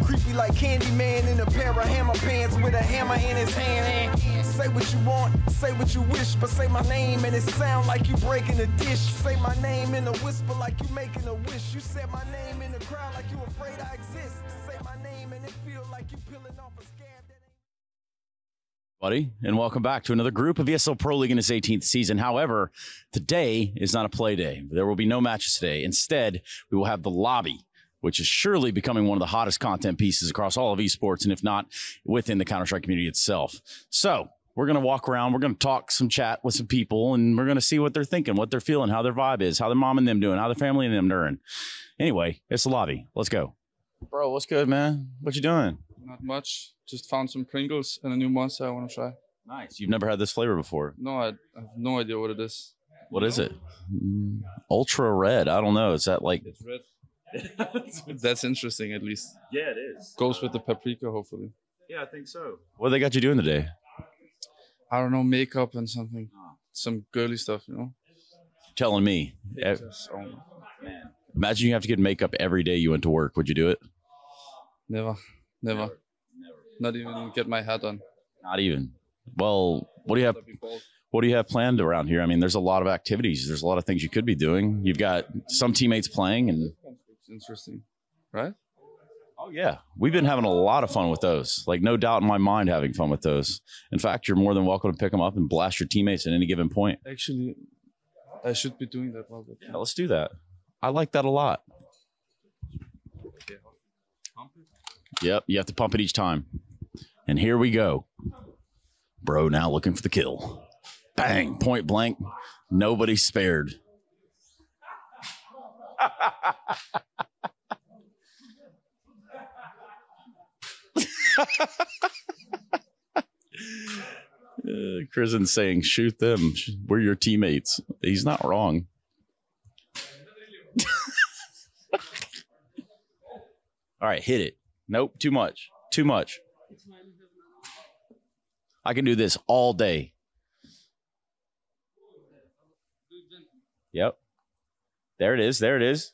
creepy like Candyman in a pair of hammer pants with a hammer in his hand. Say what you want, say what you wish, but say my name and it sound like you breaking a dish. Say my name in a whisper like you making a wish. You said my name in the crowd like you afraid I exist. Say my name and it feel like you peeling off a scab that ain't... Buddy, and welcome back to another group of ESL Pro League in its 18th season. However, today is not a play day. There will be no matches today. Instead, we will have the lobby, which is surely becoming one of the hottest content pieces across all of esports, and if not, within the Counter-Strike community itself. So we're going to walk around, we're going to talk some chat with some people, and we're going to see what they're thinking, what they're feeling, how their vibe is, how their mom and them doing, how their family and them doing. Anyway, it's the lobby. Let's go. Bro, what's good, man? What you doing? Not much. Just found some Pringles and a new monster I want to try. Nice. You've never had this flavor before? No, I have no idea what it is. What is it? Ultra red. I don't know. Is that like... It's red. That's interesting, at least. Yeah, it is. Goes with the paprika, hopefully. Yeah, I think so. What they got you doing today? I don't know, makeup and something. Some girly stuff, you know? Telling me. Pictures. Oh, man. Imagine you have to get makeup every day you went to work. Would you do it? Never. Not even get my hat on. Not even. Well, what do you have planned around here? I mean, there's a lot of activities. There's a lot of things you could be doing. You've got some teammates playing, and it's interesting, right? Oh yeah, we've been having a lot of fun with those. Like, no doubt in my mind, having fun with those. In fact, you're more than welcome to pick them up and blast your teammates at any given point. Actually, I should be doing that. Yeah, let's do that. I like that a lot. Yep, you have to pump it each time. And here we go. Bro now looking for the kill. Bang, point blank. Nobody spared. Krisen's saying, shoot them. We're your teammates. He's not wrong. All right, hit it. Nope, too much. Too much. I can do this all day. Yep. There it is. There it is.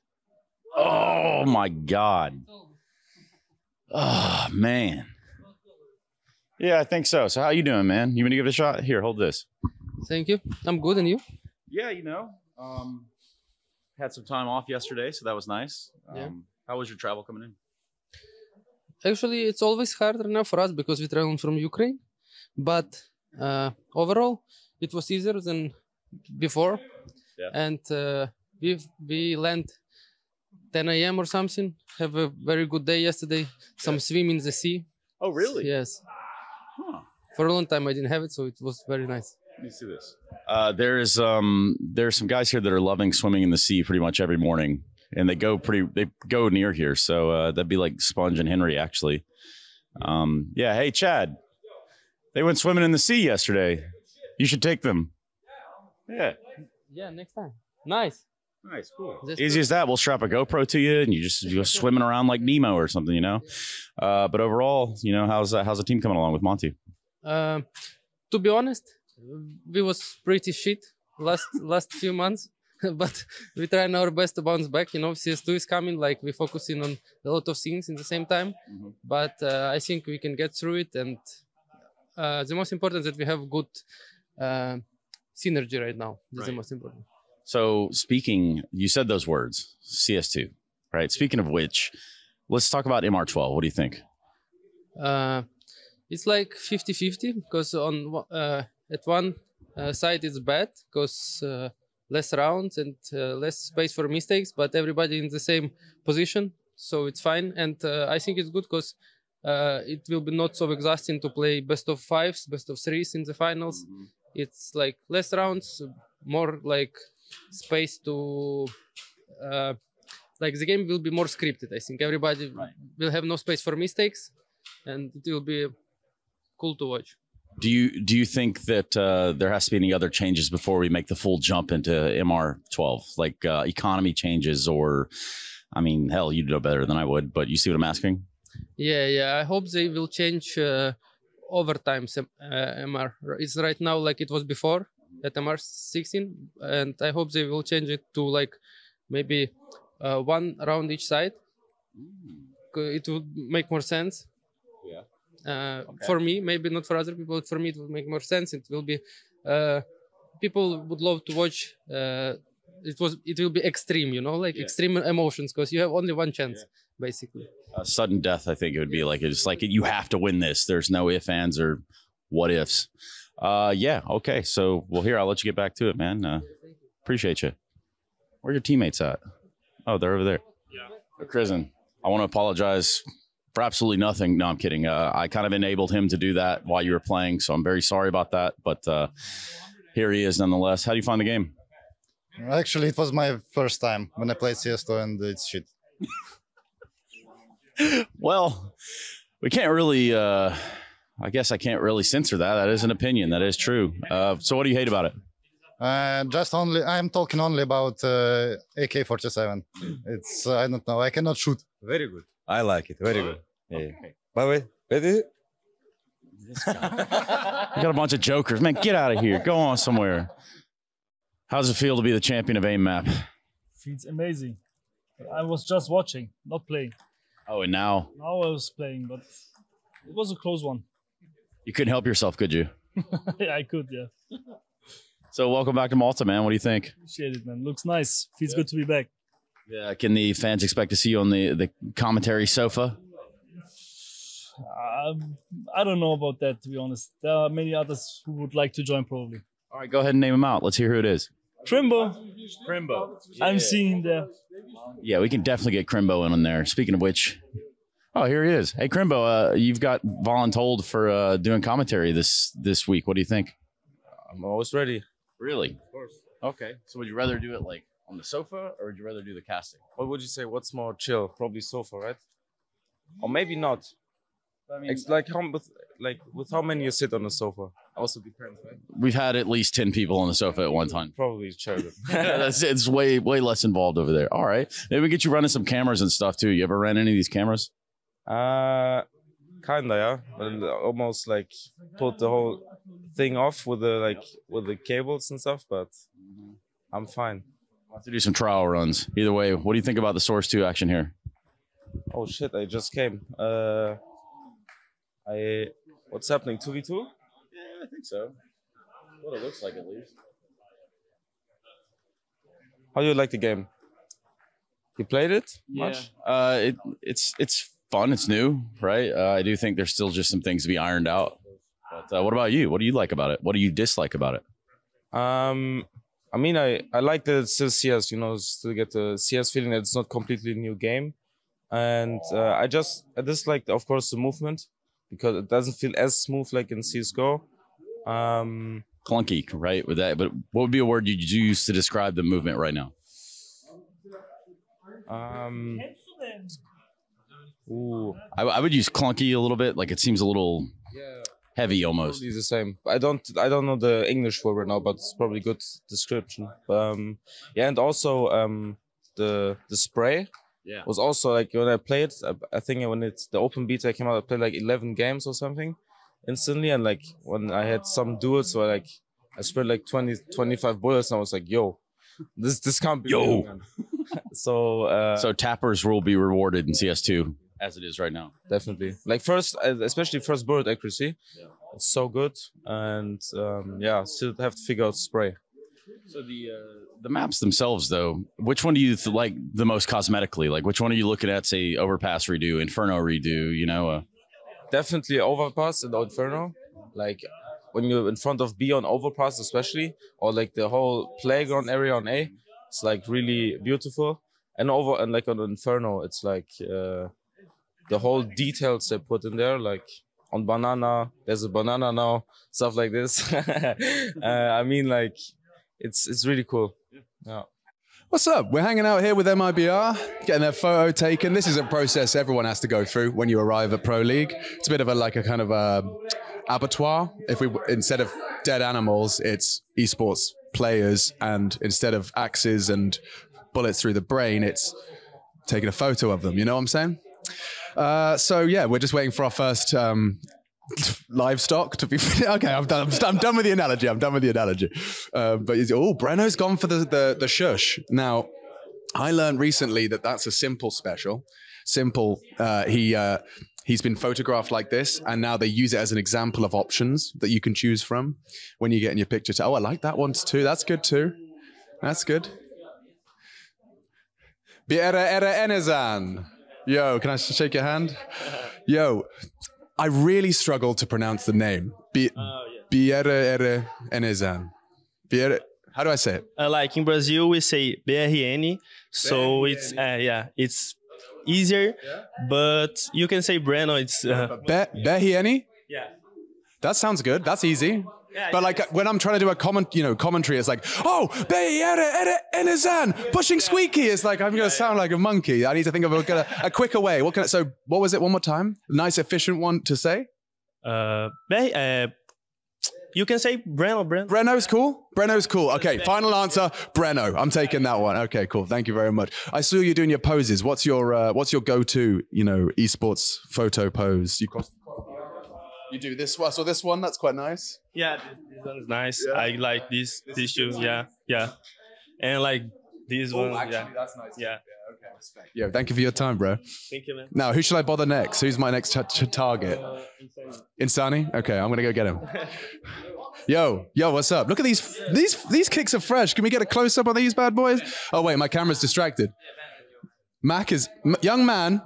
Oh, my God. Oh, man. Yeah, I think so. So how you doing, man? You want to give it a shot? Here, hold this. Thank you. I'm good. And you? Yeah, you know. Had some time off yesterday, so that was nice. Yeah. How was your travel coming in? Actually, it's always harder now for us because we travel from Ukraine. But overall, it was easier than before. Yeah. And we land 10 a.m. or something. Have a very good day yesterday. Some swim in the sea. Oh, really? Yes. Huh. For a long time, I didn't have it, so it was very nice. Let me see this. There's some guys here that are loving swimming in the sea pretty much every morning. And they go near here. So that'd be like Sponge and Henry, actually. Yeah. Hey, Chad. They went swimming in the sea yesterday. You should take them. Yeah. Yeah, next time. Nice. Nice, cool. That's Easy as that. We'll strap a GoPro to you, and you go swimming around like Nemo or something, you know. But overall, you know, how's the team coming along with Monty? To be honest, we was pretty shit last few months. But we're trying our best to bounce back. You know, CS2 is coming, like we're focusing on a lot of things in the same time. Mm-hmm. But I think we can get through it. And the most important is that we have good synergy right now. That's the most important. So speaking, you said those words, CS2, right? Speaking of which, let's talk about MR12. What do you think? It's like 50-50 because on at one side it's bad because less rounds and less space for mistakes, but everybody in the same position, so it's fine. And I think it's good because it will be not so exhausting to play best of fives, best of threes in the finals. Mm-hmm. It's like less rounds, more like space to like the game will be more scripted. I think everybody will have no space for mistakes, and it will be cool to watch. Do you think that there has to be any other changes before we make the full jump into MR12, like economy changes, or, I mean, hell, you know better than I would, but you see what I'm asking? Yeah. I hope they will change overtime MR. It's right now like it was before at MR16, and I hope they will change it to like maybe one round each side. it would make more sense. For me, maybe not for other people, but for me it will make more sense. It will be people would love to watch. It will be extreme, you know, like extreme emotions, because you have only one chance, basically. Sudden death, I think it would be like it's like you have to win this. There's no ifs, ands, or what ifs. Yeah, okay. So, well, here I'll let you get back to it, man. Appreciate you. Where are your teammates at? Oh, they're over there. Yeah, Krisen, I want to apologize for absolutely nothing. No, I'm kidding. I kind of enabled him to do that while you were playing, so I'm very sorry about that. But here he is nonetheless. How do you find the game? Actually, it was my first time when I played CS:GO, and it's shit. Well, we can't really, I guess I can't really censor that. That is an opinion. That is true. So what do you hate about it? I'm talking only about AK-47. It's, I don't know, I cannot shoot. Very good. I like it. Very good. Yeah. Okay. By the way, ready? You got a bunch of jokers. Man, get out of here. Go on somewhere. How does it feel to be the champion of AIM map? Feels amazing. I was just watching, not playing. Oh, and now? Now I was playing, but it was a close one. You couldn't help yourself, could you? Yeah, I could, yeah. So welcome back to Malta, man. What do you think? Appreciate it, man. Looks nice. Feels good to be back. Yeah, can the fans expect to see you on the commentary sofa? I don't know about that, to be honest. There are many others who would like to join, probably. All right, go ahead and name them out. Let's hear who it is. Crimbo. Yeah. I'm seeing him there. Yeah, we can definitely get Crimbo in there. Speaking of which, oh, here he is. Hey, Crimbo, you've got voluntold for doing commentary this week. What do you think? I'm always ready. Really? Of course. Okay. So would you rather do it like on the sofa, or would you rather do the casting? What would you say? What's more chill? Probably sofa, right? Or maybe not. I mean, It's like with how many you sit on the sofa? Also depends, right? we've had at least 10 people on the sofa at one time. Probably chair. It's way less involved over there. All right. Maybe we get you running some cameras and stuff too. You ever ran any of these cameras? Kinda, yeah. But almost like put the whole thing off with the cables and stuff, but I'm fine. We'll have to do some trial runs. Either way, what do you think about the Source 2 action here? Oh shit! I just came. What's happening? 2v2? Yeah, I think so. What it looks like, at least. How do you like the game? You played it much? It's fun. It's new, right? I do think there's still just some things to be ironed out. But what about you? What do you like about it? What do you dislike about it? I mean, I like that it's still CS. You know, still get the CS feeling that it's not completely a new game, and I dislike, of course, the movement, because it doesn't feel as smooth like in CS:GO. Clunky, right? With that, but what would be a word you'd use to describe the movement right now? I would use clunky a little bit. Like it seems a little heavy almost. Probably the same. I don't know the English for right now, but it's probably good description. Yeah, and also the spray. Yeah. Was also like when I played, I think when the open beta came out, I played like 11 games or something instantly. And like when I had some duels where like I sprayed like 20, 25 bullets, and I was like, yo, this can't be real, man. So tappers will be rewarded in CS2 as it is right now. Definitely. Like especially first bullet accuracy. Yeah. It's so good. And yeah, still have to figure out spray. So the maps themselves, though, which one do you like the most cosmetically? Like, which one are you looking at? Say, Overpass redo, Inferno redo. You know, definitely Overpass and Inferno. Like when you're in front of B on Overpass, especially, or like the whole playground area on A, it's like really beautiful. And like on Inferno, it's like the whole details they put in there, like on banana, there's a banana now, stuff like this. I mean, like. It's really cool. Yeah. What's up? We're hanging out here with MIBR, getting their photo taken. This is a process everyone has to go through when you arrive at Pro League. It's a bit of a kind of abattoir. Instead of dead animals, it's esports players, and instead of axes and bullets through the brain, it's taking a photo of them. You know what I'm saying? So yeah, we're just waiting for our first livestock to be okay. I'm done with the analogy. But Breno's gone for the shush. Now, I learned recently that that's a simple special. Simple. He's been photographed like this, and now they use it as an example of options that you can choose from when you get in your picture. Oh, I like that one too. That's good too. That's good. Biere Enezan. Yo, can I shake your hand? Yo, I really struggle to pronounce the name. Biere Enezan. Biere. How do I say it? Like in Brazil, we say BRN, so it's it's easier. But you can say Breno. It's Behieni. yeah. That sounds good. That's easy. But like when I'm trying to do a commentary, it's like, oh, Enezan, pushing squeaky. It's like I'm going to sound like a monkey. I need to think of a quicker way. So what was it? One more time. Nice, efficient one to say. You can say Breno. Breno's cool. Breno's cool. Okay, final answer. Breno. I'm taking that one. Okay, cool. Thank you very much. I saw you doing your poses. What's your go-to esports photo pose? You do this one. I saw this one. That's quite nice. Yeah, this one is nice. Yeah. I like this shoe. Yeah, and like this one. Actually, that's nice. Yeah. Okay. Respect. Yeah. Thank you for your time, bro. Thank you, man. Now, who should I bother next? Who's my next target? Insani. Okay, I'm gonna go get him. Yo, what's up? Look at these kicks are fresh. Can we get a close up on these bad boys? Oh wait, my camera's distracted. Mac is young man.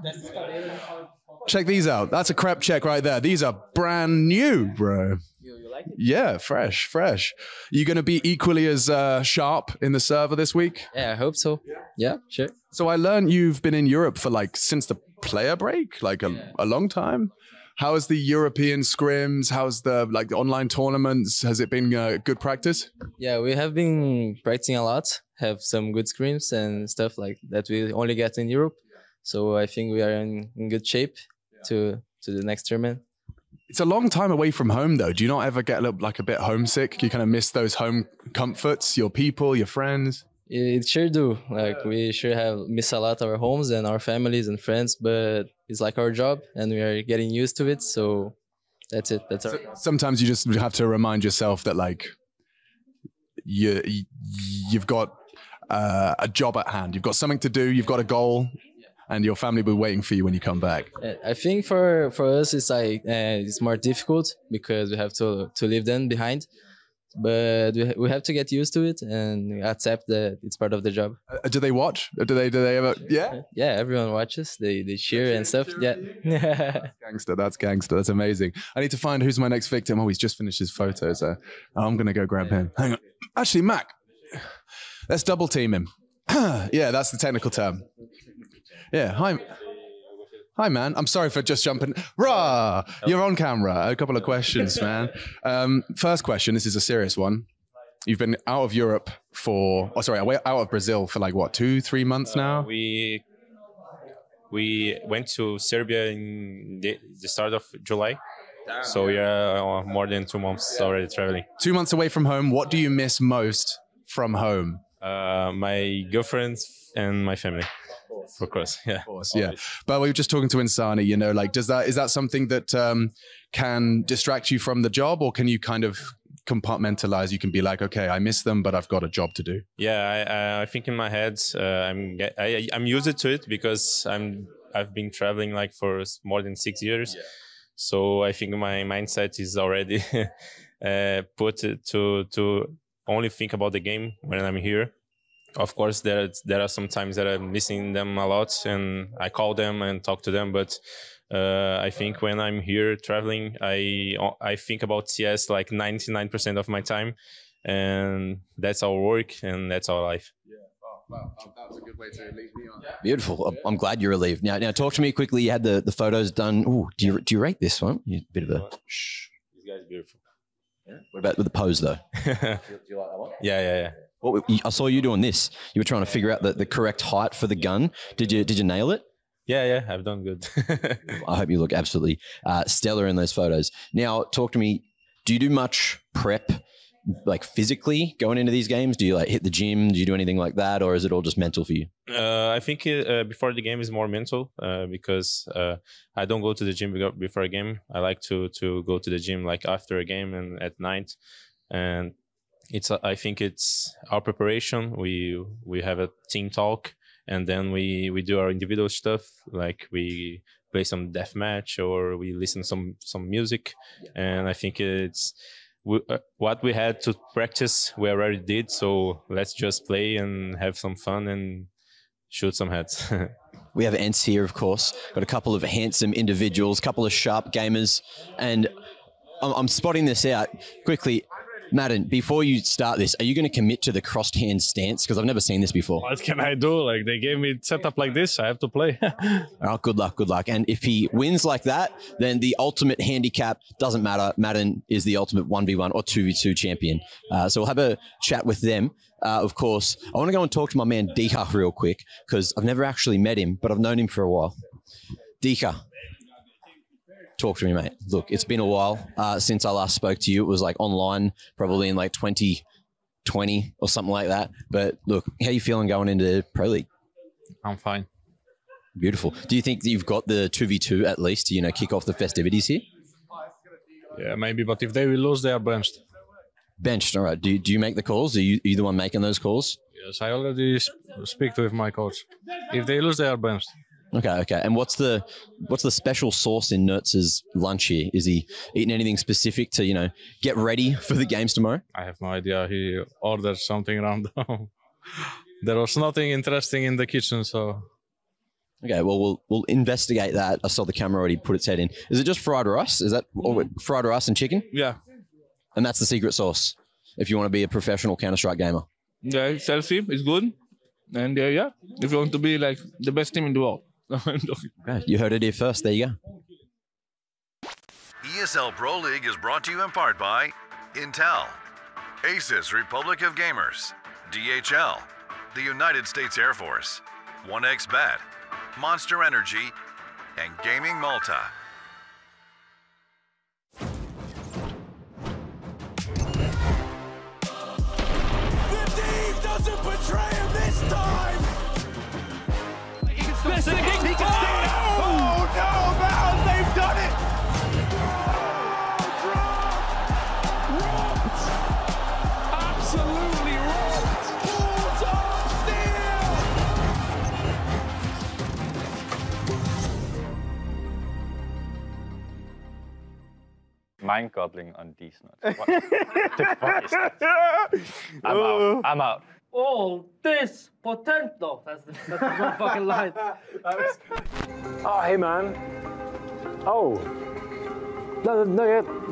Check these out. That's a crep check right there. These are brand new, bro. You like it? Yeah, fresh. You going to be equally as sharp in the server this week? Yeah, I hope so. Yeah, sure. So I learned you've been in Europe for since the player break, a long time. How's the European scrims? How's the online tournaments? Has it been good practice? Yeah, we have been practicing a lot. Have some good scrims and stuff like that we only get in Europe. So I think we are in good shape to the next tournament. It's a long time away from home, though. Do you not ever get a bit homesick? You kind of miss those home comforts, your people, your friends? It sure do. We sure have miss a lot our homes and our families and friends, but it's like our job and we are getting used to it. So that's it. Sometimes you just have to remind yourself that you've got a job at hand. You've got something to do. You've got a goal. And your family will be waiting for you when you come back. I think for us it's more difficult because we have to leave them behind, but we have to get used to it and accept that it's part of the job. Do they watch? Do they ever? Yeah. Yeah, everyone watches. They cheer and stuff. Yeah. That's gangster. That's amazing. I need to find who's my next victim. Oh, he's just finished his photo, so I'm gonna go grab him. Hang on. Actually, Mac, let's double team him. Yeah, that's the technical term. Yeah, hi, man. I'm sorry for just jumping. Rah! You're on camera. A couple of questions, man. First question. This is a serious one. You've been out of Europe out of Brazil for 2-3 months now. We went to Serbia in the start of July. So we are more than 2 months already traveling. 2 months away from home. What do you miss most from home? My girlfriend and my family. Of course, yeah. Of course, yeah. But we were just talking to Insani, is that something that can distract you from the job, or can you kind of compartmentalize? You can be like, okay, I miss them, but I've got a job to do. Yeah, I think in my head, I'm used to it because I've been traveling for more than 6 years. Yeah. So I think my mindset is already put to only think about the game when I'm here. Of course, there are some times that I'm missing them a lot, and I call them and talk to them. But I think when I'm here traveling, I think about CS 99% of my time, and that's our work and that's our life. Yeah, wow, that was a good way to leave me on. Beautiful. I'm glad you're relieved. Now talk to me quickly. You had the photos done. Ooh, do you rate this one? You're a bit of a. Shh. This guy's beautiful. Yeah. What about with the pose though? Do you like that one? Yeah. Well, I saw you doing this. You were trying to figure out the correct height for the gun. Did you nail it? Yeah, I've done good. I hope you look absolutely stellar in those photos. Now, talk to me. Do you do much prep, physically going into these games? Do you hit the gym? Do you do anything like that, or is it all just mental for you? I think before the game is more mental because I don't go to the gym before a game. I like to go to the gym after a game and at night, and I think it's our preparation. We have a team talk and then we do our individual stuff, like we play some deathmatch or we listen some music. And I think it's what we had to practice we already did, so let's just play and have some fun and shoot some heads. We have Ents here, of course. Got a couple of handsome individuals, couple of sharp gamers, and I'm spotting this out quickly. Madden, before you start this, are you going to commit to the crossed hand stance? Because I've never seen this before. What can I do? Like, they gave me set up like this. I have to play. Oh, good luck, good luck. And if he wins like that, then the ultimate handicap doesn't matter. Madden is the ultimate 1v1 or 2v2 champion. So we'll have a chat with them. Of course, I want to go and talk to my man Dika real quick, because I've never actually met him, but I've known him for a while. Dika, talk to me, mate. Look, it's been a while since I last spoke to you. It was like online, probably in like 2020 or something like that. But look, how you feeling going into Pro League? I'm fine. Beautiful. Do you think that you've got the 2v2 at least to, you know, kick off the festivities here? Yeah, maybe. But if they will lose, they are benched. Benched, all right. Do you make the calls? Are you the one making those calls? Yes, I already speak with my coach. If they lose, they are benched. Okay. And what's the special sauce in Nertz's lunch here? Is he eating anything specific to, you know, get ready for the games tomorrow? I have no idea. He ordered something random. There was nothing interesting in the kitchen, so. Okay, well, we'll investigate that. I saw the camera already put its head in. Is it just fried rice? Is that fried rice and chicken? Yeah. And that's the secret sauce if you want to be a professional Counter-Strike gamer? Yeah, it's healthy. It's good. And yeah, if you want to be like the best team in the world. Okay, you heard it here first. There you go. ESL Pro League is brought to you in part by Intel, Asus Republic of Gamers, DHL, the United States Air Force, 1xBet, Monster Energy, and Gaming Malta. Doesn't betray him this time! He can still sing it! He can stay it! Oh no, man! They've done it! Rocked! Absolutely rocked! Bulldog Mind gobbling on these nuts. What the fuck is that? I'm out. All this potential. That's the fucking line. Oh, hey, man. Oh. No,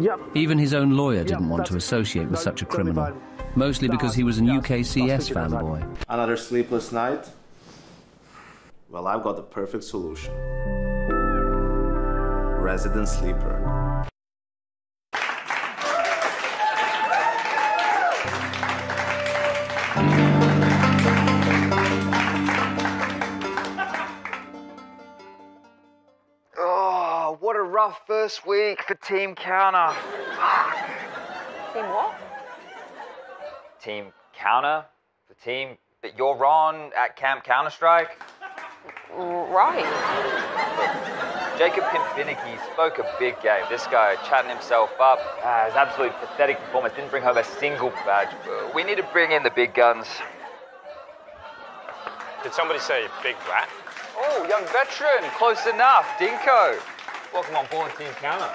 yep. Even his own lawyer didn't want to associate with such a criminal, mostly because he was an UKCS fanboy. Another sleepless night? Well, I've got the perfect solution. Resident Sleeper. Oh, what a rough first week for Team Counter. Team what? Team Counter? The team that you're on at Camp Counter-Strike? Right. Jacob Kinfinnicky spoke a big game. This guy chatting himself up. His absolute pathetic performance. Didn't bring home a single badge. We need to bring in the big guns. Did somebody say big rat? Oh, young veteran. Close enough. Dinko. Welcome on board Team Counter.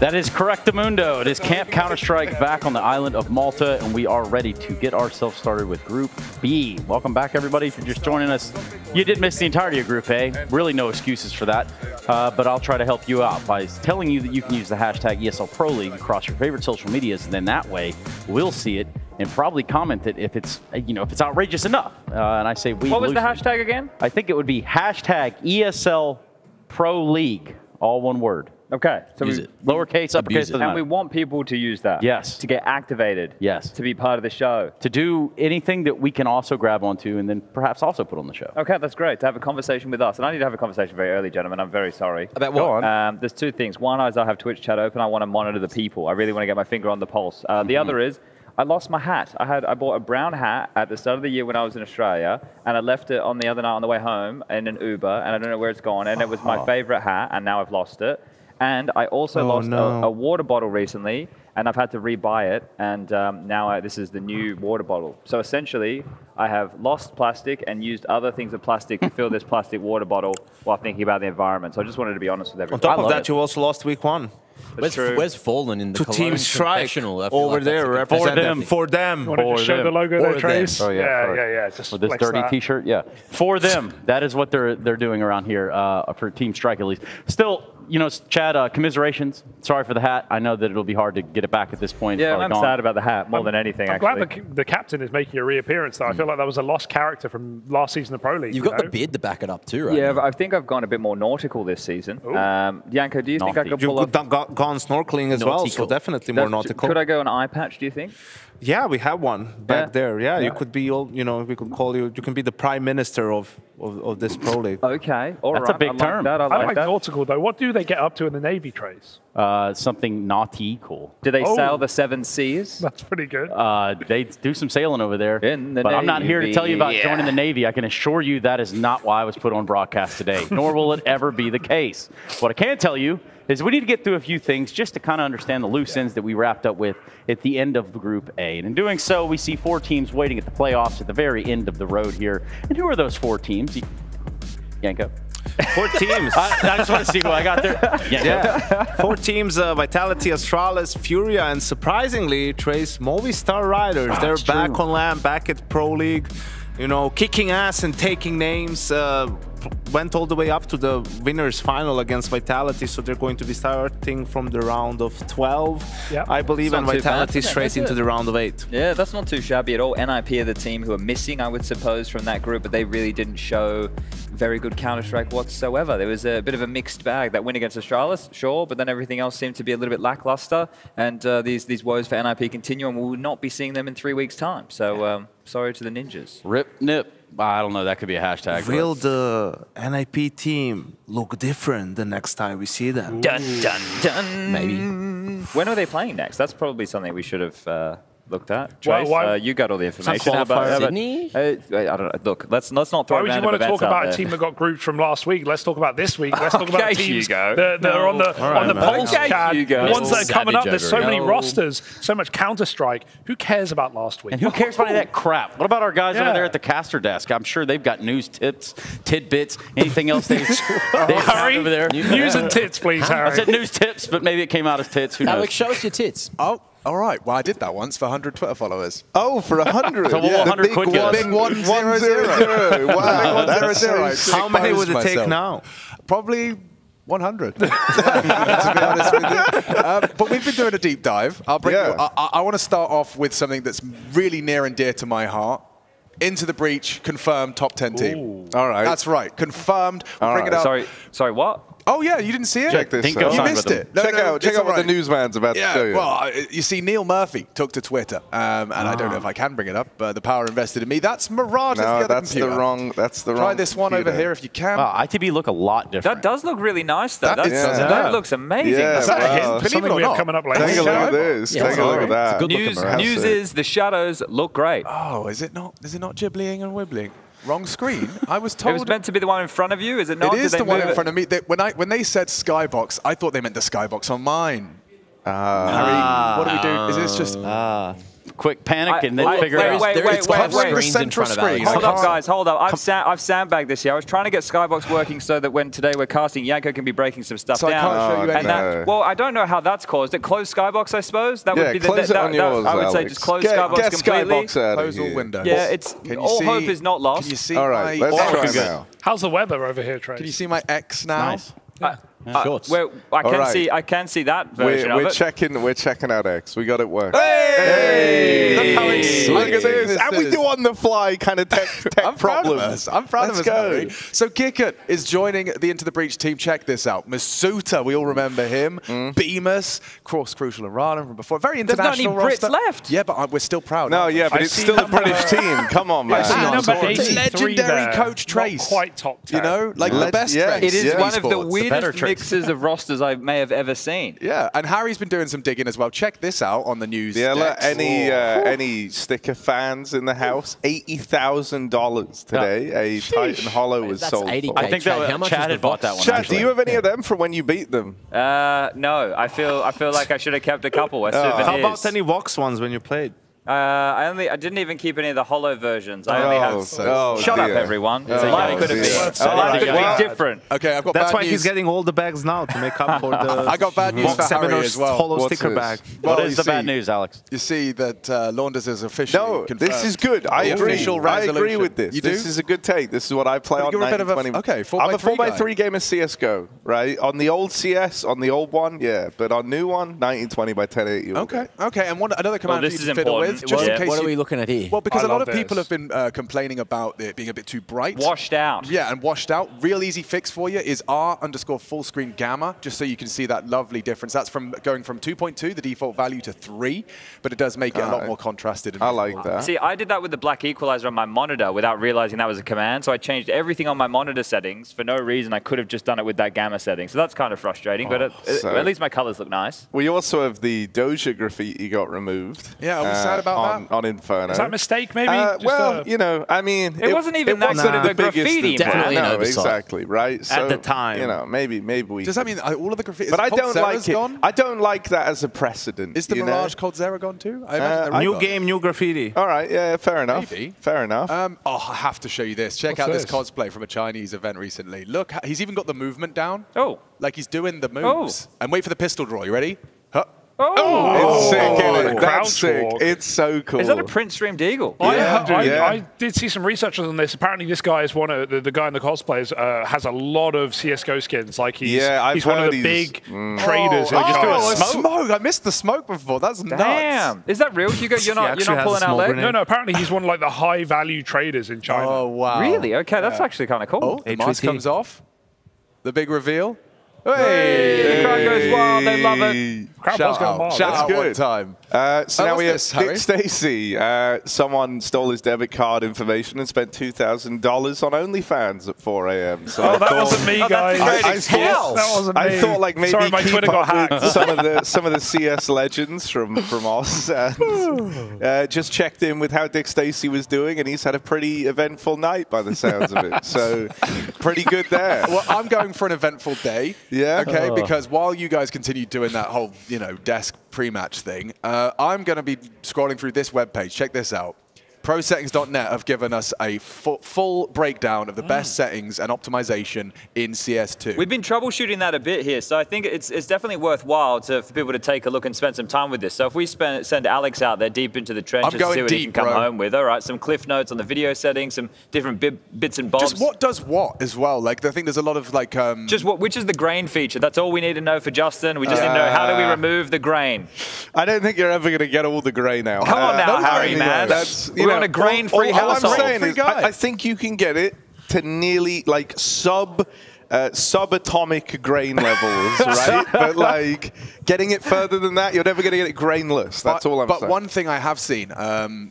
That is Correctamundo. It is Camp Counter-Strike back on the island of Malta, and we are ready to get ourselves started with Group B. Welcome back, everybody. If you're just joining us, you did miss the entirety of Group A. Really no excuses for that, but I'll try to help you out by telling you that you can use the hashtag ESL Pro League across your favorite social medias, and then that way we'll see it and probably comment it if it's, if it's outrageous enough. And I say we. What was the hashtag again? I think it would be hashtag ESL Pro League, all one word. Okay. So lowercase, uppercase. And we want people to use that. Yes. To get activated. Yes. To be part of the show. To do anything that we can also grab onto and then perhaps also put on the show. Okay, that's great. To have a conversation with us. And I need to have a conversation very early, gentlemen. I'm very sorry. About what? Go on. There's two things. One is I have Twitch chat open. I want to monitor the people. I really want to get my finger on the pulse. The other is I lost my hat. I bought a brown hat at the start of the year when I was in Australia, and I left it on the other night on the way home in an Uber, and I don't know where it's gone. And it was my favorite hat, and now I've lost it. And I also lost a water bottle recently, and I've had to rebuy it. And now this is the new water bottle. So essentially, I have lost plastic and used other things of plastic to fill this plastic water bottle while thinking about the environment. So I just wanted to be honest with everyone. On top of that, you also lost week 1. Where's Fallen in the to Team Strike like over there represent for them. You wanted to show the logo there, Trace? Oh, yeah. Just with this dirty T-shirt, for them. That is what they're doing around here for Team Strike at least. Still, Chad, commiserations. Sorry for the hat. I know that it'll be hard to get it back at this point. Yeah, I'm sad about the hat more than anything. I'm glad the captain is making a reappearance, though. I feel like that was a lost character from last season of Pro League. You've got the beard to back it up too, right? Yeah, I think I've gone a bit more nautical this season. Yanko, do you think I could pull You've gone snorkeling as well, so definitely more nautical. Could I go an eye patch, do you think? Yeah, we have one back there. Yeah, you could be, we could call you. You can be the prime minister of this Pro League. Okay, That's a big term. I like nautical though. What do they get up to in the Navy, Trace? Something nautical. Do they sail the 7 seas? That's pretty good. They do some sailing over there. But I'm not here to tell you about joining the Navy. I can assure you that is not why I was put on broadcast today, nor will it ever be the case. What I can tell you is we need to get through a few things just to kind of understand the loose ends that we wrapped up with at the end of Group A. And in doing so, we see 4 teams waiting at the playoffs at the very end of the road here. And who are those 4 teams? Yanko. 4 teams. I just want to see who I got there. Yeah. 4 teams, Vitality, Astralis, Furia, and surprisingly, Trace, Movistar Riders. They're back on land, back at Pro League. Kicking ass and taking names. Went all the way up to the winners final against Vitality, so they're going to be starting from the round of 12, I believe, and Vitality straight into the round of 8. Yeah, that's not too shabby at all. NIP are the team who are missing, I would suppose, from that group, but they really didn't show very good Counter-Strike whatsoever. There was a bit of a mixed bag. That win against Astralis, sure, but then everything else seemed to be a little bit lackluster, and these woes for NIP continue, and we will not be seeing them in 3 weeks' time. So sorry to the ninjas. Rip, nip. I don't know. That could be a hashtag. Will the NIP team look different the next time we see them? Dun, dun, dun. Maybe. When are they playing next? That's probably something we should have looked at. Trace, you got all the information. Sydney? I don't know. Look, let's not throw Why would you want to talk about a team that got grouped from last week? Let's talk about this week. Let's talk about teams that are on the pulse card. Ones that are coming up. There's so many rosters, so much Counter-Strike. Who cares about last week? And who cares about any of that crap? What about our guys over there at the caster desk? I'm sure they've got news, tips, tidbits, anything else they have over there. News and tits, please, Harry. I said news tips, but maybe it came out as tits. Who knows? Alex, show us your tits. Oh. All right. Well, I did that once for 100 Twitter followers. Oh, for 100. So 100 the big 100. Wow. That's how many would it take now? Probably 100. To be honest with you. But we've been doing a deep dive. I want to start off with something that's really near and dear to my heart. Into the Breach, confirmed top 10 team. Ooh. All right. That's right. Confirmed. We'll bring it up. Sorry, what? Oh, yeah, you didn't see it? Check this out. You missed it. Check out what the newsman's about to show you. Well, you see, Neil Murphy took to Twitter, and I don't know if I can bring it up, but the power invested in me. That's Mirage. No, that's the wrong. Try this one over here if you can. ITB look a lot different. That does look really nice, though. That looks amazing. Yeah, Is that a hint? Believe it or not, coming up later. Take a look at this. Take a look at that. News is the shadows look great. Oh, is it not jibbling and wibbling? Wrong screen. I was told it was meant to be the one in front of you. Is it not? It is the one in front of me. When they said Skybox, I thought they meant the Skybox on mine. Harry, what do we do? Is this just? quick panic and then figure out. Wait. The central screen. Hold up, guys. Hold up. I've sandbagged this year. I was trying to get Skybox working so that when today we're casting, Yanko can be breaking some stuff down. I can't show you anything. Well, I don't know how that's caused it. Close Skybox, I suppose. That would be close it on yours, I would say Alex. just close Get Skybox completely. Skybox out of Close all here. windows. Yeah, it's all hope is not lost. Can you see All right, let's try now. How's the weather over here, Trace? Can you see my X now? Nice. Shorts. I can see that version of it. We're checking out X. We got it working. Hey! Look how exciting look at this. And we do on the fly kind of tech problems. I'm proud of us. Harry. So Kickert is joining the Into the Breach team. Check this out. Masuta, we all remember him. Bemis, Cross Crucial and Rana from before. Very international There's not any Brits roster. left. Yeah, but we're still proud. No, yeah, but it's still a British team. Come on, man. Legendary coach Trace. Not quite top 10. You know, like the best Trace. It is one of the Esports. weirdest mixes of rosters I may have ever seen. Yeah, and Harry's been doing some digging as well. Check this out on the news. Yeah, look, decks. any sticker fans in the house? $80,000 today. A Titan Hollow was sold. For. I think that Chad had bought that one. Chad, do you have any of them from when you beat them? No, I feel like I should have kept a couple. How about any Vox ones when you played? I didn't even keep any of the hollow versions. I only have. Shut up, everyone. Life could have been different. Okay, I've got That's bad why news. he's getting all the bags now to make up for the. I got bad news for Harry as well. Hollow sticker bag. Well, what is the bad news, Alex? You see that Launders is officially confirmed. This is good. I agree. Official I agree resolution. with this. You do? This is a good take. This is what I play on You're a bit of a 1920. okay. 4x3 I'm a 4x3 guy. game of CS:GO, right? On the old CS, on the old one, yeah, but on new one, 1920 by 1080. Okay, okay. And another command this for you is to fiddle with, important. just in case What are we looking at here? Well, because a lot of people have been complaining about it being a bit too bright. Washed out. Yeah, and washed out. Real easy fix for you is R_full screen gamma, just so you can see that lovely difference. That's from going from 2.2, the default value, to 3, but it does make it a lot more contrasted. I like that. See, I did that with the black equalizer on my monitor without realizing that was a command, so I changed everything on my monitor settings for no reason. I could have just done it with that gamma setting, so that's kind of frustrating, but at least my colors look nice. We also have the Doja graffiti got removed. Yeah, I was sad about that. On Inferno. Is that a mistake, maybe? Well, you know, I mean, it wasn't even that good of a graffiti. Definitely an oversight. Exactly, right? So, At the time. You know, maybe we... Does that mean all of the graffiti... But I don't like it. Gone? I don't like that as a precedent. Is the Mirage Cold Zera gone too? I imagine New game, new graffiti. All right, yeah, fair enough. Maybe. Fair enough. I have to show you this. Check out this cosplay from a Chinese event recently. Look, he's even got the movement down. Oh. Like he's doing the moves. And wait for the pistol draw. You ready? Huh. It's sick, isn't it? The That's sick. walk. It's so cool. Is that a print streamed eagle? I did see some research on this. Apparently, this guy is one of the guy in the cosplays has a lot of CS:GO skins. Like he's one of the big traders. Smoke! I missed the smoke before. That's nuts. Damn. Is that real, Hugo? You're not pulling out leg? No. Apparently, he's one of like the high value traders in China. Oh wow! Really? Okay, that's actually kind of cool. Oh, the mask comes off. The big reveal. Hey! The crowd goes wild. They love it. Crowd was going wild. Shout out good. one time. So now we have Harry? Dick Stacy. Someone stole his debit card information and spent $2,000 on OnlyFans at 4 a.m. So that wasn't me, guys. That wasn't me. I thought like maybe Sorry, my keep Twitter got up with hacked. some of the CS legends from Oz, and just checked in with how Dick Stacy was doing, and he's had a pretty eventful night by the sounds of it. So pretty good there. Well, I'm going for an eventful day. Yeah. Okay, because while you guys continue doing that whole, desk pre-match thing, I'm going to be scrolling through this webpage. Check this out. ProSettings.net have given us a full breakdown of the best settings and optimization in CS2. We've been troubleshooting that a bit here, so I think it's definitely worthwhile for people to take a look and spend some time with this. So if we send Alex out there deep into the trenches to see what he can come home with, all right, some cliff notes on the video settings, some different bits and bobs. Just what does what as well? Like, I think there's a lot of like... Just which is the grain feature? That's all we need to know for Justin. We just need to know, how do we remove the grain? I don't think you're ever going to get all the grain out. Come on now, Harry, man. We're on a grain-free household. All I'm saying is, I think you can get it to nearly like subatomic grain levels, right? But like getting it further than that, you're never going to get it grainless. That's all I'm saying. But one thing I have seen,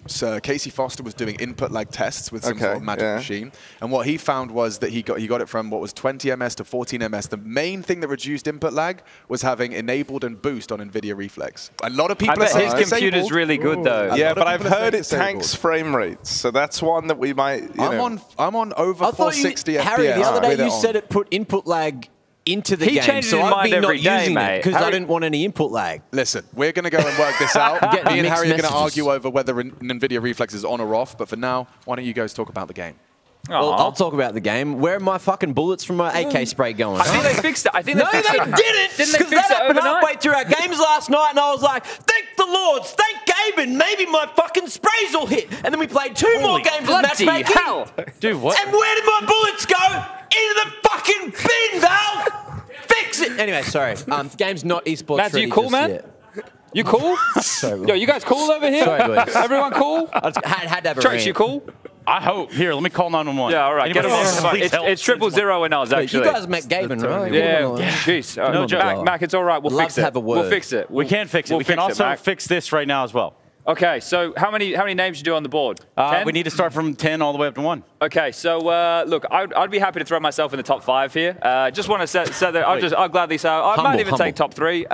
so Casey Foster was doing input lag tests with some sort of magic machine, and what he found was that he got it from what was 20 ms to 14 ms. The main thing that reduced input lag was having enabled and boost on NVIDIA Reflex. A lot of people are saying his computer's really good though. Yeah, but I've heard it tanks frame rates, so that's one that we might. I'm on over 460 FPS. Harry, the other day you said it put input lag into the He game, changes so his I've mind been not every day, using mate. it because I Harry- didn't want any input lag. Listen, we're going to go and work this out. Getting Me and mixed Harry are going to messages. argue over whether an NVIDIA Reflex is on or off, but for now, why don't you guys talk about the game? Well, I'll talk about the game. Where are my fucking bullets from my AK spray going? I think they fixed it. I think they fixed it. No, they didn't. Didn't they Because fix that it happened overnight? halfway through our games last night, and I was like, thank the Lords, thank Gaben, maybe my fucking sprays will hit. And then we played two more games of bloody matchmaking. hell. Dude, what? And where did my bullets go? Into the fucking bin, Val! Fix it! Anyway, sorry. The game's not esports Mads, ready you cool, just man? yet. You cool? Sorry, Yo, you guys cool over here? Sorry, boys. Everyone cool? I had to have a Trace, rant. you cool? I hope. Here, let me call 911. Yeah, all right. Anybody Get us want on. to please help? It's 000 in ours, Wait, actually. you guys met Gaben, right? Yeah, jeez. No joke. Mac, it's all right. We'll Love fix to it. have a word. We'll fix it. We can fix it. We'll We can fix it, also Mac. fix this right now as well. Okay, so how many names you do on the board? 10? We need to start from 10 all the way up to 1. Okay, so look, I'd be happy to throw myself in the top 5 here. Just want to set that. I'll gladly say I might even take top 3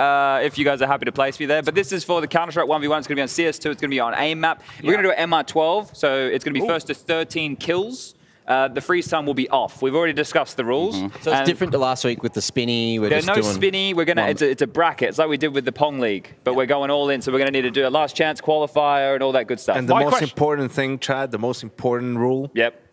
if you guys are happy to place me there. But this is for the Counter-Strike 1v1. It's going to be on CS2. It's going to be on AIM map. We're going to do an MR12, so it's going to be first to 13 kills. The freeze time will be off. We've already discussed the rules. So it's different to last week with the spinny. We're There's just no doing spinny. We're gonna. It's a bracket. It's like we did with the Pong League, but we're going all in. So we're gonna need to do a last chance qualifier and all that good stuff. And the most important thing, Chad, the most important rule. Yep.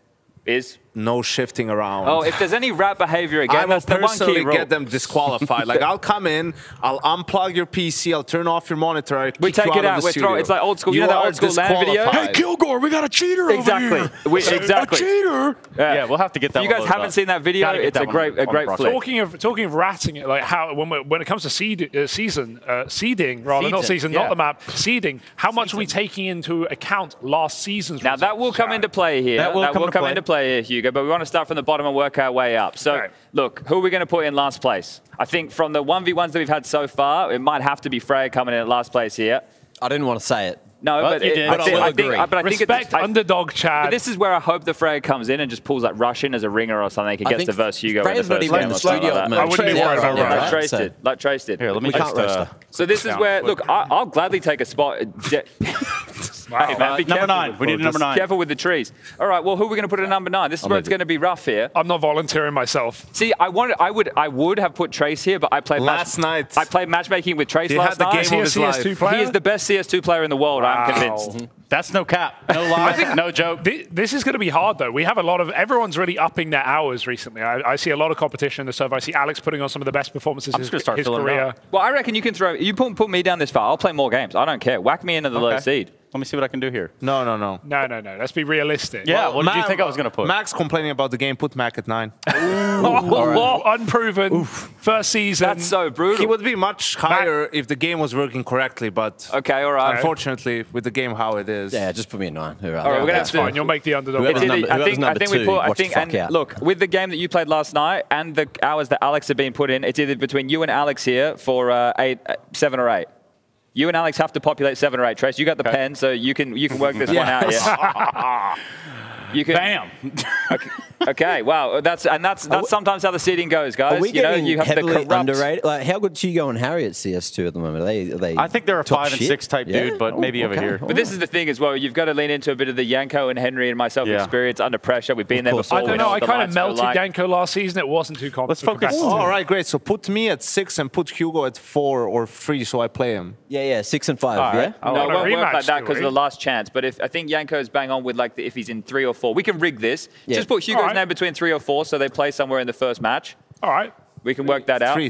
Is no shifting around. Oh, if there's any rat behavior again, I will that's the one key personally rule. get them disqualified. Like I'll come in, I'll unplug your PC, I'll turn off your monitor, I'll We kick take you it out out. of the We studio. throw. It's like old school. You know that are old school LAN video? disqualified. Kilgore, we got a cheater Exactly. Exactly. A cheater. Yeah, we'll have to get that. If you guys one haven't up. seen that video, Gotta get it's that a great one flick. Talking of ratting it, like how when it comes to seeding, rather not season, yeah. not the map, seeding. How much are we taking into account last season's? Now that will come into play here. That will come into play here, Hugo. But we want to start from the bottom and work our way up. So look, who are we going to put in last place? I think from the 1v1s that we've had so far, it might have to be Freya coming in at last place here. I didn't want to say it. No, Well, but you did. I think Respect underdog Chad. But this is where I hope the Freya comes in and just pulls like Rush in as a ringer or something. He I gets think to verse Hugo Freya's in the not first even game in the or something studio like at that. the I wouldn't be worried about Like that. Trace did. Like Trace did. Here, let me We just. can't rest her. So this is where, look, I'll gladly take a spot. Hey, man, be Number careful 9. We need a number 9. Careful with the trees. All right, well, who are we going to put at number 9? This is where it's going to be rough here. I'm not volunteering myself. See, I would have put Trace here, but I played Last night. I played matchmaking with Trace He last had the night. game of his life. CS2 player? He is the best CS2 player in the world. I'm convinced. That's no cap. No lie. No joke. This is going to be hard, though. We have a lot of everyone's really upping their hours recently. I see a lot of competition in the server. I see Alex putting on some of the best performances in just gonna start his filling it career. out. Well, I reckon you can put me down this far. I'll play more games. I don't care. Whack me into the low Okay. seed. Let me see what I can do here. No. No. Let's be realistic. Yeah, what did you think I was going to put? Max complaining about the game, put Mac at 9. Unproven. First season. That's so brutal. He would be much higher if the game was working correctly, but Okay, all right. unfortunately, with the game how it is. Yeah, just put me at 9. All All right, we're gonna That's have to. fine. You'll make the underdog. Whoever's run. number- whoever's number I think we two, put. I watch think the fuck and out. look with the game that you played last night and the hours that Alex had been put in. It's either between you and Alex here for 7 or 8. You and Alex have to populate 7 or 8. Trace, you got the pen, so you can work this one out. Yeah. You can. Bam. Okay. Wow. That's sometimes how the seeding goes, guys. Are we getting you have the heavily corrupt. underrated? Like, how good Hugo and Harry at CS2 at the moment? Are they I think they're a top 5 and shit? 6 type Yeah? dude, but Oh, maybe over okay. here. But this is the thing as well. You've got to lean into a bit of the Yanko and Henry and myself Yeah. experience under pressure. We've been there course. before. I We don't know. what I the kind of lights feel melted like. Yanko last season. It wasn't too Let's complicated. focus. All right, great. So put me at 6 and put Hugo at 4 or 3 so I play him. Yeah, 6 and 5. All Yeah. right. No, want it a won't work rematch, like that do because of we? the last chance. But I think Yanko's bang on with like if he's in 3 or 4, we can rig this. Yeah. Just put Hugo's All right. name between 3 or 4, so they play somewhere in the first match. All right. We can work that out. 3.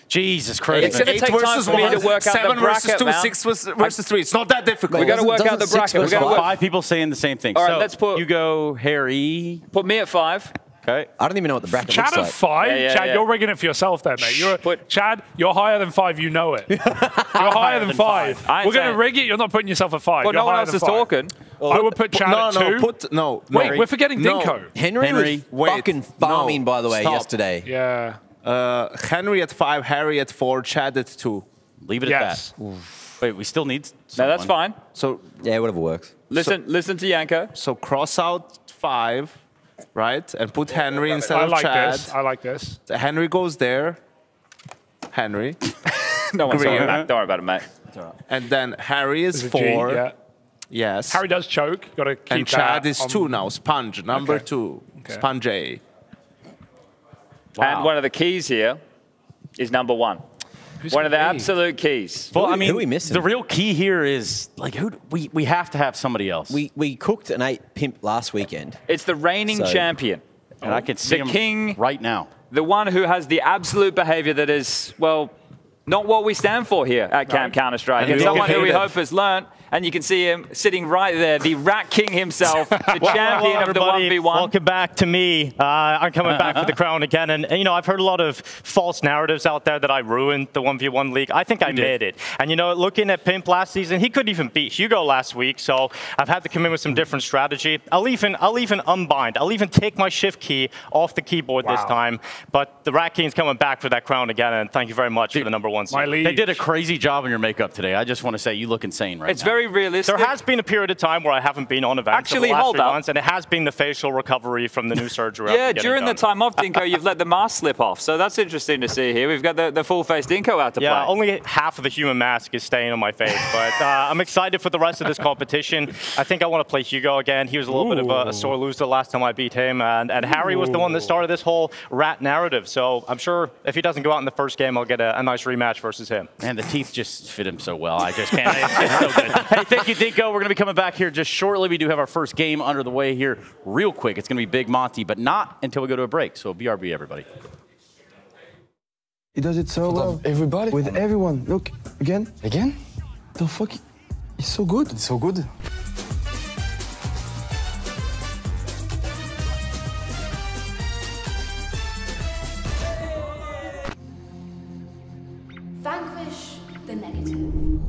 Jesus Christ. It's gonna take time for me to work out the 7 versus bracket, 2, man. 6 versus 3. It's not that difficult. We got to work out the doesn't 6 bracket. We versus got to work. 5 people saying the same thing. All right, So let's put- you go Harry. Put me at 5. Okay. I don't even know what the bracket Chad looks at like. 5. Yeah, Chad, yeah. you're rigging it for yourself there, mate. Chad, you're higher than 5. You know it. You're higher than 5. I ain't We're going saying- to rig it. You're not putting yourself at 5. Well, you're no one higher else than is 5. talking. I would put Chad at 2. Wait, we're forgetting Dinko. Henry was fucking farming, by the way, stop. yesterday. Yeah. Henry at 5, Harry at 4, Chad at 2. Leave it Yes. at that. Wait, we still need No, someone. that's fine. So Yeah, whatever works. Listen to Yanko. so cross out 5, right? And put Henry instead I of like Chad. this. I like this. Henry goes there. Henry. No one's Greer. talking about. Don't worry about it, mate. And then Harry is There's a G, 4. yeah. Yes. Harry does choke. Got to keep and Chad that is on- 2 now. Sponge, number Okay. 2. Okay. Sponge A. Wow. And one of the keys here is number 1. One of the absolute keys. Well, I mean, who are we missing? The real key here is like we have to have somebody else. We cooked an 8 pimp last weekend. It's the reigning champion. And I can see him king right now. The one who has the absolute behavior that is, well, not what we stand for here at Camp Counter-Strike. It's someone who we hope has learned, and you can see him sitting right there, the Rat King himself, the champion of the 1v1. Welcome back to me. I'm coming back for the crown again. And, you know, I've heard a lot of false narratives out there that I ruined the 1v1 league. I think I made it. And, you know, looking at Pimp last season, he couldn't even beat Hugo last week. So I've had to come in with some different strategy. I'll even unbind. I'll even take my shift key off the keyboard this time. But the Rat King's coming back for that crown again. And thank you very much for the number 1 seed. They did a crazy job on your makeup today. I just want to say you look insane right now. It's very realistic. There has been a period of time where I haven't been on events Actually, for the last hold 3 up. months, and it has been the facial recovery from the new surgery. Yeah, during the time off, Dinko, you've let the mask slip off. So that's interesting to see here. We've got the full-face Dinko out to play. Yeah, only half of the human mask is staying on my face. But I'm excited for the rest of this competition. I think I want to play Hugo again. He was a little bit of a sore loser last time I beat him. And Harry was the one that started this whole rat narrative. So I'm sure if he doesn't go out in the first game, I'll get a nice rematch versus him. Man, the teeth just fit him so well. I just can't. It's so good. Hey, thank you, Dinko. We're going to be coming back here just shortly. We do have our first game under the way here real quick. It's going to be Big Monty, but not until we go to a break. So BRB, everybody. He does it so well. Everybody? With everyone. Look, again. Again? The fuck? He's so good. It's so good. Vanquish the negative.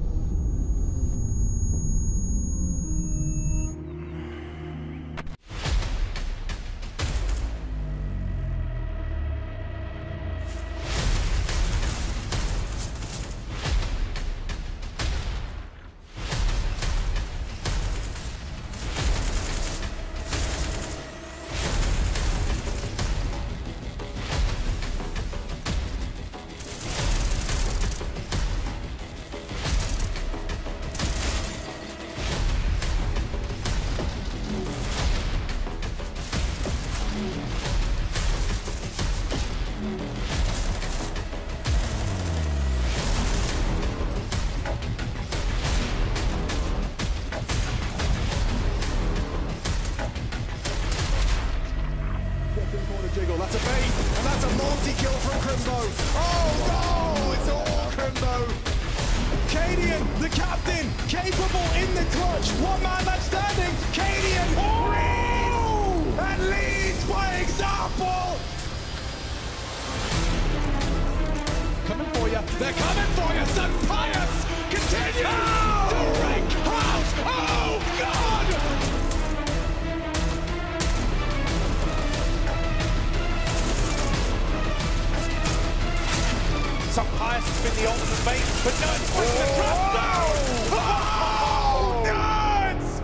That's a bait, and that's a multi-kill from Crimbo. Oh no, it's all Crimbo. Cadian, the captain, capable in the clutch. One man left standing. Cadian leads, and leads by example. Coming for you, they're coming for you. St. Pius continues to wreak house. Oh God! St. Pius has been the ultimate bait, but Nerds brings the trap down. Oh, Nerds!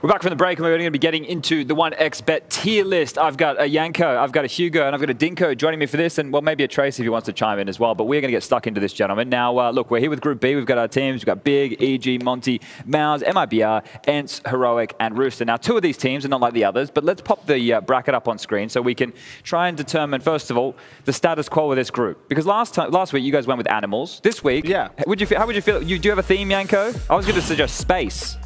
We're back from the break, and we're going to be getting into the 1xBet tier list. I've got a Yanko, I've got a Hugo, and I've got a Dinko joining me for this, and well, maybe a Trace if he wants to chime in as well. But we're going to get stuck into this, gentlemen. Now, look, we're here with Group B. We've got our teams. We've got Big, EG, Monty, Mouse, MIBR, Ents, Heroic, and Rooster. Now, 2 of these teams are not like the others, but let's pop the bracket up on screen so we can try and determine, first of all, the status quo of this group. Because last week, you guys went with animals. This week, how would you feel? Do you have a theme, Yanko? I was going to suggest space.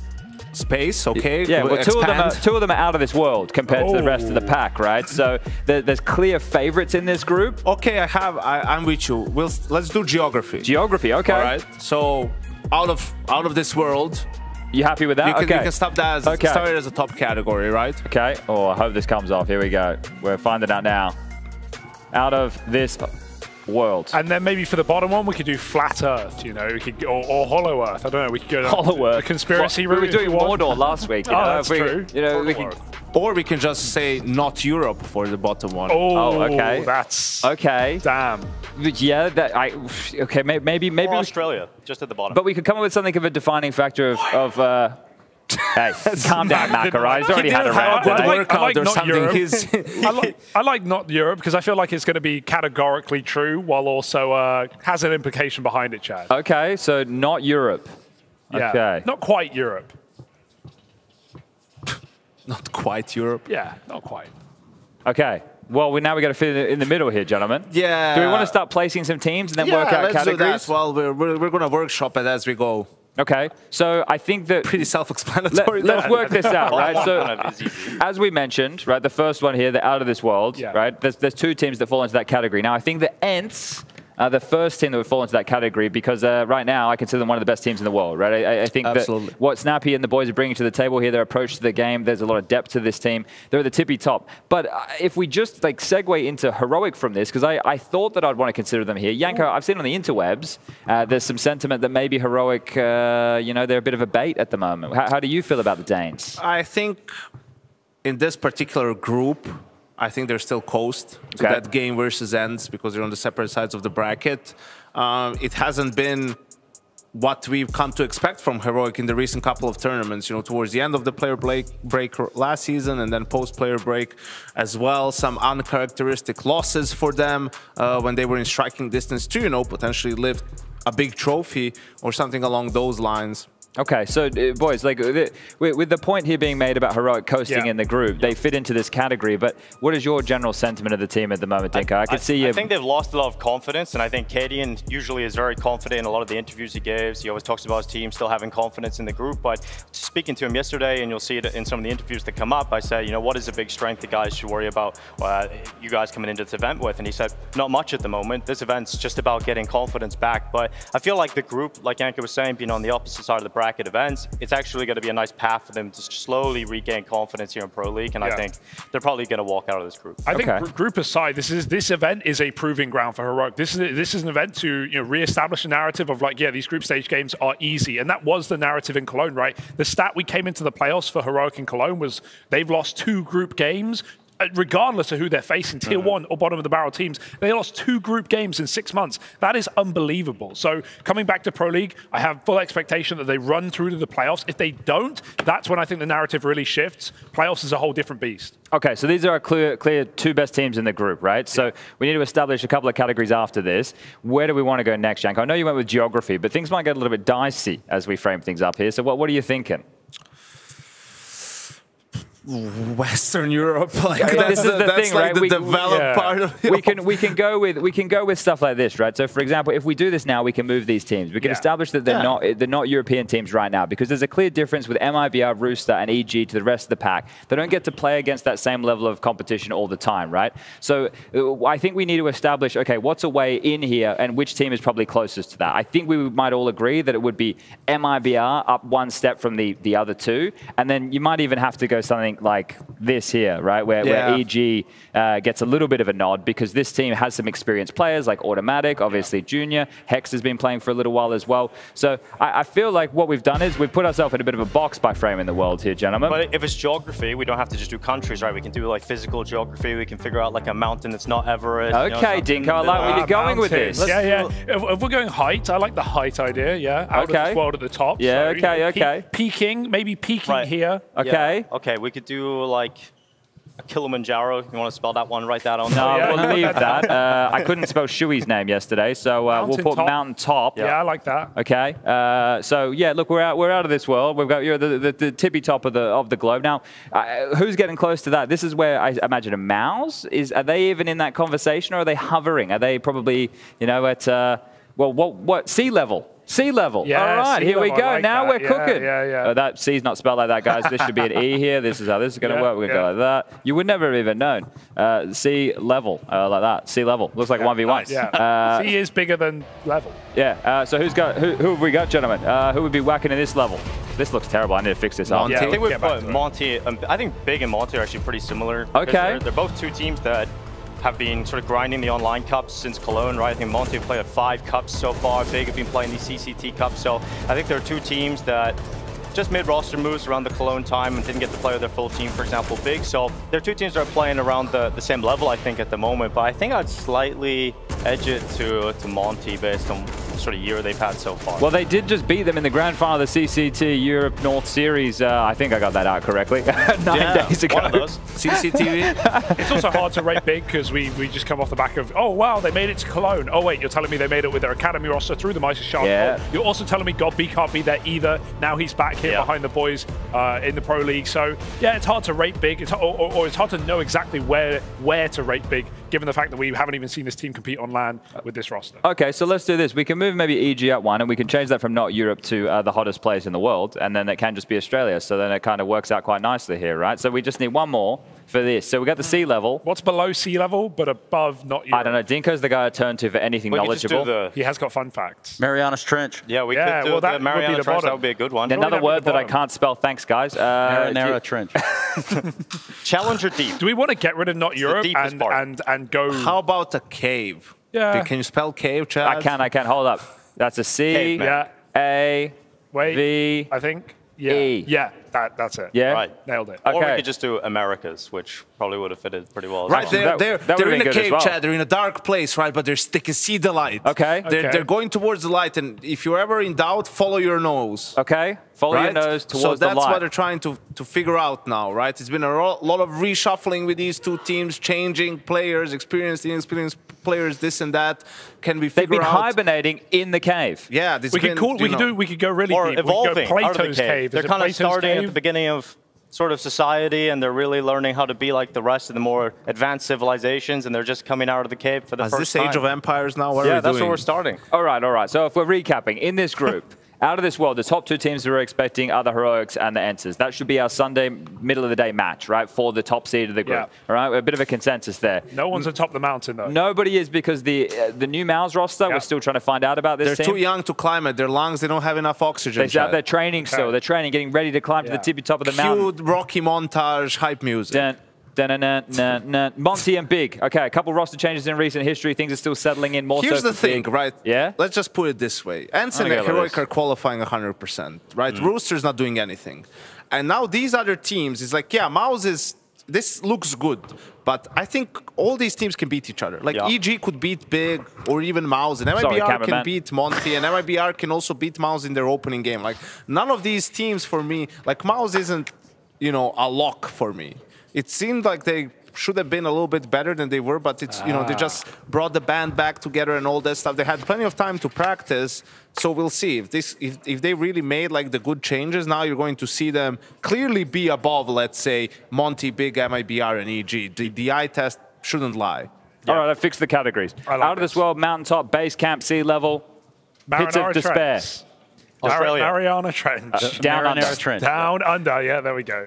Space, okay. Yeah, well, two of them are out of this world compared to the rest of the pack, right? So there's clear favorites in this group. Okay, I'm with you. Let's do geography. Geography, okay. All right. So out of this world. You happy with that? You can stop that start it as a top category, right? Okay. Oh, I hope this comes off. Here we go. We're finding out now. Out of this world. And then maybe for the bottom one, we could do flat Earth, you know, we could or hollow Earth. I don't know. We could go to Hollow Earth. The conspiracy route. We were doing Mordor last week. You know, that's true. You know, we can, or we can just say not Europe for the bottom one. Oh, okay. That's okay. Damn. Yeah. Okay. Maybe. Or Australia, just at the bottom. But we could come up with something of a defining factor of. Hey, calm down, Mac, all right? He's already had a round. I like not Europe because I feel like it's going to be categorically true while also has an implication behind it, Chad. Okay, so not Europe. Yeah, okay. Not quite Europe. not quite Europe. Yeah, not quite. Okay. Well, now we got to fit in the middle here, gentlemen. Yeah. Do we want to start placing some teams and then work out let's categories? do that. Well, we're going to workshop it as we go. Okay, so I think that pretty self-explanatory. Let's work this out, right? So, as we mentioned, right, the first one here, the out of this world, right? There's two teams that fall into that category. Now, I think the Ents. The first team that would fall into that category, because right now I consider them one of the best teams in the world, right? I think that what Snappy and the boys are bringing to the table here, their approach to the game, there's a lot of depth to this team. They're at the tippy top. But if we just like segue into Heroic from this, because I thought that I'd want to consider them here. Yanko, I've seen on the interwebs, there's some sentiment that maybe Heroic, you know, they're a bit of a bait at the moment. How do you feel about the Danes? I think in this particular group, I think they're still coast to that game versus Ends because they're on the separate sides of the bracket. It hasn't been what we've come to expect from Heroic in the recent couple of tournaments. You know, towards the end of the player break last season and then post-player break as well. Some uncharacteristic losses for them when they were in striking distance to, you know, potentially lift a big trophy or something along those lines. Okay, so boys, like with the point here being made about Heroic coasting in the group, they fit into this category. But what is your general sentiment of the team at the moment, Dinko? I could see you. I think they've lost a lot of confidence, and I think Cadian usually is very confident in a lot of the interviews he gives. He always talks about his team still having confidence in the group. But speaking to him yesterday, and you'll see it in some of the interviews that come up, I said, you know, what is a big strength the guys should worry about? You guys coming into this event with, and he said, not much at the moment. This event's just about getting confidence back. But I feel like the group, like Yanko was saying, being on the opposite side of the bracket events, it's actually going to be a nice path for them to slowly regain confidence here in Pro League, and I think they're probably going to walk out of this group. I think group aside, this event is a proving ground for Heroic. This is an event to, you know, reestablish a narrative of like, yeah, these group stage games are easy, and that was the narrative in Cologne, right? The stat we came into the playoffs for Heroic in Cologne was they've lost 2 group games. Regardless of who they're facing, tier 1 or bottom of the barrel teams, they lost 2 group games in 6 months. That is unbelievable. So coming back to Pro League, I have full expectation that they run through to the playoffs. If they don't, that's when I think the narrative really shifts. Playoffs is a whole different beast. Okay, so these are our clear 2 best teams in the group, right? So we need to establish a couple of categories after this. Where do we want to go next, Yanko? I know you went with geography, but things might get a little bit dicey as we frame things up here. So what are you thinking? Western Europe, like this is the thing, right? The developed part of it. We can go with stuff like this, right? So, for example, if we do this now, we can move these teams. We can establish that they're not European teams right now because there's a clear difference with MIBR, Rooster, and EG to the rest of the pack. They don't get to play against that same level of competition all the time, right? So, I think we need to establish, okay, what's a way in here, and which team is probably closest to that. I think we might all agree that it would be MIBR up 1 step from the other 2, and then you might even have to go something like this here, right, where EG gets a little bit of a nod because this team has some experienced players like Automatic, obviously Junior. Hex has been playing for a little while as well. So I feel like what we've done is we've put ourselves in a bit of a box by framing the world here, gentlemen. But if it's geography, we don't have to just do countries, right? We can do like physical geography. We can figure out like a mountain that's not Everest. Okay, Dinko, I like where you're going with this. If we're going height, I like the height idea, out of this world at the top. Yeah, so, okay. Peaking, maybe peaking here. Okay. Yeah. Okay, we could do like a Kilimanjaro. You want to spell that one? Write that on. No, we'll leave that. I couldn't spell Shui's name yesterday, so we'll put Mountain Top. Yeah, I like that. Okay. So yeah, look, we're out of this world. We've got the tippy top of the globe now. Who's getting close to that? This is where I imagine a mouse is. Are they even in that conversation, or are they hovering? Are they probably, you know, at well, what sea level? Sea level. Yeah, all right, here we go. Like now we're cooking. Yeah. That C's not spelled like that, guys. This should be an E here. This is how this is going to work. We're going to go like that. You would never have even known. Sea level, like that. Sea level. Looks like 1v1. Nice. Yeah. C is bigger than level. Yeah. So who have we got, gentlemen? Who would be whacking in this level? This looks terrible. I need to fix this up. I think we've put Monty. I think Big and Monty are actually pretty similar. Okay. They're both 2 teams that have been sort of grinding the online cups since Cologne, right? I think Monty have played 5 cups so far. Big have been playing these CCT cups. So I think there are 2 teams that just made roster moves around the Cologne time and didn't get to play with their full team, for example, Big. So there are 2 teams that are playing around the same level, I think, at the moment. But I think I'd slightly edge it to Monty based on sort of year they've had so far. Well, they did just beat them in the grand final of the CCT Europe North Series. I think I got that out correctly. 9 days ago. One of those. CCTV. It's also hard to rate big because we just come off the back of, oh, wow, they made it to Cologne. Oh, wait, you're telling me they made it with their academy roster through the Meisterschaft. Yeah. You're also telling me God B can't be there either. Now he's back here behind the boys in the Pro League. So, yeah, it's hard to rate big. It's, or it's hard to know exactly where to rate big, given the fact that we haven't even seen this team compete on LAN with this roster. Okay, so let's do this. We can move maybe EG up one, and we can change that from not Europe to the hottest place in the world, and then it can just be Australia. So then it kind of works out quite nicely here, right? So we just need one more for this. So we got the sea level. What's below sea level, but above not Europe? I don't know. Dinko's the guy I turn to for anything knowledgeable. He has got fun facts. Marianas Trench. Yeah, we could do the Mariana Trench. That would be a good one. Another word that I can't spell. Thanks, guys. Marinara Trench. Challenger deep. Do we want to get rid of not Europe and go? How about a cave? Yeah. Can you spell cave, Chad? I can. Hold up. That's a C, A, V, I think. E. Yeah, that's it. Yeah? Right. Nailed it. Or we Okay. could just do Americas, which probably would have fitted pretty well. Right, Well. they're in a cave, Chad. They're in a dark place, right? But they can see the light. Okay. They're going towards the light, and if you're ever in doubt, follow your nose. Okay. Follow your nose towards so the light. that's what they're trying to figure out now, right? It's been a lot of reshuffling with these two teams, changing players, experienced, inexperienced players, this and that. Can we figure out? They've been hibernating in the cave. Yeah, We could go really or deep. evolving we could go out of the Plato's cave. cave. They're Is it kind of Plato's starting cave? at the beginning of sort of society, and they're really learning how to be like the rest of the more advanced civilizations, and they're just coming out of the cave for the As first this time. Age of Empires now, what are we that's doing? where we're starting. All right. So if we're recapping, in this group, out of this world, the top two teams that we're expecting are the Heroics and the Enters. That should be our Sunday, middle of the day match, right, for the top seed of the group. All right, a bit of a consensus there. No one's atop the mountain, though. Nobody is, because the new Mouse roster, we're still trying to find out about this They're team. too young to climb it. Their lungs, they don't have enough oxygen. They're training still. They're training, getting ready to climb to the tippy top of the mountain. Cute Rocky montage, hype music. Monty and Big. Okay, a couple roster changes in recent history. Things are still settling in more. Here's so the thing, Big. right? Yeah? Let's just put it this way. Ensign and Heroic are qualifying 100%, right? Rooster's not doing anything. And now these other teams, it's like, yeah, Mouse is... This looks good, but I think all these teams can beat each other. Like EG could beat Big or even Mouse, and MIBR can beat Monty, and MIBR can also beat Mouse in their opening game. Like, none of these teams for me, like Mouse isn't, you know, a lock for me. It seemed like they should have been a little bit better than they were, but it's, you know, they just brought the band back together and all that stuff. They had plenty of time to practice, so we'll see. If they really made like the good changes, now you're going to see them clearly be above, let's say, Monty, Big, MIBR, and EG. The eye test shouldn't lie. All right, I fixed the categories. Out of this world, mountaintop, base camp, sea level, pits of despair. Australia. Mariana Trench. Down under. Down under, yeah, there we go.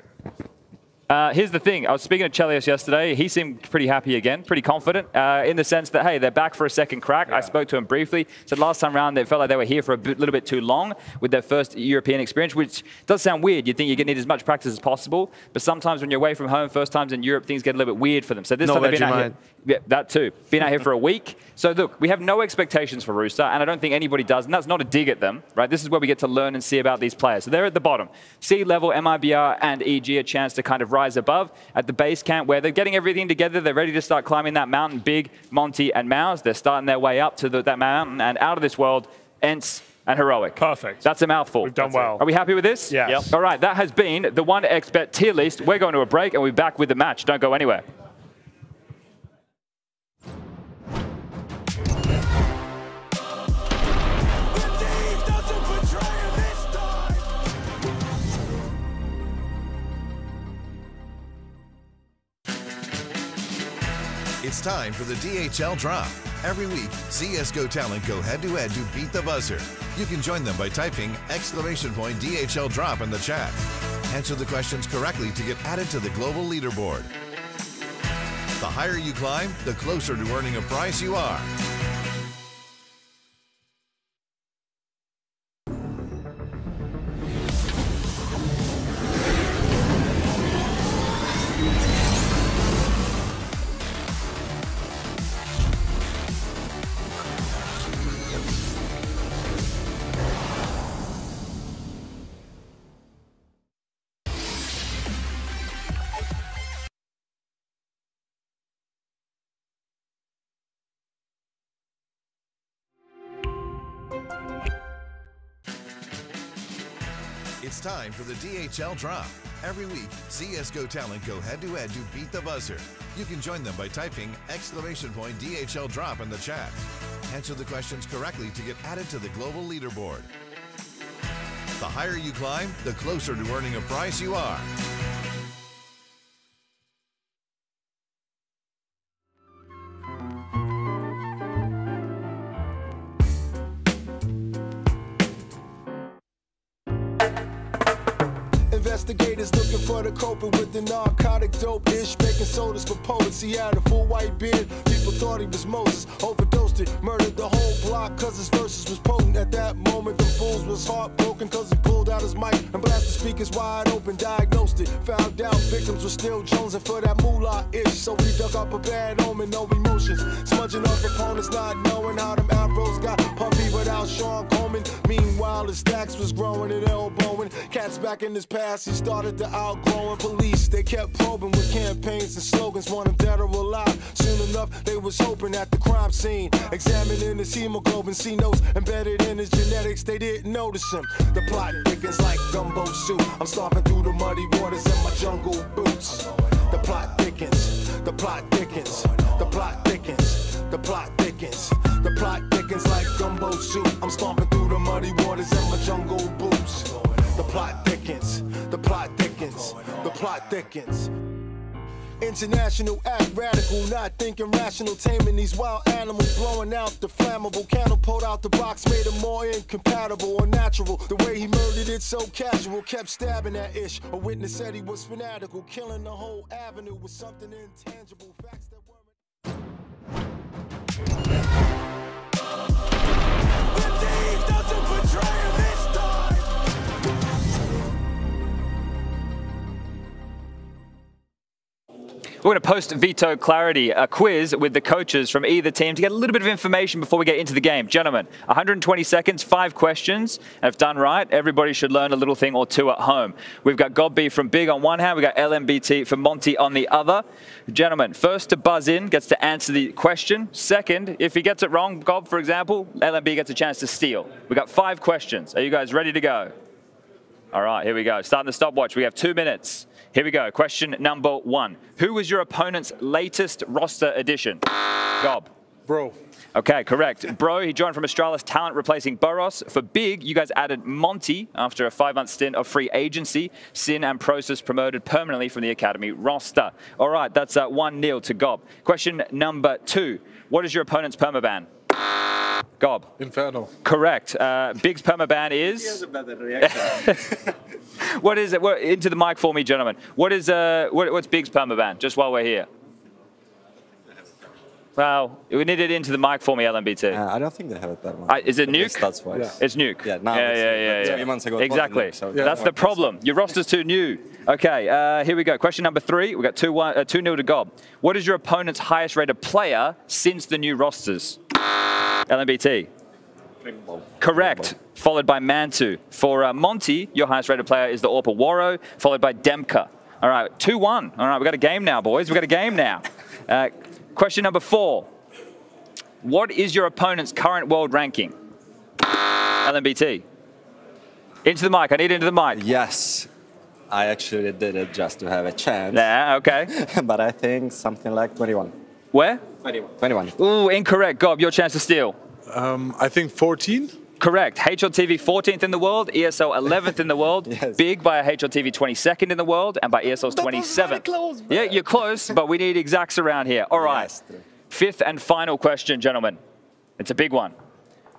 Here's the thing. I was speaking to Chelios yesterday. He seemed pretty happy again, pretty confident in the sense that, hey, they're back for a second crack. I spoke to him briefly. Said last time around they felt like they were here for a little bit too long with their first European experience, which does sound weird. You'd think you're going to need as much practice as possible. But sometimes when you're away from home, first times in Europe, things get a little bit weird for them. So this time they've been out here. Yeah, that too. Been out here for a week. So look, we have no expectations for Rooster, and I don't think anybody does, and that's not a dig at them, right? This is where we get to learn and see about these players. So they're at the bottom. Sea level, MIBR, and EG, a chance to kind of rise above. At the base camp, where they're getting everything together, they're ready to start climbing that mountain. Big, Monty, and Mouse, they're starting their way up to that mountain, and out of this world, Ents and Heroic. Perfect. That's a mouthful. We've done well. Are we happy with this? Yeah. Yep. All right, that has been the 1xBet tier list. We're going to a break, and we'll be back with the match. Don't go anywhere. It's time for the DHL Drop. Every week, CSGO talent go head-to-head to beat the buzzer. You can join them by typing !DHL Drop in the chat. Answer the questions correctly to get added to the global leaderboard. The higher you climb, the closer to earning a prize you are. It's time for the DHL Drop. Every week, CSGO talent go head-to-head to beat the buzzer. You can join them by typing !DHL Drop in the chat. Answer the questions correctly to get added to the global leaderboard. The higher you climb, the closer to earning a prize you are. Investigators looking for the culprit with the narcotic dope-ish, making sodas for poets. He had a full white beard, people thought he was Moses. Overdosed it, murdered the whole block cause his verses was potent. At that moment the fools was heartbroken cause he pulled out his mic and blasted speakers wide open, diagnosed it. Found out victims were still jonesing for that moolah-ish, so he dug up a bad omen, no emotions. Smudging off opponents not knowing how them afros got puffy without Sean Coleman. Meanwhile his stacks was growing and elbowing. Cats back in his past, he started to outgrowing police. They kept probing with campaigns and slogans, want him dead or alive. Soon enough, they was hoping at the crime scene, examining his hemoglobin, C notes embedded in his genetics. They didn't notice him. The plot thickens like gumbo soup. I'm stomping through the muddy waters in my jungle boots. The plot thickens. The plot thickens. The plot thickens. The plot thickens. The plot thickens like gumbo soup. I'm stomping through the muddy waters in my jungle boots. The plot thickens, the plot thickens, the plot thickens. International act, radical, not thinking rational, taming these wild animals, blowing out the flammable candle, pulled out the box, made it more incompatible or natural. The way he murdered it so casual, kept stabbing that ish. A witness said he was fanatical, killing the whole avenue with something intangible. Facts that weren't. The thief doesn't betray him this time. We're going to post Veto Clarity, a quiz with the coaches from either team to get a little bit of information before we get into the game. Gentlemen, 120 seconds, 5 questions. And if done right, everybody should learn a little thing or two at home. We've got Gobby from Big on one hand. We've got LMBT from Monty on the other. Gentlemen, first to buzz in gets to answer the question. Second, if he gets it wrong, Gob, for example, LMB gets a chance to steal. We've got 5 questions. Are you guys ready to go? All right, here we go. Starting the stopwatch. We have 2 minutes. Here we go. Question number 1. Who was your opponent's latest roster addition? Gob. Bro. Okay, correct. Bro, he joined from Australis Talent, replacing Burros. For Big, you guys added Monty after a 5-month stint of free agency. Sin and Process promoted permanently from the Academy roster. All right, that's 1-0 to Gob. Question number 2. What is your opponent's permaban? Gob. Inferno. Correct. Big's permaban is? He has a better reaction. What is it? Into the mic for me, gentlemen. What is what's Big's permaban? Just while we're here. Well, we need it into the mic for me, LMBT. I don't think they have it that much. Is it Nuke? That's why. Yeah. It's Nuke. Yeah, now yeah. 3 months ago. Exactly. Nuke, so that's the problem. Your roster's too new. Okay, here we go. Question number 3. We've got 2-0 to Gob. What is your opponent's highest rated player since the new rosters? LMBT. Correct. Followed by Mantu. For Monty, your highest rated player is the Orpa Waro, followed by Demka. All right, 2-1. All right, we've got a game now, boys. We've got a game now. Question number 4. What is your opponent's current world ranking? LMBT. Into the mic. I need into the mic. Yes. I actually did it just to have a chance. Yeah, okay. But I think something like 21. Where? 21. Ooh, incorrect. Gob, your chance to steal. I think 14. Correct. HLTV 14th in the world, ESL 11th in the world, yes. Big by HLTV 22nd in the world, and by ESL's 27th. Close, yeah, you're close, but we need exacts around here. All right. Yes. 5th and final question, gentlemen. It's a big one.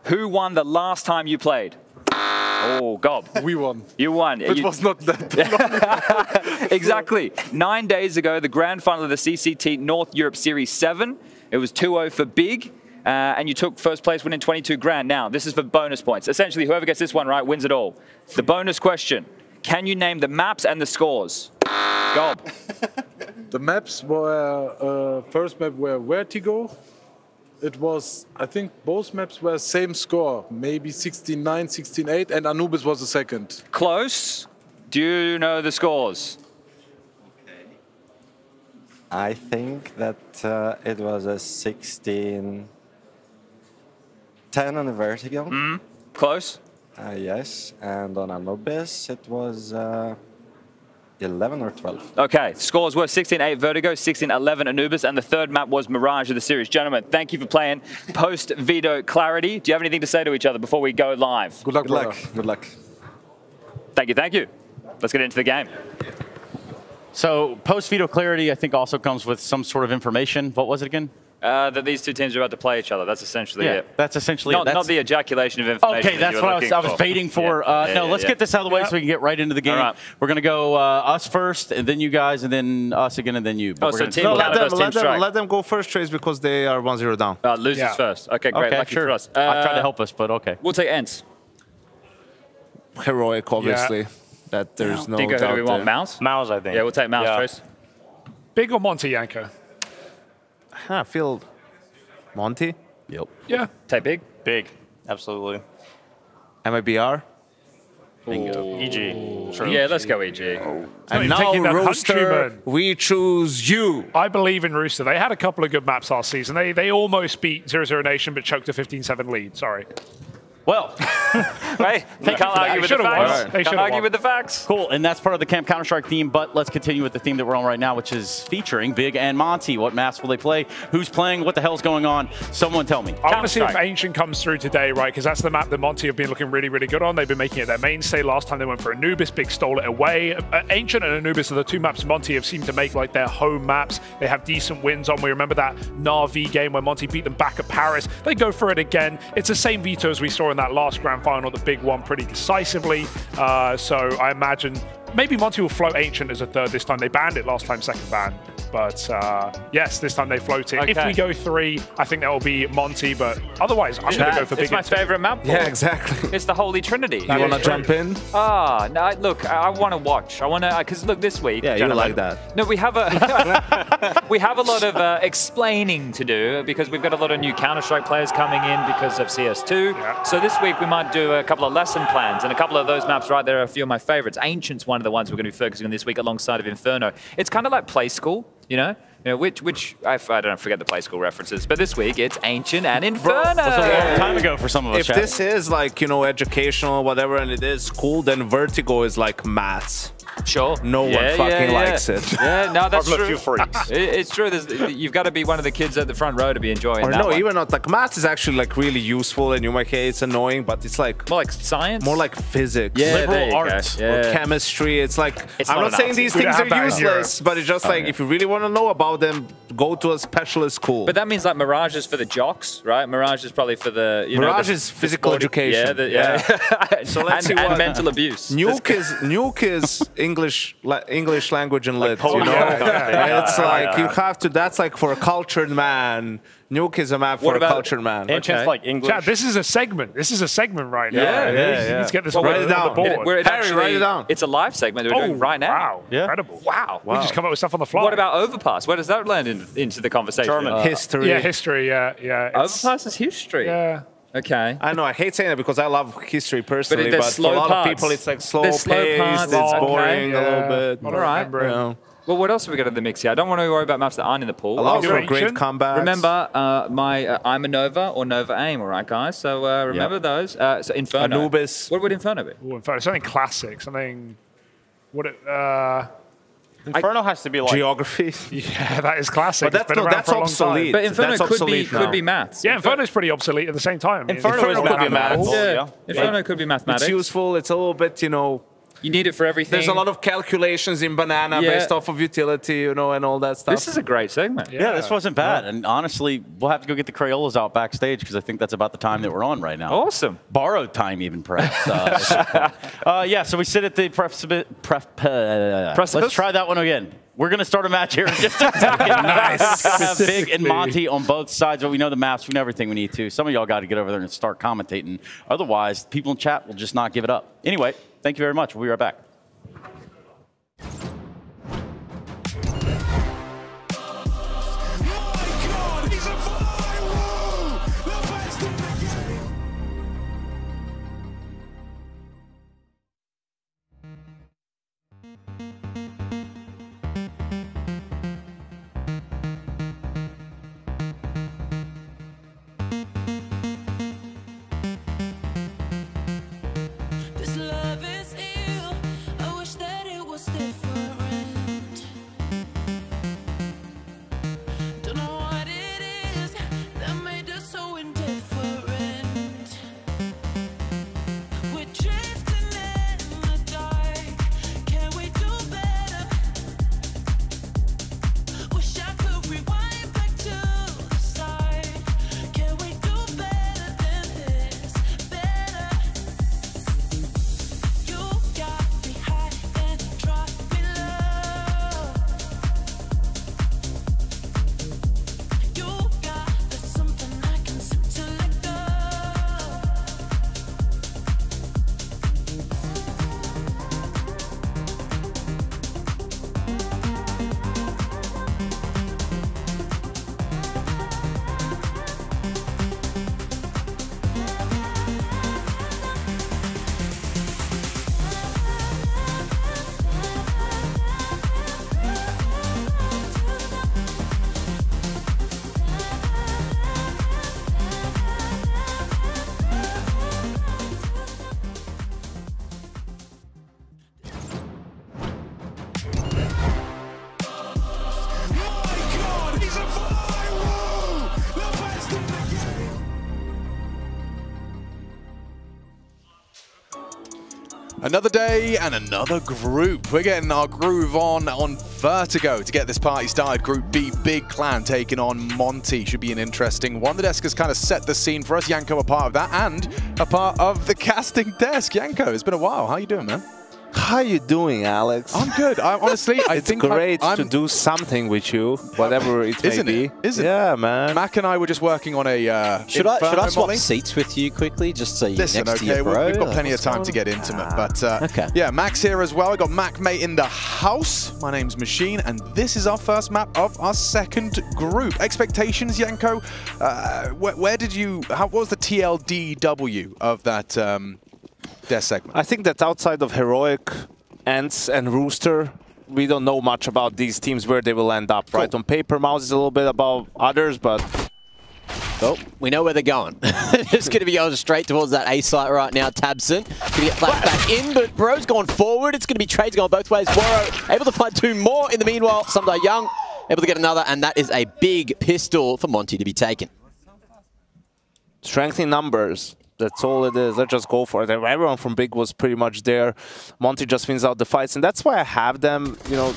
Who won the last time you played? Oh, Gob. We won. You won. It was not that. Exactly. 9 days ago, the grand final of the CCT North Europe Series 7. It was 2-0 for Big. And you took first place winning 22 grand. Now, this is for bonus points. Essentially, whoever gets this one right wins it all. The bonus question, can you name the maps and the scores? Gob. The maps were, first map were Vertigo. It was, I think both maps were same score, maybe 16-9, 16-8, and Anubis was the second. Close. Do you know the scores? I think that it was a 16... 10 on the Vertigo. Close. Yes, and on Anubis it was 11 or 12. Okay, scores were 16-8 Vertigo, 16-11 Anubis, and the third map was Mirage of the series. Gentlemen, thank you for playing post-veto clarity. Do you have anything to say to each other before we go live? Good luck, good luck. Good luck. Thank you, thank you. Let's get into the game. So post-veto clarity, I think, also comes with some sort of information. What was it again? That these two teams are about to play each other. That's essentially it. That's essentially it. Not the ejaculation of information. Okay, that's what I was baiting for. No, let's get this out of the way so we can get right into the game. Right. We're going to go us first, and then you guys, and then us again, and then you. But so team let them go first, Trace, because they are 1-0 down. Losers first. Okay, great. Lucky for us. I tried to help us, but okay. We'll take Ents. Heroic, obviously. That there's no doubt. Who do we want? Mouse? Mouse, I think. Yeah, we'll take Mouse, Trace. Big or Monty, Yanko? I feel Monty. Yep. Yeah. Take Big? Big. Absolutely. MIBR? Bingo. EG. Sure. Yeah, let's go EG. And now, Rooster, we choose you. I believe in Rooster. They had a couple of good maps last season. They almost beat 0-0 Nation, but choked a 15-7 lead. Sorry. Well, right? They can't argue with the facts. They can't argue with the facts. Cool, and that's part of the Camp Counter-Strike theme, but let's continue with the theme that we're on right now, which is featuring Big and Monty. What maps will they play? Who's playing? What the hell's going on? Someone tell me. I want to see if Ancient comes through today, right? Because that's the map that Monty have been looking really, really good on. They've been making it their mainstay. Last time they went for Anubis, Big stole it away. Ancient and Anubis are the two maps Monty have seemed to make like their home maps. They have decent wins on. We remember that Na'Vi game where Monty beat them back at Paris. They go for it again. It's the same veto as we saw in that last grand final, the Big one, pretty decisively. So I imagine maybe Monty will float Ancient as a third this time. They banned it last time, second ban. But yes, this time they float it. Okay. If we go 3, I think that will be Monty. But otherwise, I'm going to go for Big. It's my favorite map. Yeah, exactly. It's the Holy Trinity. You want to jump in? No, look, I want to watch. I want to, because look, this week. Yeah, you like that. No, we have a we have a lot of explaining to do because we've got a lot of new Counter-Strike players coming in because of CS2. Yeah. So this week we might do a couple of lesson plans, and a couple of those maps right there are a few of my favorites. Ancient's one of the ones we're going to be focusing on this week alongside of Inferno. It's kind of like Play School. You know, which I don't forget the Play School references, but this week it's Ancient and Inferno. That's a long time ago for some of us. If this is like, you know, educational or whatever, and it is cool, then Vertigo is like maths. Sure. No one fucking likes it. Yeah, no, that's true. A few freaks. It's true. You've got to be one of the kids at the front row to be enjoying that. Or no, one. even not like maths is actually like really useful, and you might say it's annoying, but it's like more like science, more like physics, liberal arts, or chemistry. It's like I'm not saying these things are useless, but it's just like if you really want to know about them, go to a specialist school. But that means like Mirage is for the jocks, right? Mirage is probably for the Mirage is physical education. Yeah. So let's see and mental abuse. Nuke is English language and lit, you know? It's like you have to, that's like for a cultured man. Nuke is a map for a cultured man. Ancient's like English. Chad, this is a segment. This is a segment right now. Yeah. Let's get this write it down. Harry, write it down. It's a live segment that we're doing right now. Wow. Yeah. Incredible. Wow. We just come up with stuff on the fly. What about Overpass? Where does that land into the conversation? German. History. Yeah, history. Yeah. Overpass is history. Yeah. Okay. I know, I hate saying it because I love history personally, but for a lot parts. of people it's like slow paced, it's boring a little bit. All right. You know. Well, what else have we got in the mix here? I don't want to worry about maps that aren't in the pool. A lot of great comebacks. Remember I'm a Nova or Nova Aim, all right, guys? So remember those. So Inferno. Anubis. What would Inferno be? Ooh, Inferno. Something classic. Something... Inferno has to be like... Geography. Yeah, that is classic. But that's obsolete. But Inferno could be maths. Yeah, Inferno's pretty obsolete at the same time. Inferno could be maths. Yeah. Inferno could be mathematics. It's useful. It's a little bit, you know... You need it for everything. There's a lot of calculations in Banana based off of utility, you know, and all that stuff. This is a great segment. Yeah, this wasn't bad. And honestly, we'll have to go get the Crayolas out backstage because I think that's about the time that we're on right now. Awesome. Borrowed time even, perhaps. Yeah, so we sit at the precipice. Let's try that one again. We're going to start a match here in just a second. Nice. Have Big and Monty on both sides, but we know the maps. We know everything we need to. Some of y'all got to get over there and start commentating. Otherwise, people in chat will just not give it up. Anyway, thank you very much. We'll be right back. Another day and another group. We're getting our groove on Vertigo to get this party started. Group B, Big Clan taking on Monty. Should be an interesting one. The desk has kind of set the scene for us. Yanko a part of that and a part of the casting desk. Yanko, it's been a while. How you doing, man? How you doing, Alex? I'm good. Honestly, I think it's great to do something with you, whatever it may be. Isn't it? Yeah, man. Mac and I were just working on a should I swap seats with you quickly, just so you're next to your bro? We've got plenty of time to get intimate, but yeah, Mac's here as well. We got Mac Mate in the house. My name's Machine, and this is our first map of our second group. Expectations, Yanko. Where did you? What was the TLDW of that? Death segment. I think that outside of Heroic, Ants, and Rooster, we don't know much about these teams where they will end up, right? On paper, Mouse is a little bit above others, but... Oh, we know where they're going. It's going to be going straight towards that A site right now. Tabson going to get flashed back in, but Bro's gone forward. It's going to be trades going both ways. Woro able to find 2 more in the meanwhile. Sumdai Young able to get another, and that is a big pistol for Monty to be taken. Strength in numbers. That's all it is. Let's just go for it. Everyone from Big was pretty much there. Monty just wins out the fights, and that's why I have them, you know,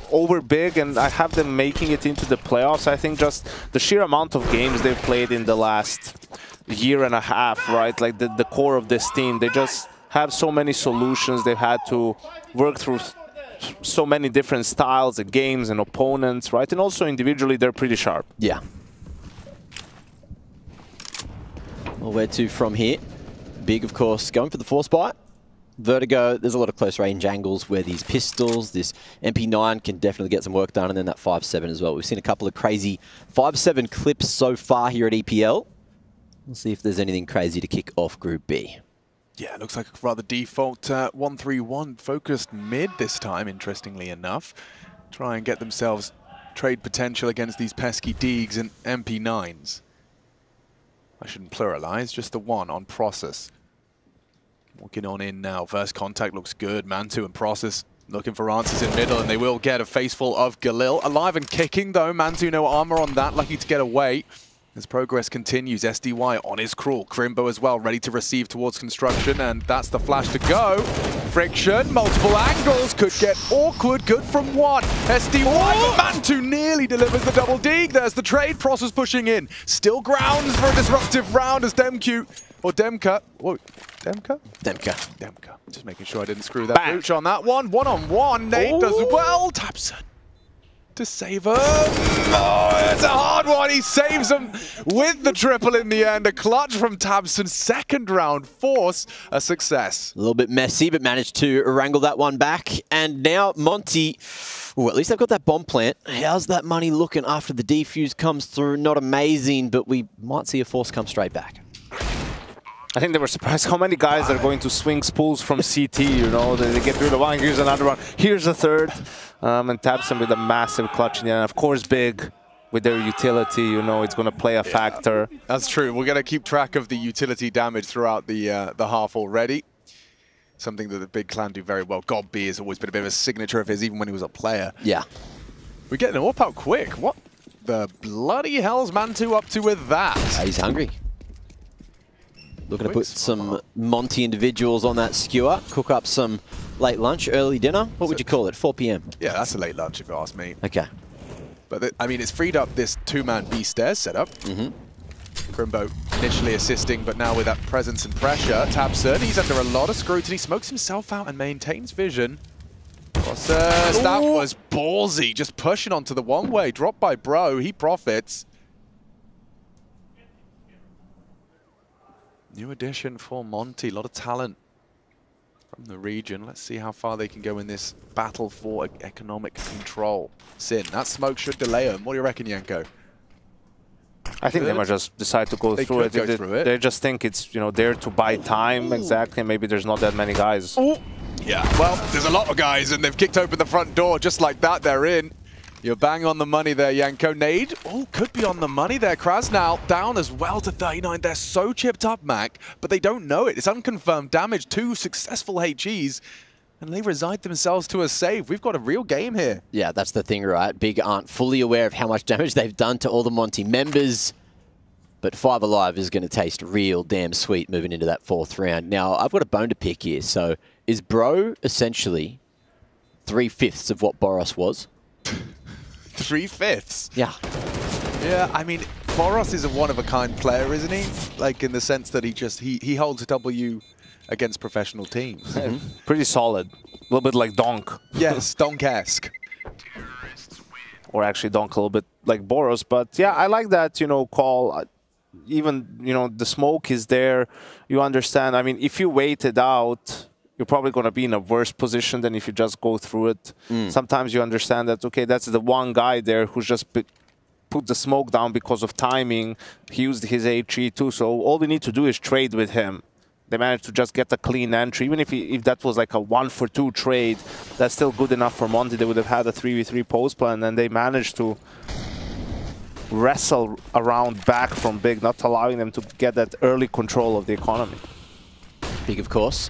over Big, and I have them making it into the playoffs. I think just the sheer amount of games they've played in the last year and a half, right? Like the core of this team, they just have so many solutions. They've had to work through so many different styles and games and opponents, right? And also individually, they're pretty sharp. Yeah. Well, where to from here? Big, of course, going for the force bite. Vertigo, there's a lot of close range angles where these pistols, this MP9 can definitely get some work done, and then that 5.7 as well. We've seen a couple of crazy 5.7 clips so far here at EPL. We'll see if there's anything crazy to kick off Group B. Yeah, it looks like a rather default 1-3-1 focused mid this time, interestingly enough. Try and get themselves trade potential against these pesky Deegs and MP9s. I shouldn't pluralize, just the one on Process. Walking on in now. First contact looks good. Mantu and Process looking for answers in middle, and they will get a faceful of Galil. Alive and kicking, though. Mantu, no armor on that. Lucky to get away. As progress continues, SDY on his crawl. Crimbo as well, ready to receive towards construction, and that's the flash to go. Friction, multiple angles, could get awkward. Good from one. SDY, but Mantu nearly delivers the double dig. There's the trade. Process pushing in. Still grounds for a disruptive round as Demka. Whoa, Demka? Demka. Just making sure I didn't screw that booch on that one. One-on-one. Nate does well. Tabson to save him. Oh, it's a hard one. He saves him with the triple in the end. A clutch from Tabson. Second round force a success. A little bit messy, but managed to wrangle that one back. And now Monty, well, at least they've got that bomb plant. How's that money looking after the defuse comes through? Not amazing, but we might see a force come straight back. I think they were surprised how many guys are going to swing spools from CT, you know. They get rid of one, here's another one, here's a third. And Tabson with a massive clutch in the end. Of course, Big with their utility, you know, it's going to play a factor. That's true. We're going to keep track of the utility damage throughout the half already. Something that the Big Clan do very well. God B has always been a bit of a signature of his, even when he was a player. Yeah. We're getting an AWP out quick. What the bloody hell's Mantu up to with that? He's hungry. Looking to put some Monty individuals on that skewer, cook up some late lunch, early dinner. What would you call it? 4 p.m. Yeah, that's a late lunch if you ask me. Okay. But I mean, it's freed up this 2-man B stairs setup. Crimbo initially assisting, but now with that presence and pressure, Tabson, he's under a lot of scrutiny, smokes himself out and maintains vision. Process, that was ballsy, just pushing onto the one-way, dropped by Bro, he profits. New addition for Monty, a lot of talent from the region. Let's see how far they can go in this battle for economic control. Sin, that smoke should delay them. What do you reckon, Yanko? I think they might just decide to go through it. They just think it's, you know, there to buy time, exactly. Maybe there's not that many guys. Yeah, well, there's a lot of guys, and they've kicked open the front door just like that. They're in. You're bang on the money there, Yanko. Nade, could be on the money there. Krasnal down as well to 39. They're so chipped up, Mac, but they don't know it. It's unconfirmed damage. 2 successful HEs, and they resigned themselves to a save. We've got a real game here. Yeah, that's the thing, right? Big aren't fully aware of how much damage they've done to all the Monty members. but 5 alive is going to taste real damn sweet moving into that 4th round. Now, I've got a bone to pick here. So is Bro essentially 3/5 of what Boros was? 3/5? Yeah. Yeah, I mean, Boros is a one-of-a-kind player, isn't he? Like, in the sense that he holds a W against professional teams. Pretty solid. A little bit like Donk. Yes, Donk-esque. Or actually Donk a little bit like Boros. But yeah, I like that, you know, call. Even, you know, the smoke is there. You understand. I mean, if you wait it out, you're probably going to be in a worse position than if you just go through it. Sometimes you understand that, okay, that's the one guy there who's just put the smoke down because of timing. He used his HE too, so all we need to do is trade with him. They managed to just get a clean entry. Even if that was like a 1-for-2 trade, that's still good enough for Monty. They would have had a 3v3 post plan, and they managed to wrestle around back from Big, not allowing them to get that early control of the economy. Big, of course,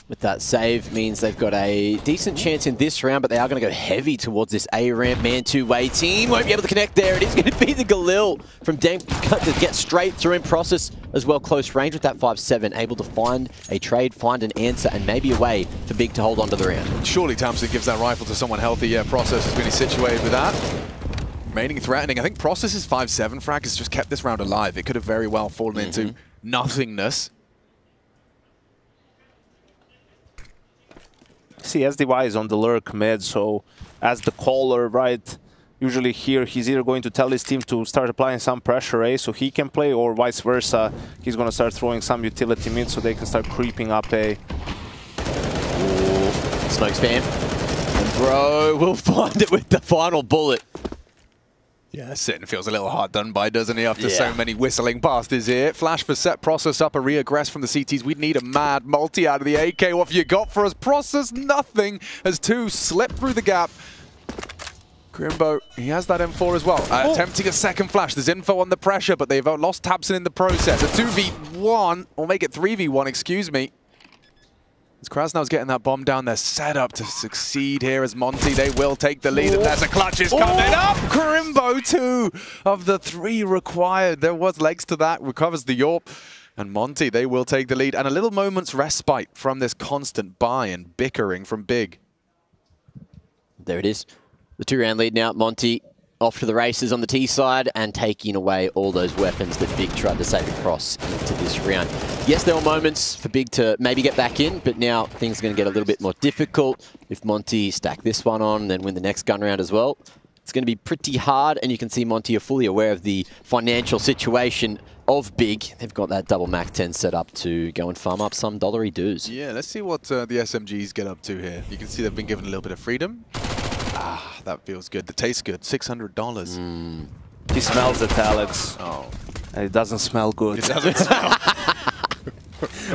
with that save, means they've got a decent chance in this round, but they are going to go heavy towards this A-ramp man two-way team. Won't be able to connect there. It is going to be the Galil from Dank to get straight through in process as well. Close range with that 5-7, able to find a trade, find an answer, and maybe a way for Big to hold on to the round. Surely Thompson gives that rifle to someone healthy. Yeah, Process is really situated with that. Remaining threatening. I think Process's 5-7 frag has just kept this round alive. It could have very well fallen into nothingness. See, SDY is on the lurk mid, so as the caller, right, usually here he's either going to tell his team to start applying some pressure A so he can play, or vice versa, he's going to start throwing some utility mid so they can start creeping up A. Ooh, smoke spam. And Bro will find it with the final bullet. Yeah, Sitting feels a little hard done by, doesn't he, after so many whistling past his ear. Flash for set, Process up, a reaggress from the CTs. We'd need a mad multi out of the AK. What have you got for us? Process, nothing, as 2 slip through the gap. Grimbo, he has that M4 as well. Attempting a second flash. There's info on the pressure, but they've lost Tabson in the process. A 2v1, or make it 3v1, excuse me. As Krasnow's getting that bomb down, they're set up to succeed here as Monty. They will take the lead, and there's a clutch is coming up. Grimbo, 2 of the 3 required. There was legs to that, recovers the Yorp. And Monty, they will take the lead. And a little moment's respite from this constant buy and bickering from Big. There it is. The 2-round lead now. Monty off to the races on the T side and taking away all those weapons that Big tried to save across into this round. Yes, there were moments for Big to maybe get back in, but now things are going to get a little bit more difficult. If Monty stack this one on and then win the next gun round as well, it's going to be pretty hard, and you can see Monty are fully aware of the financial situation of Big. They've got that double Mac 10 set up to go and farm up some dollary dues. Yeah, let's see what the SMGs get up to here. You can see they've been given a little bit of freedom. Ah, that feels good. That tastes good. $600. He smells it, Alex. Oh. And it doesn't smell good. It doesn't smell.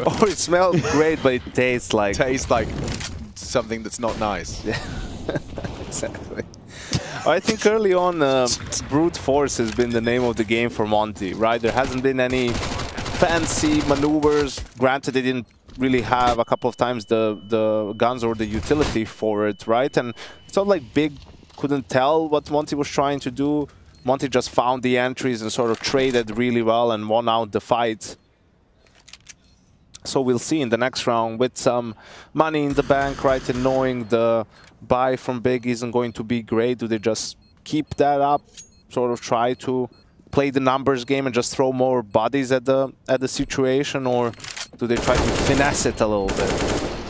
Or it smells great, but it tastes like... Tastes like something that's not nice. Yeah, exactly. I think early on, brute force has been the name of the game for Monty, right? There hasn't been any fancy maneuvers. Granted, they didn't really have a couple of times the guns or the utility for it, right? And it's not like Big couldn't tell what Monty was trying to do. Monty just found the entries and sort of traded really well and won out the fight. So we'll see in the next round with some money in the bank, right? And knowing the buy from Big isn't going to be great. Do they just keep that up, sort of try to play the numbers game and just throw more bodies at the situation, or do they try to finesse it a little bit?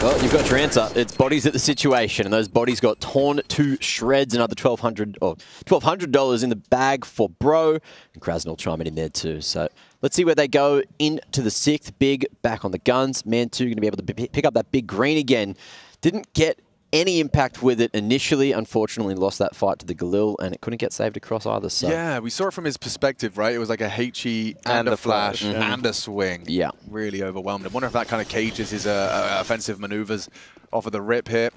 Well, you've got your answer. It's bodies at the situation, and those bodies got torn to shreds. Another $1,200 in the bag for Bro, and Krasnell chiming in there too. So let's see where they go into the 6th. Big back on the guns. Man 2 going to be able to pick up that big green again. Didn't get any impact with it initially. Unfortunately, lost that fight to the Galil, and it couldn't get saved across either. So yeah, we saw it from his perspective, right? It was like a HE and a flash and a swing. Yeah. Really overwhelmed. I wonder if that kind of cages his offensive maneuvers off of the rip here.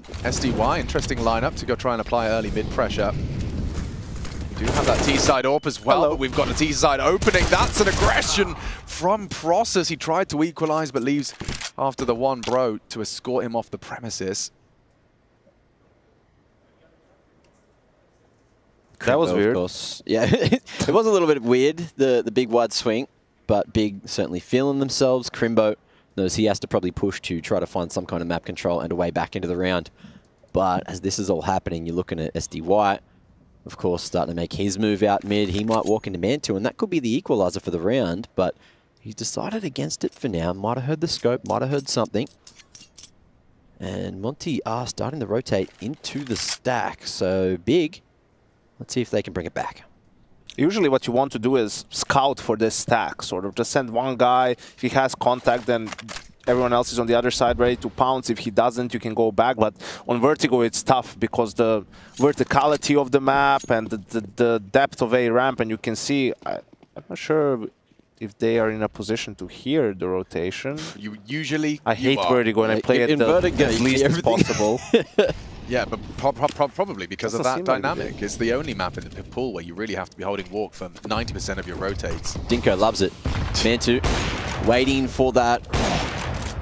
SDY, interesting lineup to go try and apply early mid-pressure. We do have that T-side AWP as well, but we've got a T-side opening. That's an aggression from Process. He tried to equalize, but leaves after the one Bro to escort him off the premises. That was weird. Of course. Yeah, it was a little bit weird, the big wide swing, but Big certainly feeling themselves. Crimbo knows he has to probably push to try to find some kind of map control and a way back into the round. But as this is all happening, you're looking at SD White, of course, starting to make his move out mid. He might walk into man 2, and that could be the equalizer for the round, but he's decided against it for now. Might have heard the scope, might have heard something. And Monty are starting to rotate into the stack. So Big, let's see if they can bring it back. Usually what you want to do is scout for this stack, sort of just send one guy. If he has contact, then everyone else is on the other side ready to pounce. If he doesn't, you can go back. But on Vertigo, it's tough because the verticality of the map and the depth of a ramp, and you can see, I'm not sure if they are in a position to hear the rotation. You usually... I hate Vertigo, and I play it as least as possible. Yeah, but probably because of that dynamic. It's the only map in the pool where you really have to be holding walk for 90% of your rotates. Dinko loves it. Man 2, waiting for that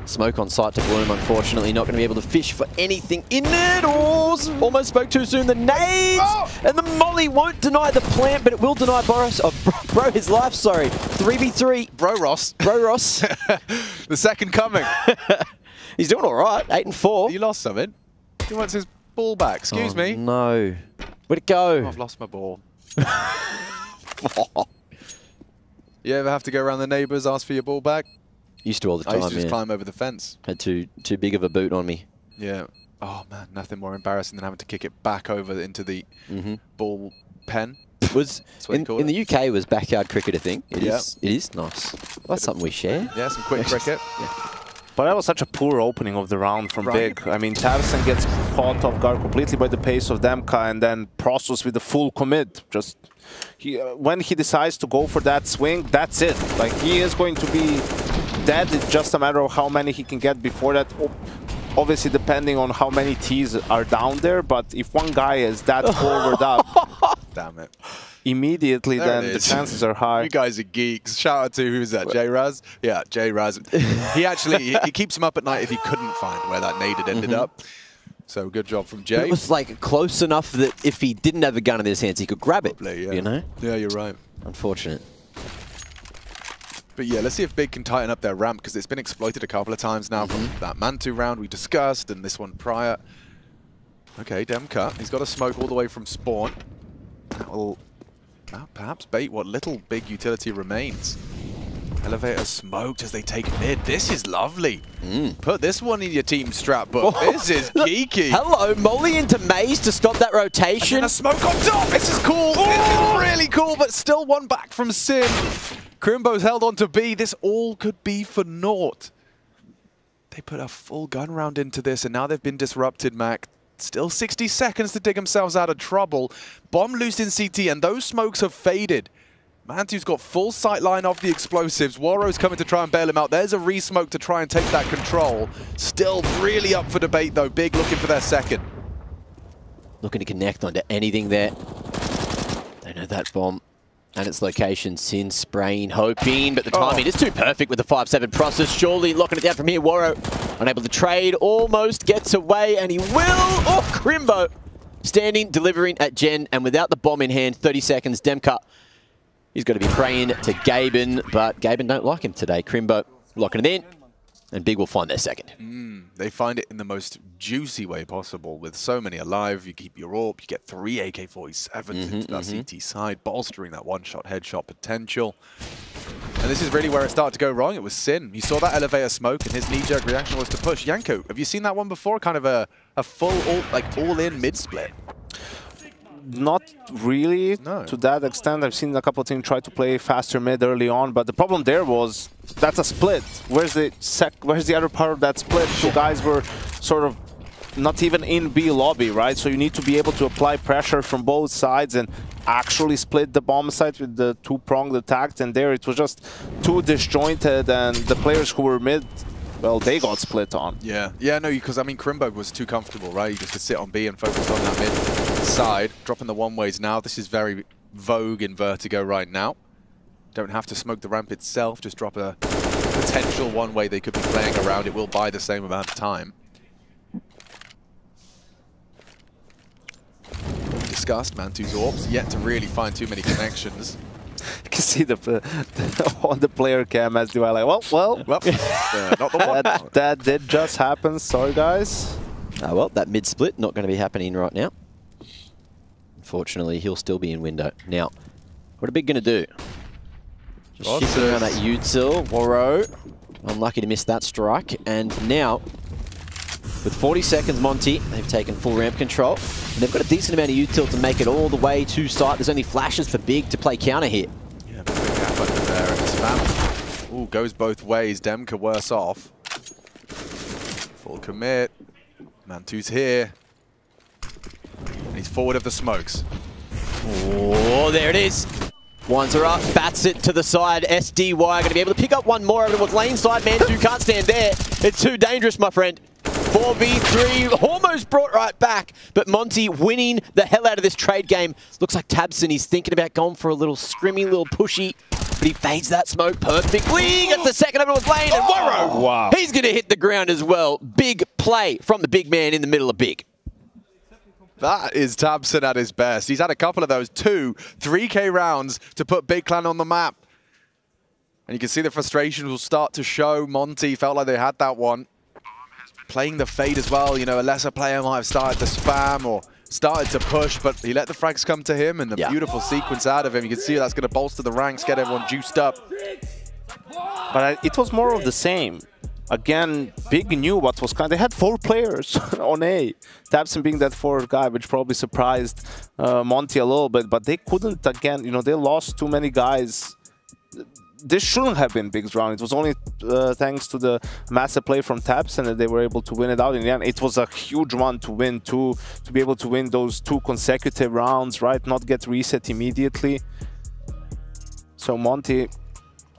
smoke on site to bloom. Unfortunately, not going to be able to fish for anything in it. Oh, almost spoke too soon. The nades and the molly won't deny the plant, but it will deny Bro his life. Sorry, 3v3. Bro Ross. The second coming. He's doing all right. 8 and 4. He lost something. He wants his ball back. Excuse me. No. Where'd it go? Oh, I've lost my ball. You ever have to go around the neighbours, ask for your ball back? Used to all the time, I used to just climb over the fence. Had too big of a boot on me. Yeah. Oh, man, nothing more embarrassing than having to kick it back over into the ball pen. Was in the UK, was backyard cricket a thing? It is nice. That's something we share. Yeah, some quick cricket. But that was such a poor opening of the round from Big. I mean, Tavson gets caught off guard completely by the pace of Demka, and then Prostos with the full commit. Just when he decides to go for that swing, that's it. Like, he is going to be dead. It's just a matter of how many he can get before that. Obviously, depending on how many T's are down there, but if one guy is that forward up, damn it, immediately then the chances are high. You guys are geeks. Shout out to, who's that, J-Raz? Yeah, J-Raz. He actually, he keeps him up at night if he couldn't find where that nade had ended up. So good job from Jay. It was like close enough that if he didn't have a gun in his hands, he could grab it, you know? Yeah, you're right. Unfortunate. But yeah, let's see if Big can tighten up their ramp, because it's been exploited a couple of times now from that Mantu round we discussed and this one prior. Okay, Demka, he's got a smoke all the way from spawn. That will perhaps bait what little Big utility remains. Elevator smoked as they take mid. This is lovely. Put this one in your team strap book. This is geeky. Hello, Molly into Maze to stop that rotation. And a smoke on top. This is cool. This is really cool, but still one back from Sin. Crimbo's held on to B. This all could be for naught. They put a full gun round into this, and now they've been disrupted, Mac. Still 60 seconds to dig themselves out of trouble. Bomb loosed in CT, and those smokes have faded. Mantu's got full sight line off the explosives. Warrow's coming to try and bail him out. There's a re-smoke to try and take that control. Still really up for debate, though. Big looking for their second. Looking to connect onto anything there. They know that bomb and its location. Sin spraying, hoping, but the timing is too perfect with the 5-7 process. Surely locking it down from here. Warrow unable to trade, almost gets away, and he will. Oh, Crimbo standing, delivering at Gen, and without the bomb in hand, 30 seconds. Demka, he's got to be praying to Gaben, but Gaben don't like him today. Crimbo locking it in, and Big will find their second. They find it in the most juicy way possible. With so many alive, you keep your AWP, you get 3 AK-47s into that CT side, bolstering that one-shot headshot potential. And this is really where it started to go wrong. It was Sin. He saw that elevator smoke, and his knee-jerk reaction was to push. Yanko, have you seen that one before? Kind of a full, all-in mid-split. Not really to that extent. I've seen a couple of teams try to play faster mid early on, but the problem there was that's a split. Where's the other part of that split? Two guys were sort of not even in B lobby, right? So you need to be able to apply pressure from both sides and actually split the bomb site with the two-pronged attack. And there it was just too disjointed, and the players who were mid, well, they got split on. Yeah, no, because I mean, Crimbo was too comfortable, right? He just could sit on B and focus on that mid side, dropping the one-ways now. This is very vogue in Vertigo right now. Don't have to smoke the ramp itself, just drop a potential one-way they could be playing around. It will buy the same amount of time. discussed, Mantu's Orbs, yet to really find too many connections. You can see on the player cam as do I like, well, not the one. That did just happen. Sorry, guys. Well, that mid-split not going to be happening right now. Unfortunately, he'll still be in window. Now, what are Big going to do? Just shifting around that util. Waro, unlucky to miss that strike. And now, with 40 seconds, Monty, they've taken full ramp control. And they've got a decent amount of util to make it all the way to site. There's only flashes for Big to play counter here. Yeah, bit of a gap under there and spam. Ooh, goes both ways. Demka worse off. Full commit. Mantu's here. And he's forward of the smokes. Oh, there it is. Ones are up, bats it to the side. SDY going to be able to pick up one more over towards lane side. Mantu can't stand there. It's too dangerous, my friend. 4v3, almost brought right back, but Monty winning the hell out of this trade game. Looks like Tabson, he's thinking about going for a little scrimmy, little pushy, but he fades that smoke perfectly. Gets the second over towards lane, and Waro, wow, he's going to hit the ground as well. Big play from the big man in the middle of Big. That is Tabson at his best. He's had a couple of those 3K rounds to put Big Clan on the map. And you can see the frustration will start to show. Monty felt like they had that one. Playing the fade as well, you know, a lesser player might have started to spam or started to push, but he let the frags come to him and a beautiful sequence out of him. You can see that's going to bolster the ranks, get everyone juiced up. But it was more of the same. Again, Big knew what was coming. They had 4 players on A. Tabson being that 4th guy, which probably surprised Monty a little bit, but they couldn't, again, you know, they lost too many guys. This shouldn't have been Big's round. It was only thanks to the massive play from Tabson that they were able to win it out in the end. It was a huge one to win too, to be able to win those 2 consecutive rounds, right? Not get reset immediately. So Monty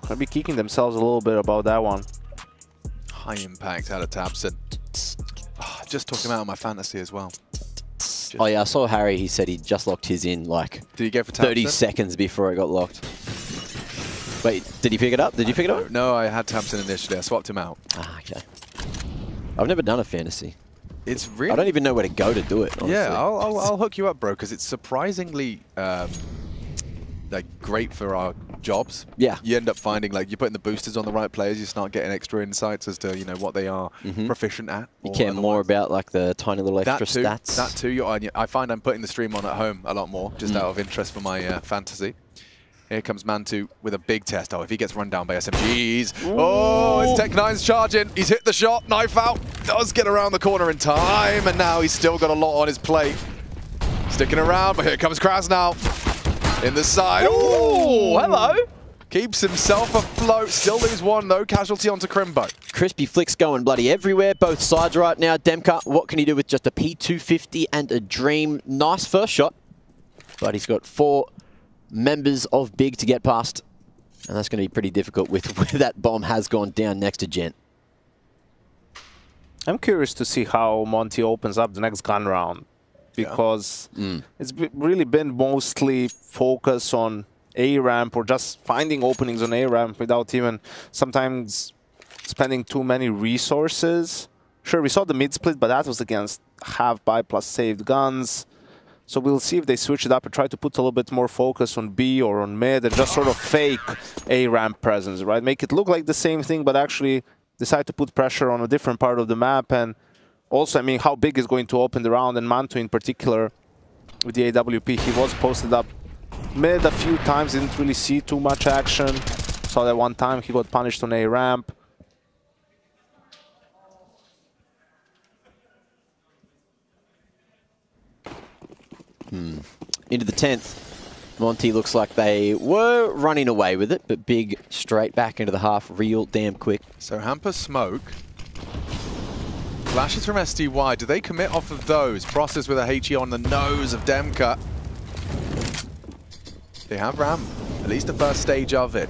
gonna be kicking themselves a little bit about that one. High impact out of Tabson. Oh, just took him out of my fantasy as well. Oh yeah, I saw Harry, he said he just locked his in like Did he go for Tabson? 30 seconds before it got locked. Wait, did he pick it up? Did you pick it up? No, I had Tabson initially. I swapped him out. Ah, okay. I've never done a fantasy. It's really... I don't even know where to go to do it, honestly. Yeah, I'll hook you up, bro, because it's surprisingly like great for our jobs. Yeah. You end up finding, like, you're putting the boosters on the right players, you start getting extra insights as to, you know, what they are proficient at. You care more about, like, the tiny little extra stats. That too. I find I'm putting the stream on at home a lot more, just out of interest for my fantasy. Here comes Mantu with a big test. Oh, if he gets run down by SMGs. Ooh. Oh, it's Tech9's charging. He's hit the shot. Knife out. Does get around the corner in time. And now he's still got a lot on his plate. Sticking around, but here comes Kraz now. In the side. Oh, hello. Keeps himself afloat. Still lose 1, though. Casualty onto Crimbo. Crispy flicks going bloody everywhere. Both sides right now. Demka, what can he do with just a P250 and a Dream? Nice first shot. But he's got 4 members of Big to get past. And that's going to be pretty difficult with where that bomb has gone down next to Gent. I'm curious to see how Monty opens up the next gun round. Because it's really been mostly focus on A-ramp or just finding openings on A-ramp without even sometimes spending too many resources. Sure, we saw the mid-split, but that was against half-buy plus saved guns. So we'll see if they switch it up and try to put a little bit more focus on B or on mid and just sort of fake A-ramp presence, right? Make it look like the same thing, but actually decide to put pressure on a different part of the map. And also, I mean, how Big is going to open the round, and Mantu in particular with the AWP. He was posted up mid a few times, didn't really see too much action. Saw that one time he got punished on A-ramp. Into the 10th. Monty looks like they were running away with it, but Big straight back into the half real damn quick. So Hamper smoke. Flashes from SDY. Do they commit off of those? Process with a HE on the nose of Demka. They have ramp. At least the first stage of it.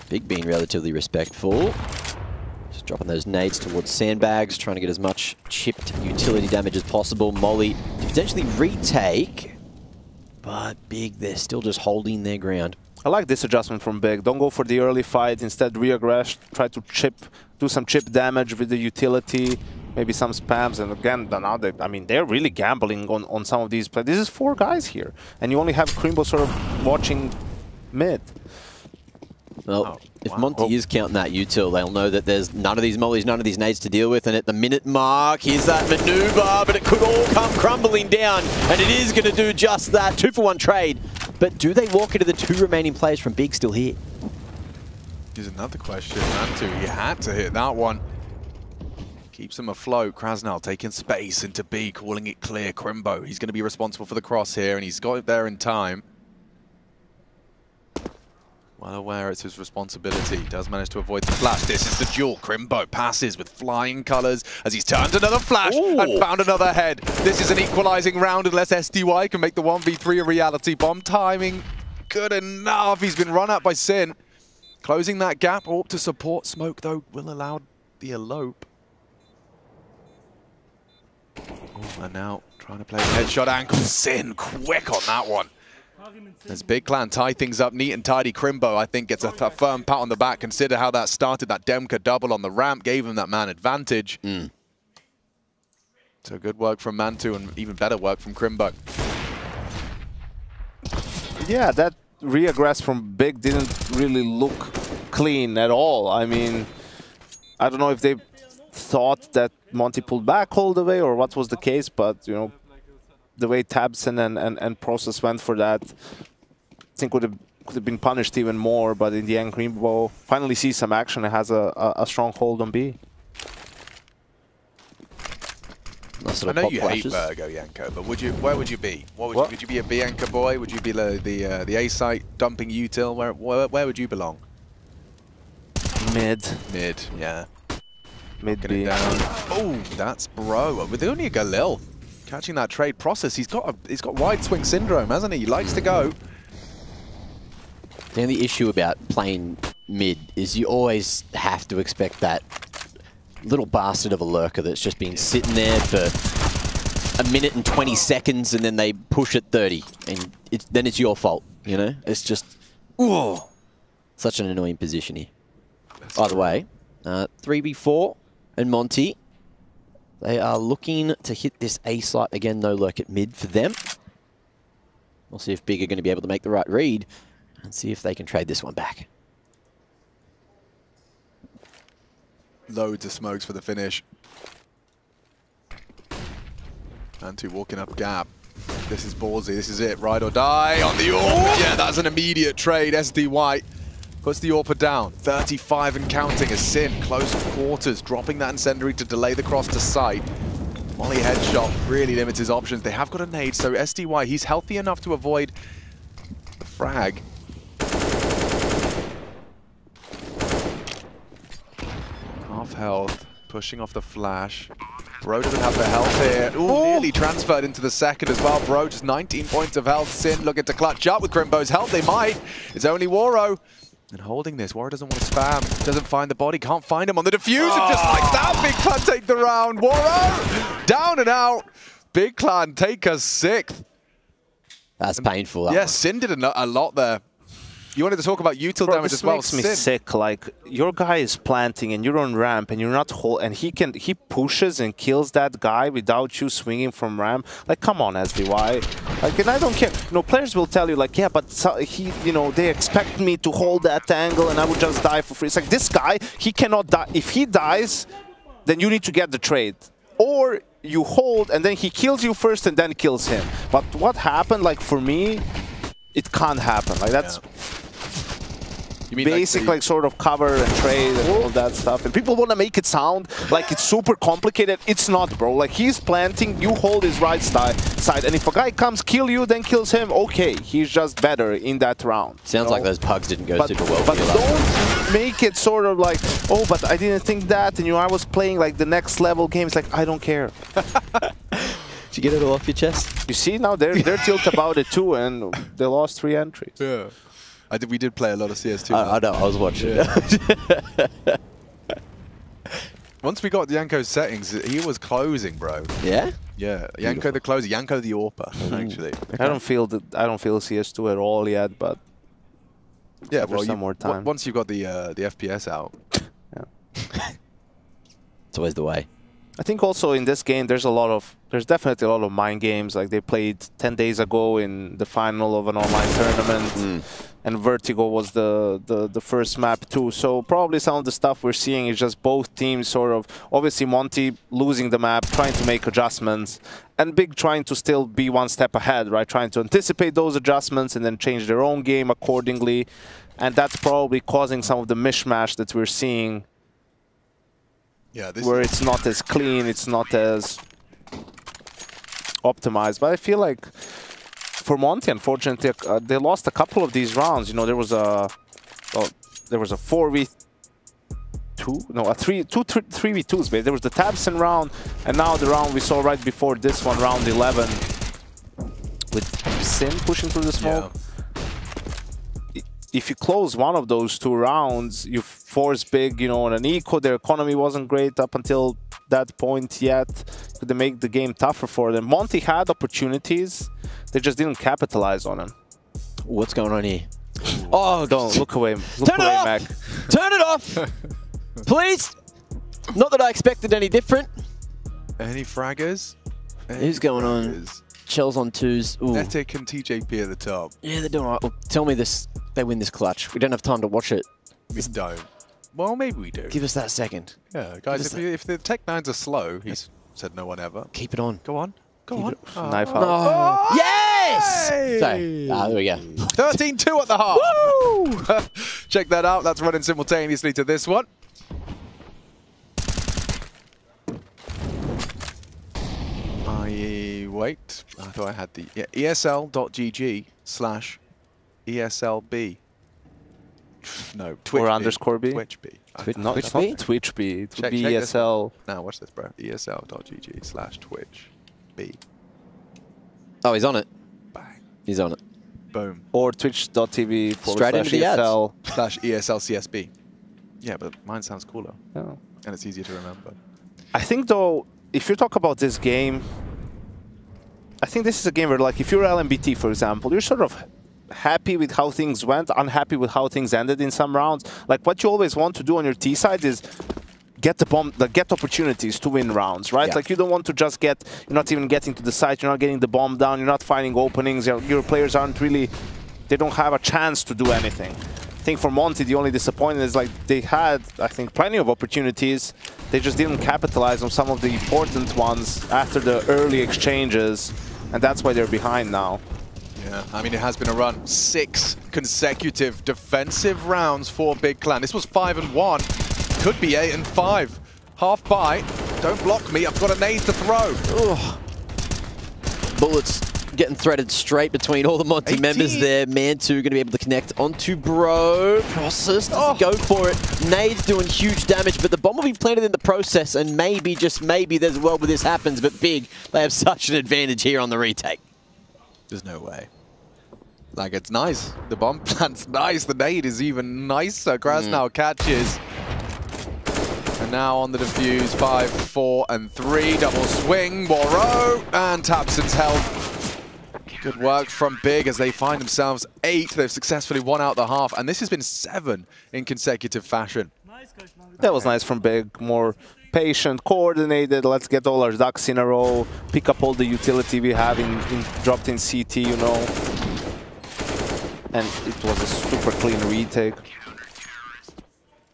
Big being relatively respectful. Just dropping those nades towards sandbags, trying to get as much chipped utility damage as possible. Molly to potentially retake. But Big, they're still just holding their ground. I like this adjustment from Big. Don't go for the early fight. Instead, re-aggress. Try to chip, do some chip damage with the utility. maybe some spams, and again, now I mean, they're really gambling on some of these plays. This is 4 guys here, and you only have Crimbo sort of watching mid. Well, if Monty is counting that util, they'll know that there's none of these mollies, none of these nades to deal with, and at the minute mark, here's that maneuver, but it could all come crumbling down, and it is going to do just that. 2-for-1 trade. But do they walk into the 2 remaining players from Big still here? Here's another question, Mantu. He had to hit that one. Keeps him afloat. Krasnal taking space into B, calling it clear. Crimbo, he's going to be responsible for the cross here, and he's got it there in time. Well aware it's his responsibility. Does manage to avoid the flash. This is the duel. Crimbo passes with flying colours as he's turned another flash and found another head. This is an equalising round unless SDY can make the 1v3 a reality. Bomb timing good enough. He's been run out by Sin. Closing that gap. Orb to support. Smoke, though, will allow the elope. Oh, and now trying to play a headshot angle. Sin quick on that one. As Big Clan tie things up neat and tidy, Crimbo, I think, gets a firm pat on the back. Consider how that started. That Demka double on the ramp gave him that man advantage. So good work from Mantu and even better work from Crimbo. Yeah, that re-aggress from Big didn't really look clean at all. I mean, I don't know if they thought that Monty pulled back all the way or what was the case, but, you know, the way Tabson and Process went for that, I think could have been punished even more. But in the end, Crimbo finally sees some action and has a strong hold on B. I know you hate Virgo, Yanko, but where would you be? Would you be a B anchor boy? Would you be the A site dumping util? Where would you belong? Mid. Mid, yeah. Mid B. Down. Oh, that's Bro with only a Galil. Catching that trade process, he's got wide swing syndrome, hasn't he? He likes to go. The only issue about playing mid is you always have to expect that little bastard of a lurker that's just been sitting there for 1 minute and 20 seconds, and then they push at 30, and then it's your fault. You know, it's just such an annoying position here. Either way, 3v4 and Monty. They are looking to hit this A site again. No lurk at mid for them. We'll see if Big are going to be able to make the right read and see if they can trade this one back. Loads of smokes for the finish. Mantu walking up gap. This is ballsy. This is it. Ride or die on the AWP. Yeah, that's an immediate trade. SDY puts the AWP down. 35 and counting as Sin close quarters, dropping that incendiary to delay the cross to sight. Molly headshot really limits his options. They have got a nade, so SDY, he's healthy enough to avoid the frag. Half health, pushing off the flash. Bro doesn't have the health here. Ooh, nearly transferred into the second as well. Bro just 19 points of health. Sin looking to clutch up with Crimbo's help. They might. It's only Waro. And holding this, Waro doesn't want to spam. Doesn't find the body, can't find him on the diffuser. Just like that, Big Clan take the round. Waro down and out. Big Clan take us 6th. That's painful. That yeah, Sin did a lot there. You wanted to talk about util damage as well. This makes me sick. Like, your guy is planting and you're on ramp and you're not and he pushes and kills that guy without you swinging from ramp. Like, come on, SDY. Like, and I don't care. You know, players will tell you like, yeah, but you know, they expect me to hold that angle and I would just die for free. It's like, this guy, he cannot die. If he dies, then you need to get the trade. Or you hold and then he kills you first and then kills him. But what happened, like, for me, it can't happen. Like, that's you mean basic, like sort of cover and trade and all that stuff. And people want to make it sound like it's super complicated. It's not, bro. Like, he's planting, you hold his right side, and if a guy comes kill you, then kills him, okay, he's just better in that round. Sounds like those pugs didn't go super well. But don't make it sort of like, oh, but I didn't think that, and you know, I was playing like the next level games. Like, I don't care. Did you get it all off your chest? You see, now they're tilted about it too, and they lost 3 entries. Yeah. We did play a lot of CS2. I know, I was watching. Yeah. Once we got Yanko's settings, he was closing, bro. Yeah? Yeah, Yanko the closer, Yanko the AWPer, actually. I don't feel CS2 at all yet, but yeah, well, some more time. Once you've got the FPS out. Yeah. It's always the way. I think also in this game there's definitely a lot of mind games. Like they played 10 days ago in the final of an online tournament, and Vertigo was the first map too. So probably some of the stuff we're seeing is just both teams sort of, obviously Monty losing the map, trying to make adjustments, and Big trying to still be one step ahead, right? Trying to anticipate those adjustments and then change their own game accordingly. And that's probably causing some of the mishmash that we're seeing. Yeah, where it's not as clean, it's not as optimized. But I feel like for Monty, unfortunately, they lost a couple of these rounds. You know, there was a 4v2, no, a 3v2s. But there was the Tabson round, and now the round we saw right before this one, round 11, with Sin pushing through the smoke. Yeah. If you close one of those 2 rounds, you force Big, you know, on an eco. Their economy wasn't great up until that point yet. Could make the game tougher for them. Monty had opportunities. They just didn't capitalize on them. What's going on here? Oh, don't look away. Look away, Mac. Turn it off! Please! Not that I expected any different. Any fraggers? Who's going on? Chels on 2s. Ooh. Netic and TJP at the top. Yeah, they're doing all right. Well, tell me this. They win this clutch. We don't have time to watch it. We don't. Well, maybe we do. Give us that second. Yeah, guys, if the Tech-9s are slow, he's said no one ever. Keep it on. Go on. Go on. Knife out. Oh. Yes! Sorry. There we go. 13-2 at the half. Woo! Check that out. That's running simultaneously to this one. Wait. I thought I had the ESL.gg/ESLB. No, Twitch or B. underscore B. Twitch B. Not Twitch B. Twitch B. It would be ESL. Now watch this, bro. ESL.gg/Twitch B. Oh, he's on it. Bang. He's on it. Boom. Or twitch.tv/ESL/ESLCSB. Yeah, but mine sounds cooler. Oh. And it's easier to remember. I think though, if you talk about this game, I think this is a game where, like, if you're LMBT, for example, you're sort of happy with how things went, unhappy with how things ended in some rounds. Like, what you always want to do on your T side is get the bomb, like, get opportunities to win rounds, right? Yeah. Like, you don't want to just get, you're not even getting to the site, you're not getting the bomb down, you're not finding openings, your players aren't really, they don't have a chance to do anything. I think for Monty, the only disappointment is, like, they had, I think, plenty of opportunities. They just didn't capitalize on some of the important ones after the early exchanges, and that's why they're behind now. Yeah, I mean, it has been a run. 6 consecutive defensive rounds for Big Clan. This was 5-1. Could be 8-5. Half by. Don't block me. I've got a nade to throw. Ugh. Bullets getting threaded straight between all the Monty members there. Mantu going to be able to connect onto Bro. Process doesn't go for it. Nade's doing huge damage, but the bomb will be planted in the process, and maybe, just maybe, there's a world where this happens, but Big, they have such an advantage here on the retake. There's no way. Like, it's nice. The bomb plant's nice. The nade is even nicer. Krasnow catches. And now on the defuse, 5, 4, and 3. Double swing, Boro, and Tabson's held. Good work from Big as they find themselves 8. They've successfully won out the half, and this has been 7 in consecutive fashion. That was nice from Big. More patient, coordinated. Let's get all our ducks in a row. Pick up all the utility we have dropped in CT, you know. And it was a super clean retake.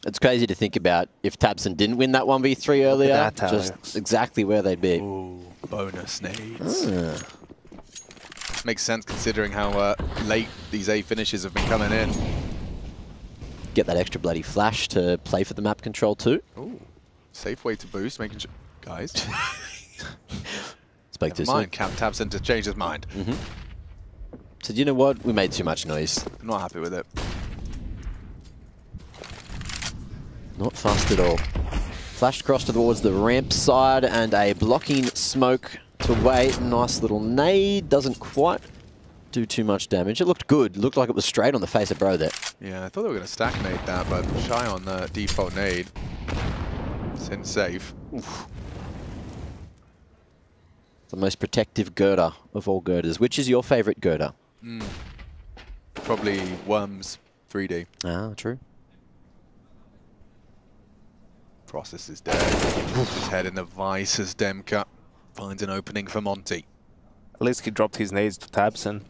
It's crazy to think about if Tabson didn't win that 1v3 earlier, just exactly where they'd be. Ooh, bonus nades. Makes sense considering how late these A finishes have been coming in. Get that extra bloody flash to play for the map control too. Ooh, safe way to boost, making sure, guys. Spoke too soon. Cap Tabson to change his mind. So you know what? We made too much noise. I'm not happy with it. Not fast at all. Flashed across towards the ramp side and a blocking smoke to wait. Nice little nade. Doesn't quite do too much damage. It looked good. It looked like it was straight on the face of Bro there. Yeah, I thought they were going to stack nade that, but shy on the default nade. Sin safe. Oof. The most protective girder of all girders. Which is your favorite girder? Probably Worms 3D. Ah, true. Process is dead. His head in the vice as Demka finds an opening for Monty. At least he dropped his nades to Tabson.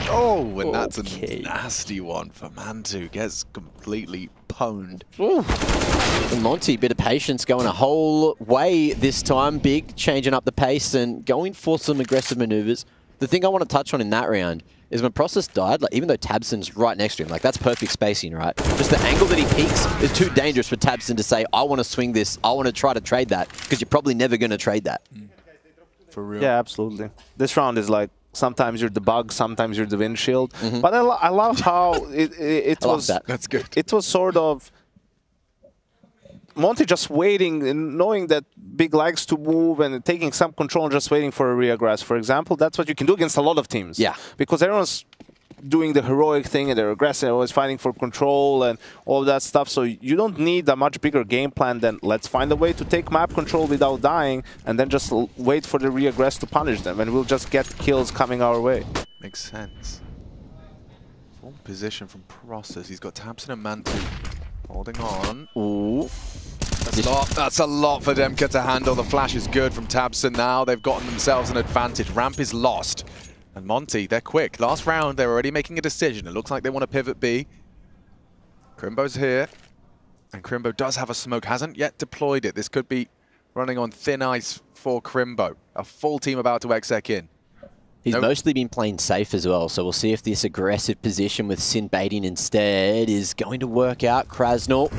Oh, and that's a nasty one for Mantu. Gets completely pwned. And Monty, bit of patience, going a whole way this time. Big, changing up the pace and going for some aggressive maneuvers. The thing I want to touch on in that round is when Process died, like even though Tabson's right next to him, like that's perfect spacing, right? Just the angle that he peaks is too dangerous for Tabson to say, I want to swing this, I want to try to trade that, because you're probably never going to trade that. For real. Yeah, absolutely. This round is like, sometimes you're the bug, sometimes you're the windshield. But I love how it was. That's good. It was sort of Monty just waiting and knowing that Big likes to move and taking some control and just waiting for a reaggress. For example, that's what you can do against a lot of teams. Yeah. Because everyone's doing the heroic thing and they're aggressive, always fighting for control and all that stuff. So you don't need a much bigger game plan than let's find a way to take map control without dying and then just wait for the reaggress to punish them, and we'll just get kills coming our way. Makes sense. Full position from Process. He's got Tabson and Mantu holding on. Ooh. That's a lot for Demka to handle. The flash is good from Tabson now. They've gotten themselves an advantage. Ramp is lost. And Monty, they're quick. Last round, they're already making a decision. It looks like they want to pivot B. Crimbo's here. And Crimbo does have a smoke. Hasn't yet deployed it. This could be running on thin ice for Crimbo. A full team about to exec in. He's mostly been playing safe as well, so we'll see if this aggressive position with Sin baiting instead is going to work out. Krasnal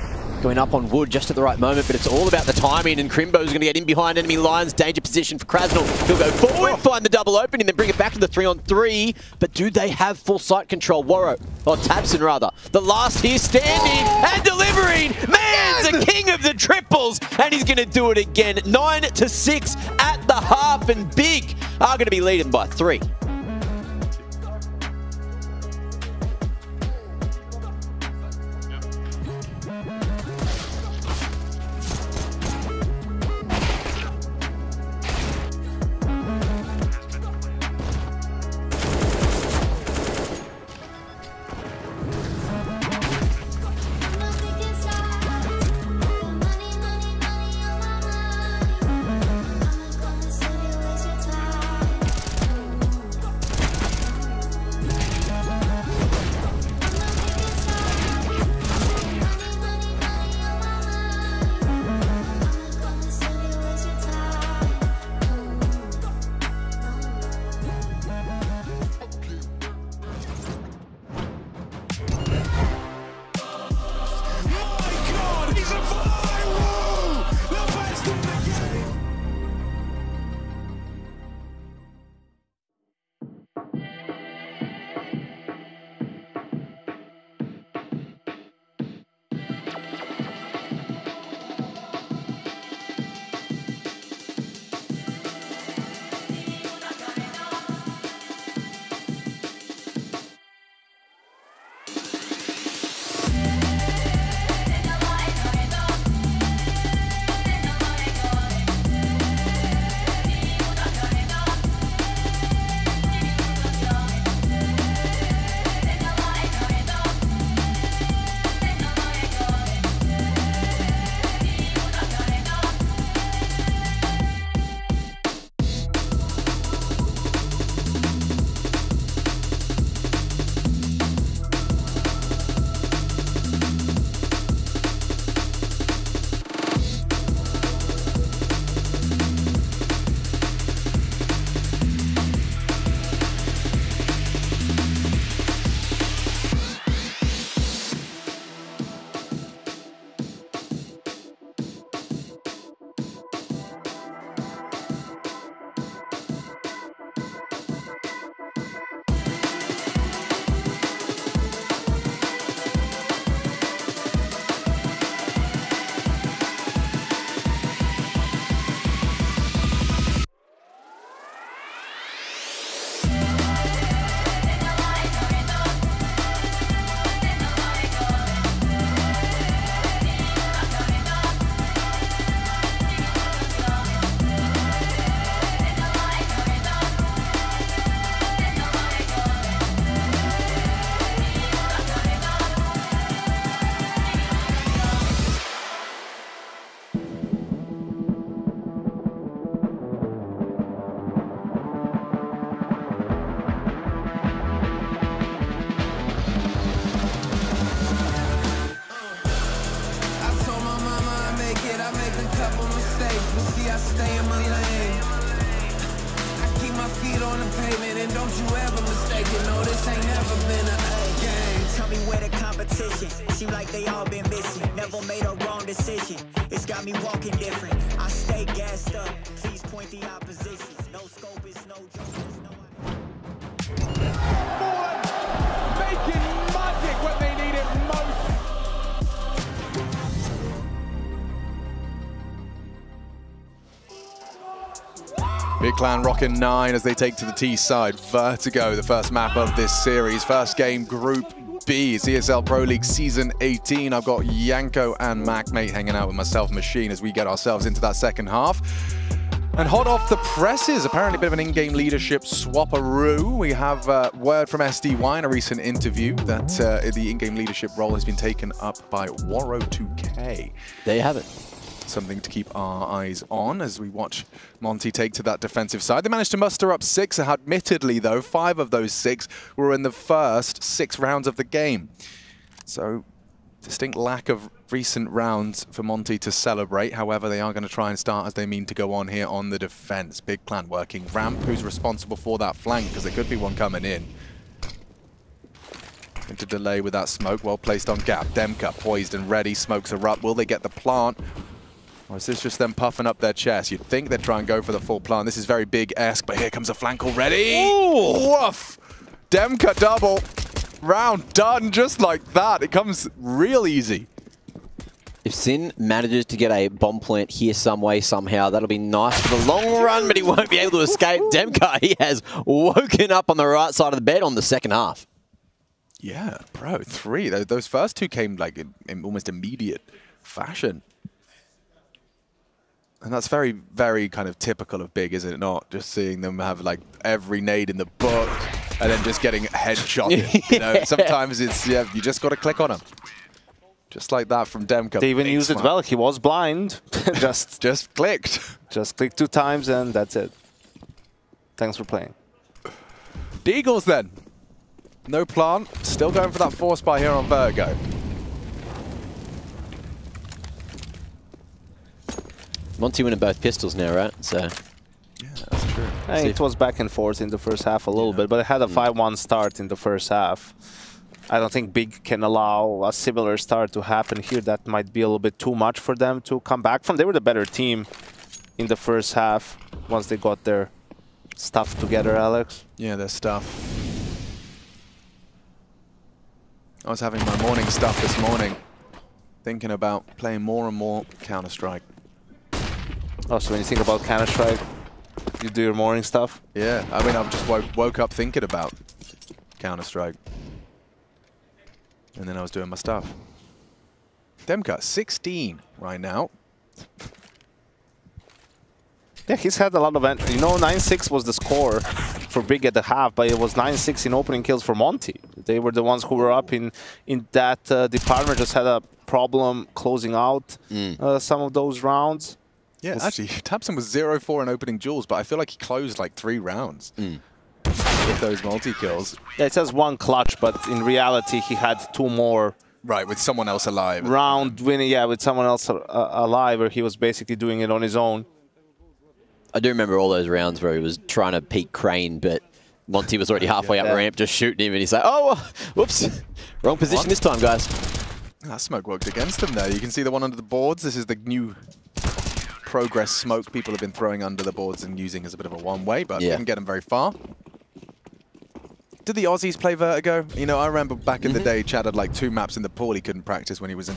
going up on wood just at the right moment, but it's all about the timing, and Crimbo's going to get in behind enemy lines. Danger position for Krasnal. He'll go forward, find the double opening, then bring it back to the 3-on-3. But do they have full sight control? Warro, or Tabson rather. The last here standing and delivering. Man's the king of the triples, and he's going to do it again. 9-6 at the half, and Big are going to be leading by 3. I stay in my lane. I keep my feet on the pavement, and don't you ever mistake it. No, this ain't never been a game. Tell me where the competition. Seem like they all been missing. Never made a wrong decision. It's got me walking different. I stay gassed up. Please point the opposition. No scope is no joke. Making magic when they need it most. Big Clan rocking 9 as they take to the T side. Vertigo, the first map of this series. First game, Group B. It's ESL Pro League Season 18. I've got Yanko and MacMate hanging out with myself, Machine, as we get ourselves into that second half. And hot off the presses, apparently a bit of an in-game leadership swap-a-roo. We have word from SDY in a recent interview that the in-game leadership role has been taken up by Waro2K. There you have it. Something to keep our eyes on as we watch Monty take to that defensive side. They managed to muster up 6. Admittedly, though, 5 of those 6 were in the first 6 rounds of the game. So, distinct lack of recent rounds for Monty to celebrate. However, they are going to try and start as they mean to go on here on the defense. Big Clan working ramp. Who's responsible for that flank? Because there could be one coming in. Into delay with that smoke. Well placed on gap. Demka poised and ready. Smokes are up. Will they get the plant? Or is this just them puffing up their chest? You'd think they'd try and go for the full plant. This is very big-esque, but here comes a flank already. Ooh. Woof! Demka double. Round done just like that. It comes real easy. If Sin manages to get a bomb plant here some way, somehow, that'll be nice for the long run, but he won't be able to escape. Demka, he has woken up on the right side of the bed on the second half. Yeah, bro, 3. Those first 2 came like in almost immediate fashion. And that's very, very kind of typical of Big, is it not? Just seeing them have like every nade in the book and then just getting headshotted. You know, sometimes it's, yeah, you just got to click on them. Just like that from Demka. They even used it well. He was blind. just clicked. Just clicked 2 times and that's it. Thanks for playing. Deagles then. No plant. Still going for that force buy here on Virgo. Monty winning both pistols now, right? So yeah, that's true. It was back and forth in the first half a little bit, but it had a 5-1 start in the first half. I don't think Big can allow a similar start to happen here. That might be a little bit too much for them to come back from. They were the better team in the first half once they got their stuff together, Alex. Yeah, their stuff. I was having my morning stuff this morning, thinking about playing more and more Counter-Strike. Oh, so when you think about Counter-Strike, you do your morning stuff? Yeah, I mean, I've just woke up thinking about Counter-Strike. And then I was doing my stuff. Demka, 16 right now. Yeah, he's had a lot of... You know, 9-6 was the score for Big at the half, but it was 9-6 in opening kills for Monty. They were the ones who were up in that department, just had a problem closing out some of those rounds. Yeah, actually, Tabson was 0-4 in opening duels, but I feel like he closed like 3 rounds with those multi-kills. Yeah, it says 1 clutch, but in reality, he had 2 more. Right, with someone else alive. Round winning, yeah, with someone else alive, where he was basically doing it on his own. I do remember all those rounds where he was trying to peek Crane, but Monty was already halfway up ramp, just shooting him, and he's like, oh, whoops, wrong position this time, guys. That smoke worked against them there. You can see the one under the boards. This is the new progress smoke people have been throwing under the boards and using as a bit of a one-way, but didn't get them very far. Did the Aussies play Vertigo? You know, I remember back in the day, Chad had like 2 maps in the pool he couldn't practice when he was in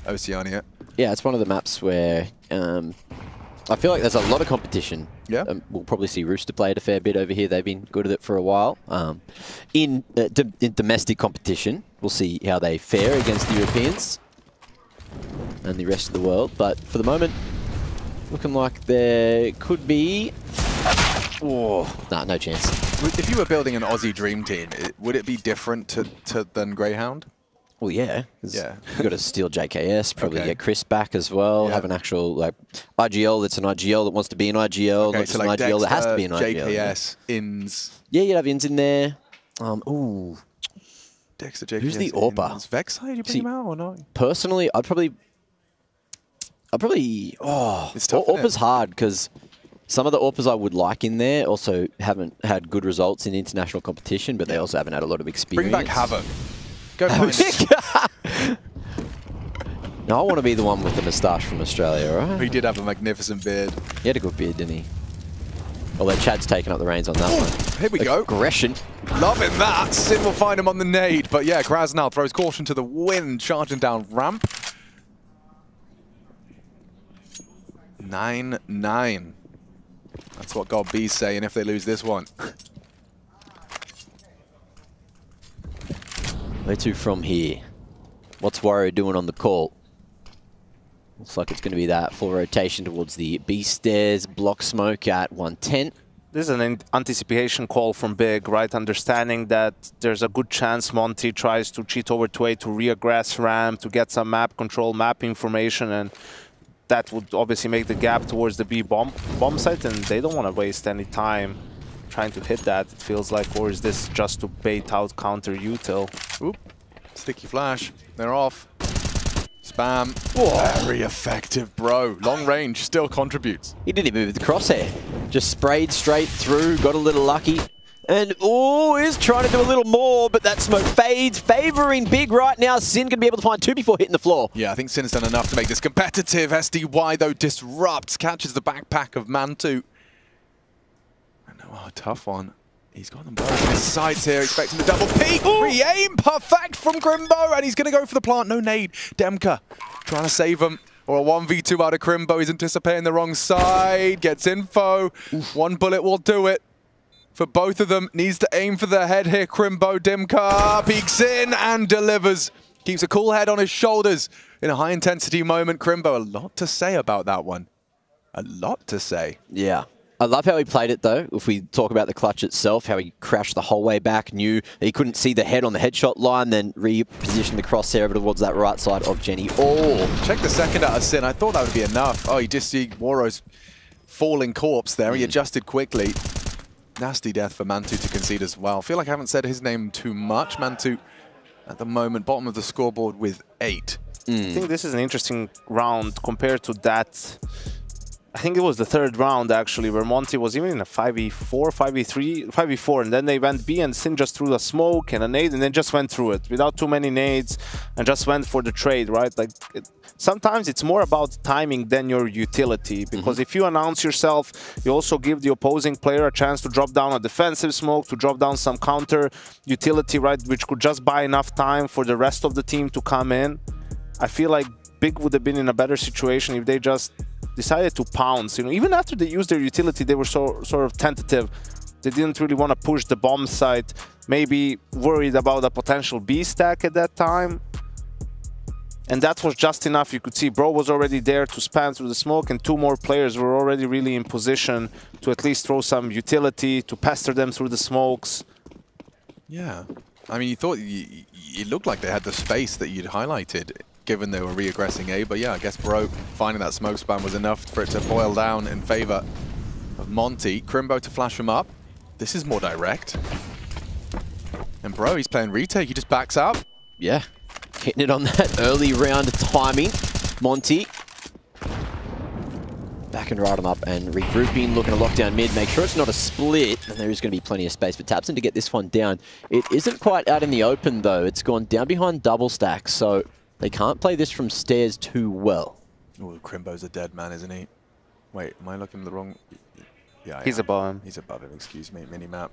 Oceania. Yeah, it's one of the maps where I feel like there's a lot of competition. Yeah. We'll probably see Rooster play it a fair bit over here. They've been good at it for a while. In domestic competition, we'll see how they fare against the Europeans and the rest of the world. But for the moment, looking like there could be... Oh, nah, no chance. If you were building an Aussie dream team, would it be different than Greyhound? Well, yeah. Yeah. You've got to steal JKS, probably get Chris back as well, have an actual like IGL that's an IGL that wants to be an IGL, not just like an IGL that has to be an IGL. JKS, Ins. Yeah, you'd have Ins in there. Ooh. Dexter, JKS, who's the AWPer? Vexite, you bring him out or not? Personally, I'd probably... I'll probably... Oh, it's tough. AWP's hard because some of the AWPers I would like in there also haven't had good results in international competition, but they also haven't had a lot of experience. Bring back Havoc. Go find it. No, I want to be the one with the moustache from Australia, right? He did have a magnificent beard. He had a good beard, didn't he? Although Chad's taken up the reins on that one. Here we go. Aggression. Loving that. Sin will find him on the nade. But yeah, Krasnal throws caution to the wind, charging down ramp. 9-9. That's what God B's saying if they lose this one. Where to from here? What's Warrior doing on the call? Looks like it's going to be that full rotation towards the B stairs, block smoke at 110. This is an anticipation call from Big, right? Understanding that there's a good chance Monty tries to cheat over to A to re-aggress ramp, to get some map control, map information, and that would obviously make the gap towards the B bomb site, and they don't want to waste any time trying to hit that, it feels like, or is this just to bait out counter util? Oop, sticky flash, they're off. Spam. Whoa. Very effective, bro. Long range still contributes. He didn't even move the crosshair. Just sprayed straight through, got a little lucky. And, oh, is trying to do a little more, but that smoke fades, favoring Big right now. Sin going to be able to find 2 before hitting the floor. Yeah, I think Sin's done enough to make this competitive. SDY, though, disrupts, catches the backpack of Mantu. Oh, tough one. He's got them both in his sights here, expecting the double peek. Re-aim, perfect from Crimbo, and he's going to go for the plant. No nade. Demka trying to save him. Or a 1v2 out of Crimbo. He's anticipating the wrong side. Gets info. One bullet will do it. For both of them, needs to aim for the head here. Crimbo, Dimka peeks in and delivers. Keeps a cool head on his shoulders in a high-intensity moment. Crimbo, a lot to say about that one. A lot to say. Yeah. I love how he played it, though. If we talk about the clutch itself, how he crashed the whole way back, knew that he couldn't see the head on the headshot line, then repositioned the crosshair over towards that right side of Jenny. Oh! Check the second out of Sin. I thought that would be enough. Oh, you just see Woro's falling corpse there. He adjusted quickly. Nasty death for Mantu to concede as well. I feel like I haven't said his name too much. Mantu, at the moment, bottom of the scoreboard with 8. I think this is an interesting round compared to that. I think it was the third round, actually, where Monty was even in a 5v4, 5v3, 5v4, and then they went B and Sin just threw a smoke and a nade and then just went through it without too many nades and just went for the trade, right? Like, sometimes it's more about timing than your utility, because if you announce yourself, you also give the opposing player a chance to drop down a defensive smoke, to drop down some counter utility, right, which could just buy enough time for the rest of the team to come in. I feel like Big would have been in a better situation if they just decided to pounce. You know, even after they used their utility, they were sort of tentative. They didn't really want to push the bomb site, maybe worried about a potential B stack at that time. And that was just enough. You could see Bro was already there to spam through the smoke, and 2 more players were already really in position to at least throw some utility, to pester them through the smokes. Yeah. I mean, you thought it looked like they had the space that you'd highlighted, given they were re-aggressing A, but yeah, I guess Bro finding that smoke spam was enough for it to boil down in favor of Monty. Crimbo to flash him up. This is more direct. And Bro, he's playing retake, he just backs out. Yeah, hitting it on that early round timing. Monty back and right him up and regrouping, looking to lock down mid, make sure it's not a split, and there is going to be plenty of space for Tabson to get this one down. It isn't quite out in the open, though. It's gone down behind double stacks, so they can't play this from stairs too well. Oh, Crimbo's a dead man, isn't he? Wait, am I looking at the wrong... Yeah, he's above him. He's above him, excuse me. Mini-map.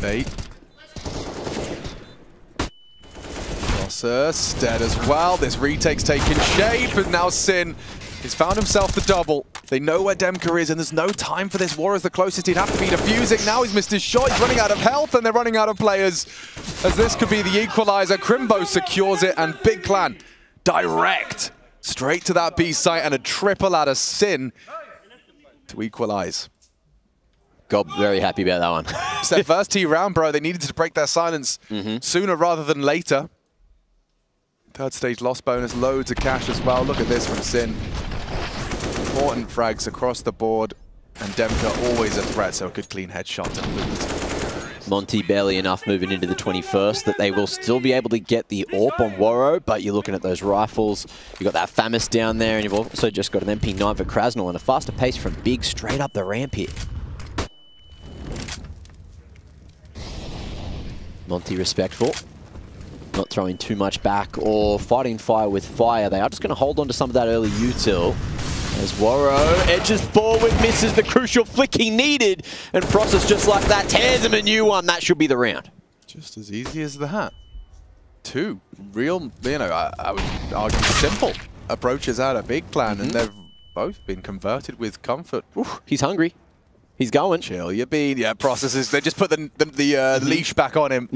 Bait. Crosser, dead as well. This retake's taking shape, and now Sin has found himself the double. They know where Demka is, and there's no time for this. Warrior's the closest he'd have to be defusing. Now he's missed his shot. He's running out of health, and they're running out of players. As this could be the equalizer. Crimbo secures it, and Big Clan direct straight to that B site, and a triple out of Sin to equalize. God, very happy about that one. It's their first T round, bro. They needed to break their silence sooner rather than later. Third stage loss bonus, loads of cash as well. Look at this from Sin. Important frags across the board, and Demka always a threat, so a good clean headshot to boot. Monty barely enough moving into the 21st that they will still be able to get the AWP on Woro, but you're looking at those rifles. You've got that FAMAS down there, and you've also just got an MP9 for Krasnal and a faster pace from Big straight up the ramp here. Monty respectful. Not throwing too much back or fighting fire with fire. They are just going to hold on to some of that early util. As Woro edges forward, misses the crucial flick he needed, and Process just like that tears him a new one. That should be the round. Just as easy as that. Two real, you know, I would argue simple approaches out of Big Clan, and they've both been converted with comfort. Oof, he's hungry. He's going. Chill your bean. Yeah, Processes. They just put the leash back on him.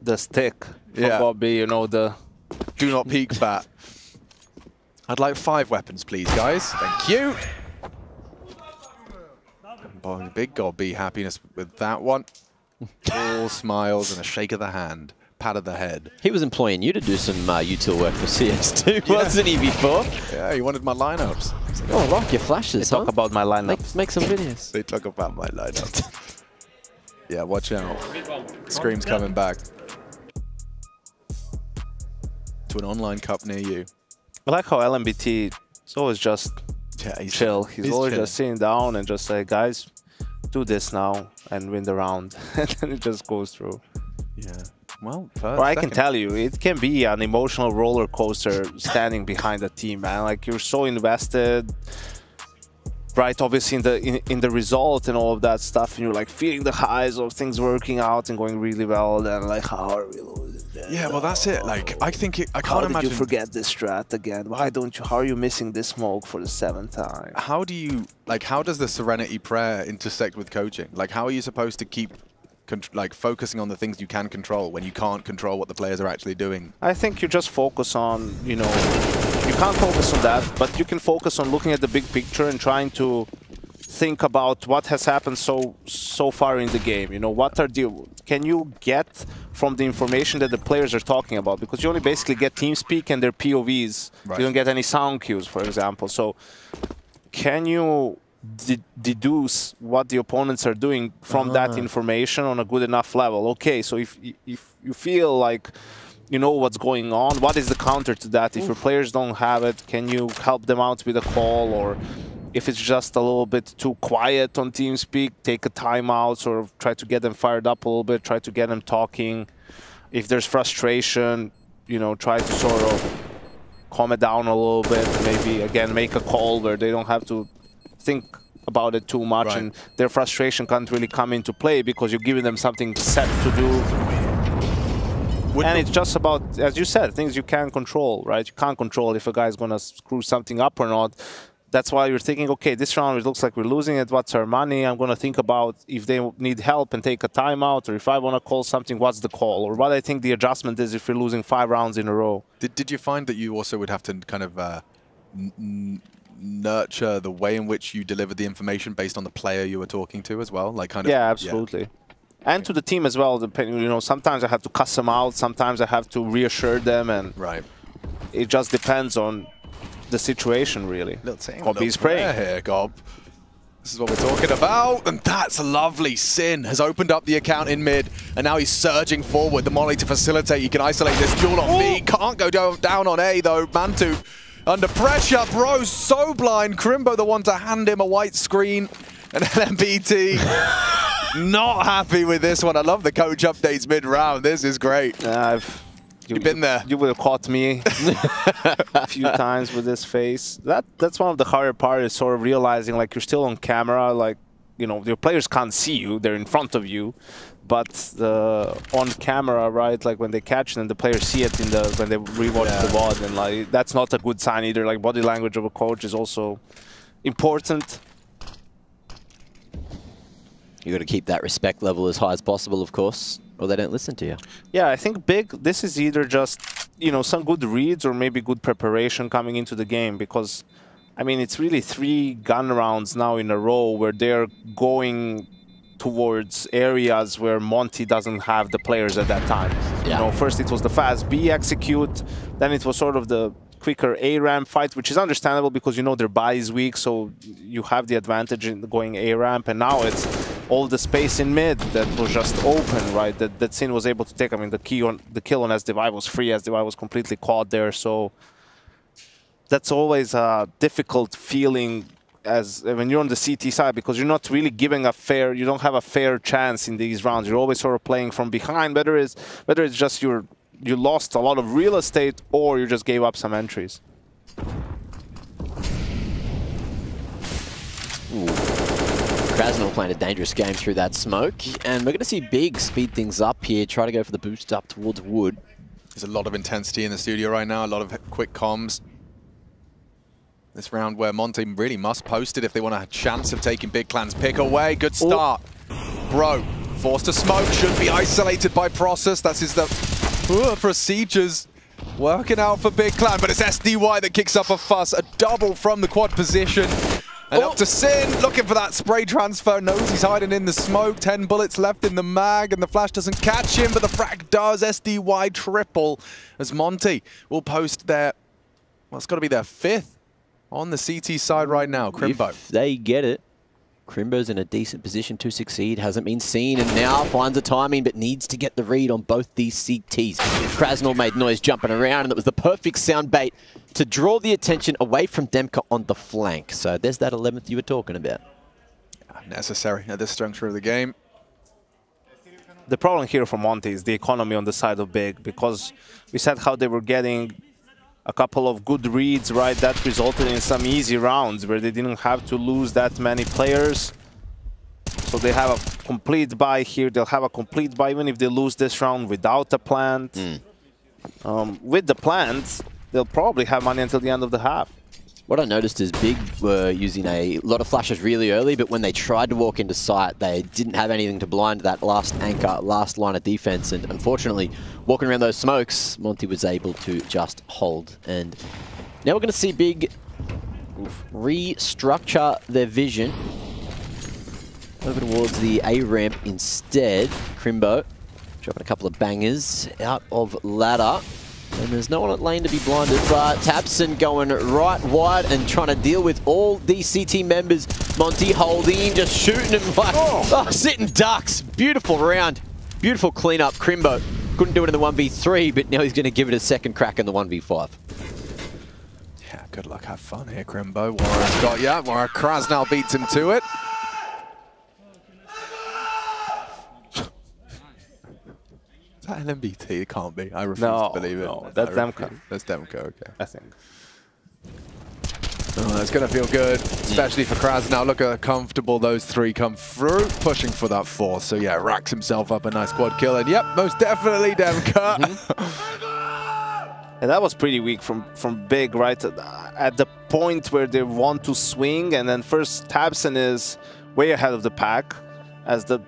The stick. Yeah. Bobby, you know, the do not peek bat. I'd like 5 weapons, please, guys. Thank you. Boy, Big God be happiness with that one. All smiles and a shake of the hand, pat of the head. He was employing you to do some util work for CS2, wasn't he, before? Yeah, he wanted my lineups. Like, oh, rock your flashes, Talk about my lineups. Make some videos. They talk about my lineups. Yeah, watch out. Scream's coming back. To an online cup near you. I like how LMBT is always just chill. He's always just sitting down and just say, guys, do this now and win the round. And then it just goes through. Yeah. Well, or I can tell you, it can be an emotional roller coaster standing behind a team, man. Like, you're so invested, right? Obviously in the result and all of that stuff, and you're like feeling the highs of things working out and going really well. And like, how are we losing? Yeah, well, that's it. Like, I think I can't imagine. How did you forget this strat again? Why don't you? How are you missing this smoke for the 7th time? How do you how does the Serenity Prayer intersect with coaching? Like, how are you supposed to keep focusing on the things you can control when you can't control what the players are actually doing? I think you just focus on, you know, you can't focus on that, but you can focus on looking at the big picture and trying to think about what has happened so far in the game. You know, what are can you get from the information that the players are talking about? Because you only basically get TeamSpeak and their POVs. Right. You don't get any sound cues, for example. So can you deduce what the opponents are doing from that information on a good enough level? Okay, so if you feel like you know what's going on, what is the counter to that? If your players don't have it, can you help them out with a call? Or if it's just a little bit too quiet on TeamSpeak, take a timeout, sort of try to get them fired up a little bit, try to get them talking. If there's frustration, you know, try to sort of calm it down a little bit. Maybe, again, make a call where they don't have to think about it too much, and their frustration can't really come into play because you're giving them something set to do. And it's just about, as you said, things you can control, right? You can't control if a guy's going to screw something up or not. That's why you're thinking, okay, this round it looks like we're losing it. What's our money? I'm going to think about if they need help and take a timeout, or if I want to call something, what's the call? Or what I think the adjustment is if you're losing 5 rounds in a row. Did you find that you also would have to kind of nurture the way in which you delivered the information based on the player you were talking to as well? Like, kind of. Yeah, absolutely. Yeah. And to the team as well. Depending, you know, sometimes I have to cuss them out. Sometimes I have to reassure them, and it just depends on the situation, really. Gobb's praying here, Gob. This is what we're talking about, and that's a lovely. Sin has opened up the account in mid, and now he's surging forward. The molly to facilitate. You can isolate this duel on B. Can't go down on A though. Mantu under pressure. Bro, so blind. Crimbo the one to hand him a white screen, and LMBT not happy with this one. I love the coach updates mid-round. This is great. You've been there. You would have caught me a few times with this face. That's one of the harder part, is sort of realizing like you're still on camera, like, you know, your players can't see you, they're in front of you, but on camera, right, like when they catch it and the players see it in the when they rewatch the VOD, and like that's not a good sign either. Like, body language of a coach is also important. You got to keep that respect level as high as possible, of course, or they don't listen to you. Yeah, I think this is either just, you know, some good reads or maybe good preparation coming into the game, because, I mean, it's really 3 gun rounds now in a row where they're going towards areas where Monty doesn't have the players at that time. Yeah. You know, first it was the fast B execute, then it was sort of the quicker A ramp fight, which is understandable because, you know, their buy is weak, so you have the advantage in going A ramp, and now it's all the space in mid that was just open, right? That Sin was able to take. I mean, the kill on SDY was free. SDY was completely caught there, so that's always a difficult feeling as when you're on the CT side, because you're not really giving you don't have a fair chance in these rounds. You're always sort of playing from behind, whether it's just you lost a lot of real estate or you just gave up some entries. Krasnal playing a dangerous game through that smoke, and we're going to see Big speed things up here, try to go for the boost up towards Wood. There's a lot of intensity in the studio right now, a lot of quick comms. This round where Monty really must post it if they want a chance of taking Big Clan's pick away. Good start. Bro, forced to smoke, should be isolated by Process. That's his procedures working out for Big Clan, but it's SDY that kicks up a fuss. A double from the quad position. And up to Sin, looking for that spray transfer. Knows he's hiding in the smoke. 10 bullets left in the mag, and the flash doesn't catch him, but the frag does. SDY triple as Monty will post their, well, it's got to be their 5th on the CT side right now. Crimbo. If they get it, Crimbo's in a decent position to succeed. Hasn't been seen, and now finds the timing, but needs to get the read on both these CTs. Krasnal made noise jumping around, and it was the perfect sound bait to draw the attention away from Demka on the flank. So there's that 11th you were talking about. Necessary at this juncture of the game. The problem here for Monty is the economy on the side of Big, because we said how they were getting a couple of good reads, right? That resulted in some easy rounds where they didn't have to lose that many players. So they have a complete buy here. They'll have a complete buy even if they lose this round without a plant. With the plant, they'll probably have money until the end of the half. What I noticed is Big were using a lot of flashes really early, but when they tried to walk into sight, they didn't have anything to blind that last anchor, last line of defense. And unfortunately, walking around those smokes, Monty was able to just hold. And now we're going to see Big restructure their vision over towards the A ramp instead. Crimbo dropping a couple of bangers out of ladder. And there's no one at lane to be blinded, but Tabson going right wide and trying to deal with all these CT members. Monty holding, just shooting him like sitting ducks. Beautiful round, beautiful cleanup. Crimbo couldn't do it in the 1v3, but now he's going to give it a second crack in the 1v5. Yeah, good luck, have fun here, Crimbo. Warren's got ya. Warren Krasnal beats him to it. Is that LMBT? It can't be. I refuse to believe it. No, that's Demka. That's Demka, okay. I think. Oh, that's going to feel good, especially for Kraz. Now look how comfortable those 3 come through, pushing for that 4th. So yeah, racks himself up a nice quad kill, and yep, most definitely Demka. And that was pretty weak from Big, right? At the point where they want to swing, and then first Tabson is way ahead of the pack as the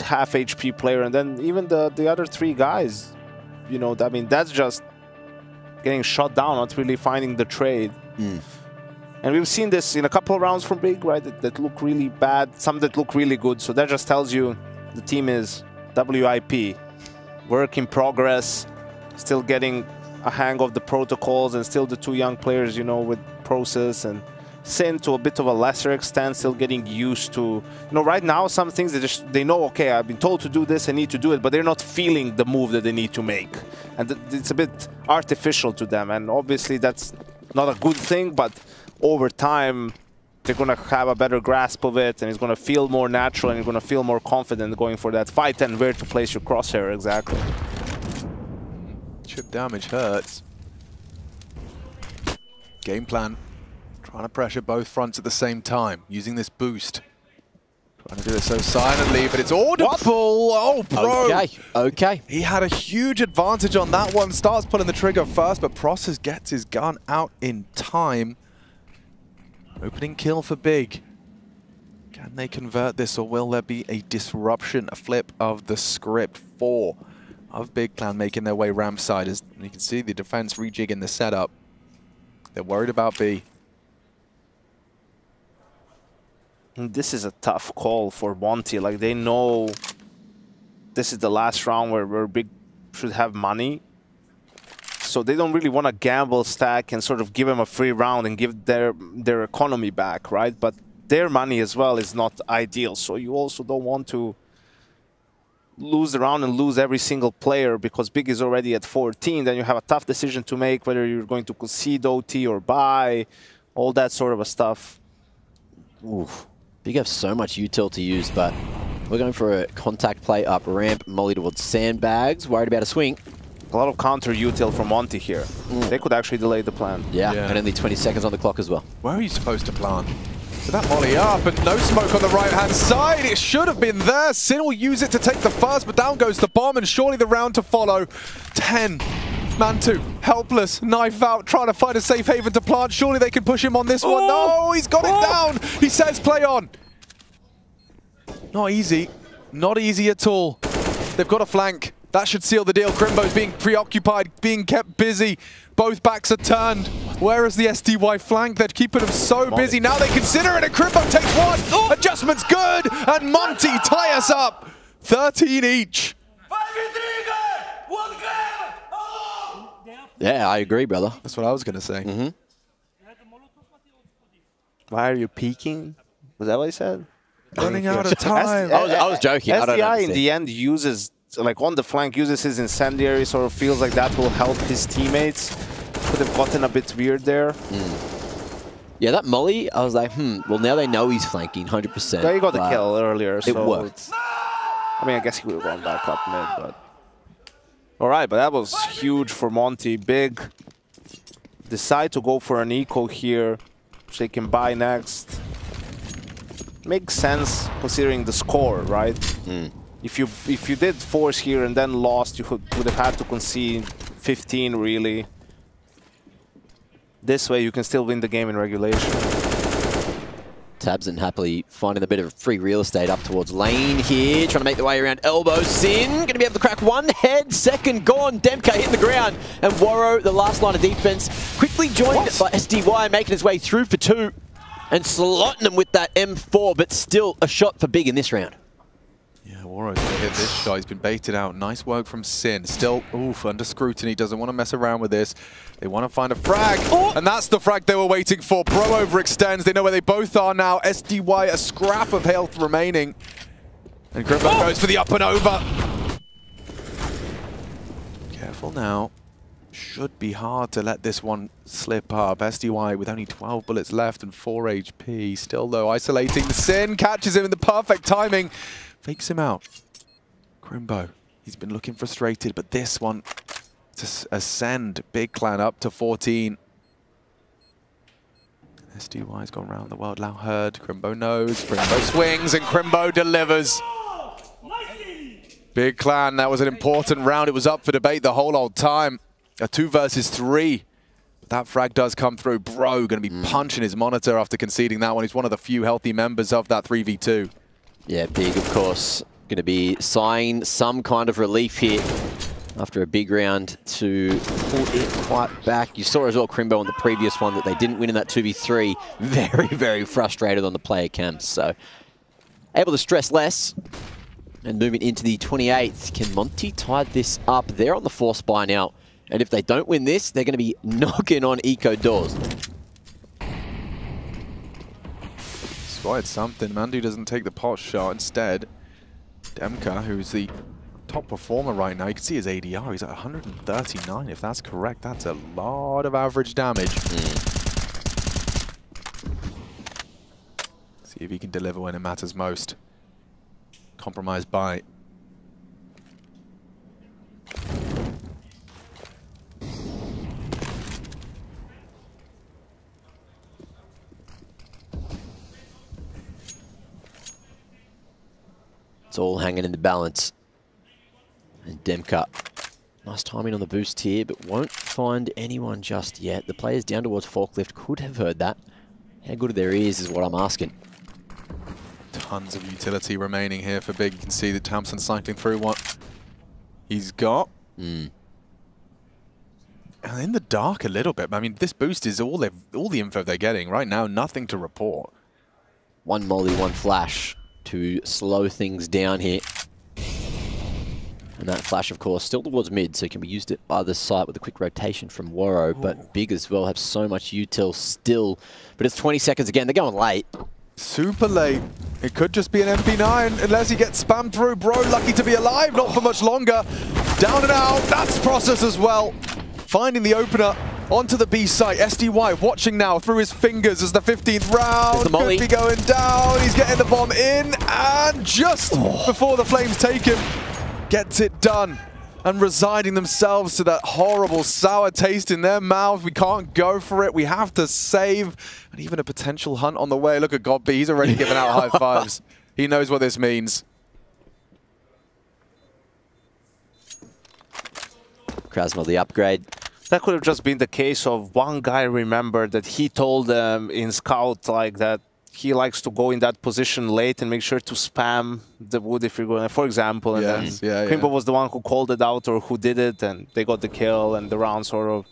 half HP player, and then even the other 3 guys, you know, I mean, that's just getting shot down, not really finding the trade. And we've seen this in a couple of rounds from Big, right, that look really bad, some that look really good. So that just tells you the team is WIP, work in progress, still getting a hang of the protocols, and still the 2 young players, you know, with Process and Sin to a bit of a lesser extent, still getting used to, you know, right now some things they know, okay, I've been told to do this, I need to do it, but they're not feeling the move that they need to make. And it's a bit artificial to them, and obviously that's not a good thing, but over time they're going to have a better grasp of it, and it's going to feel more natural, and you're going to feel more confident going for that fight and where to place your crosshair exactly. Chip damage hurts. Game plan. Trying to pressure both fronts at the same time, using this boost. Trying to do it so silently, but it's audible. What? Oh, bro. Okay. He had a huge advantage on that one. Starts pulling the trigger first, but Process gets his gun out in time. Opening kill for Big. Can they convert this, or will there be a disruption, a flip of the script? 4 of Big Clan making their way ramp side. As you can see, the defense rejigging the setup. They're worried about B. This is a tough call for Monty. Like, they know this is the last round where Big should have money. So they don't really want to gamble stack and sort of give him a free round and give their economy back, right? But their money as well is not ideal. So you also don't want to lose the round and lose every single player because Big is already at 14. Then you have a tough decision to make whether you're going to concede OT or buy, all that sort of a stuff. Oof. Big have so much util to use, but we're going for a contact play up ramp, molly towards sandbags, worried about a swing. A lot of counter util from Monty here. They could actually delay the plan. Yeah, and only 20 seconds on the clock as well. Where are you supposed to plant? With that molly up and no smoke on the right-hand side. It should have been there. Sin will use it to take the first, but down goes the bomb, and surely the round to follow. 10. Mantu, helpless, knife out, trying to find a safe haven to plant. Surely they can push him on this one. No, he's got it down. He says play on. Not easy. Not easy at all. They've got a flank. That should seal the deal. Crimbo's being preoccupied, being kept busy. Both backs are turned. Where is the SDY flank? They're keeping him so busy. Now they consider it, and Crimbo takes one. Adjustment's good, and Monty tie us up. 13 each. Yeah, I agree, brother. That's what I was going to say. Why are you peeking? Was that what he said? Running out of time. I was joking. SDI in the end uses, like on the flank, uses his incendiary, sort of feels like that will help his teammates. Could have gotten a bit weird there. Yeah, that molly, I was like, well, now they know he's flanking 100%. Yeah, he got the kill earlier, so it worked. I mean, I guess he would have gone back up mid, but... All right, but that was huge for Monty. Big decide to go for an eco here, so they can buy next. Makes sense considering the score, right? If you did force here and then lost, you would have had to concede 15 really. This way you can still win the game in regulation. Tabson happily finding a bit of free real estate up towards lane here, trying to make the way around elbow. Sin going to be able to crack one head, second gone. Demka hitting the ground, and Waro, the last line of defense, quickly joined by SDY, making his way through for 2 and slotting him with that M4, but still a shot for Big in this round. Yeah, Waro's going to hit this shot. He's been baited out. Nice work from Sin. Still, under scrutiny. Doesn't want to mess around with this. They want to find a frag. And that's the frag they were waiting for. Bro overextends. They know where they both are now. SDY, a scrap of health remaining. And Grimbo goes for the up and over. Careful now. Should be hard to let this one slip up. SDY with only 12 bullets left and 4 HP. Still, though, isolating the Sin. Catches him in the perfect timing. Fakes him out. Crimbo, he's been looking frustrated, but this one to ascend Big Clan up to 14. SDY's gone around the world. Now heard. Crimbo knows. Crimbo swings, and Crimbo delivers. Big Clan, that was an important round. It was up for debate the whole old time. A 2 versus 3. But that frag does come through. Bro going to be punching his monitor after conceding that one. He's one of the few healthy members of that 3v2. Yeah, Big, of course, going to be sighing some kind of relief here after a big round to pull it quite back. You saw as well Crimbo on the previous one that they didn't win in that 2v3. Very, very frustrated on the player cams. So able to stress less. And moving into the 28th, can Monty tie this up? They're on the 4th spy now. And if they don't win this, they're going to be knocking on eco doors. Spotted something. Mandu doesn't take the pot shot. Instead, Demka, who's the top performer right now, you can see his ADR. He's at 139, if that's correct. That's a lot of average damage. See if he can deliver when it matters most. Compromised by. It's all hanging in the balance. And Demka, nice timing on the boost here, but won't find anyone just yet. The players down towards Forklift could have heard that. How good are their ears is what I'm asking. Tons of utility remaining here for Big. You can see that Thompson's cycling through what he's got. And in the dark a little bit. I mean, this boost is all the info they're getting. Right now, nothing to report. One molly, one flash to slow things down here. And that flash, of course, still towards mid, so it can be used at either side with a quick rotation from Waro. But Big as well have so much util still. But it's 20 seconds again. They're going late. Super late. It could just be an MP9 unless he gets spammed through. Bro, lucky to be alive, not for much longer. Down and out, that's Process as well. Finding the opener onto the B site. SDY watching now through his fingers as the 15th round could be going down. He's getting the bomb in, and just before the flames take him, gets it done. And resigning themselves to that horrible sour taste in their mouth. We can't go for it. We have to save. And even a potential hunt on the way. Look at God B. He's already giving out high fives. He knows what this means. Krasnal, the upgrade. That could have just been the case of one guy remembered that he told them in scout like that he likes to go in that position late and make sure to spam the wood if you're going, for example. And then Krimbo was the one who called it out or who did it, and they got the kill, and the round sort of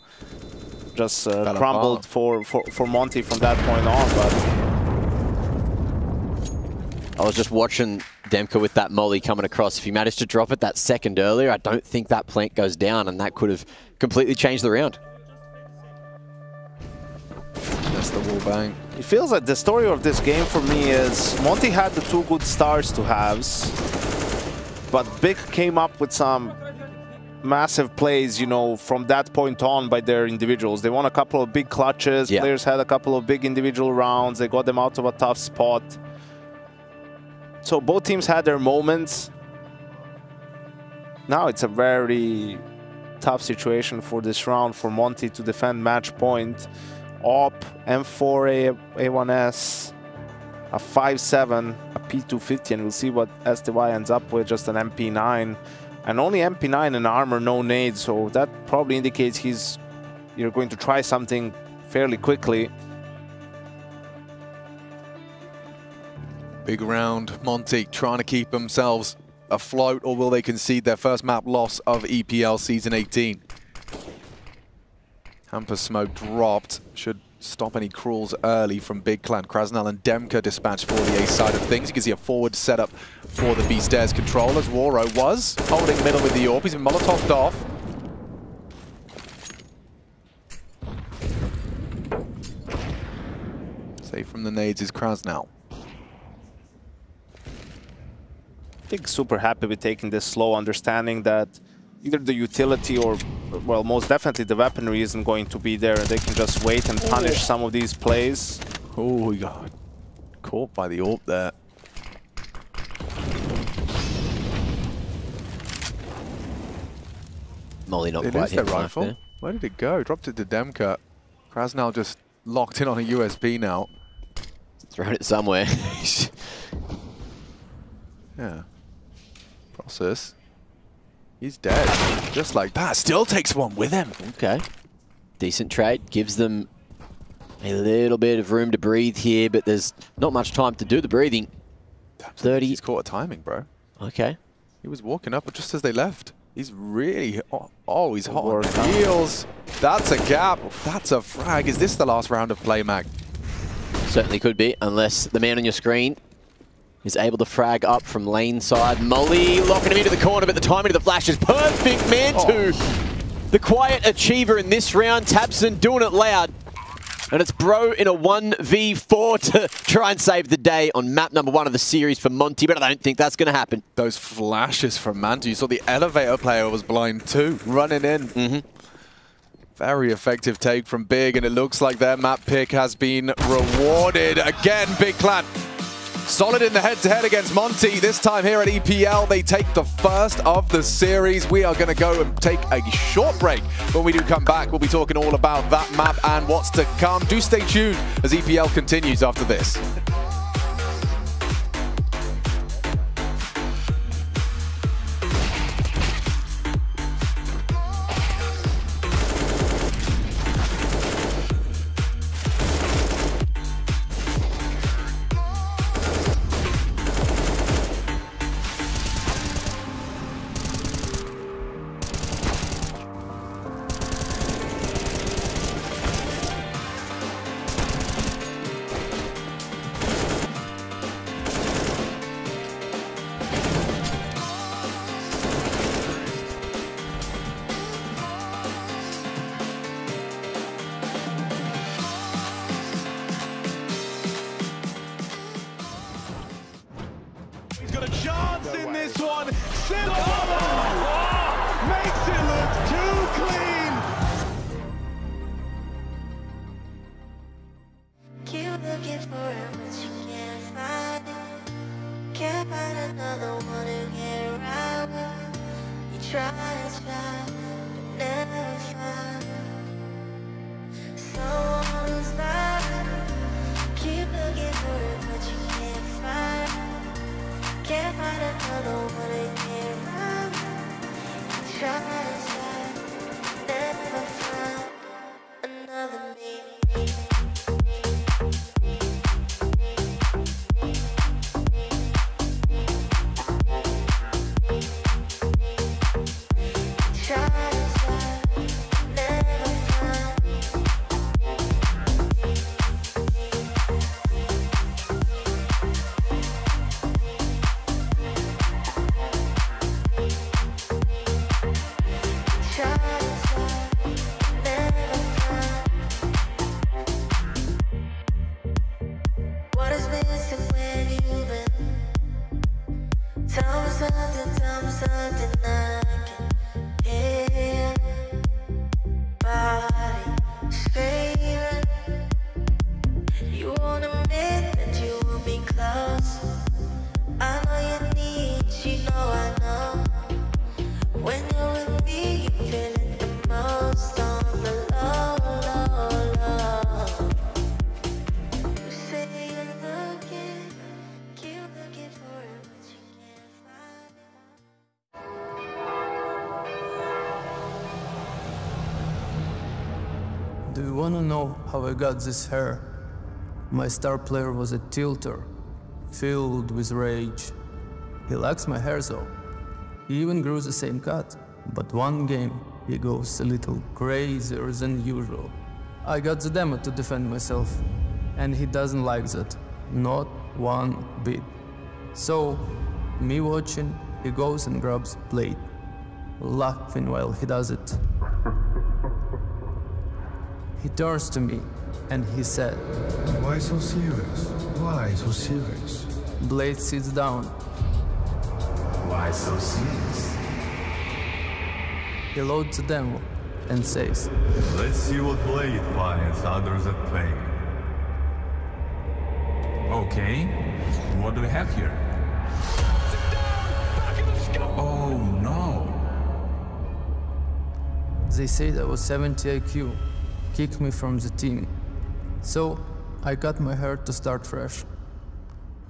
just crumbled for Monty from that point on. But I was just watching Demka with that molly coming across. If he managed to drop it that second earlier, I don't think that plank goes down, and that could have completely changed the round. That's the wall bang. It feels like the story of this game for me is Monty had the two good starts to haves, but Big came up with some massive plays, you know, from that point on by their individuals. They won a couple of big clutches, players had a couple of big individual rounds, they got them out of a tough spot. So both teams had their moments. Now it's a very tough situation for this round for Monty to defend match point. Op, M4, A1S, a 5.7, a P250, and we'll see what SDY ends up with, just an MP9. And only MP9 and armor, no nades, so that probably indicates you're going to try something fairly quickly. Big round, Monty trying to keep themselves afloat, or will they concede their first map loss of EPL Season 18? Hamper smoke dropped. Should stop any crawls early from Big Clan. Krasnal and Demka dispatched for the A side of things. You can see a forward setup for the B stairs controllers. Waro was holding middle with the AWP. He's been Molotov'd off. Safe from the nades is Krasnal. I think super happy with taking this slow, understanding that either the utility or, well, most definitely the weaponry isn't going to be there, and they can just wait and punish some of these plays. Oh, he got caught by the AWP there. Molly not They quite lose hit their the rifle. there. Where did it go? Dropped it to Demka. Krasnal just locked in on a USB now. Thrown it somewhere. Yeah. Process. He's dead. Just like that. Still takes one with him. Okay. Decent trade. Gives them a little bit of room to breathe here, but there's not much time to do the breathing. 30. He's caught a timing, bro. Okay. He was walking up just as they left. He's really... Oh, he's hot on the heels. That's a gap. That's a frag. Is this the last round of play, Mag? Certainly could be, unless the man on your screen is able to frag up from lane side. Molly locking him into the corner, but the timing of the flash is perfect. Mantu, the quiet achiever in this round. Tabson doing it loud. And it's Bro in a 1v4 to try and save the day on map number 1 of the series for Monty, but I don't think that's going to happen. Those flashes from Mantu. You saw the elevator player was blind too, running in. Very effective take from Big, and it looks like their map pick has been rewarded. Again, Big Clan solid in the head-to-head against Monty. This time here at EPL, they take the first of the series. We are going to go and take a short break. When we do come back, we'll be talking all about that map and what's to come. Do stay tuned as EPL continues after this. got a chance in this one. Simple makes it look too clean. Keep looking for it, but you can't find it. Can't find another one to get around it. You try and try, but never find someone who's like. Keep looking for it, but you can't find it. Can't find another one to get around it. You try and try, never find another me. Do you want to know how I got this hair? My star player was a tilter, filled with rage. He likes my hair though. He even grew the same cut. But one game, he goes a little crazier than usual. I got the demo to defend myself, and he doesn't like that. Not one bit. So, me watching, he goes and grabs a plate, laughing while he does it. He turns to me, and he said, "Why so serious? Why so serious?" Blade sits down. "Why so serious?" He loads the demo and says, "Let's see what Blade finds under that plane." Okay, what do we have here? Oh no. They said I was 70 IQ, kicked me from the team. So, I cut my hair to start fresh.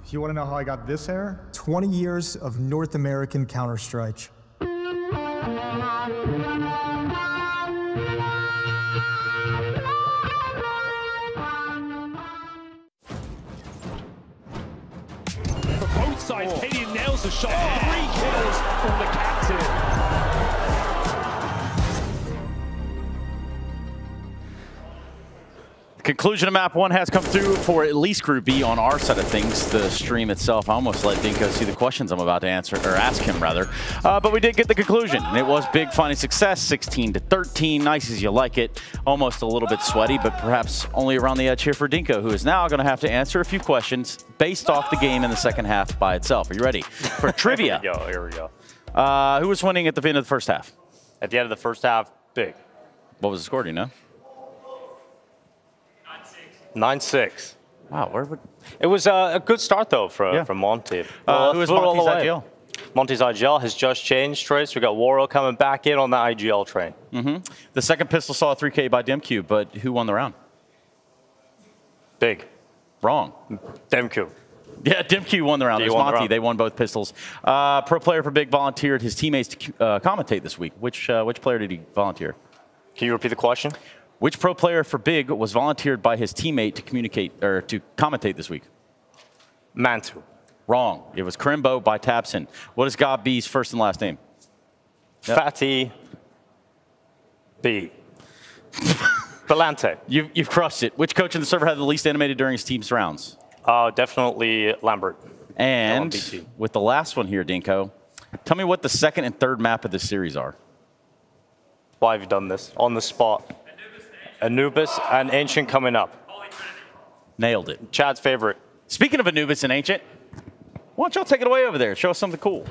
You want to know how I got this hair? 20 years of North American Counter-Strike. For both sides, Cadian nails the shot. 3 kills from the captain. Conclusion of map 1 has come through for at least Group B on our side of things. The stream itself, I almost let Dinko see the questions I'm about to answer, or ask him rather. But we did get the conclusion, and it was big finding success, 16-13, nice as you like it. Almost a little bit sweaty, but perhaps only around the edge here for Dinko, who is now going to have to answer a few questions based off the game in the second half by itself. Are you ready for trivia? Here we go. Who was winning at the end of the first half? At the end of the first half, big. What was the score, do you know? 9-6. Wow, where would... It was a good start, though, from Monty. Who is Monty's IGL? Monty's IGL has just changed, Trace. We got Waro coming back in on the IGL train. The second pistol saw a 3K by DemQ, but who won the round? Big. Wrong. DemQ. Yeah, DemQ won the round. There's Monty. They won both pistols. Pro player for Big volunteered his teammates to commentate this week. Which player did he volunteer? Can you repeat the question? Which pro player for Big was volunteered by his teammate to communicate or to commentate this week? Mantu. Wrong. It was Crimbo by Tabson. What is God B's first and last name? Fatty B. Belante. You've crushed it. Which coach in the server had the least animated during his team's rounds? Definitely Lambert. And with the last one here, Dinko, tell me what the second and third map of this series are. Why have you done this? On the spot. Anubis and Ancient coming up. Nailed it. Chad's favorite. Speaking of Anubis and Ancient, Why don't y'all take it away over there? Show us something cool.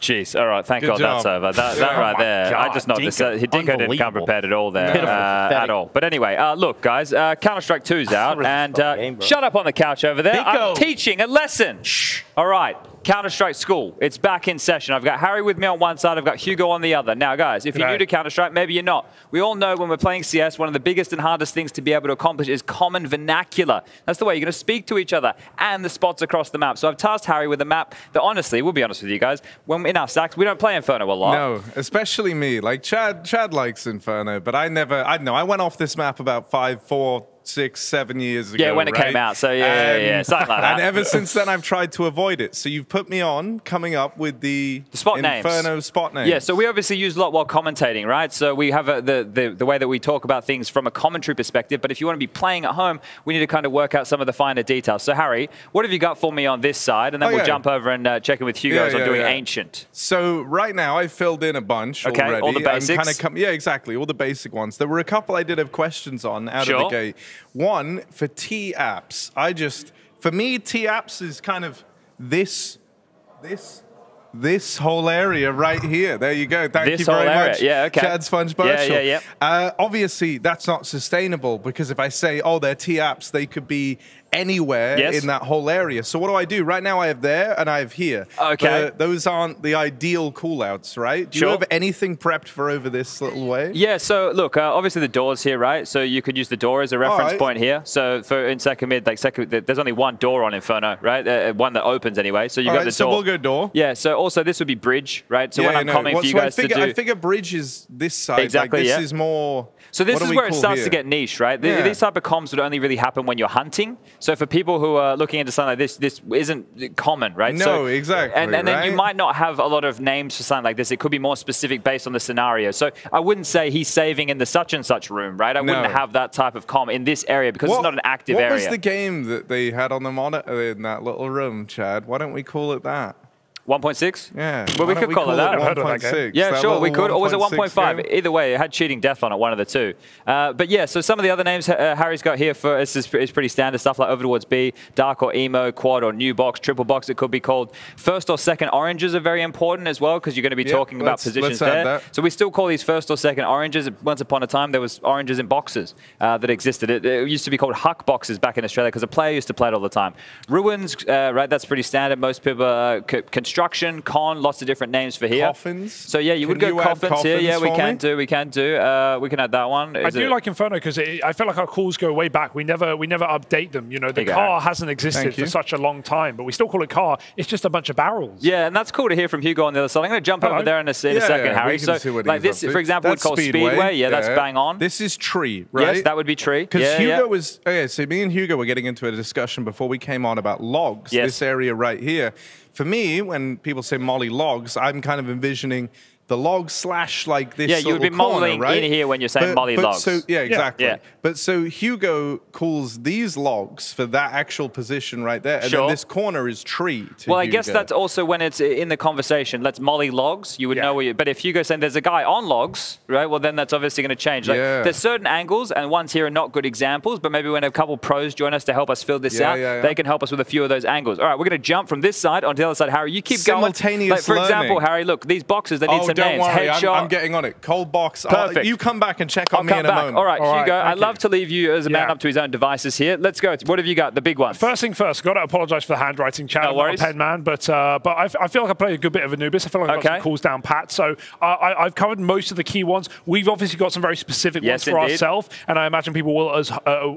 Jeez, all right, thank Good God job. that's over. That right there, God, I just noticed that. Dinko didn't come prepared at all there, Pitiful. at all. But anyway, look, guys, Counter-Strike 2's out, and shut up on the couch over there. I'm teaching a lesson. Shh. All right. Counter-Strike School, it's back in session. I've got Harry with me on one side, I've got Hugo on the other. Now, guys, if you're new to Counter-Strike, maybe you're not. We all know when we're playing CS, one of the biggest and hardest things to be able to accomplish is common vernacular. That's the way you're going to speak to each other and the spots across the map. So I've tasked Harry with a map that, honestly, we'll be honest with you guys, when in our stacks, we don't play Inferno a lot. No, especially me. Like, Chad likes Inferno, but I never, I don't know, I went off this map about 4, 6, 7 years ago. Yeah, when it came out. So yeah, something like that. And ever since then, I've tried to avoid it. So you've put me on coming up with the spot Inferno names. Spot names. Yeah, so we obviously use a lot while commentating, right? So we have the way that we talk about things from a commentary perspective. But if you want to be playing at home, we need to kind of work out some of the finer details. So Harry, what have you got for me on this side? And then we'll jump over and check in with Hugo as I'm doing Ancient. So right now, I've filled in a bunch already. All the basics. Yeah, exactly, all the basic ones. There were a couple I did have questions on out of the gate. One, for T-Apps, for me, T-Apps is kind of this whole area right here. There you go. Thank you very much. Yeah, okay. Chad Sponge Marshall. Yeah. Obviously, that's not sustainable because if I say, oh, they're T-Apps, they could be anywhere in that whole area. So what do? Right now I have there and I have here. Okay. But those aren't the ideal callouts, right? Do you have anything prepped for over this little way? Yeah, so look, obviously the door's here, right? So you could use the door as a reference point here. So for in second mid, there's only one door on Inferno, right? One that opens anyway. So you got the door. So we'll go door. Yeah, so also this would be bridge, right? So when I'm coming for you guys to do... I figure bridge is this side. Exactly, this is more... So this is where it starts to get niche, right? These type of comms would only really happen when you're hunting. So for people who are looking into something like this isn't common, right? No, exactly. And then you might not have a lot of names for something like this. It could be more specific based on the scenario. So I wouldn't say he's saving in the such and such room, right? I wouldn't have that type of comm in this area because it's not an active area. What was the game that they had on the monitor in that little room, Chad? Why don't we call it that? 1.6? Yeah. Well, we could call it that. 1.6. Yeah, sure, we could. Or was it 1.5? Game? Either way, it had cheating death on it, one of the two. But yeah, so some of the other names Harry's got here for is pretty standard stuff like over towards B, dark or emo, quad or new box, triple box, it could be called. First or second oranges are very important as well because you're going to be talking about positions there. So we still call these first or second oranges. Once upon a time, there was oranges in boxes that existed. It used to be called Huck boxes back in Australia because a player used to play it all the time. Ruins, right, that's pretty standard. Most people, construction, con, lots of different names for here. Coffins. So yeah, you would go coffins here. Yeah, we can do. We can add that one. I do like Inferno because I feel like our calls go way back. We never update them. You know, the car hasn't existed for such a long time, but we still call it car. It's just a bunch of barrels. Yeah, and that's cool to hear from Hugo on the other side. I'm going to jump over there in a second, Harry. So like this, for example, we'd call Speedway. Yeah, that's bang on. This is tree, right? Yes, that would be tree. Because Hugo was, so me and Hugo were getting into a discussion before we came on about logs. Yes. This area right here. For me, when people say molly logs, I'm kind of envisioning the log slash like this. Yeah, you would be modeling in here when you're saying molly logs. So, yeah, exactly. Yeah. But so Hugo calls these logs for that actual position right there, and then this corner is tree. Well, I guess that's also when it's in the conversation. Let's molly logs. You would know where you. But if Hugo's saying there's a guy on logs, right? Well, then that's obviously going to change. Like, there's certain angles, and ones here are not good examples. But maybe when a couple pros join us to help us fill this out, they can help us with a few of those angles. All right, we're going to jump from this side onto the other side. Harry, you keep going. Like, for example, Harry, look, these boxes, they need some names. Worry, Headshot. I'm getting on it. Cold box. Perfect. You come back and check on me in a moment. All right, Hugo, I'd love to leave you as a man up to his own devices here. Let's go. What have you got? The big ones. First thing first, got to apologise for the handwriting, Chad. No worries. I'm not a pen man, but I feel like I played a good bit of Anubis. I feel like I got some calls down pat. So I've covered most of the key ones. We've obviously got some very specific ones for ourselves, and I imagine people will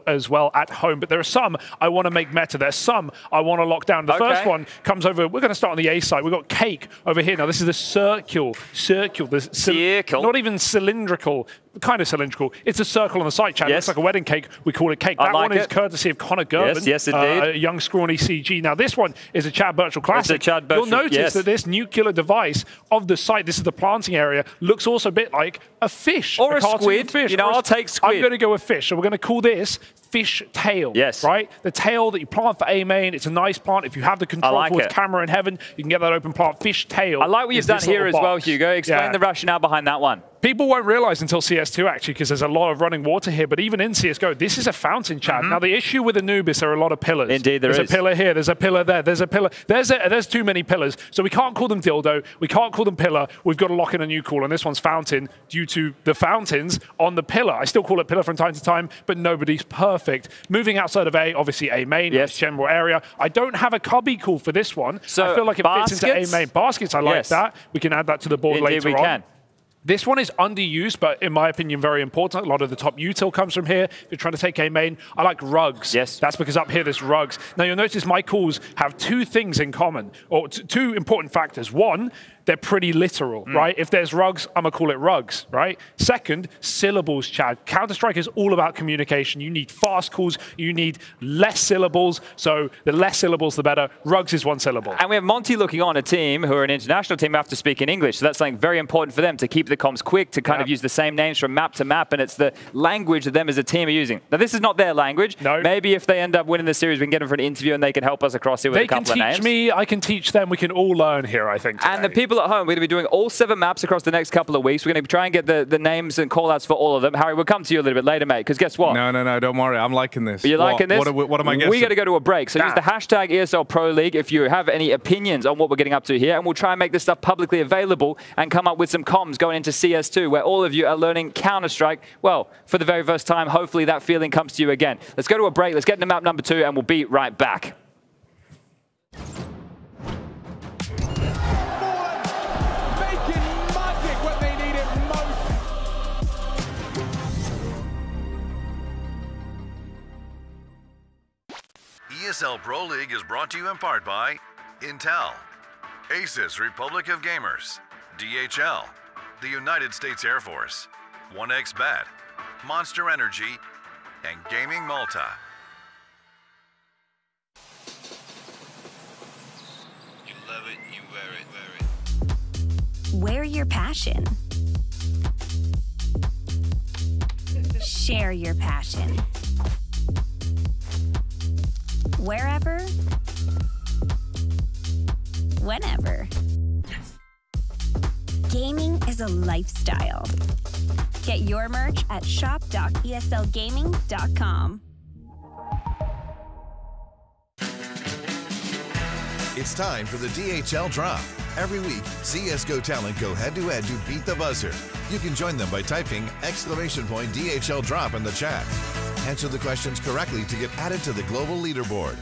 as well at home. But there are some I want to make meta. There's some I want to lock down. The first one comes over. We're going to start on the A side. We've got Cake over here. Now this is the circle. Not even cylindrical, kind of cylindrical. It's a circle on the side, Chad. It looks like a wedding cake. We call it Cake. That one is courtesy of Connor Gerben. Yes, indeed. A young, scrawny CG. Now, this one is a Chad Birchall classic. It's a Chad Birchall, You'll notice that this nuclear device of the site, this is the planting area, looks also a bit like a fish. Or a squid. Fish. You know, I'll take squid. I'm going to go with fish. So we're going to call this fish tail. Yes. Right? The tail that you plant for A main. It's a nice plant. If you have the control towards camera in heaven, you can get that open plant. Fish tail. I like what you've done here as well, Hugo. Explain the rationale behind that one. People won't realize until CS2, actually, because there's a lot of running water here. But even in CSGO, this is a fountain, Chad. Now, the issue with Anubis, there are a lot of pillars. Indeed, there's a pillar here. There's a pillar there. There's a pillar. There's too many pillars. So we can't call them dildo. We can't call them pillar. We've got to lock in a new call. And this one's fountain due to the fountains on the pillar. I still call it pillar from time to time, but nobody's perfect. Moving outside of A, obviously A main, yes. General area. I don't have a cubby call for this one. So I feel like it fits into A main. Baskets, I like that. We can add that to the board later on. Can. This one is underused, but in my opinion, very important. A lot of the top util comes from here. If you're trying to take A main, I like rugs. Yes. That's because up here, there's rugs. Now, you'll notice my calls have two things in common, or two important factors. One, they're pretty literal, right? If there's rugs, I'm going to call it rugs, right? Second, syllables, Chad. Counter-Strike is all about communication. You need fast calls. You need less syllables. So the less syllables, the better. Rugs is one syllable. And we have Monty looking on a team who are an international team who have to speak in English. So that's something very important for them to keep the comms quick, to kind of use the same names from map to map. And it's the language that them as a team are using. Now, this is not their language. No. Maybe if they end up winning the series, we can get them for an interview and they can help us across here with a couple of names. They can teach me. I can teach them. We can all learn here, I think, today. And the people at home, we're going to be doing all 7 maps across the next couple of weeks. We're going to try and get the names and call-outs for all of them. Harry, we'll come to you a little bit later, mate, because guess what? No, don't worry. I'm liking this. You're liking this? What am I guessing? We got to go to a break. So use the hashtag ESL Pro League if you have any opinions on what we're getting up to here, and we'll try and make this stuff publicly available and come up with some comms going into CS2, where all of you are learning Counter-Strike, well, for the very first time. Hopefully that feeling comes to you again. Let's go to a break. Let's get into map number 2, and we'll be right back. ESL Pro League is brought to you in part by Intel, Asus Republic of Gamers, DHL, the United States Air Force, 1xBet, Monster Energy, and Gaming Malta. You love it, you wear it. Wear your passion. Share your passion. Wherever, whenever. Gaming is a lifestyle. Get your merch at shop.eslgaming.com. It's time for the DHL Drop. Every week, CSGO talent go head-to-head to beat the buzzer. You can join them by typing !DHL Drop in the chat. Answer the questions correctly to get added to the global leaderboard.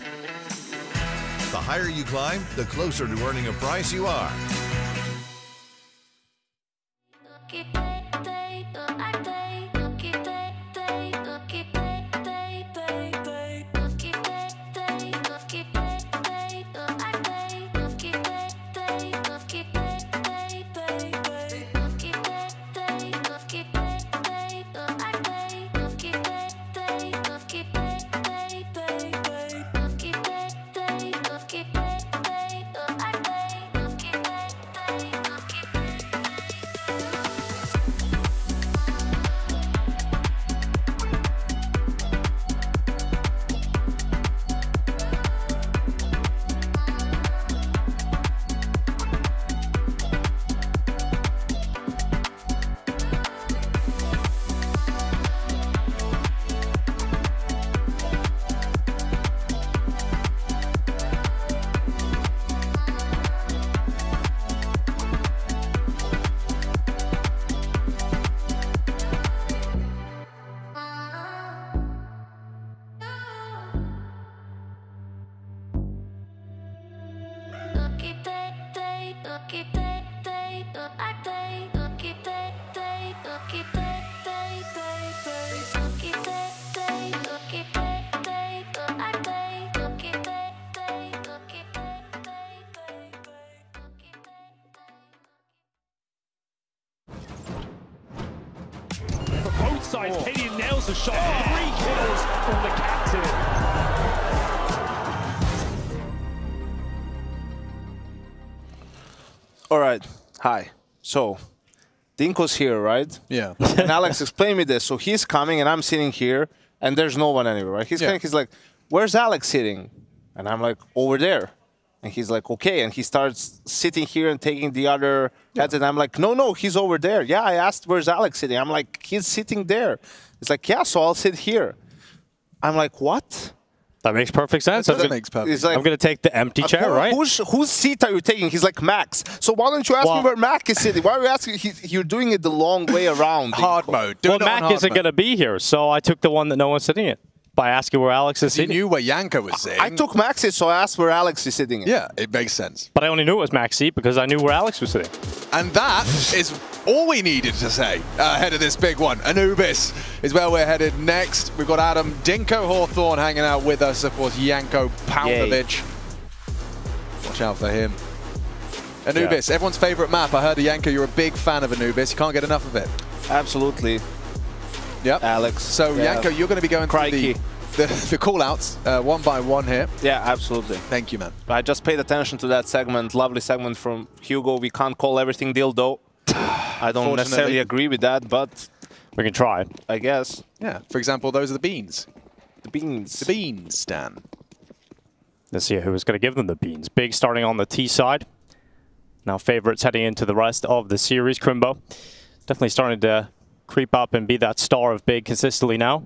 The higher you climb, the closer to earning a prize you are. Sides, Katie nails the shot. 3 kills from the captain. All right. Hi. So, Dinko's here, right? Yeah. And Alex explained me this. So he's coming, and I'm sitting here, and there's no one anywhere, right? He's coming, he's like, "Where's Alex sitting?" And I'm like, "Over there." And he's like, okay. And he starts sitting here and taking the other heads. And I'm like, no, he's over there. Yeah, I asked, where's Alex sitting? I'm like, he's sitting there. It's like, yeah, so I'll sit here. I'm like, what? That makes perfect sense. That makes perfect sense. Like, I'm going to take the empty chair, right? Whose seat are you taking? He's like, Max. So why don't you ask me where Mac is sitting? Why are you asking? You're doing it the long way around. Hard mode. Well, Mac isn't going to be here, so I took the one that no one's sitting in by asking where Alex is sitting. He knew where Yanko was sitting. I took Max's, so I asked where Alex is sitting. Yeah, it makes sense. But I only knew it was Max's seat because I knew where Alex was sitting. And that is all we needed to say ahead of this big one. Anubis is where we're headed next. We've got Adam Dinko Hawthorne hanging out with us. Of course, Yanko Paunovic. Watch out for him. Anubis, everyone's favorite map. I heard, Yanko, you're a big fan of Anubis. You can't get enough of it. Absolutely. Yep. Alex. So, Yanko, you're going to be going through the call-outs one by one here. Yeah, absolutely. Thank you, man. I just paid attention to that segment. Lovely segment from Hugo. We can't call everything dildo. I don't necessarily agree with that, but we can try. I guess. Yeah. For example, those are the beans. The beans. The beans, Stan. Let's see who is going to give them the beans. Big starting on the T side. Now favorites heading into the rest of the series. Crimbo definitely starting to creep up and be that star of Big consistently now.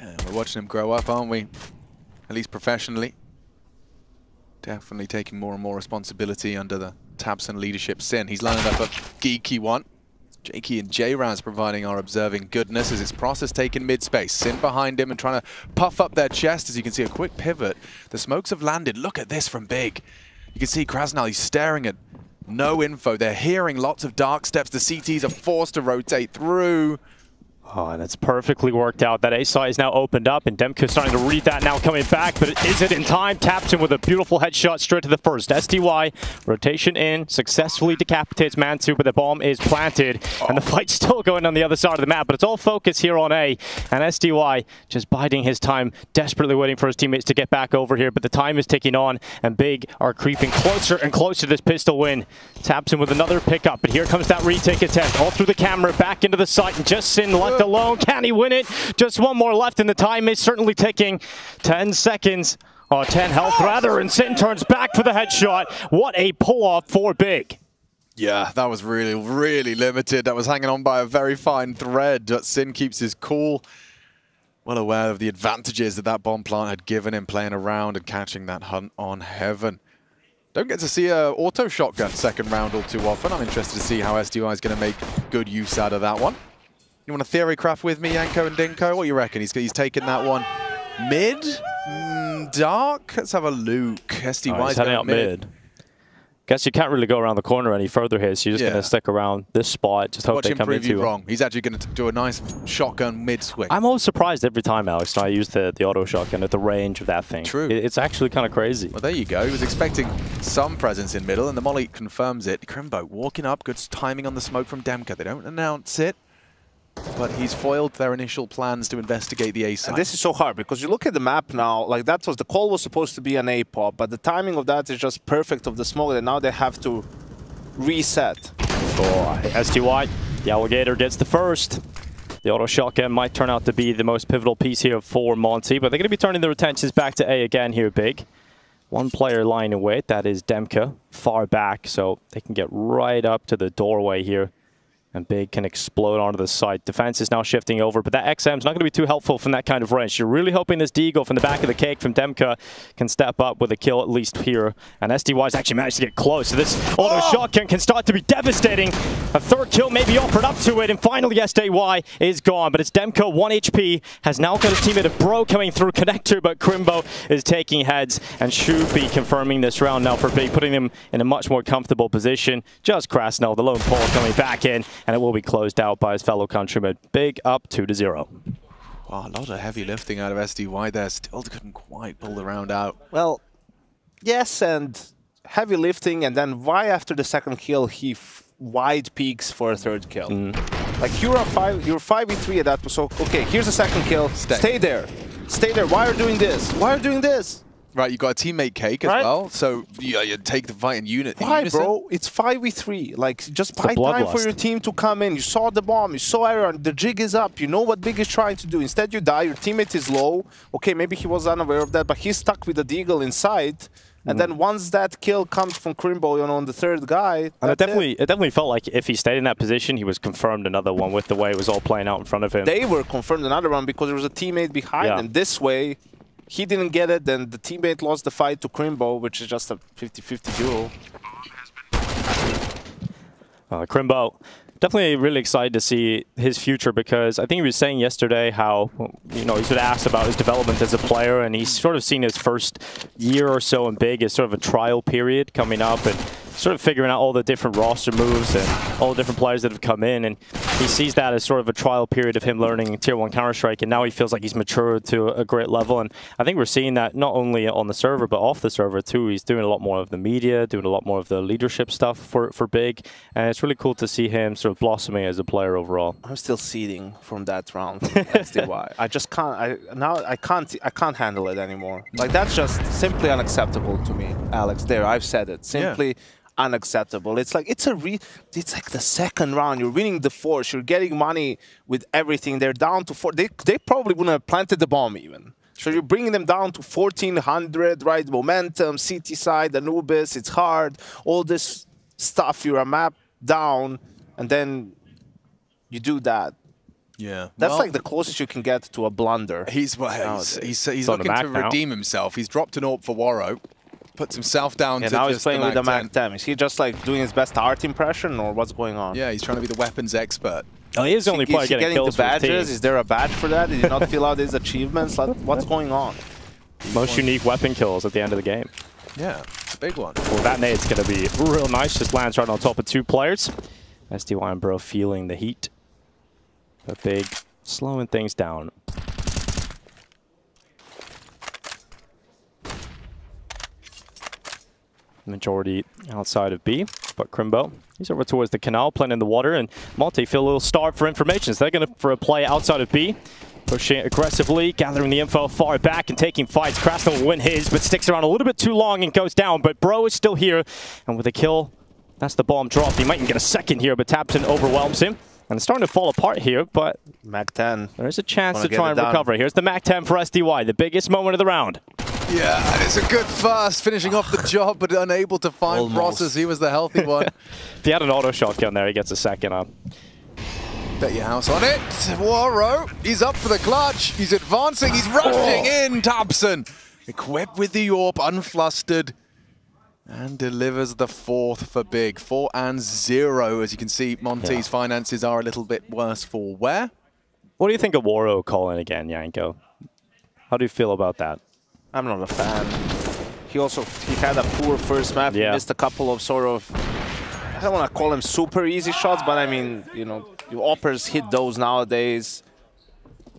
Yeah, we're watching him grow up, aren't we? At least professionally. Definitely taking more and more responsibility under the Tabson leadership. Sin, he's lining up a geeky one. Jakey and J-Raz providing our observing goodness as it's process taken mid-space. Sin behind him and trying to puff up their chest. As you can see, a quick pivot. The smokes have landed. Look at this from Big. You can see Krasnal, he's staring at no info. They're hearing lots of dark steps. The CTs are forced to rotate through. Oh, and it's perfectly worked out. That A side is now opened up, and Demko starting to read that now coming back, but is it in time? Taps him with a beautiful headshot straight to the first. STY, rotation in, successfully decapitates Mansu, but the bomb is planted, and the fight's still going on the other side of the map, but it's all focused here on A, and STY just biding his time, desperately waiting for his teammates to get back over here, but the time is ticking on, and Big are creeping closer and closer to this pistol win. Taps him with another pickup, but here comes that retake attempt, all through the camera, back into the site, and just Sin left alone. Can he win it? Just one more left, and the time is certainly ticking. 10 seconds. Oh, 10 health rather, and Sin turns back for the headshot. What a pull-off for Big. Yeah, that was really, really limited. That was hanging on by a very fine thread. But Sin keeps his cool. Well aware of the advantages that bomb plant had given him playing around and catching that hunt on Heaven. Don't get to see a auto shotgun second round all too often. I'm interested to see how SDI is going to make good use out of that one. You want to theory craft with me, Yanko and Dinko? What do you reckon? He's taking that one mid? Dark? Let's have a look. SDY's heading out mid. Guess you can't really go around the corner any further here, so you're just going to stick around this spot. Just hope they come into you wrong. He's actually going to do a nice shotgun mid-swing. I'm always surprised every time, Alex, when I use the auto shotgun at the range of that thing. True. It's actually kind of crazy. Well, there you go. He was expecting some presence in middle, and the molly confirms it. Crimbo walking up. Good timing on the smoke from Demka. They don't announce it. But he's foiled their initial plans to investigate the A side. And this is so hard because you look at the map now, like that was the call was supposed to be an A pop, but the timing of that is just perfect of the smoke, and now they have to reset. STY, the Alligator gets the first. The auto shotgun might turn out to be the most pivotal piece here for Monty, but they're going to be turning their attentions back to A again here, Big. One player lying in wait, that is Demka, far back, so they can get right up to the doorway here. And Big can explode onto the site. Defense is now shifting over, but that XM is not going to be too helpful from that kind of range. You're really hoping this Deagle from the back of the cake from Demka can step up with a kill at least here. And SDY's actually managed to get close. So this auto shotgun can start to be devastating. A third kill may be offered up to it, and finally SDY is gone. But it's Demka, 1 HP, has now got his teammate of Bro coming through connector, but Crimbo is taking heads and should be confirming this round now for Big, putting them in a much more comfortable position. Just Krasnal, the lone pole coming back in, and it will be closed out by his fellow countryman. Big up 2-0. Wow, a lot of heavy lifting out of SDY there. Still couldn't quite pull the round out. Well, yes, and heavy lifting, and then why after the second kill he wide peaks for a third kill? Like you're 5v3 at that, so okay, here's the second kill. Stay there. Stay there. Why are you doing this? Why are you doing this? Right, you got a teammate cake as well, so you take the fight in unit. Why, bro? It's 5v3. Like, just buy time for your team to come in. You saw the bomb, you saw everyone, the jig is up, you know what Big is trying to do. Instead, you die, your teammate is low. Okay, maybe he was unaware of that, but he's stuck with the Deagle inside. And then once that kill comes from Crimbo, you know, on the third guy, and it definitely felt like if he stayed in that position, he was confirmed another one with the way it was all playing out in front of him. They were confirmed another one because there was a teammate behind him. This way, he didn't get it, then the teammate lost the fight to Crimbo, which is just a 50-50 duel. Crimbo, definitely really excited to see his future, because I think he was saying yesterday how, you know, he's sort of asked about his development as a player, and he's sort of seen his first year or so in Big as sort of a trial period coming up and sort of figuring out all the different roster moves and all the different players that have come in, and he sees that as sort of a trial period of him learning Tier 1 Counter-Strike, and now he feels like he's matured to a great level, and I think we're seeing that not only on the server but off the server too. He's doing a lot more of the media, doing a lot more of the leadership stuff for Big, and it's really cool to see him sort of blossoming as a player overall. I'm still seething from that round from SDY. I just can't, I can't handle it anymore. Like, that's just simply unacceptable to me, Alex. There, I've said it. Simply unacceptable. It's like it's like the second round. You're winning the force. You're getting money with everything. They're down to 4. They probably wouldn't have planted the bomb even. So you're bringing them down to 1400, right? Momentum, CT side, Anubis. It's hard. All this stuff. You're a map down, and then you do that. Yeah, that's like the closest you can get to a blunder. He's looking to redeem himself. He's dropped an AWP for Waro. Puts himself down to now just he's playing with the Mac 10. Is he just like doing his best art impression, or what's going on? Yeah, he's trying to be the weapons expert. Oh, he is the only player getting kills the badges. Is there a badge for that? Did he not fill out his achievements? Like, what's going on? Most unique weapon kills at the end of the game. Yeah, it's a big one. Well, that nade's going to be real nice. Just lands right on top of 2 players. SDY and Bro feeling the heat. But Big slowing things down. Majority outside of B, but Crimbo, he's over towards the canal, playing in the water, and Monte feel a little starved for information, so they're going for a play outside of B, pushing aggressively, gathering the info far back and taking fights. Krasnov will win his, but sticks around a little bit too long and goes down, but Bro is still here, and with a kill, that's the bomb drop. He might even get a second here, but Tapton overwhelms him. And it's starting to fall apart here, but Mac 10. There's a chance to try and recover. Here's the Mac 10 for SDY, the biggest moment of the round. Yeah, and it's a good first, finishing off the job, but unable to find Process. He was the healthy one. If he had an auto shotgun there, he gets a second up. Bet your house on it. Waro, he's up for the clutch. He's advancing, he's rushing in. Tabson, equipped with the AWP, unflustered, and delivers the 4th for Big. 4 and 0. As you can see, Monte's finances are a little bit worse for wear. What do you think of Waro calling again, Yanko? How do you feel about that? I'm not a fan. He had a poor first map. He missed a couple of sort of, I don't want to call them super easy shots, but I mean, you know, AWPers hit those nowadays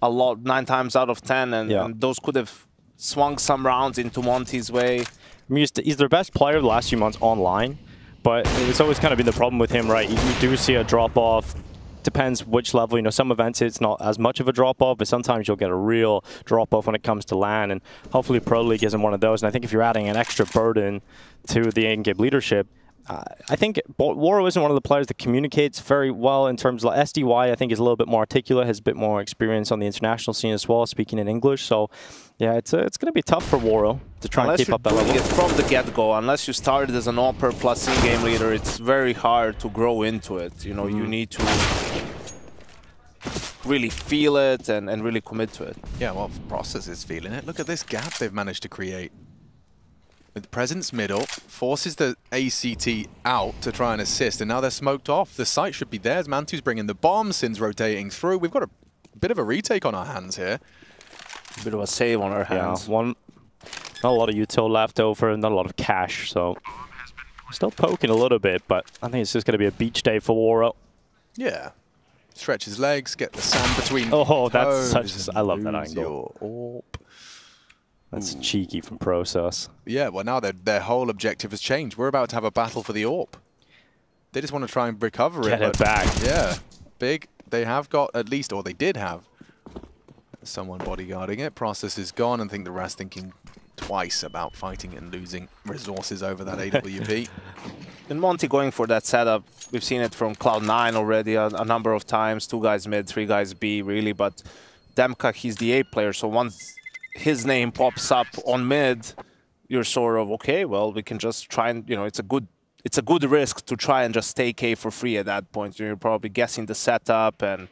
a lot, 9 times out of 10, and those could have swung some rounds into Monte's way. I mean, he's their best player the last few months online, but it's always kind of been the problem with him, right? You do see a drop-off. Depends which level. You know, some events it's not as much of a drop-off, but sometimes you'll get a real drop-off when it comes to LAN, and hopefully Pro League isn't one of those. And I think if you're adding an extra burden to the in-game leadership, I think Waro isn't one of the players that communicates very well in terms of SDY. I think is a little bit more articulate, has a bit more experience on the international scene as well, speaking in English. So, yeah, it's going to be tough for Waro to try and keep up that level. Unless you're doing it from the get-go, unless you started as an AWPer plus in-game leader, it's very hard to grow into it. You know, you need to really feel it and really commit to it. Yeah, well, Process is feeling it. Look at this gap they've managed to create. With Presence middle, forces the ACT out to try and assist, and now they're smoked off. The site should be theirs. Mantu's bringing the bomb, Sin's rotating through. We've got a bit of a retake on our hands here. A bit of a save on our hands. Yeah, not a lot of util left over, not a lot of cash, so still poking a little bit, but I think it's just going to be a beach day for Waro. Yeah. Stretch his legs, get the sand between that's such... I love that angle. That's cheeky from Process. Yeah, well, now their whole objective has changed. We're about to have a battle for the AWP. They just want to try and recover Get it back. Yeah. Big. They have got at least, or they did have, someone bodyguarding it. Process is gone, and I think the rest thinking twice about fighting and losing resources over that AWP. And Monty going for that setup, we've seen it from Cloud9 already a number of times. 2 guys mid, 3 guys B, really. But Demka, he's the A player, so once his name pops up on mid, you're sort of, okay, well, we can just try and, you know, it's a good risk to try and just take A for free at that point. You're probably guessing the setup, and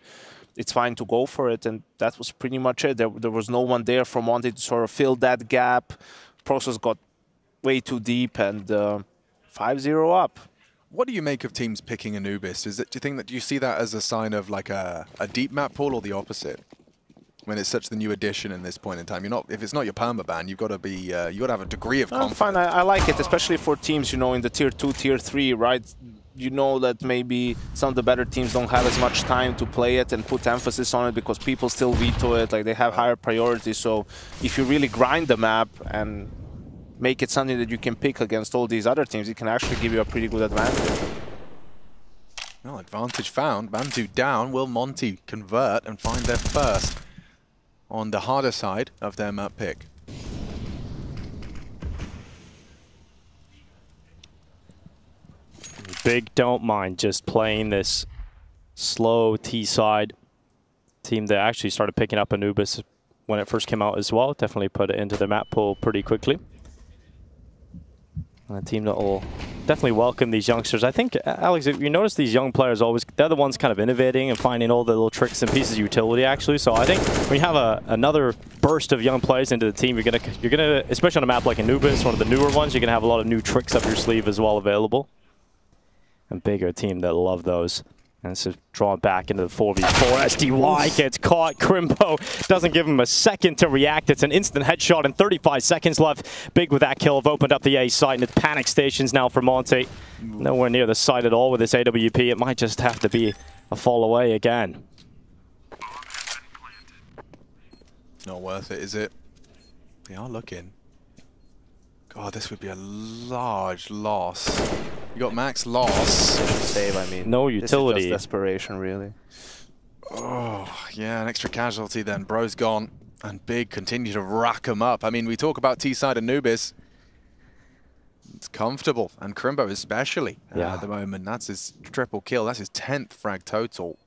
it's fine to go for it. And that was pretty much it. There was no one there from Monty to sort of fill that gap. Process got way too deep, and 5-0 up. What do you make of teams picking Anubis? Do you think that you see that as a sign of like a deep map pool, or the opposite? When it's such the new addition in this point in time, if it's not your permaban, you've got to be, you got to have a degree of confidence. Fine, I like it, especially for teams, you know, in the tier 2, tier 3, right? You know that maybe some of the better teams don't have as much time to play it and put emphasis on it because people still veto it, like they have higher priorities. So if you really grind the map and make it something that you can pick against all these other teams, it can actually give you a pretty good advantage. Well, advantage found. Bantu down. Will Monty convert and find their first on the harder side of their map pick? Big don't mind just playing this slow T side team that actually started picking up Anubis when it first came out as well. Definitely put it into the map pool pretty quickly. And a team that will definitely welcome these youngsters. I think, Alex, if you notice these young players always, they're the ones kind of innovating and finding all the little tricks and pieces of utility, actually. So I think when you have another burst of young players into the team, you're gonna, especially on a map like Anubis, one of the newer ones, you're gonna have a lot of new tricks up your sleeve as well available. And bigger team that love those. And it's drawn back into the 4v4. SDY gets caught. Crimbo doesn't give him a second to react. It's an instant headshot and 35 seconds left. Big with that kill. Have opened up the A site, and it's panic stations now for Monty. Nowhere near the site at all with this AWP. It might just have to be a fall away again. It's not worth it, is it? They are looking. God, this would be a large loss. You got max loss. Save, I mean. No utility. This is just desperation, really. Oh, yeah, an extra casualty then. Bro's gone. And Big continue to rack them up. I mean, we talk about T-side Anubis. It's comfortable. And Crimbo especially at the moment. That's his triple kill. That's his 10th frag total.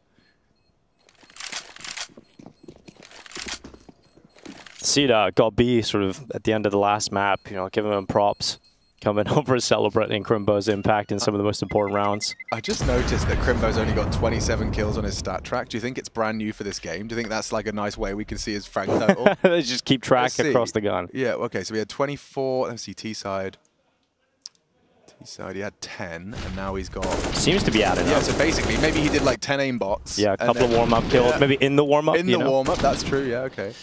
Sida got B sort of at the end of the last map, you know, giving him props. Coming over celebrating Crimbo's impact in some of the most important rounds. I just noticed that Crimbo's only got 27 kills on his stat track. Do you think it's brand new for this game? Do you think that's like a nice way we can see his frag total? They just keep track across the gun. Yeah, okay, so we had 24. Let's see, T-side. T-side, he had 10, and now he's got... Seems to be adding Yeah, up. so basically, maybe he did like 10 aimbots. Yeah, a couple of warm-up kills. Maybe in the warm-up, In the warm-up, that's true, yeah, okay.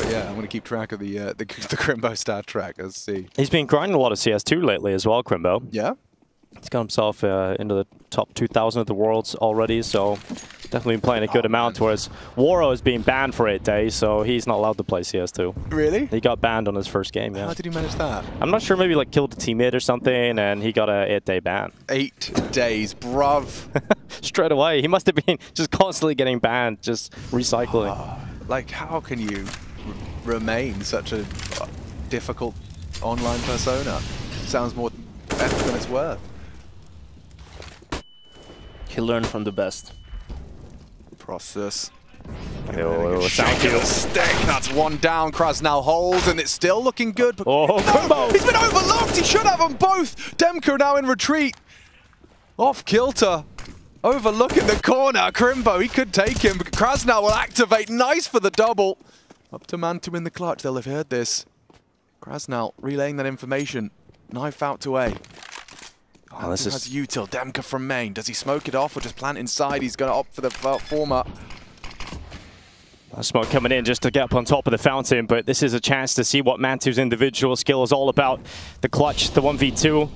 Yeah, I'm going to keep track of the Crimbo stat track. Let's see. He's been grinding a lot of CS2 lately as well, Crimbo. Yeah? He's got himself into the top 2,000 of the worlds already, so definitely been playing a good amount, whereas Waro is being banned for 8 days, so he's not allowed to play CS2. Really? He got banned on his first game, yeah. How did he manage that? I'm not sure, maybe like killed a teammate or something, and he got a 8-day ban. 8 days, bruv. Straight away. He must have been just constantly getting banned, just recycling. Like, how can you remain such a difficult online persona? Sounds more effort than it's worth. He learned from the best. Process. Stick. That's one down. Kraz now holds, and it's still looking good. But Crimbo! He's been overlooked. He should have them both. Demka now in retreat. Off kilter. Overlooking the corner. Crimbo, he could take him, but Kraz now will activate. Nice for the double. Up to Mantu in the clutch. They'll have heard this. Krasnal relaying that information. Knife out to A. Oh, this has util. Demka from main. Does he smoke it off or just plant inside? He's going to opt for the former. Smoke coming in just to get up on top of the fountain, but this is a chance to see what Mantu's individual skill is all about. The clutch, the 1v2.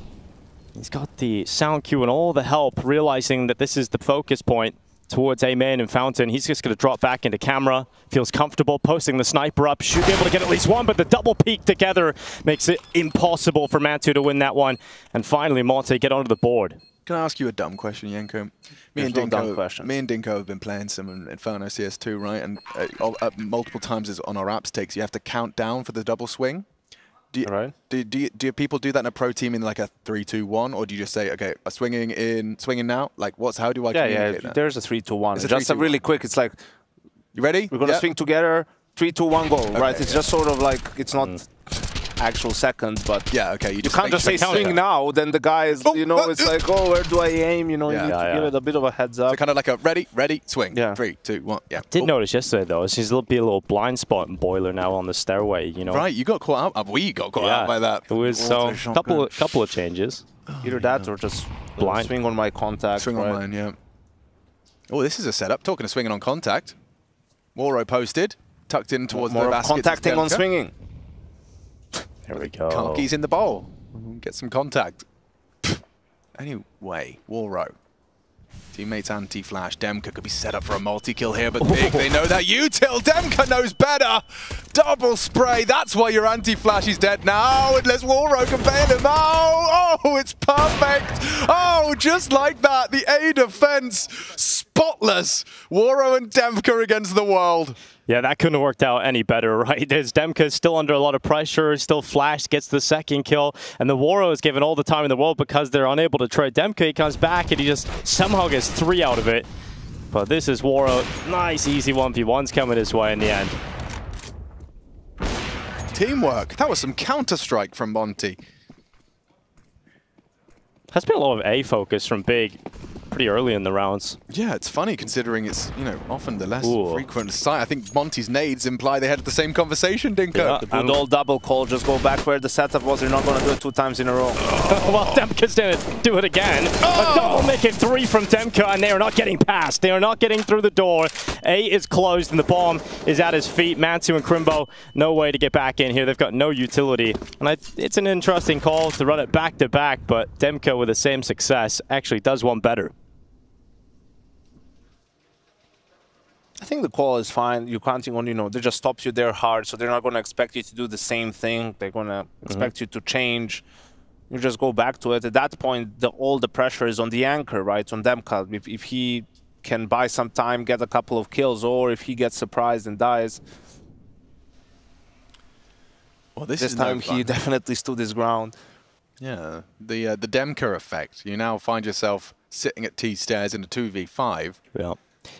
He's got the sound cue and all the help, realizing that this is the focus point towards A main and fountain. He's just going to drop back into camera. Feels comfortable posting the sniper up. Should be able to get at least one, but the double peek together makes it impossible for Mantu to win that one. And finally, Monte get onto the board. Can I ask you a dumb question, Yenko? Me and Dinko have been playing some Inferno CS2, right? And multiple times on our apps takes, you have to count down for the double swing. Do people do that in a pro team in like a 3-2-1, or do you just say, okay, swinging now? Like, how do I communicate that? There's a 3-2-1. It's just really quick. It's like, you ready? We're gonna swing together. 3-2-1, go. Okay, right? It's just sort of like it's not actual seconds, but yeah, okay, you can't just say swing now, then the guy is, you know, it's like, oh, where do I aim? You know, you need to give it a bit of a heads up. So kind of like a ready, swing. Yeah. 3, 2, 1, yeah. Did notice yesterday, though, seems to be a little blind spot in Boiler now on the stairway, you know. Right, you got caught out. We got caught out by that. It was a couple of changes. Either that or just blind. Swing on my contact. Swing on mine, yeah. Oh, this is a setup. Talking of swinging on contact. Waro posted, tucked in towards the basket. Contacting on swinging. There we go. Karki's in the bowl. Get some contact. Anyway, Waro. Teammates anti-flash. Demka could be set up for a multi-kill here, but Big, they know that util. Demka knows better. Double spray. That's why your anti-flash is dead now. Unless Waro can bail him out. Oh, it's perfect. Oh, just like that. The A defense. Spotless. Waro and Demka against the world. Yeah, that couldn't have worked out any better, right? There's Demka still under a lot of pressure, still flashed, gets the second kill, and the Waro is given all the time in the world because they're unable to trade Demka. He comes back and he just somehow gets 3 out of it. But this is Waro. Nice, easy 1v1s coming his way in the end. Teamwork. That was some Counter-Strike from Monty. Has been a lot of A focus from Big pretty early in the rounds. Yeah, it's funny considering it's, you know, often the less frequent sight. I think Monty's nades imply they had the same conversation, Dinko. Yeah, the good old double call, just go back where the setup was. You're not going to do it 2 times in a row. Well, Demka's going to do it again. A double making 3 from Demka, and they are not getting past. They are not getting through the door. A is closed, and the bomb is at his feet. Mantu and Crimbo, no way to get back in here. They've got no utility. And it's an interesting call to run it back-to-back, but Demka with the same success actually does one better. I think the call is fine. You're counting on, you know, they just stops you there hard, so they're not going to expect you to do the same thing. They're going to expect you to change. You just go back to it. At that point, all the pressure is on the anchor, right? On Demka. If he can buy some time, get a couple of kills, or if he gets surprised and dies. Well, this time he definitely stood his ground. Yeah, the Demka effect. You now find yourself sitting at T stairs in a 2v5. Yeah.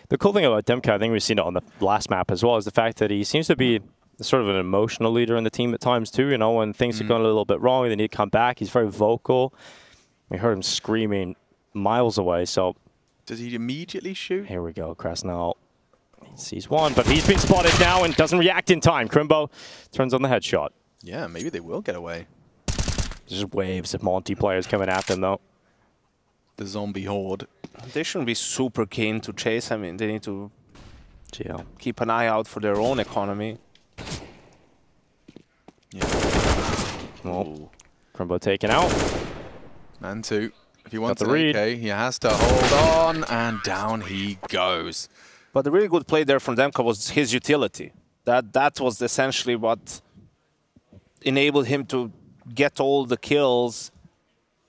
The cool thing about Demka, I think we've seen it on the last map as well, is the fact that he seems to be sort of an emotional leader in the team at times too. You know, when things are going a little bit wrong, they need to come back. He's very vocal. We heard him screaming miles away. So, does he immediately shoot? Here we go, Krasnal. He sees one, but he's been spotted now and doesn't react in time. Crimbo turns on the headshot. Yeah, maybe they will get away. There's just waves of Monty players coming at them though. The zombie horde. They shouldn't be super keen to chase. I mean, they need to keep an eye out for their own economy. Yeah. Oh, Crimbo taken out. Mantu, if he wants an AK, he has to hold on, and down he goes. But the really good play there from Demka was his utility. That was essentially what enabled him to get all the kills,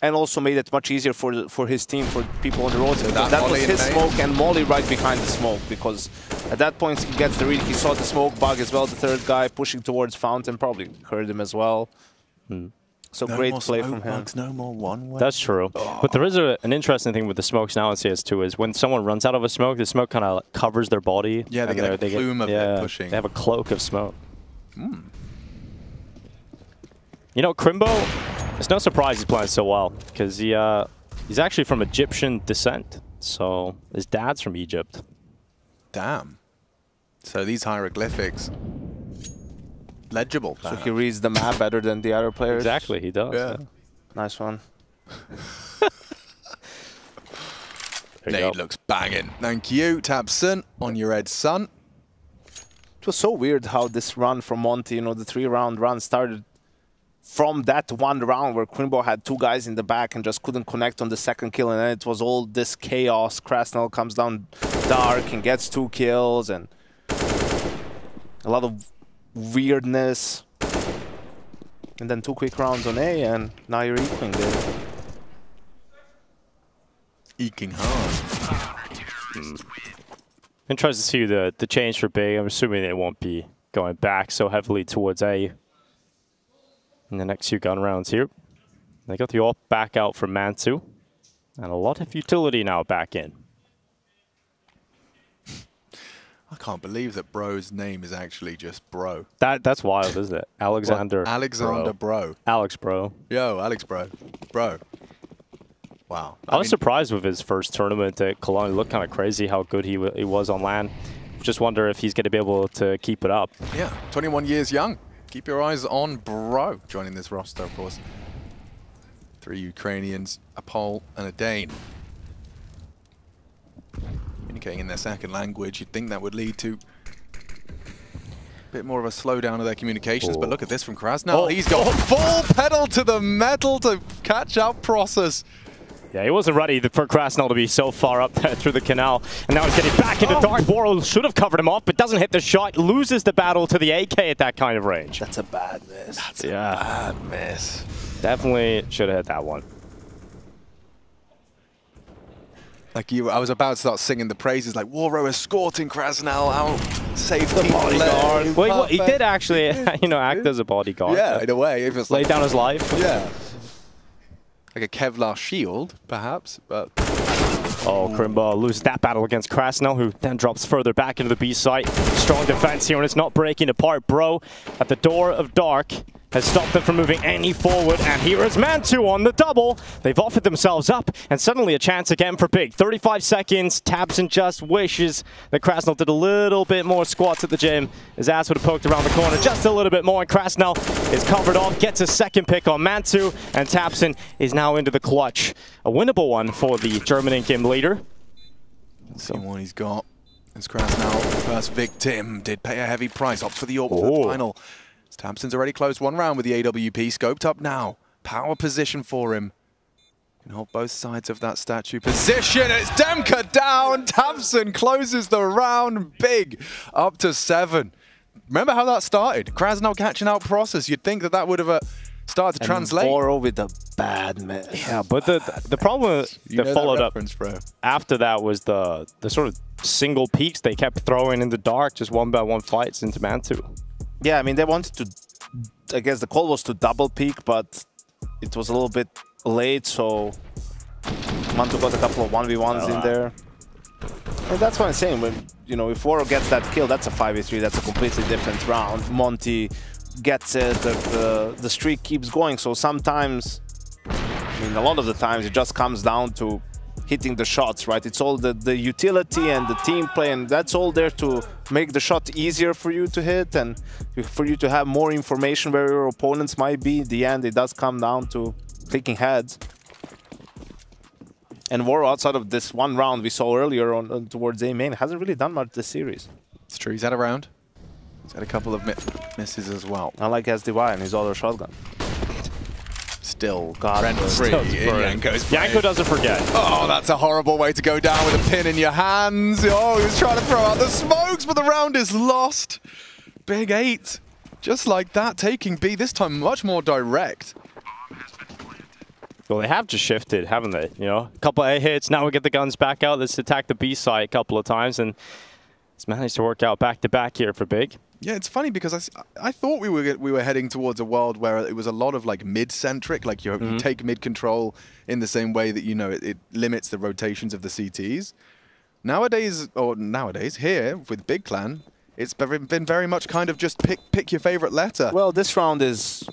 and also made it much easier for his team, for people on the road. So that was his smoke, and Molly right behind the smoke, because at that point he gets the read. He saw the smoke bug as well. The third guy pushing towards Fountain probably heard him as well. So no great more play smoke from him. Bugs, no more one way. That's true. But there is an interesting thing with the smokes now in CS2 is when someone runs out of a smoke, the smoke kind of covers their body. Yeah, they get a plume of it pushing. They have a cloak of smoke. You know, Crimbo, it's no surprise he's playing so well, because he's actually from Egyptian descent. So his dad's from Egypt. Damn. So these hieroglyphics, legible. So he reads the map better than the other players. Exactly, he does. Yeah. Nice one. Nade looks banging. Thank you, Tabson, on your head, son. It was so weird how this run from Monty, you know, the 3-round run started from that one round where Crimbo had 2 guys in the back and just couldn't connect on the second kill, and then it was all this chaos. Krasnal comes down dark and gets 2 kills, and a lot of weirdness. And then 2 quick rounds on A, and now you're eking there. Eking hard. Interesting to see the change for Big. I'm assuming they won't be going back so heavily towards A in the next few gun rounds here. They got the AWP back out from Mantu, and a lot of utility now back in. I can't believe that Bro's name is actually just Bro. That's wild, isn't it? Alexander. What? Alexander Bro. Alex Bro. Yo, Alex Bro. Bro. Wow. I was surprised with his first tournament at Cologne. It looked kind of crazy how good he was on LAN. Just wonder if he's going to be able to keep it up. Yeah, 21 years young. Keep your eyes on Bro joining this roster, of course. 3 Ukrainians, a Pole, and a Dane. Communicating in their second language, you'd think that would lead to a bit more of a slowdown of their communications, but look at this from Krasnal. He's got full pedal to the metal to catch out Process. Yeah, he wasn't ready for Krasnal to be so far up there through the canal. And now he's getting back into Dark. Boro should have covered him off, but doesn't hit the shot. Loses the battle to the AK at that kind of range. That's a bad miss. That's a bad miss. Definitely should have hit that one. Like I was about to start singing the praises, like Waro escorting Krasnal out, save the bodyguard. Well, he did actually, act as a bodyguard. Yeah, in a way. If it's laid down his life. Yeah. Like a Kevlar shield, perhaps, but... Oh, Crimbo loses that battle against Krasnal, who then drops further back into the B site. Strong defense here, and it's not breaking apart. Bro, at the door of Dark, has stopped them from moving any forward, and here is Mantu on the double. They've offered themselves up, and suddenly a chance again for Big. 35 seconds, Tabson just wishes that Krasnal did a little bit more squats at the gym. His ass would have poked around the corner just a little bit more, and Krasnal is covered off, gets a second pick on Mantu, and Tabson is now into the clutch. A winnable one for the German in-game leader. Let's see what he's got. As Krasnal, first victim, did pay a heavy price, opts for the AWP for the final. Tabson's already closed one round with the AWP, scoped up now. Power position for him. Can hold both sides of that statue position. It's Demka down. Tabson closes the round big, up to 7. Remember how that started? Krasnal catching out Process. You'd think that that would have started to translate. Boro with a bad miss. Yeah, but the problem that followed up after that was the sort of single peaks they kept throwing in the Dark, just one-by-one fights into Mantu. Yeah, I mean, they wanted to, I guess the call was to double peak, but it was a little bit late, so Mantu got a couple of 1v1s in there. And that's what I'm saying, when, if Waro gets that kill, that's a 5v3, that's a completely different round. Monty gets it, the streak keeps going, so sometimes, I mean, a lot of the times it just comes down to hitting the shots, right? It's all the utility and the team play, and that's all there to make the shot easier for you to hit and for you to have more information where your opponents might be. In the end, it does come down to clicking heads. And Waro, outside of this one round we saw earlier on towards A main, hasn't really done much this series. It's true, he's had a round. He's had a couple of misses as well. I like SDY and his other shotgun. Still rent-free. Yanko doesn't forget. Oh, that's a horrible way to go down with a pin in your hands. Oh, he was trying to throw out the smokes, but the round is lost. Big 8. Just like that, taking B, this time much more direct. Well, they have just shifted, haven't they? A couple A hits, now we get the guns back out. Let's attack the B side a couple of times, and it's managed to work out back-to-back here for Big. Yeah, it's funny because I thought we were heading towards a world where it was a lot of like mid-centric, like you take mid control in the same way that it limits the rotations of the CTs. Nowadays here with Big Clan, it's been very much kind of just pick your favorite letter. Well, this round is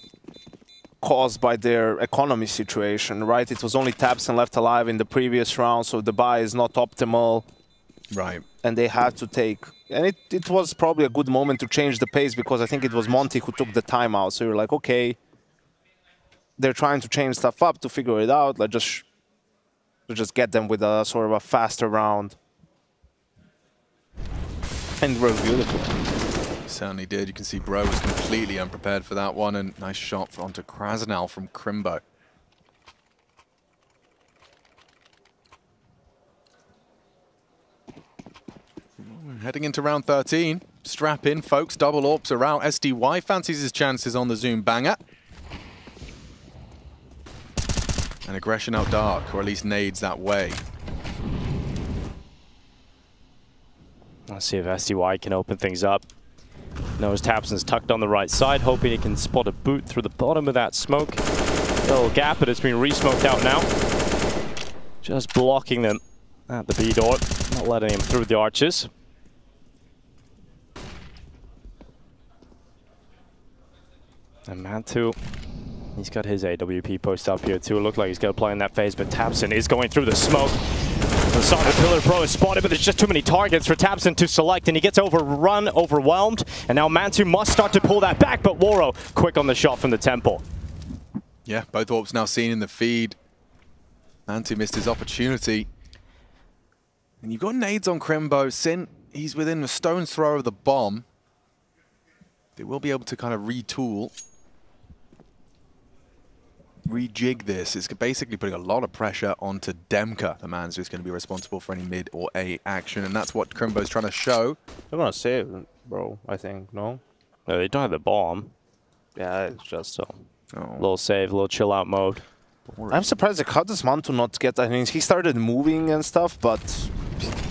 caused by their economy situation, right? It was only Tabson left alive in the previous round, so the buy is not optimal. Right. And they had to take... And it was probably a good moment to change the pace because I think it was Monty who took the timeout. So you're like, okay, they're trying to change stuff up to figure it out. Let's just get them with a sort of a faster round. And it was beautiful. Certainly did. You can see Bro was completely unprepared for that one. And nice shot onto Krasnal from Crimbo. Heading into round 13. Strap in, folks. Double AWPs are out. SDY fancies his chances on the Zoom banger. And aggression out Dark, or at least nades that way. Let's see if SDY can open things up. Knows Tabson's tucked on the right side, hoping he can spot a boot through the bottom of that smoke. Little gap, but it's been re-smoked out now. Just blocking them at the B door, not letting him through the arches. And Mantu, he's got his AWP post up here too. It looked like he's going to play in that phase, but Tabson is going through the smoke. The Sonic Pillar Pro is spotted, but there's just too many targets for Tabson to select, and he gets overrun, overwhelmed. And now Mantu must start to pull that back, but Woro quick on the shot from the temple. Yeah, both AWPs now seen in the feed. Mantu missed his opportunity. And you've got nades on Crimbo. Sin, he's within a stone's throw of the bomb. They will be able to kind of retool. Rejig this. It's basically putting a lot of pressure onto Demka, the man who's going to be responsible for any mid or A action, and that's what Crimbo's trying to show. They're going to save, bro, I think, no? No, they don't have the bomb. Yeah, it's just so. A little save, a little chill out mode. I'm surprised how does Mantu not get, I mean, he started moving and stuff, but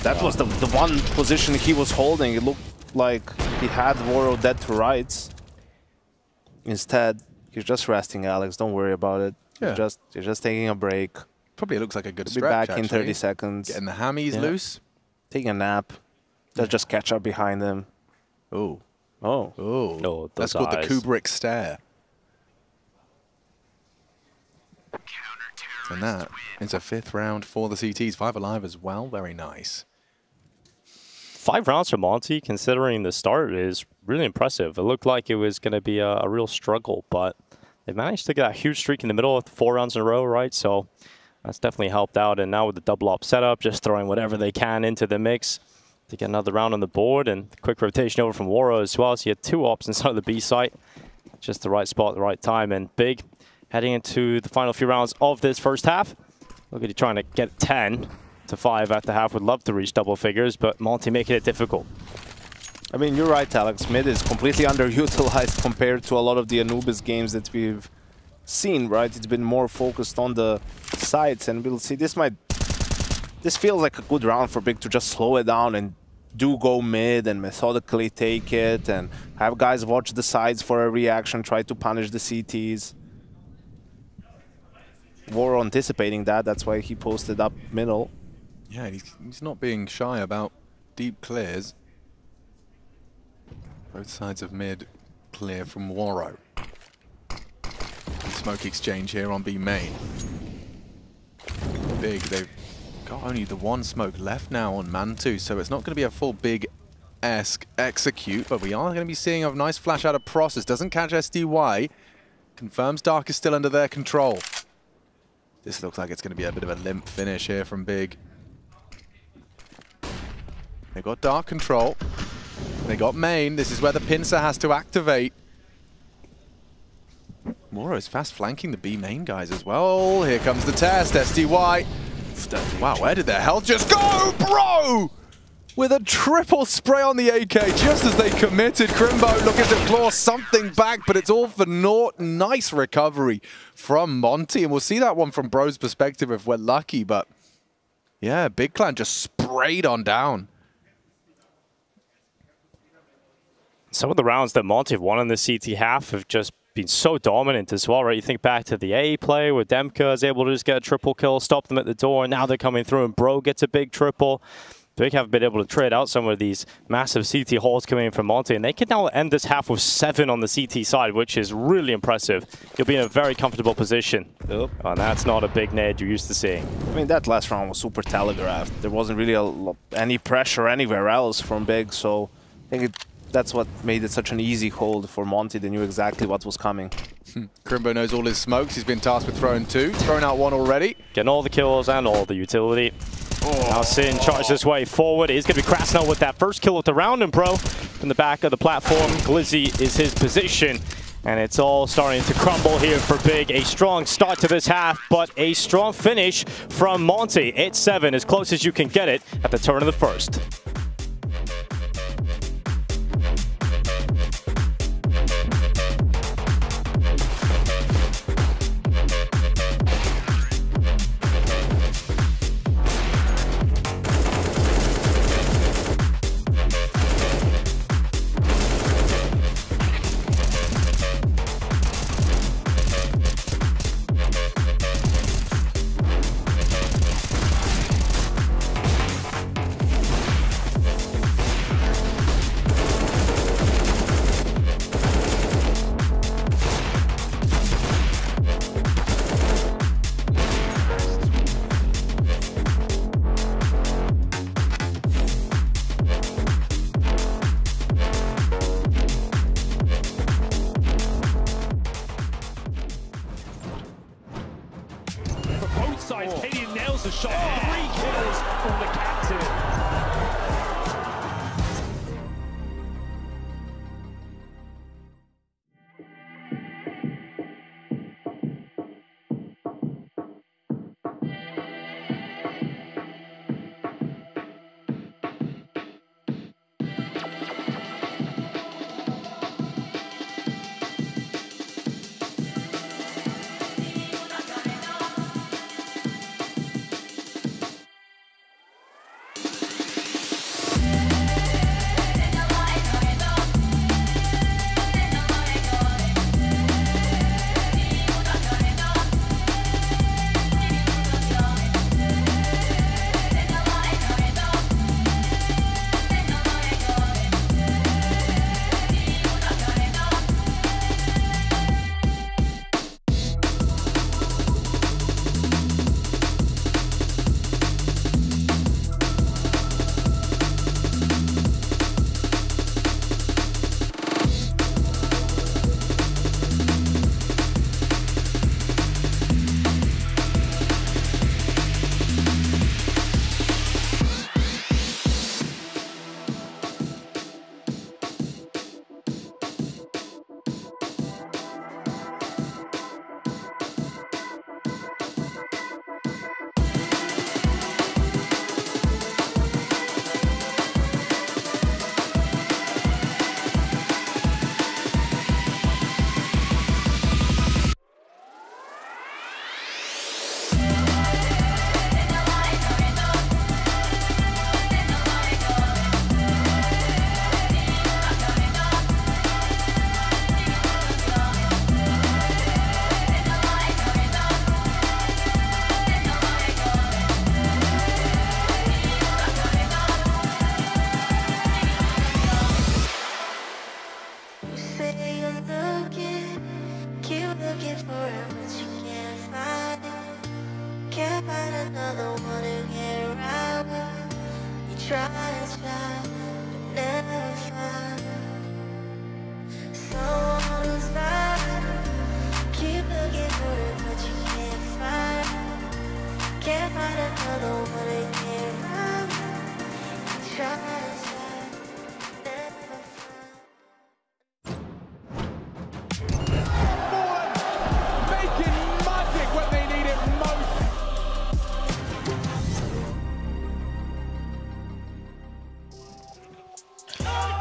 that was the one position he was holding. It looked like he had Woro dead to rights. Instead, he's just resting, Alex. Don't worry about it. Yeah. You're just taking a break. Probably looks like a good Be stretch, back in 30 seconds. Getting the hammies loose. Taking a nap. Let's just catch up behind him. Oh. Oh. Oh. No, that's called the Kubrick stare. And that is a 5th round for the CTs. 5 alive as well. Very nice. 5 rounds for Monty, considering the start, is really impressive. It looked like it was going to be a real struggle, but they managed to get a huge streak in the middle with 4 rounds in a row, right? So that's definitely helped out. And now with the double op setup, just throwing whatever they can into the mix to get another round on the board. And quick rotation over from Woro as well. So you had 2 ops inside of the B site. Just the right spot at the right time. And Big heading into the final few rounds of this first half. Look at you trying to get 10 to 5 at the half. Would love to reach double figures, but Monty making it difficult. I mean, you're right, Alex. Mid is completely underutilized compared to a lot of the Anubis games that we've seen, right? It's been more focused on the sides, and we'll see. This feels like a good round for Big to just slow it down and do go mid and methodically take it and have guys watch the sides for a reaction, try to punish the CTs. Woro anticipating that, that's why he posted up middle. Yeah, he's not being shy about deep clears. Both sides of mid clear from Woro. Smoke exchange here on B main. Big, they've got only the 1 smoke left now on Mantu, so it's not going to be a full Big-esque execute, but we are going to be seeing a nice flash out of Process. Doesn't catch SDY. Confirms Dark is still under their control. This looks like it's going to be a bit of a limp finish here from Big. They've got Dark control. They got main. This is where the pincer has to activate. Woro is fast flanking the B main guys as well. Here comes the test. SDY. Wow, where did their health just go, bro? With a triple spray on the AK just as they committed. Crimbo looking to claw something back, but it's all for naught. Nice recovery from Monty, and we'll see that one from Bro's perspective if we're lucky, but yeah, Big Clan just sprayed on down. Some of the rounds that Monty have won in the CT half have just been so dominant as well, right? You think back to the A play where Demka is able to just get a triple kill, stop them at the door, and now they're coming through and Bro gets a big triple. Big have been able to trade out some of these massive CT hauls coming in from Monty, and they can now end this half with 7 on the CT side, which is really impressive. You'll be in a very comfortable position. Yep. And that's not a big nade you're used to seeing. I mean, that last round was super telegraphed. There wasn't really any pressure anywhere else from Big, so I think that's what made it such an easy hold for Monty. They knew exactly what was coming. Crimbo knows all his smokes. He's been tasked with throwing 2. Thrown out 1 already. Getting all the kills and all the utility. Now Sin charges his way forward. It's going to be Krasnell with that first kill of the round, and Bro from the back of the platform. Glizzy is his position, and it's all starting to crumble here for Big. A strong start to this half, but a strong finish from Monty. 8-7, as close as you can get it at the turn of the first. side. Cadian nails the shot. 3 kills from the captain.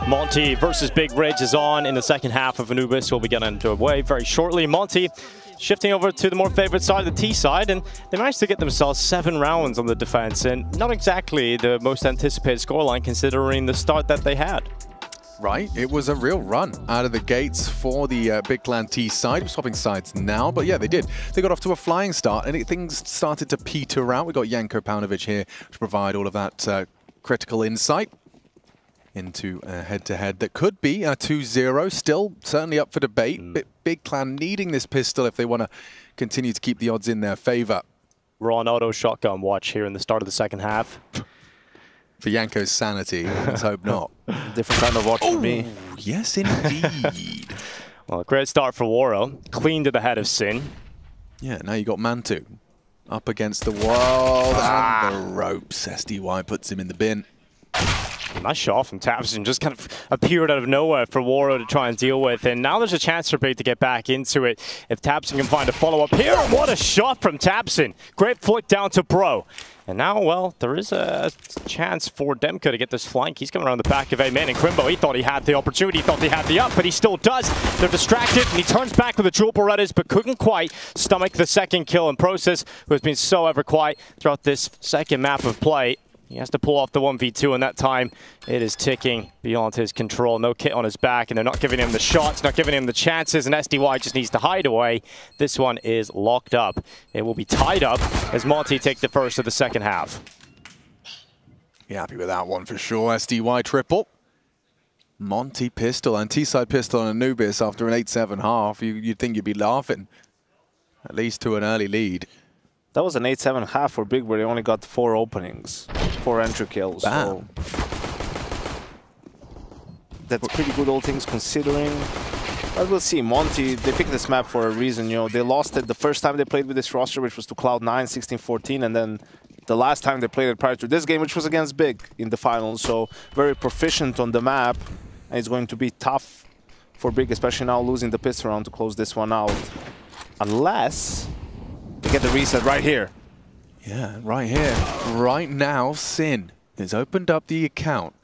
Monty versus Big Ridge is on in the second half of Anubis. We'll be getting underway very shortly. Monty shifting over to the more favorite side, the T side, and they managed to get themselves 7 rounds on the defense, and not exactly the most anticipated scoreline considering the start that they had. Right, it was a real run out of the gates for the Big Clan T side. We're swapping sides now, but yeah, they did. They got off to a flying start, and things started to peter out. We got Janko Paunovic here to provide all of that critical insight into a head-to-head that could be a 2-0, still certainly up for debate. Big Clan needing this pistol if they want to continue to keep the odds in their favor. We're on auto shotgun watch here in the start of the second half. For Janko's sanity, let's hope not. Different kind of watch for me. Yes, indeed. Well, great start for Waro. Clean to the head of Sin. Yeah, now you got Mantu up against the wall and the ropes. SDY puts him in the bin. Nice shot from tabseN, just kind of appeared out of nowhere for Waro to try and deal with. And now there's a chance for Big to get back into it if tabseN can find a follow-up here. What a shot from tabseN. Great flick down to Bro. And now, well, there is a chance for Demko to get this flank. He's coming around the back of A-Man, and Crimbo, he thought he had the opportunity, he thought he had the up, but he still does. They're distracted, and he turns back with the dual Berettas, but couldn't quite stomach the second kill. And Process, who has been so ever quiet throughout this second map of play, he has to pull off the 1v2, and that time it is ticking beyond his control. No kit on his back, and they're not giving him the shots, not giving him the chances, and SDY just needs to hide away. This one is locked up. It will be tied up as Monty take the first of the second half. Yeah, happy with that one for sure. SDY triple. Monty pistol and T-side pistol on Anubis after an 8-7 half. You'd think you'd be laughing, at least to an early lead. That was an 8-7 half for Big, where they only got 4 openings, 4 entry kills. Bam. So that's pretty good, all things considering. But we'll see. Monty, they picked this map for a reason. You know, they lost it the first time they played with this roster, which was to Cloud9, 16-14, and then the last time they played it prior to this game, which was against Big in the finals. So very proficient on the map, and it's going to be tough for Big, especially now losing the pistol round to close this one out. Unless they get the reset right here. Yeah, right here. Right now, Sin has opened up the account.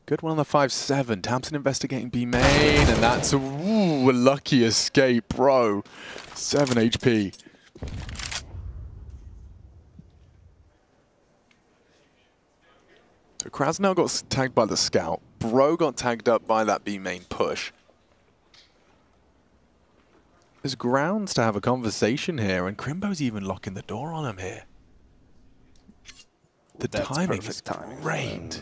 Good one on the 5-7. Tamsin investigating B main, and that's a lucky escape, bro. 7 HP. So Krasnell got tagged by the scout. Bro got tagged up by that B main push. There's grounds to have a conversation here, and Crimbo's even locking the door on him here. The timing is great.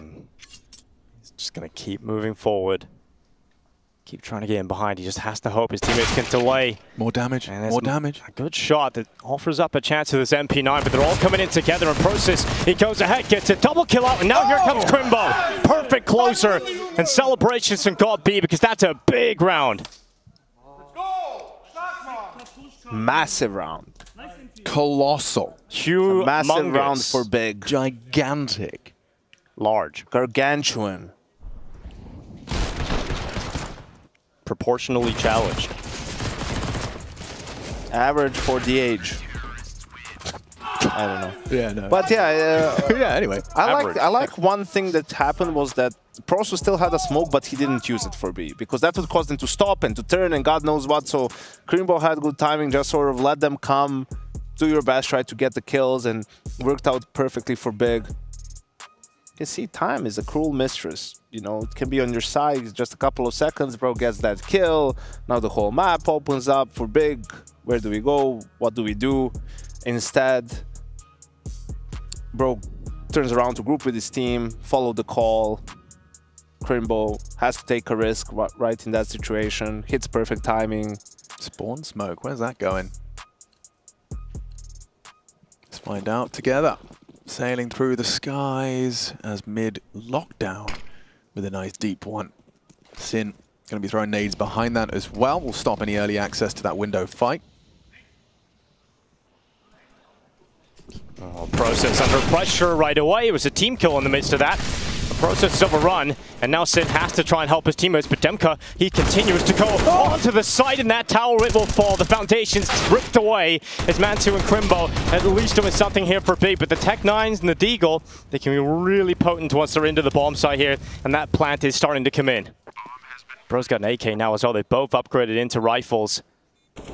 He's just going to keep moving forward. Keep trying to get in behind. He just has to hope his teammates can delay. More damage, more damage. A good shot that offers up a chance to this MP9, but they're all coming in together in process. He goes ahead, gets a double kill out, and now here comes Crimbo. Perfect closer, and celebrations from God B, because that's a big round. Massive round. Colossal. Humongous. Massive round for Big. Gigantic. Large. Gargantuan. Proportionally challenged. Average for the age. I don't know. Yeah, no. But yeah, yeah. Anyway, I like one thing that happened was that Prosu still had a smoke, but he didn't use it for B because that would cause them to stop and to turn and God knows what. So Crimbo had good timing, just sort of let them come, do your best, try to get the kills, and worked out perfectly for Big. You can see time is a cruel mistress. You know, it can be on your side. It's just a couple of seconds, bro gets that kill. Now the whole map opens up for Big. Where do we go? What do we do? Instead, bro turns around to group with his team, follow the call. Crimbo has to take a risk right in that situation. Hits perfect timing. Spawn smoke. Where's that going? Let's find out together. Sailing through the skies as mid lockdown with a nice deep one. Sin going to be throwing nades behind that as well. Will stop any early access to that window fight. Oh, Process under pressure right away. It was a team kill in the midst of that. The Process is overrun, and now Sin has to try and help his teammates, but Demka, he continues to go onto the side, and that tower, it will fall. The foundation's ripped away as Mantu and Crimbo at least doing something here for Big, but the Tech-9s and the Deagle, they can be really potent once they're into the bomb site here, and that plant is starting to come in. Bro's got an AK now as well. They both upgraded into rifles.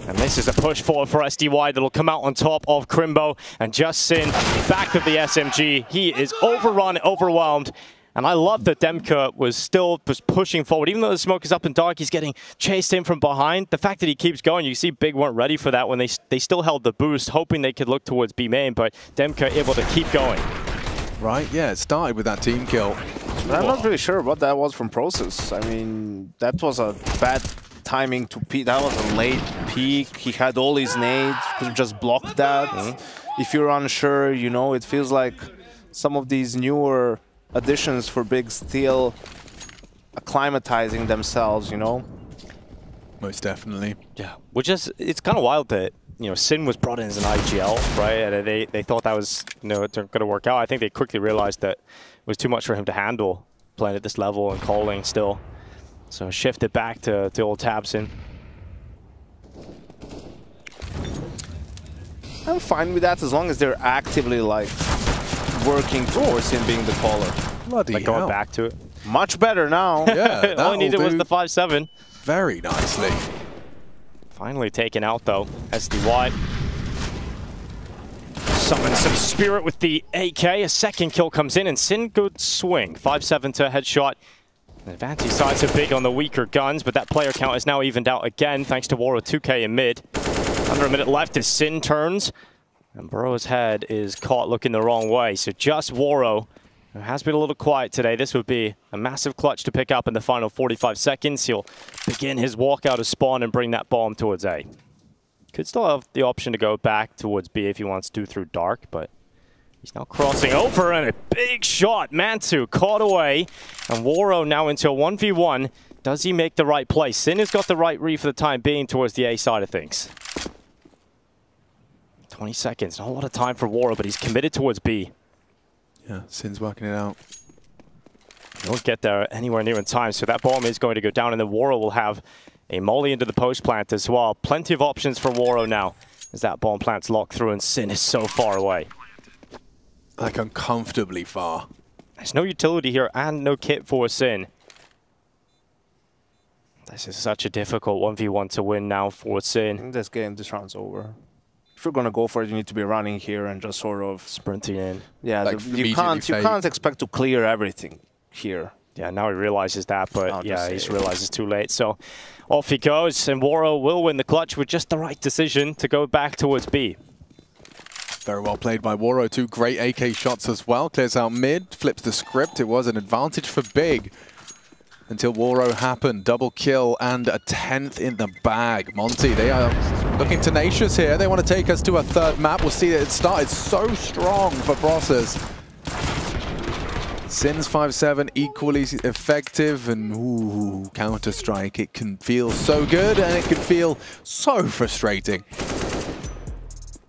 And this is a push forward for SDY that'll come out on top of Crimbo, and just Sin back of the SMG. He is overrun, overwhelmed. And I love that Demka was still pushing forward. Even though the smoke is up and dark, he's getting chased in from behind. The fact that he keeps going, you see Big weren't ready for that when they still held the boost, hoping they could look towards B main, but Demka able to keep going. Right, yeah, it started with that team kill. But I'm not really sure what that was from Process. I mean, that was a bad timing to peek. That was a late peek. He had all his nades, could have just blocked that. If you're unsure, you know, it feels like some of these newer additions for Big still acclimatizing themselves, you know? Most definitely. Yeah, which is, it's kind of wild that, you know, Sin was brought in as an IGL, right? And they thought that was, you know, going to work out. I think they quickly realized that it was too much for him to handle playing at this level and calling still. So shifted back to old Tabson. I'm fine with that as long as they're actively like working towards him being the caller. Bloody like going back to it. Much better now. Yeah, all he needed was the 5-7. Very nicely. Finally taken out though. SDY. Summon some spirit with the AK. A second kill comes in and Sin good swing. 5-7 to a headshot. The advantage sides are big on the weaker guns, but that player count is now evened out again thanks to Waro 2K in mid. Under a minute left as Sin turns. And Burrow's head is caught looking the wrong way. So just Waro, who has been a little quiet today. This would be a massive clutch to pick up in the final 45 seconds. He'll begin his walk out of spawn and bring that bomb towards A. Could still have the option to go back towards B if he wants to through dark, but he's now crossing over and a big shot. Mantu caught away. And Waro now into a 1v1. Does he make the right play? Sin has got the right read for the time being towards the A side of things. 20 seconds, not a lot of time for Waro, but he's committed towards B. Yeah, Sin's working it out. He won't get there anywhere near in time, so that bomb is going to go down, and then Waro will have a molly into the post plant as well. Plenty of options for Waro now, as that bomb plant's locked through, and Sin is so far away. Like uncomfortably far. There's no utility here and no kit for Sin. This is such a difficult 1v1 to win now for Sin. This round's over. If you're gonna go for it, you need to be running here and just sort of sprinting in. Yeah, Like you can't expect to clear everything here. Yeah, now he realizes that, but yeah, he's realized it's too late. So off he goes, and Waro will win the clutch with just the right decision to go back towards B. Very well played by Waro. 2 great AK shots as well. Clears out mid, flips the script. It was an advantage for Big until Waro happened. Double kill and a 10th in the bag. Monty, they are looking tenacious here. They want to take us to a 3rd map. We'll see that it started so strong for Process. Sin's 5-7 equally effective, and ooh, Counter-Strike. It can feel so good and it can feel so frustrating.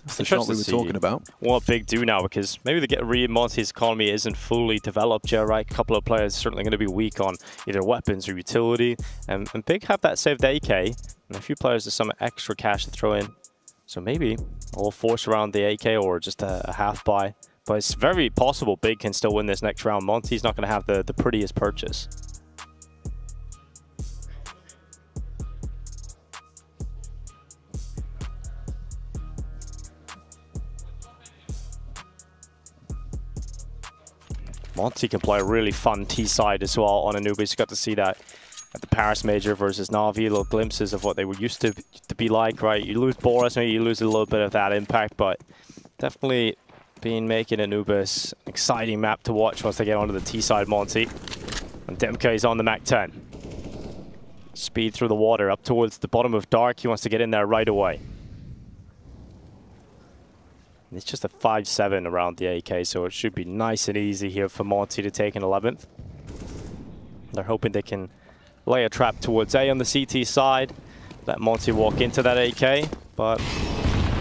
That's the shot we were talking about. What Big do now, because maybe the Monty's economy isn't fully developed yet, right? A couple of players certainly going to be weak on either weapons or utility. And Big have that saved AK, and a few players with some extra cash to throw in. So maybe we'll force around the AK or just a half buy. But it's very possible Big can still win this next round. Monty's not going to have the prettiest purchase. Monty can play a really fun T-side as well on Anubis. You got to see that at the Paris Major versus Na'Vi, little glimpses of what they were used to be like, right? You lose Boris, maybe you lose a little bit of that impact, but definitely been making Anubis an exciting map to watch once they get onto the T-side, Monty. And Demke is on the Mac-10. Speed through the water up towards the bottom of Dark. He wants to get in there right away. It's just a 5-7 around the AK, so it should be nice and easy here for Monty to take an 11th. They're hoping they can lay a trap towards A on the CT side, let Monty walk into that AK, but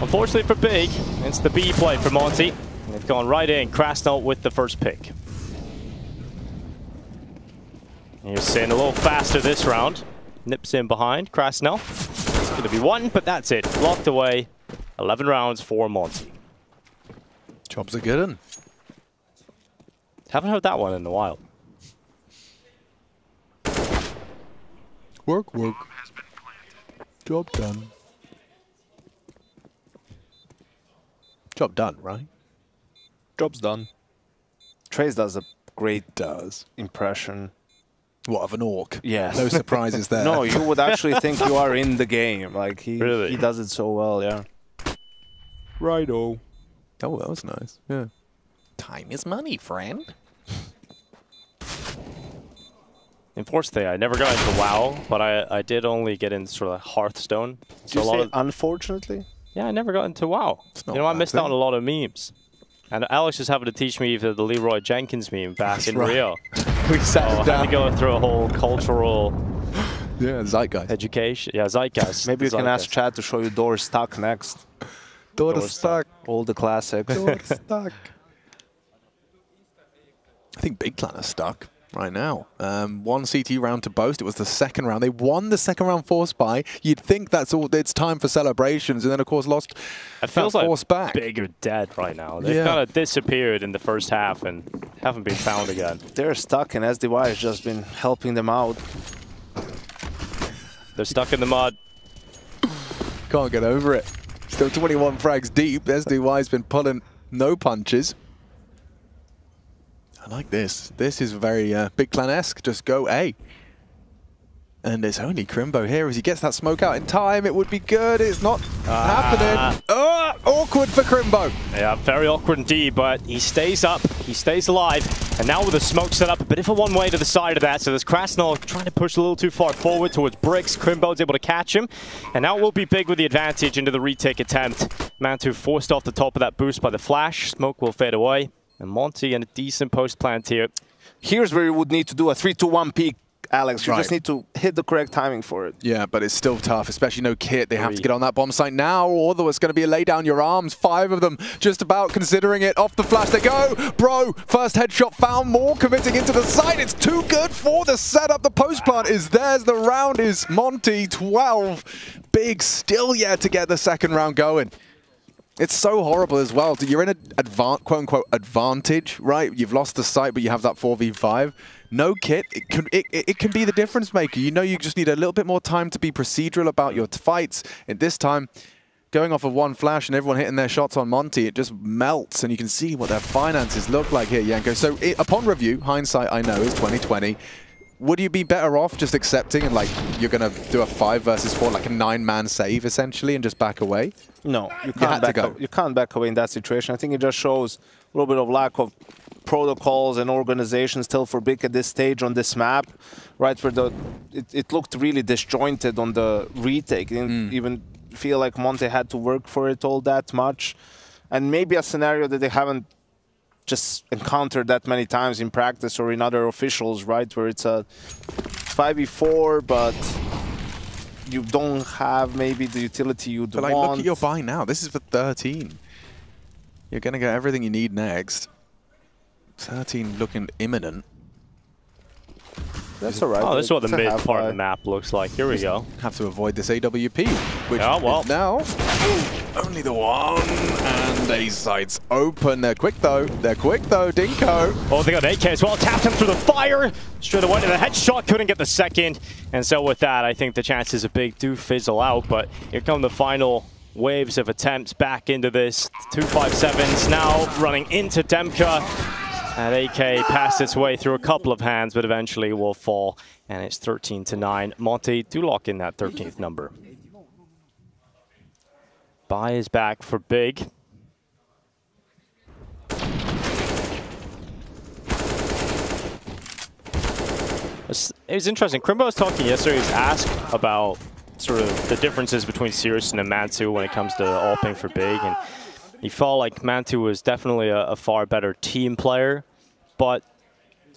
unfortunately for Big, it's the B play for Monty. They've gone right in, Krasnell with the first pick. Here's Sin a little faster this round. Nips in behind, Krasnell. It's going to be 1, but that's it. Locked away. 11 rounds for Monty. Job's a good one. Haven't heard that one in a while. Work, work. Job done. Job done, right? Job's done. Trace does a great impression. What, of an orc? Yes. No surprises there. No, you would actually think you are in the game. Like he does it so well, yeah. Righto. Oh, that was nice. Yeah. Time is money, friend. Unfortunately, I never got into WoW, but I did only get into sort of Hearthstone. So did you say unfortunately? Yeah, I never got into WoW. You know, I missed out on a lot of memes. And Alex is having to teach me the Leroy Jenkins meme back in Rio. We sat down. I had to go through a whole cultural zeitgeist. Education. Yeah, zeitgeist. Maybe you can ask Chad to show you Door Stuck next. Door Stuck. All the classics. Door Stuck. I think Big Clan are stuck right now. 1 CT round to boast. It was the 2nd round. They won the 2nd round force buy. You'd think that's all. It's time for celebrations, and then of course lost. It feels like force back. Big are dead right now. They've kind of disappeared in the first half and haven't been found again. They're stuck, and SDY has just been helping them out. They're stuck in the mud. Can't get over it. Still 21 frags deep. SDY's been pulling no punches. I like this. This is very Big Clan-esque. Just go A. And it's only Crimbo here. As he gets that smoke out in time, it would be good. It's not happening. Awkward for Crimbo. Yeah, very awkward indeed, but he stays up. He stays alive. And now with the smoke set up, a bit of a one-way to the side of that. So there's Krasnell trying to push a little too far forward towards Bricks. Crimbo's able to catch him. And now it will be Big with the advantage into the retake attempt. Mantu forced off the top of that boost by the flash. Smoke will fade away. And Monty and a decent post plant here. Here's where you would need to do a 3-2-1 peek Alex. You just need to hit the correct timing for it. Yeah, but it's still tough, especially no kit. They have to get on that bomb site now, or it's going to be a lay down your arms. 5 of them just about considering it. Off the flash they go. Bro, first headshot found, more committing into the site. It's too good for the setup. The post plant is theirs. The round is Monty, 12. Big still yet to get the second round going. It's so horrible as well. You're in an quote-unquote advantage, right? You've lost the site, but you have that 4v5. No kit, it can be the difference maker. You know you just need a little bit more time to be procedural about your fights. And this time, going off of one flash and everyone hitting their shots on Monty, it just melts, and you can see what their finances look like here, Yanko. So upon review, hindsight I know is 2020. Would you be better off just accepting and like you're going to do a 5 versus 4, like a 9-man save essentially, and just back away? No, you can't back away in that situation. I think it just shows a little bit of lack of protocols and organization still for Big at this stage on this map, right? Where it looked really disjointed on the retake. It didn't even feel like Monte had to work for it all that much. And maybe a scenario that they haven't just encountered that many times in practice or in other officials, right? Where it's a 5v4, but you don't have maybe the utility you'd want. Look at your buy now. This is for 13. You're going to get everything you need next. 13 looking imminent. That's all right. Oh, this is what the mid part of the map looks like. Here we go. Have to avoid this AWP, which is now only the one. And A sites open. They're quick though. Dinko. Oh, they got AK as well. Tapped him through the fire. Straight away to the headshot. Couldn't get the second. And so with that, I think the chances of Big do fizzle out. But here come the final waves of attempts back into this. 257s now running into Demka. And AK passed its way through a couple of hands, but eventually will fall. And it's 13-9. Monty do lock in that 13th number. Buy is back for Big. It was interesting. Crimbo was talking yesterday. He was asked about sort of the differences between Searson and Mantu when it comes to AWPing for Big. And he felt like Mantu was definitely a far better team player, but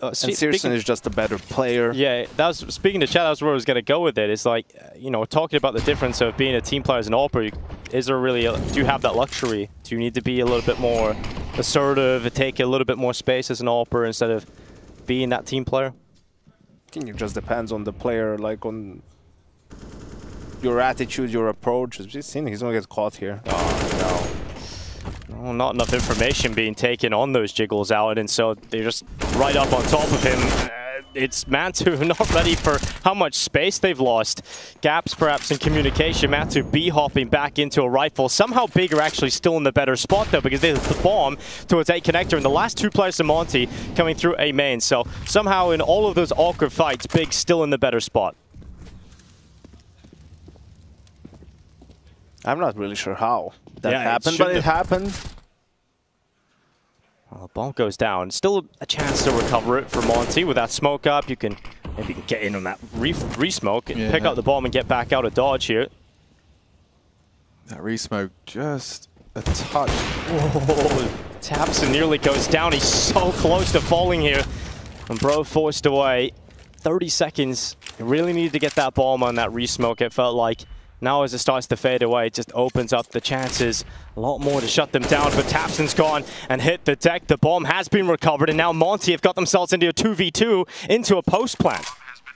and Searson is just a better player. Yeah, that was speaking to chat. That was where I was going to go with it. It's like, you know, talking about the difference of being a team player as an AWPer. Is there really? Do you have that luxury? Do you need to be a little bit more assertive, take a little bit more space as an AWPer instead of being that team player? I think it just depends on the player, like on your attitude, your approach. He's going to get caught here. Oh, no. Oh, not enough information being taken on those jiggles out, and so they're just right up on top of him. It's Mantu not ready for how much space they've lost. Gaps perhaps in communication. Mantu B-hopping back into a rifle. Somehow Big are actually still in the better spot though, because they hit the bomb towards A connector, and the last 2 players to Monty coming through A main. So somehow in all of those awkward fights, Big still in the better spot. I'm not really sure how that happened, but it happened. Well, the bomb goes down. Still a chance to recover it for Monty. With that smoke up, you can maybe get in on that re-smoke and pick up the bomb and get back out of dodge here. That re-smoke just a touch. Whoa, taps and nearly goes down. He's so close to falling here. And Bro forced away. 30 seconds. You really needed to get that bomb on that re-smoke, it felt like. Now as it starts to fade away, it just opens up the chances a lot more to shut them down. But Tapson's gone and hit the deck. The bomb has been recovered, and now Monty have got themselves into a 2v2 into a post plant.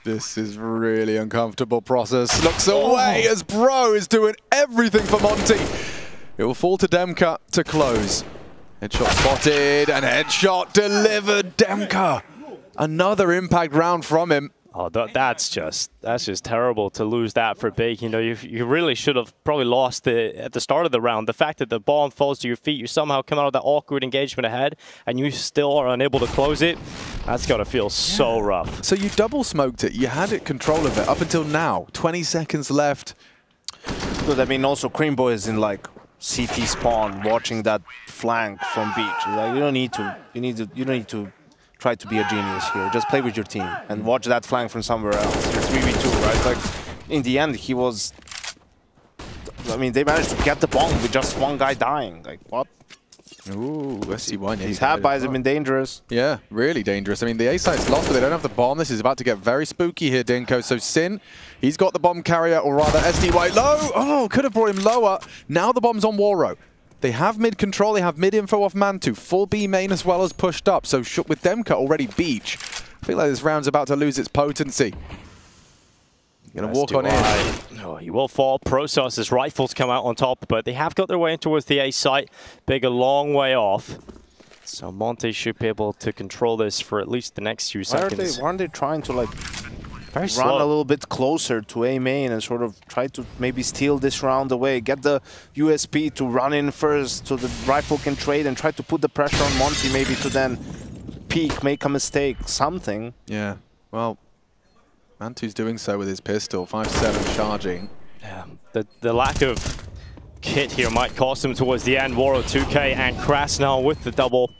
This is really uncomfortable process. Looks away as Bro is doing everything for Monty. It will fall to Demka to close. Headshot spotted and headshot delivered. Demka, another impact round from him. Oh, that's just terrible to lose that for Big. You know, you really should have probably lost at the start of the round. The fact that the bomb falls to your feet, you somehow come out of that awkward engagement ahead, and you still are unable to close it. That's got to feel so rough. So you double smoked it. You had control of it up until now. 20 seconds left. But I mean, also Crimbo is in like CT spawn, watching that flank from beach. Like, you don't need to. You don't need to try to be a genius here. Just play with your team and watch that flank from somewhere else. You're 3v2, right? Like, in the end, he was... I mean, they managed to get the bomb with just one guy dying. Like, what? Ooh, ST1. These half buys have been dangerous. Yeah, really dangerous. I mean, the A site's lost, but they don't have the bomb. This is about to get very spooky here, Dinko. So Sin, he's got the bomb carrier, or rather STY low. Oh, could have brought him lower. Now the bomb's on Waro. They have mid control, they have mid info off Mantu. Full B main as well as pushed up. So with Demka already beach, I feel like this round's about to lose its potency. Gonna walk on in. Oh, he will fall. Process's rifles come out on top, but they have got their way in towards the A site. Big, a long way off. So Monty should be able to control this for at least the next few seconds. Why aren't they trying to like Very run slow. a little bit closer to A main and sort of try to maybe steal this round away? Get the USP to run in first so the rifle can trade and try to put the pressure on Monty maybe to then peek, make a mistake, something. Yeah, well, Mantu's doing so with his pistol, 5-7 charging. Yeah, the lack of kit here might cost him towards the end. Waro 2K and Krasnal with the double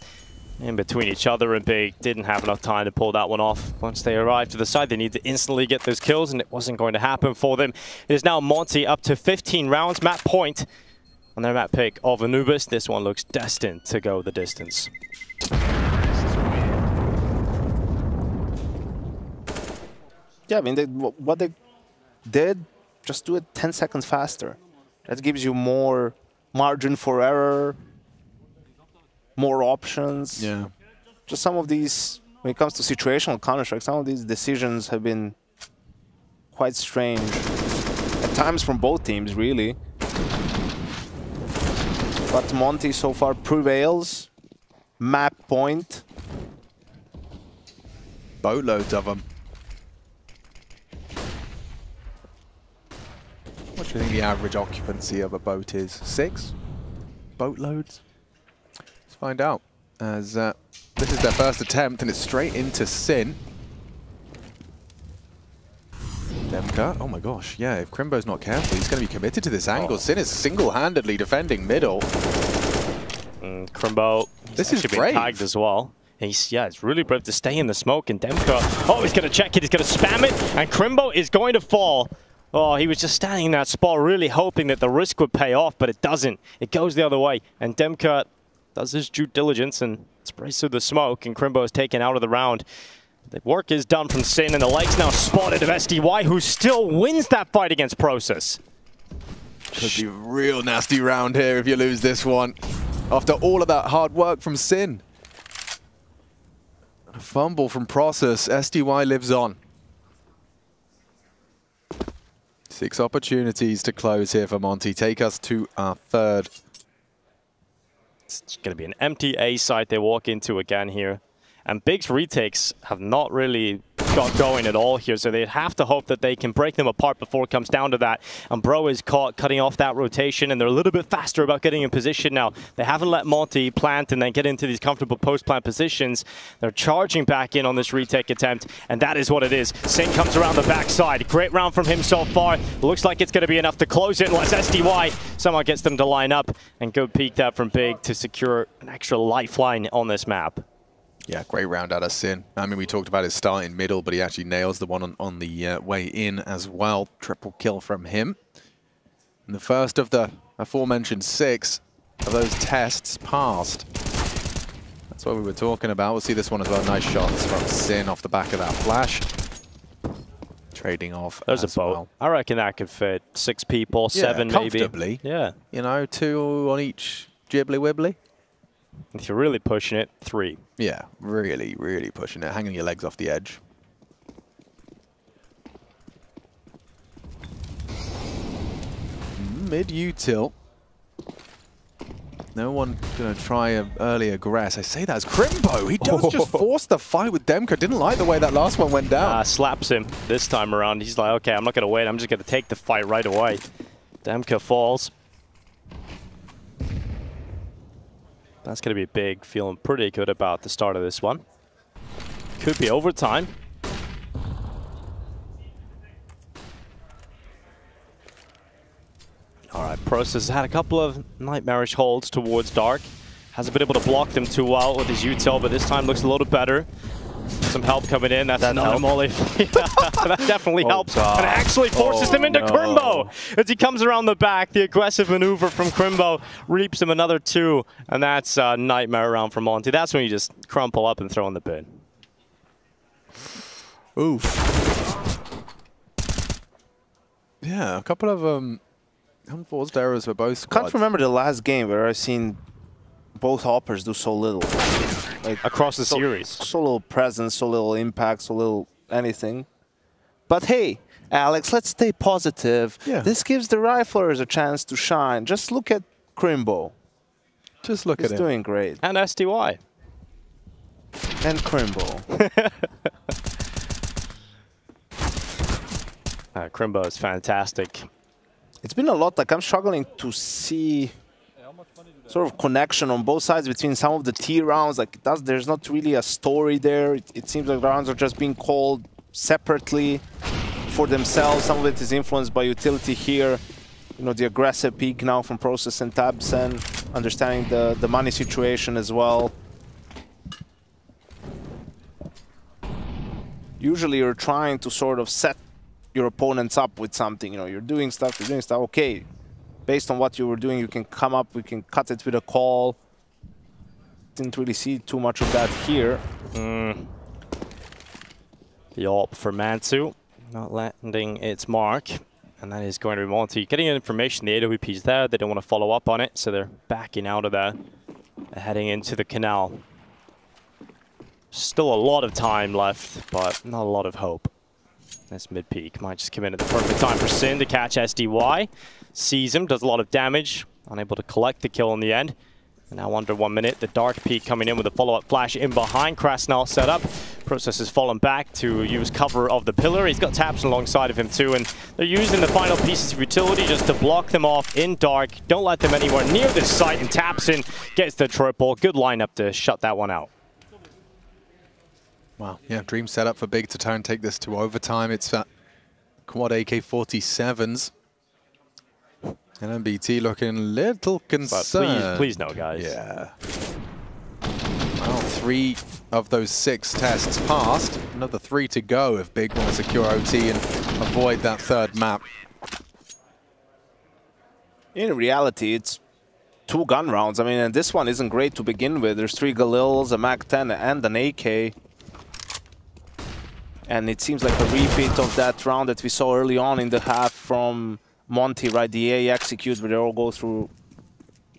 in between each other, and Big didn't have enough time to pull that one off. Once they arrived to the side, they need to instantly get those kills, and it wasn't going to happen for them. It is now Monty up to 15 rounds. Map point on their map pick of Anubis. This one looks destined to go the distance. Yeah, I mean, what they did, just do it 10 seconds faster. That gives you more margin for error, more options. Yeah. Just some of these, when it comes to situational Counter-Strike, some of these decisions have been quite strange. At times from both teams, really. But Monty so far prevails. Map point. Boatloads of them. What do you think the average occupancy of a boat is? 6 boatloads? Let's find out. As this is their first attempt, and it's straight into Sin. Demka. Oh my gosh, yeah, if Crimbo's not careful, he's going to be committed to this angle. Sin is single-handedly defending middle. Crimbo, this is being brave. tagged as well. It's really brave to stay in the smoke, and Demka, oh, he's going to check it, he's going to spam it, and Crimbo is going to fall. Oh, he was just standing in that spot, really hoping that the risk would pay off, but it doesn't. It goes the other way, and Demka does his due diligence and sprays through the smoke, and Crimbo is taken out of the round. The work is done from Sin, and the leg's now spotted of SDY, who still wins that fight against Process. Could be a real nasty round here if you lose this one. After all of that hard work from Sin. A fumble from Process, SDY lives on. 6 opportunities to close here for Monty. Take us to our third. It's going to be an empty A site they walk into again here. And Big's retakes have not really got going at all here, so they have to hope that they can break them apart before it comes down to that. And Bro is caught cutting off that rotation, and they're a little bit faster about getting in position now. They haven't let Monty plant and then get into these comfortable post-plant positions. They're charging back in on this retake attempt, and that is what it is. Sin comes around the backside. Great round from him so far. Looks like it's going to be enough to close it, unless SDY somehow gets them to line up. And good peek that from Big to secure an extra lifeline on this map. Yeah, great round out of Sin. I mean, we talked about his start in middle, but he actually nails the one on the way in as well. Triple kill from him. And the first of the aforementioned 6 of those tests passed. That's what we were talking about. We'll see this one as well. Nice shots from Sin off the back of that flash. Trading off. There's a boat. Well. I reckon that could fit 6 people, 7 comfortably. Maybe. Yeah. You know, 2 on each jibbly-wibbly. If you're really pushing it, 3. Yeah, really, really pushing it. Hanging your legs off the edge. Mid-util. No one going to try an early aggress. I say that as Crimbo. He does just force the fight with Demka. Didn't like the way that last one went down. Slaps him this time around. He's like, okay, I'm not going to wait. I'm just going to take the fight right away. Demka falls. That's going to be Big, feeling pretty good about the start of this one. Could be overtime. All right, Process has had a couple of nightmarish holds towards Dark. Hasn't been able to block them too well with his util, but this time looks a little better. Some help coming in. That's another molly. That definitely helps. God. And it actually forces him into Crimbo. As he comes around the back, the aggressive maneuver from Crimbo reaps him another 2. And that's a nightmare round for Monty. That's when you just crumple up and throw in the bin. Oof. Yeah, a couple of unforced errors for both squads. Can't remember the last game where I've seen both hoppers do so little. Like across the series. So little presence, so little impact, so little anything. But hey, Alex, let's stay positive. Yeah. This gives the riflers a chance to shine. Just look at Crimbo. Just look at him. He's doing great. And STY. And Crimbo. Crimbo is fantastic. It's been a lot. Like I'm struggling to see sort of connection on both sides between some of the T rounds. Like there's not really a story there. It seems like the rounds are just being called separately for themselves. Some of it is influenced by utility here. You know, the aggressive peak now from Process and Tabsen, understanding the money situation as well. Usually you're trying to sort of set your opponents up with something. You know, you're doing stuff, okay. Based on what you were doing, you can come up, we can cut it with a call. Didn't really see too much of that here. The AWP for Mansu, not landing its mark. And that is going to be Monty. Getting information, the AWP's there, they don't want to follow up on it, so they're backing out of there. Heading into the canal. Still a lot of time left, but not a lot of hope. This mid-peak might just come in at the perfect time for Sin to catch SDY. Sees him, does a lot of damage, unable to collect the kill in the end. And now under 1 minute, the Dark Peak coming in with a follow-up flash in behind. Krasnal set up. Process has fallen back to use cover of the pillar. He's got Tabsen alongside of him too, and they're using the final pieces of utility just to block them off in dark. Don't let them anywhere near this site, and Tabsen gets the triple. Good lineup to shut that one out. Wow, yeah, dream setup for Big to try and take this to overtime. It's quad AK-47s. And MBT looking a little concerned. Please no, guys. Yeah. Well, 3 of those 6 tests passed. Another 3 to go if Big want to secure OT and avoid that 3rd map. In reality, it's 2 gun rounds. I mean, and this one isn't great to begin with. There's 3 Galils, a MAC-10, and an AK. And it seems like a repeat of that round that we saw early on in the half from Monty, right? The A executes, but they all go through.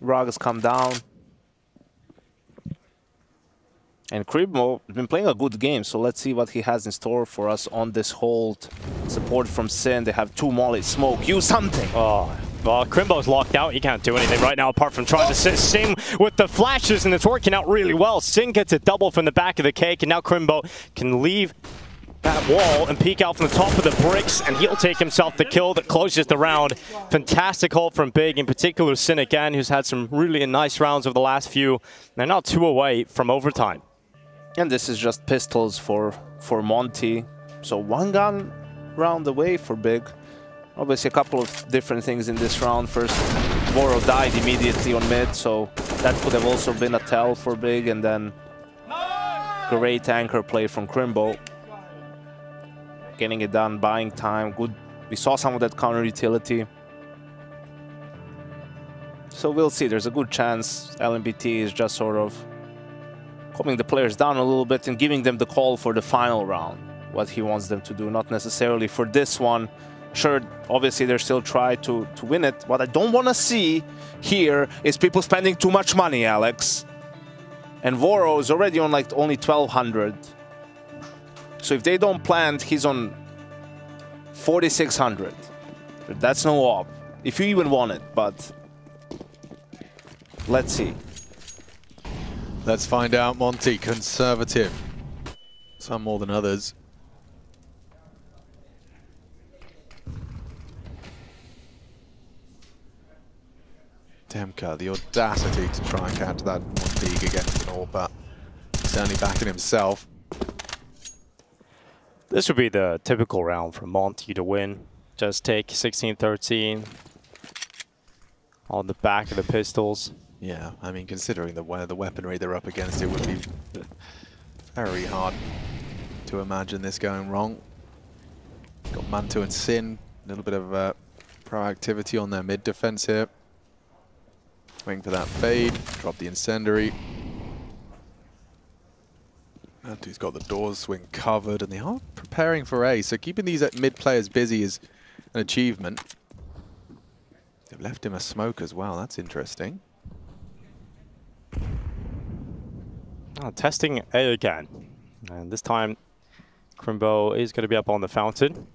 Rugs come down. And Cribmo has been playing a good game, so let's see what he has in store for us on this hold. Support from Sin. They have 2 mollies. Smoke, use something. Oh, well, Crimbo's locked out. He can't do anything right now apart from trying to assist Sim with the flashes, and it's working out really well. Sin gets a double from the back of the cake, and now Crimbo can leave that wall and peek out from the top of the bricks, and he'll take himself the kill that closes the round. Fantastic hold from Big, in particular Sin again, who's had some really nice rounds over the last few. They're now 2 away from overtime. And this is just pistols for Monty. So 1 gun round away for Big. Obviously a couple of different things in this round. First, Voro died immediately on mid, so that could have also been a tell for Big, and then great anchor play from Crimbo. Getting it done, buying time, good. We saw some of that counter utility. So we'll see, there's a good chance LMBT is just sort of calming the players down a little bit and giving them the call for the final round, what he wants them to do, not necessarily for this one. Sure, obviously they're still trying to win it. What I don't want to see here is people spending too much money, Alex. And Voro is already on like only 1,200. So if they don't plant, he's on 4,600. That's no op. If you even want it, but let's see. Let's find out, Monty. Conservative. Some more than others. Demka, the audacity to try and catch that one peak against an all, but certainly backing himself. This would be the typical round for Monty to win. Just take 16-13 on the back of the pistols. Yeah, I mean, considering the weaponry they're up against, it would be very hard to imagine this going wrong. Got Mantu and Sin. A little bit of proactivity on their mid defense here. Waiting for that fade. Drop the incendiary. Mantu's got the doors swing covered, and they are preparing for A. So keeping these mid players busy is an achievement. They've left him a smoke as well. That's interesting. Testing A again. And this time, Crimbo is going to be up on the fountain.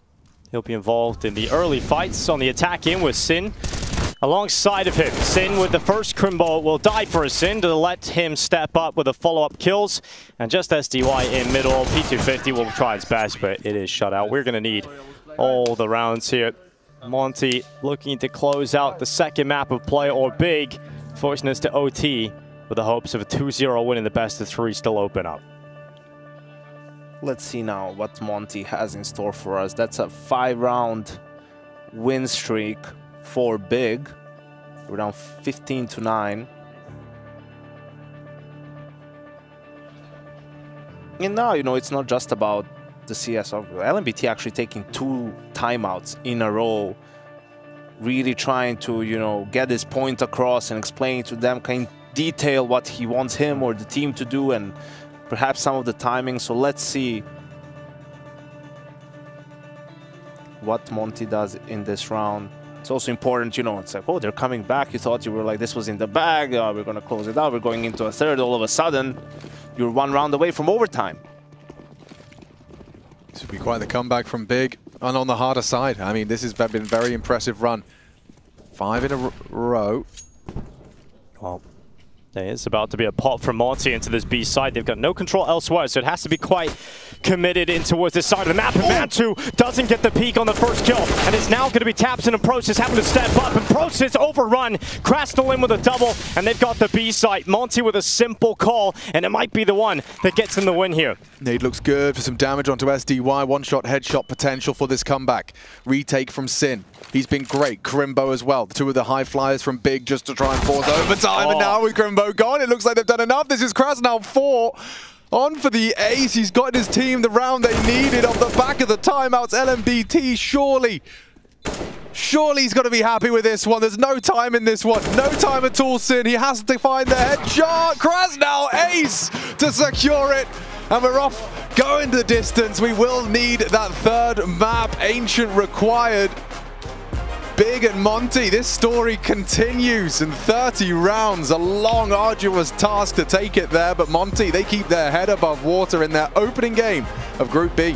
He'll be involved in the early fights on the attack in with Sin alongside of him. Sin with the first. Crimbo will die for a Sin to let him step up with the follow-up kills. And just SDY in middle. P250 will try its best, but it is shut out. We're going to need all the rounds here. Monty looking to close out the second map of play, or big, forcing us to OT with the hopes of a 2-0 win in the best of 3 still open up. Let's see now what Monty has in store for us. That's a 5-round win streak for Big. We're down 15-9. And now, you know, it's not just about the CS. LMBT actually taking 2 timeouts in a row, really trying to, you know, get his point across and explain to them in detail what he wants him or the team to do, and perhaps some of the timing. So let's see what Monty does in this round. It's also important, you know, it's like, oh, they're coming back. You thought you were like, this was in the bag. We're going to close it out. We're going into a third. All of a sudden, you're 1 round away from overtime. This would be quite the comeback from Big. And on the harder side, I mean, this has been a very impressive run. 5 in a row. Well, there's about to be a pop from Monty into this B side. They've got no control elsewhere, so it has to be quite committed in towards this side of the map. And Mantu doesn't get the peak on the first kill. And it's now going to be Tapson and Process having to step up. And Process overrun. Crastal in with a double. And they've got the B side. Monty with a simple call. And it might be the one that gets them the win here. Nade looks good for some damage onto SDY. One-shot headshot potential for this comeback. Retake from Sin. He's been great. Crimbo as well. 2 of the high flyers from Big just to try and force overtime. And now with Crimbo gone, it looks like they've done enough. This is Krasnal 4 on for the ace. He's got his team the round they needed off the back of the timeouts. LMBT, surely he's got to be happy with this one. There's no time in this one. No time at all, Sin. He has to find the headshot. Krasnal ace to secure it. And we're off, going the distance. We will need that third map. Ancient required. Big and Monty, this story continues in 30 rounds. A long, arduous task to take it there, but Monty, they keep their head above water in their opening game of Group B.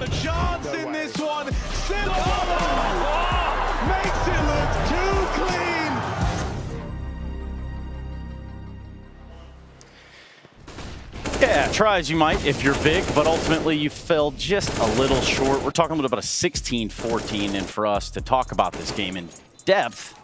chance in this one. Simple makes it look too clean. Yeah, try as you might if you're big, but ultimately you fell just a little short. We're talking about a 16-14, and for us to talk about this game in depth,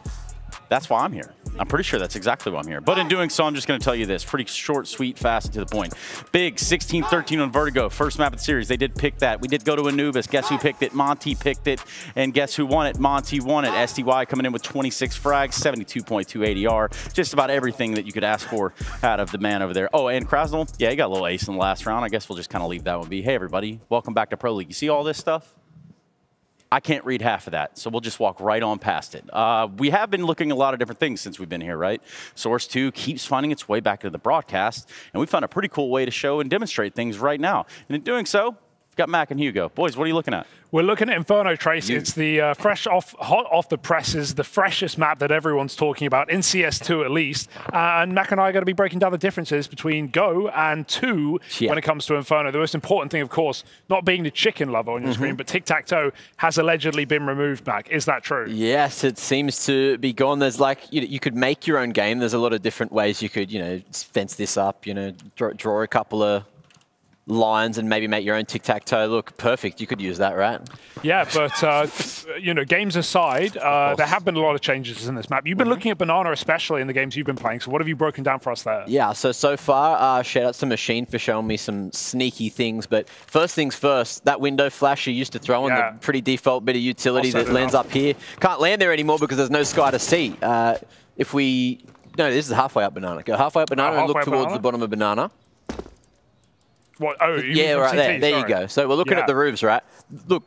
that's why I'm here. I'm pretty sure that's exactly why I'm here. But in doing so, I'm just going to tell you this. Pretty short, sweet, fast, and to the point. Big 16-13 on Vertigo. First map of the series. They did pick that. We did go to Anubis. Guess who picked it? Monty picked it. And guess who won it? Monty won it. SDY coming in with 26 frags, 72.2 ADR. Just about everything that you could ask for out of the man over there. Oh, and Krasnal, yeah, he got a little ace in the last round. I guess we'll just kind of leave that one be. Hey, everybody. Welcome back to Pro League. You see all this stuff? I can't read half of that, so we'll just walk right on past it. We have been looking at a lot of different things since we've been here, right? Source 2 keeps finding its way back into the broadcast, and we found a pretty cool way to show and demonstrate things right now. And in doing so, we've got Mac and Hugo. Boys, what are you looking at? We're looking at Inferno, Trace. It's the hot off the presses, the freshest map that everyone's talking about, in CS2 at least. And Mac and I are going to be breaking down the differences between Go and 2 when it comes to Inferno. The most important thing, of course, not being the chicken lover on your screen, but tic-tac-toe has allegedly been removed, Mac. Is that true? Yes, it seems to be gone. There's like, you could make your own game. There's a lot of different ways you could, fence this up, draw a couple of lines and maybe make your own tic-tac-toe look perfect. You could use that, right? Yeah, but games aside, there have been a lot of changes in this map. You've been looking at Banana, especially in the games you've been playing. So what have you broken down for us there? Yeah, so far, shout out to Machine for showing me some sneaky things. But first things first, that window flash you used to throw in, the pretty default bit of utility that lands up here. Can't land there anymore because there's no sky to see. No, this is halfway up Banana. Go halfway up Banana and look towards the bottom of Banana. What? Oh, yeah, right CT, there. There you go. So we're looking at the roofs, right? Look,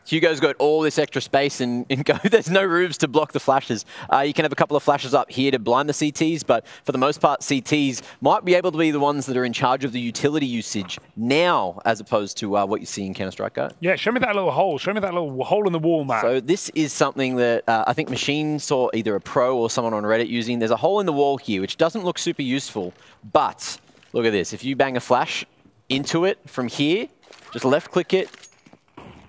Hugo's got all this extra space and Go. There's no roofs to block the flashes. You can have a couple of flashes up here to blind the CTs, but for the most part, CTs might be able to be the ones that are in charge of the utility usage now, as opposed to what you see in Counter-Strike Go. Yeah, show me that little hole. Show me that little hole in the wall, Matt. So this is something that I think Machine saw either a pro or someone on Reddit using. There's a hole in the wall here, which doesn't look super useful, but look at this. If you bang a flash into it from here, just left click it.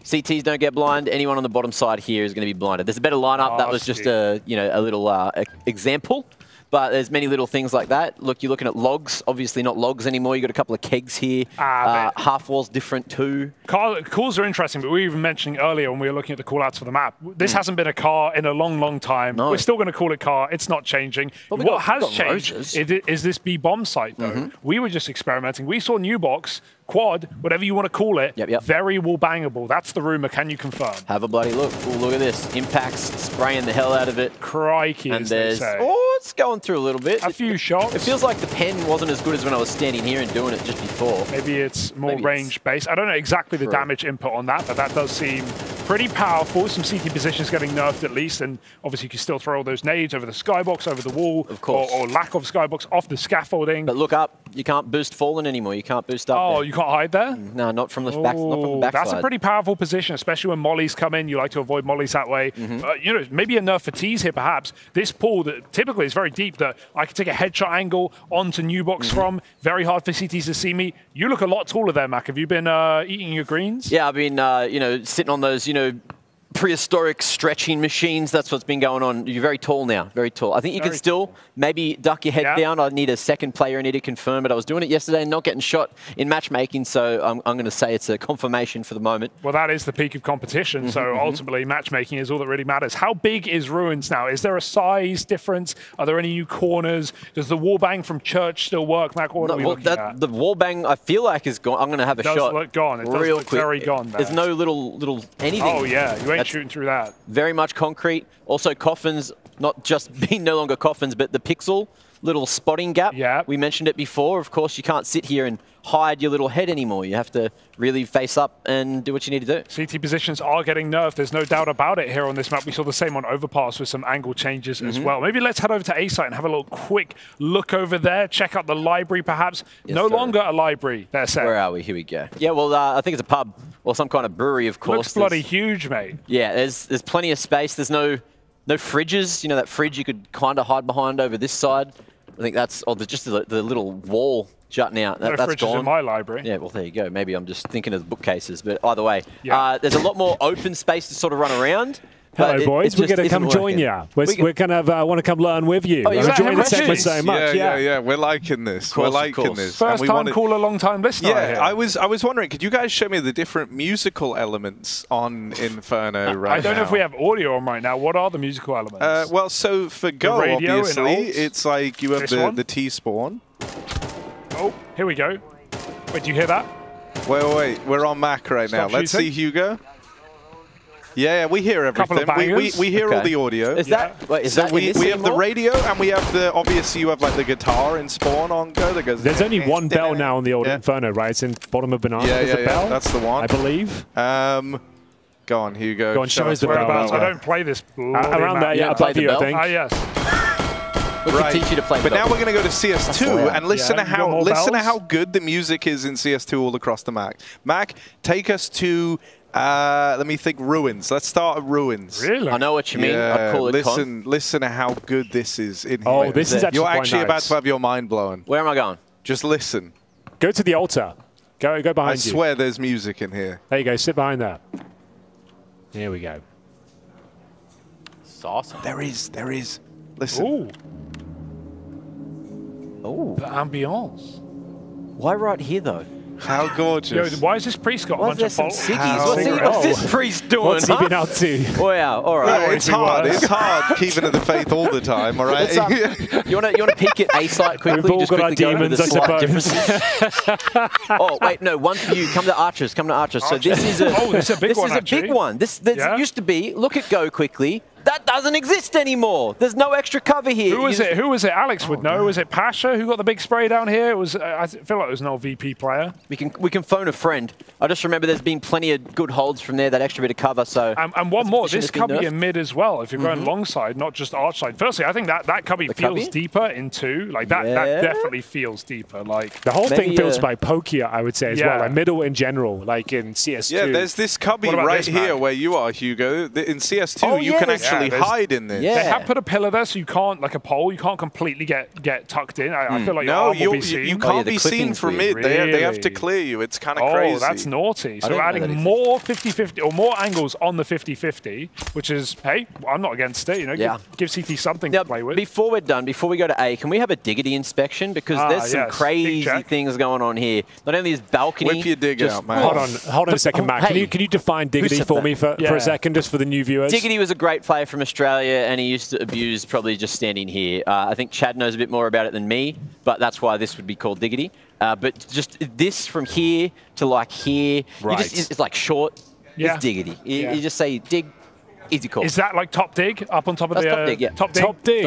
CTs don't get blind. Anyone on the bottom side here is going to be blinded. There's a better lineup. That was just a little example. But there's many little things like that. Look, you're looking at logs. Obviously not logs anymore. You've got a couple of kegs here. Half wall's different too. Calls are interesting, but we were even mentioning earlier when we were looking at the callouts for the map. This hasn't been a car in a long, long time. No. We're still going to call it car. It's not changing. What has changed is this B-bomb site, though. We were just experimenting. We saw New Box, quad, whatever you want to call it, very wall bangable. That's the rumor. Can you confirm? Have a bloody look. Ooh, look at this. Impacts spraying the hell out of it. Crikey, and as they say. Oh, it's going through a little bit. A few shots. It feels like the pen wasn't as good as when I was standing here and doing it just before. Maybe it's more range-based. I don't know exactly the damage input on that, but that does seem pretty powerful. Some CT positions getting nerfed at least, and obviously you can still throw all those nades over the skybox, over the wall, of course, or lack of skybox off the scaffolding. But look up. You can't boost fallen anymore. You can't boost up. Oh, you can't hide there? No, not from the back. Not from the back That's side. a pretty powerful position, especially when mollies come in. You like to avoid mollies that way. Maybe a nerf for T's here, perhaps. This pool that typically is very deep, that I can take a headshot angle onto New Box from. Very hard for CTs to see me. You look a lot taller there, Mac. Have you been eating your greens? Yeah, I've been, sitting on those, prehistoric stretching machines. That's what's been going on. You're very tall now, very tall. I think you can still maybe duck your head down. I need a second player. I need to confirm, but I was doing it yesterday and not getting shot in matchmaking, so I'm going to say it's a confirmation for the moment. Well, that is the peak of competition, so ultimately matchmaking is all that really matters. How big is Ruins now? Is there a size difference? Are there any new corners? Does the wall bang from Church still work, Mac? What are we looking at? The wall bang, I feel like, is gone. I'm going to have a shot. It does look gone. It does look very gone there. There's no little anything. Oh, yeah. You ain't shooting through that. Very much concrete. Also coffins, not just being no longer coffins, but the pixel little spotting gap. Yeah. We mentioned it before. Of course, you can't sit here and hide your little head anymore. You have to really face up and do what you need to do. CT positions are getting nerfed. There's no doubt about it here on this map. We saw the same on Overpass with some angle changes as well. Maybe let's head over to A-Site and have a little quick look over there. Check out the library, perhaps. Yes, no longer a library, there, Seth. Where are we? Here we go. Yeah, well, I think it's a pub or some kind of brewery, of course. Looks bloody huge, mate. Yeah, there's plenty of space. There's no fridges. That fridge you could kind of hide behind over this side. I think that's just the little wall jutting out. No That's fridges gone. in my library. Yeah, well, there you go. Maybe I'm just thinking of the bookcases, but either way, Yeah. there's a lot more open space to sort of run around. Hello, boys. We're going to come join you. We're going to want to come learn with you. Oh, We're enjoying the segment so much. Yeah. We're liking this. We're liking this. First time caller, long time listener. Yeah, I was wondering, could you guys show me the different musical elements on Inferno right now? I don't know if we have audio on right now. What are the musical elements? Well, so for Go, radio obviously, and alt? it's like you have the T-spawn. Oh, here we go. Wait, do you hear that? Wait. We're on Mac right now. Let's see Hugo. Yeah, we hear everything. We hear all the audio. Is that? Wait, is so that we have anymore? the radio, and we have the obviously you have like the guitar in Spawn on Go that goes. There's only one bell now on the old Inferno, right? It's in bottom of banana. Yeah, There's a bell, that's the one, I believe. Go on, Hugo. Go on, show us the bell. I don't play this. Around there, yeah, above you, I think. Ah, yes. We can teach you to play. But now we're going to go to CS2 and listen to bells? how good the music is in CS2 all across the map. Mac, take us to. Let me think. Ruins. Let's start at Ruins. Really? I know what you mean. Yeah, I'd call it listen to how good this is in here. Oh, this is actually You're quite actually nice. about to have your mind blown. Where am I going? Just listen. Go to the altar. Go behind you. I swear there's music in here. There you go. Sit behind that. Here we go. It's awesome. There is. Listen. Ooh. Oh. The ambiance. Why right here, though? How gorgeous. Yo, why has this priest got a bunch of some faults? ciggies? What's this priest doing? What's he been up to? Wow, all right. Yeah, it's hard keeping to the faith all the time, all right? You want to peek at A site quickly? We've all just got our quickly go over demons, the I slight suppose. differences. Oh, wait, no, one for you. Come to Archers. So this is a this is a big one, This is a big one. This used to be, look at Go quickly. That doesn't exist anymore. There's no extra cover here. Who was it? Alex would know. Was it Pasha who got the big spray down here? It was. I feel like it was an old VP player. We can phone a friend. I just remember there's been plenty of good holds from there. That extra bit of cover. So and one more. This cubby in mid as well. If you're going long side, not just arch side. Firstly, I think that cubby feels deeper in two. Like that definitely feels deeper. Like the whole thing feels like pokier, I would say as well. Like middle in general, like in CS2. Yeah, there's this cubby right here where you are, Hugo. In CS2, you can actually hide in this. They have put a pillar there, so you can't, like a pole, you can't completely get tucked in. I feel like your arm will be seen. You can't be seen from mid. Really? They have to clear you. It's kind of crazy. Oh, that's naughty. So adding more 50-50 or more angles on the 50-50, which is, hey, I'm not against it. You know, give CT something to play with. Before we're done, before we go to A, can we have a diggity inspection? Because there's some crazy things going on here. Not only is balcony. Whip your dig out, man. Hold on a second, Matt. Can you define diggity for me for a second, just for the new viewers? Diggity was a great player from Australia, and he used to abuse probably just standing here. I think Chad knows a bit more about it than me, but that's why this would be called diggity. But just this from here to like here, it's like short. It's diggity. You just say dig, easy call. Is that like top dig up on top of That's the top dig? Yeah. Top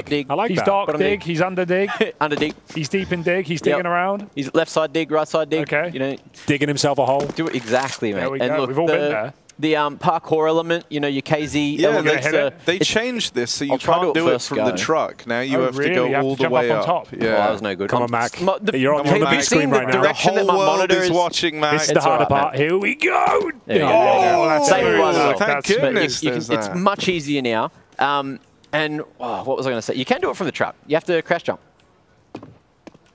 dig. I like he's that. Dark Bottom dig. dig. He's under dig. Under dig. He's deep in dig. He's digging around. He's left side dig, right side dig. Okay. You know, digging himself a hole. Do it exactly, mate. There we and go. look, We've all been there. The parkour element, you know, your KZ elements. They changed this so you can't do it from the truck. Now you have to go all the way up. Yeah, that was no good. Come on, Mac. You're on the big screen right now. The whole world is watching, Mac. This is the harder part. Here we go. Oh, that's Same one. Thank goodness. It's much easier now. And what was I going to say? You can do it from the truck. You have to crash jump.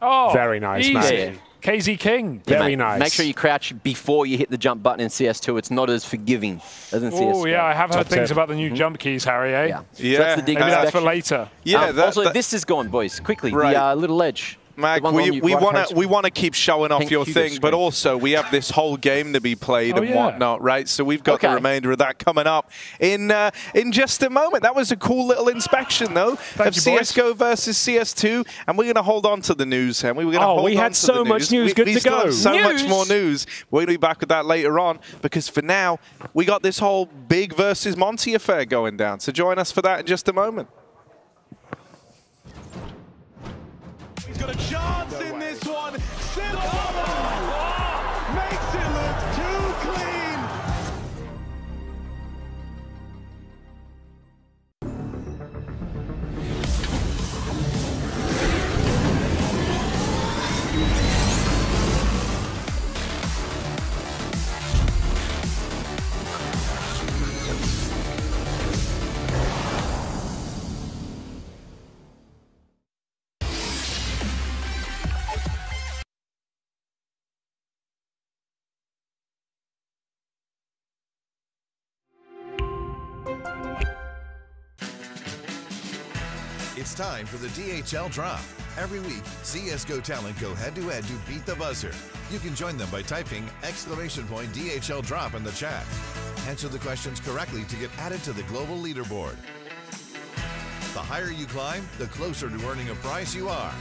Oh, very nice, Mac. easy. KZ King. Very nice. Make sure you crouch before you hit the jump button in CS2. It's not as forgiving as in CS2. Oh, yeah, I have heard things about the new jump keys, Harry, eh? Yeah. So that's the dig maybe that's for later. Yeah. Also, this is gone, boys. Quickly, the little ledge. Mac, we want to keep showing off your thing, but also we have this whole game to be played and whatnot, right? So we've got the remainder of that coming up in just a moment. That was a cool little inspection, though, of CS:GO versus CS2, and we're going to hold on to the news, and we were going to hold on to the news. We had so much news. Good to go. So much more news. We're going to be back with that later on, because for now, we got this whole Big versus Monty affair going down. So join us for that in just a moment. He's got a chance in this one. Makes it look too clean. It's time for the DHL Drop. Every week, CSGO talent go head-to-head to beat the buzzer. You can join them by typing !DHL Drop in the chat. Answer the questions correctly to get added to the global leaderboard. The higher you climb, the closer to earning a prize you are.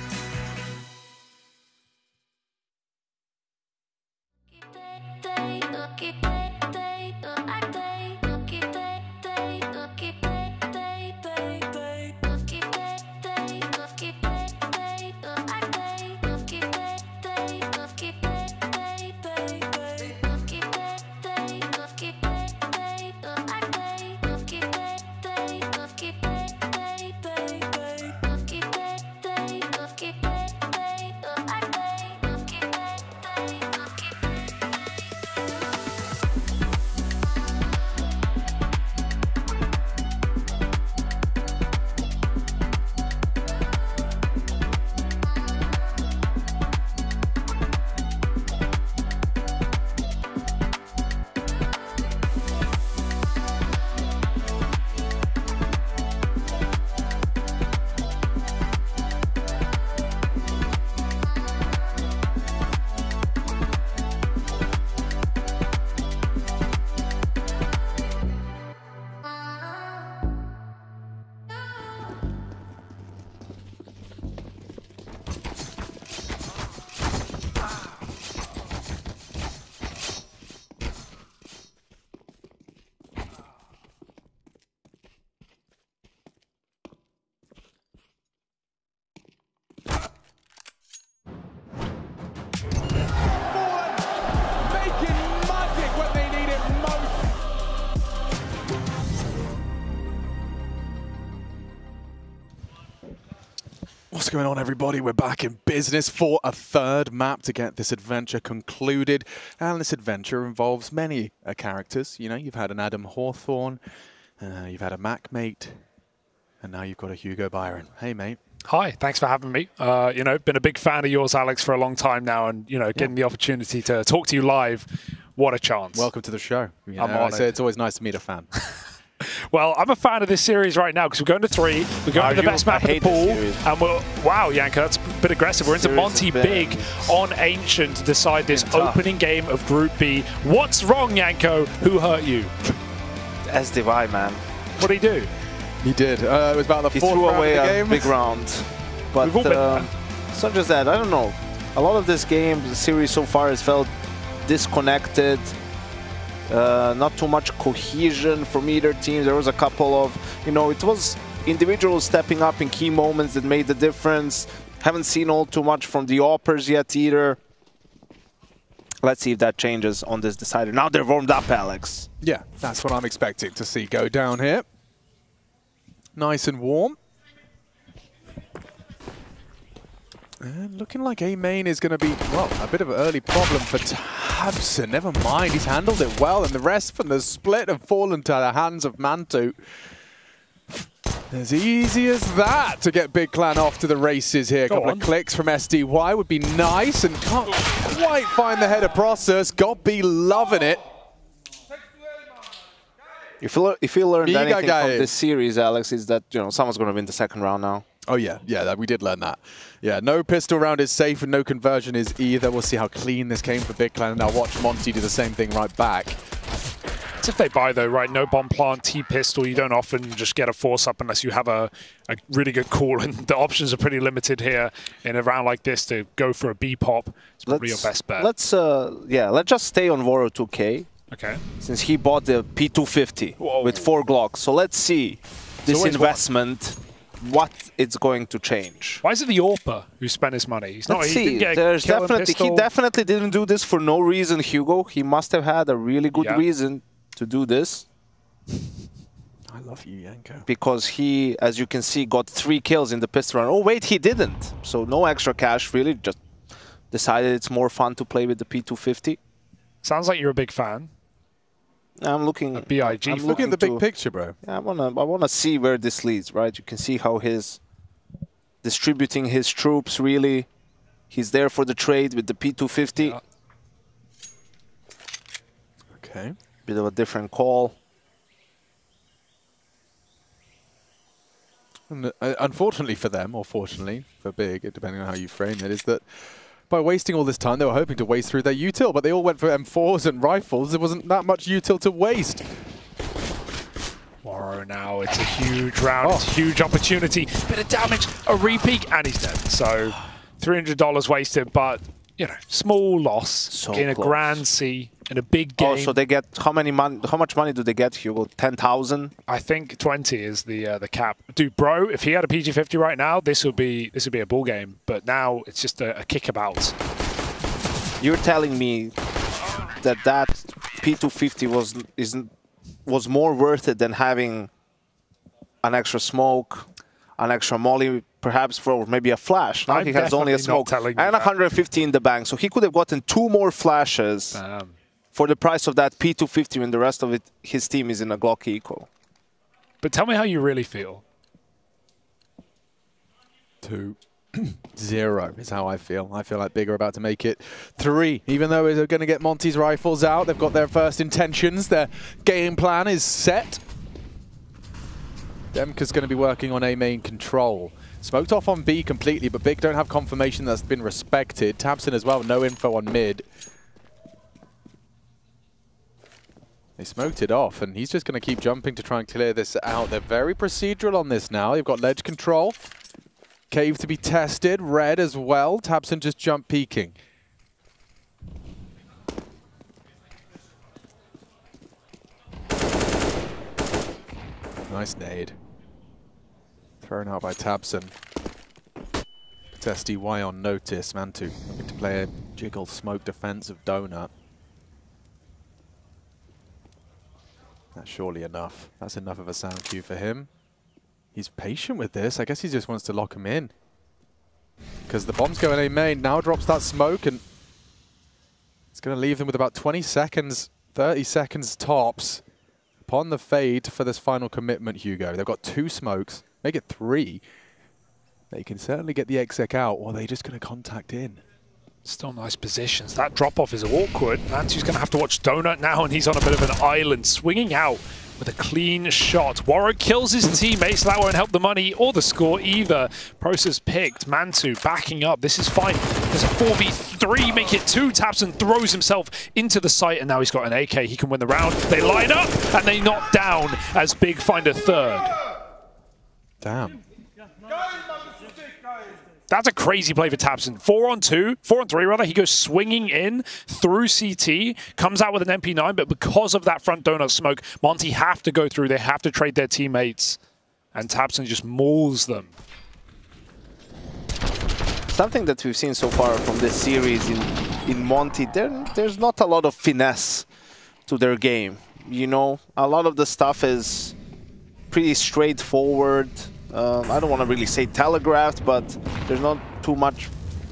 What's going on, everybody? We're back in business for a third map to get this adventure concluded. And this adventure involves many characters. You know, you've had an Adam Hawthorne, you've had a Macmate, and now you've got a Hugo Byron. Hey, mate. Hi, thanks for having me. You know, been a big fan of yours, Alex, for a long time now, and you know, getting the opportunity to talk to you live, what a chance. Welcome to the show. You know, I'm honored. It's always nice to meet a fan. Well, I'm a fan of this series right now because we're going to 3. We're going to the best map of the pool. And we're, wow, Yanko, that's a bit aggressive. We're into Monty Big on Ancient to decide this opening game of Group B. What's wrong, Yanko? Who hurt you? SDY, man. What did he do? He did. It was about the fourth round of the game. Big round. But it's not just that. I don't know. A lot of this game, the series so far has felt disconnected. Not too much cohesion from either team. There was a couple of, you know, it was individuals stepping up in key moments that made the difference. Haven't seen all too much from the Oppers yet either. Let's see if that changes on this decider. Now they're warmed up, Alex. Yeah, that's what I'm expecting to see go down here. Nice and warm. And looking like A main is going to be, well, a bit of an early problem for Tabson. Never mind, he's handled it well, and the rest from the split have fallen to the hands of Mantu. As easy as that to get Big Clan off to the races here. A couple of clicks from SDY would be nice, and can't quite find the header process. Gob-B loving it. If you learned anything from this series, Alex, is that, you know, someone's going to win the second round now. Oh, yeah. Yeah, we did learn that. Yeah, no pistol round is safe and no conversion is either. We'll see how clean this came for Big Clan, and now watch Monty do the same thing right back. It's if they buy, though, right? No bomb plant, T-pistol. You don't often just get a force-up unless you have a really good call, and the options are pretty limited here in a round like this to go for a B-pop. It's probably your best bet. Let's just stay on Voro 2K. Okay. Since he bought the P250 with 4 Glocks. So let's see this investment, what it's going to change. Why is it the Orpa who spent his money? He's not, let's see. There's definitely, he definitely didn't do this for no reason, Hugo. He must have had a really good reason to do this. I love you, Yanko. Because he, as you can see, got 3 kills in the pistol round. Oh, wait, he didn't. So no extra cash, really. Just decided it's more fun to play with the P250. Sounds like you're a big fan. I'm looking at BIG. I'm looking at the big picture, bro. Yeah, I wanna see where this leads, right? You can see how he's distributing his troops. Really, he's there for the trade with the P250. Yeah. Okay. Bit of a different call. And unfortunately for them, or fortunately for Big, depending on how you frame it, is that by wasting all this time, they were hoping to waste through their util, but they all went for M4s and rifles. There wasn't that much util to waste. Morrow now, it's a huge round, it's a huge opportunity. Bit of damage, a repeat, and he's dead. So $300 wasted, but, you know, small loss in a Grand C, in a big game. Oh, so they get, how much money do they get, Hugo? 10,000? I think 20 is the cap. Dude, bro, if he had a PG50 right now, this would be a ball game. But now it's just a kickabout. You're telling me that P250 was more worth it than having an extra smoke, an extra molly, perhaps for maybe a flash. Now he has only a smoke and 150 in the bank. So he could have gotten 2 more flashes for the price of that P250 when the rest of his team is in a Glock Eco. But tell me how you really feel. 2-0 is how I feel. I feel like Big are about to make it 3. Even though they're going to get Monty's rifles out, they've got their first intentions. Their game plan is set. Demka's going to be working on A main control. Smoked off on B completely, but Big don't have confirmation that's been respected. Tabson as well, no info on mid. They smoked it off, and he's just going to keep jumping to try and clear this out. They're very procedural on this now. They've got ledge control. Cave to be tested. Red as well. Tabson just jump peeking. Nice nade. Thrown out by Tabson. Test DY on notice. Mantu looking to play a jiggle smoke defensive donut. That's surely enough. That's enough of a sound cue for him. He's patient with this. I guess he just wants to lock him in. Because the bomb's going A main. Now drops that smoke, and it's going to leave them with about 20 seconds, 30 seconds tops upon the fade for this final commitment, Hugo. They've got 2 smokes. Make it 3. They can certainly get the exec out, or are they just going to contact in? Still nice positions. That drop-off is awkward. Mantu's going to have to watch Donut now, and he's on a bit of an island, swinging out with a clean shot. Warwick kills his teammates. That won't help the money or the score either. Process picked. Mantu backing up. This is fine. There's a 4v3. Make it 2. Tabson throws himself into the site, and now he's got an AK. He can win the round. They line up, and they knock down as Big find a 3rd. Damn. That's a crazy play for Tabson. 4-on-3 rather. He goes swinging in through CT, comes out with an MP9, but because of that front donut smoke, Monty have to go through. They have to trade their teammates, and Tabson just mauls them. Something that we've seen so far from this series in Monty, there's not a lot of finesse to their game. You know, a lot of the stuff is pretty straightforward. I don't want to really say telegraphed, but there's not too much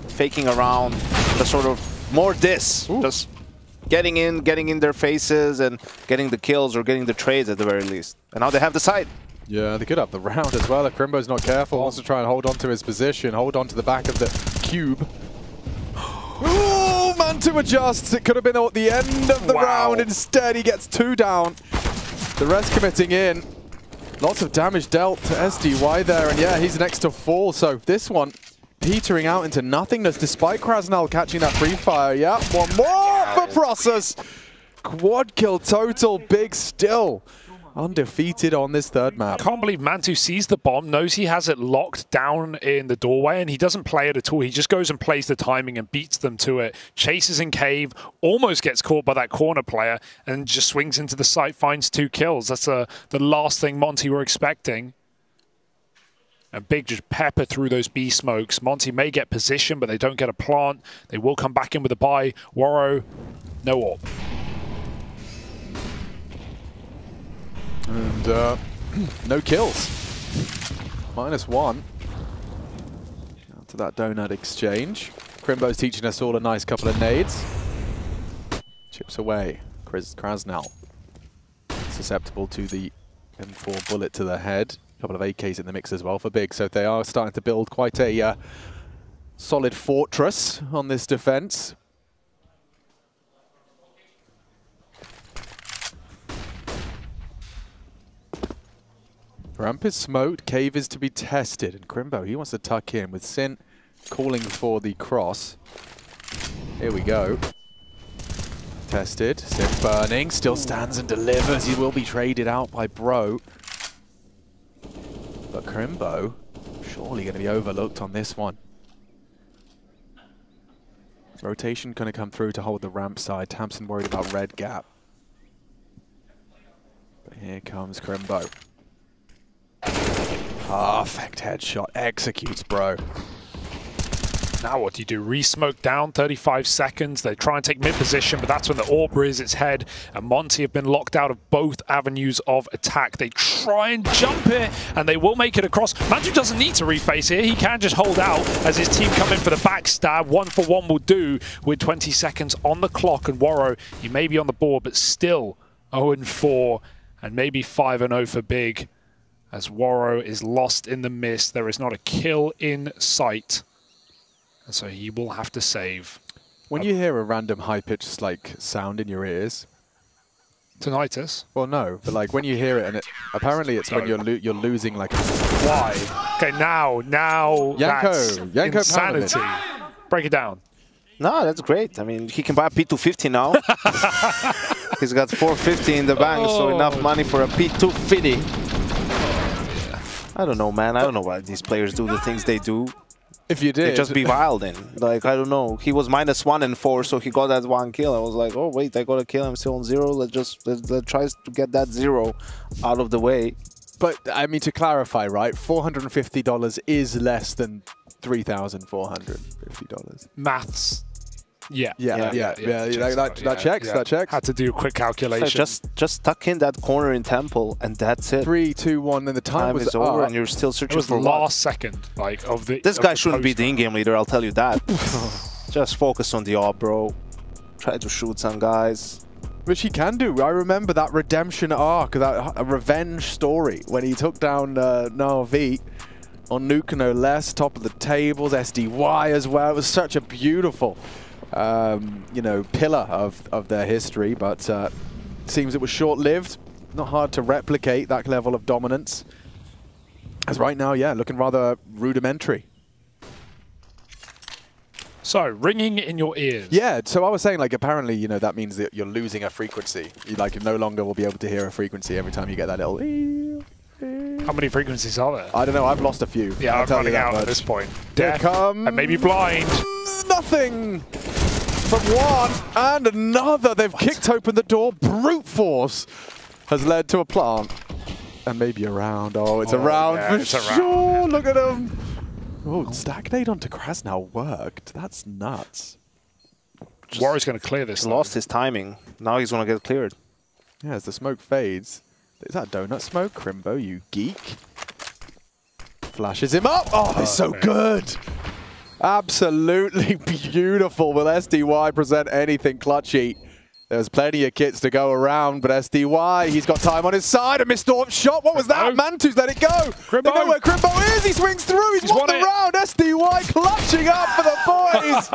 faking around. The sort of more just getting in their faces and getting the kills or getting the trades at the very least. And now they have the side. Yeah, they could have the round as well if Crimbo's not careful. Wants to try and hold on to his position, hold on to the back of the cube. Oh, Mantu adjusts. It could have been at the end of the round. Instead, he gets 2 down. The rest committing in. Lots of damage dealt to SDY there, and yeah, he's next to 4, so this one petering out into nothingness despite Krasnal catching that free fire. Yeah, 1 more for Process. Quad kill total, Big still undefeated on this 3rd map. Can't believe Mantu sees the bomb, knows he has it locked down in the doorway, and he doesn't play it at all. He just goes and plays the timing and beats them to it. Chases in cave, almost gets caught by that corner player, and just swings into the site, finds 2 kills. That's the last thing Monty were expecting. And Big just pepper through those B smokes. Monty may get position, but they don't get a plant. They will come back in with a buy. Warrow, no AWP. And no kills. -1. Out to that donut exchange. Crimbo's teaching us all a nice couple of nades. Chips away. Krasnal. Susceptible to the M4 bullet to the head. A couple of AKs in the mix as well for Big. So they are starting to build quite a solid fortress on this defense. Ramp is smoked, cave is to be tested, and Crimbo, he wants to tuck in with Sin calling for the cross. Here we go. Tested, Sin burning, still stands and delivers. He will be traded out by Bro. But Crimbo, surely going to be overlooked on this one. Rotation going to come through to hold the ramp side. Tamsin worried about red gap. But here comes Crimbo. Perfect headshot. Executes, Bro. Now what do you do? Re-smoke down, 35 seconds. They try and take mid-position, but that's when the AWP rears its head. And Monty have been locked out of both avenues of attack. They try and jump it, and they will make it across. Mantu doesn't need to reface here. He can just hold out as his team come in for the backstab. 1-for-1 will do with 20 seconds on the clock. And Warrow, he may be on the board, but still 0-4 and maybe 5-0 for Big. As Warrow is lost in the mist. There is not a kill in sight. And so he will have to save. When you hear a random high-pitched like sound in your ears, tinnitus. Well, no, but like when you hear it, and apparently it's when you're losing like. Why? Okay, now Yanko, that's insanity. Break it down. No, that's great. I mean, he can buy a P250 now. He's got 450 in the bank, so enough money for a P250. I don't know, man. I don't know why these players do the things they do. If you did, they just be wild in. Like, I don't know. He was -1 and 4, so he got that 1 kill. I was like, oh wait, I got a kill. I'm still on 0. Let's try to get that 0 out of the way. But I mean, to clarify, right? $450 is less than $3,450. Maths. Yeah. That checks. Had to do a quick calculation. So just tuck in that corner in Temple, and that's it. 3, 2, 1, then the time was is over, and you're still searching for the last second, like of the. This guy shouldn't be the in-game leader. I'll tell you that. Just focus on the AWP, bro. Try to shoot some guys. Which he can do. I remember that redemption arc, that revenge story when he took down Na'Vi on Nuke no less, top of the tables, SDY as well. It was such a beautiful. You know, pillar of their history, but seems it was short-lived. Not hard to replicate that level of dominance. As right now, yeah, looking rather rudimentary. So, ringing in your ears. Yeah, so I was saying, like, apparently, you know, that means that you're losing a frequency. You, like, no longer will be able to hear a frequency every time you get that little... How many frequencies are there? I don't know, I've lost a few. Yeah, I'm running out at this point. Death, and maybe blind. Nothing! From one and another, they've kicked open the door. Brute force has led to a plant. And maybe a round. Oh, it's a round for sure. Look at him. Oh, Stagnate onto Krasnow worked. That's nuts. Warrior's going to clear this. Lost his timing. Now he's going to get cleared. Yeah, as the smoke fades. Is that donut smoke? Crimbo, you geek. Flashes him up. Oh, it's so good. Absolutely beautiful. Will SDY present anything clutchy? There's plenty of kits to go around, but SDY, he's got time on his side. A missed AWP shot. What was that? Mantu's let it go. They know where Crimbo is. He swings through. He's won the round. SDY clutching up for the boys.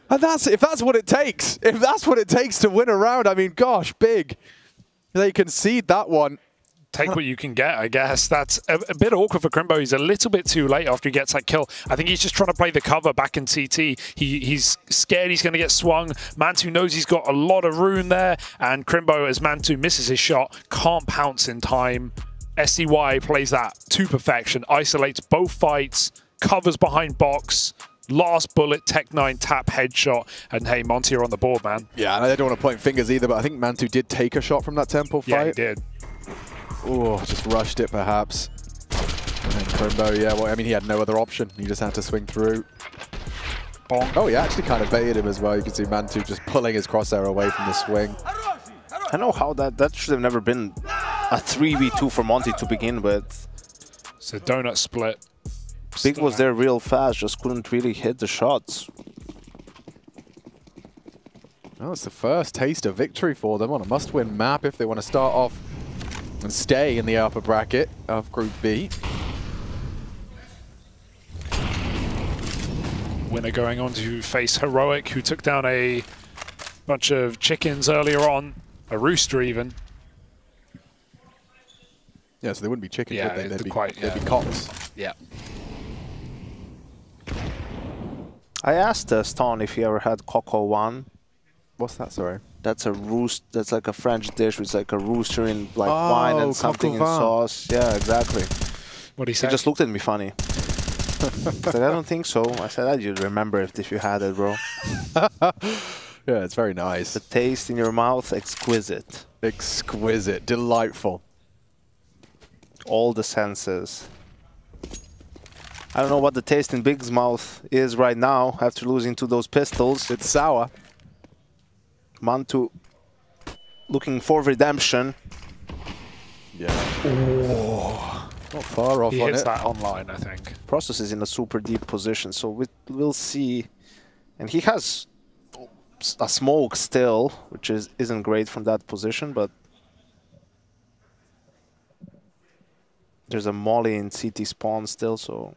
And if that's what it takes. If that's what it takes to win a round, I mean, gosh, Big. They concede that one. Take what you can get, I guess. That's a bit awkward for Crimbo. He's a little bit too late after he gets that kill. I think he's just trying to play the cover back in CT. He's scared he's going to get swung. Mantu knows he's got a lot of rune there. And Crimbo, as Mantu misses his shot, can't pounce in time. SDY plays that to perfection. Isolates both fights. Covers behind box. Last bullet, Tech9 tap headshot. And hey, Monty, you're on the board, man. Yeah, and I don't want to point fingers either, but I think Mantu did take a shot from that Temple fight. Yeah, he did. Oh, just rushed it, perhaps. And Crimbo, yeah, well, I mean, he had no other option. He just had to swing through. Bonk. Oh, he actually kind of baited him as well. You can see Mantu just pulling his crosshair away from the swing. I know how that should have never been a 3v2 for Monty to begin with. So donut split. Big was there real fast, just couldn't really hit the shots. Oh, it's the first taste of victory for them on a must-win map if they want to start off and stay in the upper bracket of Group B. Winner going on to face Heroic, who took down a bunch of chickens earlier on, a rooster even. Yeah, so they wouldn't be chickens, Yeah, would they? they'd be cocks. Yeah. I asked Stone if he ever had coco one. What's that, sorry? That's a roost. That's like a French dish with like a rooster in like wine and something in sauce. Yeah, exactly. What did he say? He just looked at me funny. I said, I don't think so. I said, you'd remember it if you had it, bro. Yeah, it's very nice. The taste in your mouth, exquisite. Exquisite, delightful. All the senses. I don't know what the taste in Big's mouth is right now after losing to those pistols. It's sour. Mantu looking for redemption. Yeah. Oh. Not far off he on hits it. that online, I think. Process is in a super deep position, so we'll see. And he has a smoke still, which isn't great from that position, but there's a molly in CT spawn still, so...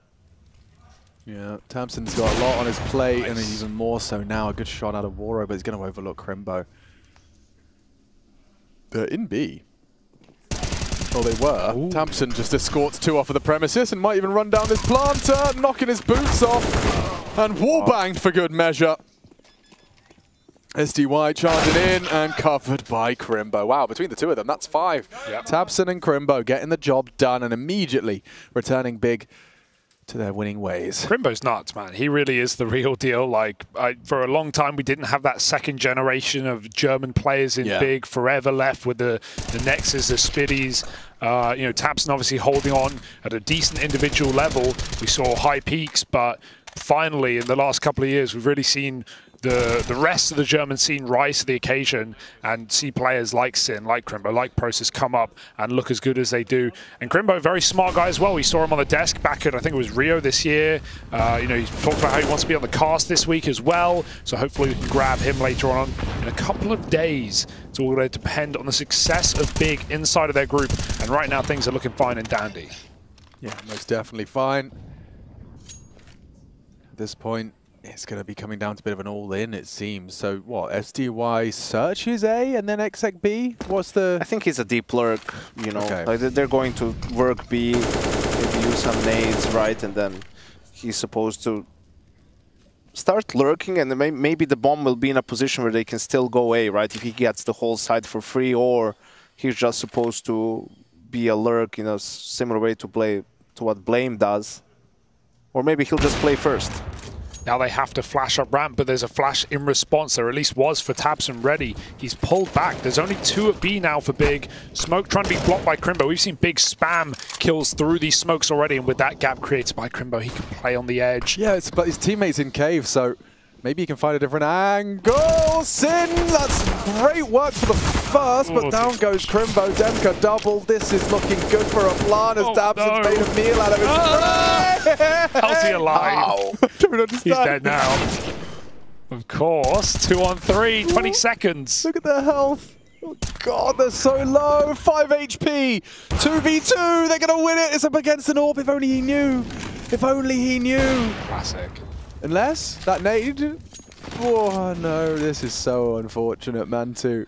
Yeah, Tamsin's got a lot on his plate, and even more so now. A good shot out of Waro, but he's going to overlook Crimbo. They're in B. Oh, they were. Ooh. Tamsin just escorts 2 off of the premises and might even run down this planter, knocking his boots off, and wallbanged for good measure. SDY charging in and covered by Crimbo. Wow, between the two of them, that's 5. Yep. Tamsin and Crimbo getting the job done and immediately returning Big to their winning ways. Crimbo's nuts, man. He really is the real deal. Like, for a long time, we didn't have that second generation of German players in Big. Forever left with the Nexus, the Spiddies. You know, Tamsin obviously holding on at a decent individual level. We saw high peaks, but finally, in the last couple of years, we've really seen the rest of the German scene rise to the occasion and see players like Sin, like Crimbo, like Process come up and look as good as they do. And Crimbo, very smart guy as well. We saw him on the desk back at, I think it was Rio this year. You know, he's talked about how he wants to be on the cast this week as well. So hopefully we can grab him later on in a couple of days. It's all going to depend on the success of Big inside of their group. And right now things are looking fine and dandy. Yeah, most definitely fine. At this point, it's going to be coming down to a bit of an all-in, it seems. So, what, SDY searches A and then exec B? What's the... I think he's a deep lurk, you know. Okay. Like they're going to work B, maybe use some nades, right? And then he's supposed to start lurking, and then maybe the bomb will be in a position where they can still go A, right? If he gets the whole side for free, or he's just supposed to be a lurk in a similar way to what Blame does. Or maybe he'll just play first. Now they have to flash up ramp, but there's a flash in response. There at least was for Tamsin ready. He's pulled back. There's only 2 at B now for Big. Smoke trying to be blocked by Crimbo. We've seen Big spam kills through these smokes already, and with that gap created by Crimbo, he can play on the edge. Yeah, but his teammate's in cave, so maybe he can find a different angle. Sin, that's great work for the first, but down goes Crimbo. Demka double. This is looking good for a plan as Tamsin's made a meal out of his How's he alive? I don't understand. He's dead now. Of course. 2 on 3, 20 seconds. Look at their health. Oh God, they're so low. 5 HP. 2v2. They're going to win it. It's up against an orb. If only he knew. If only he knew. Classic. Unless that nade. Oh no, this is so unfortunate. Mantu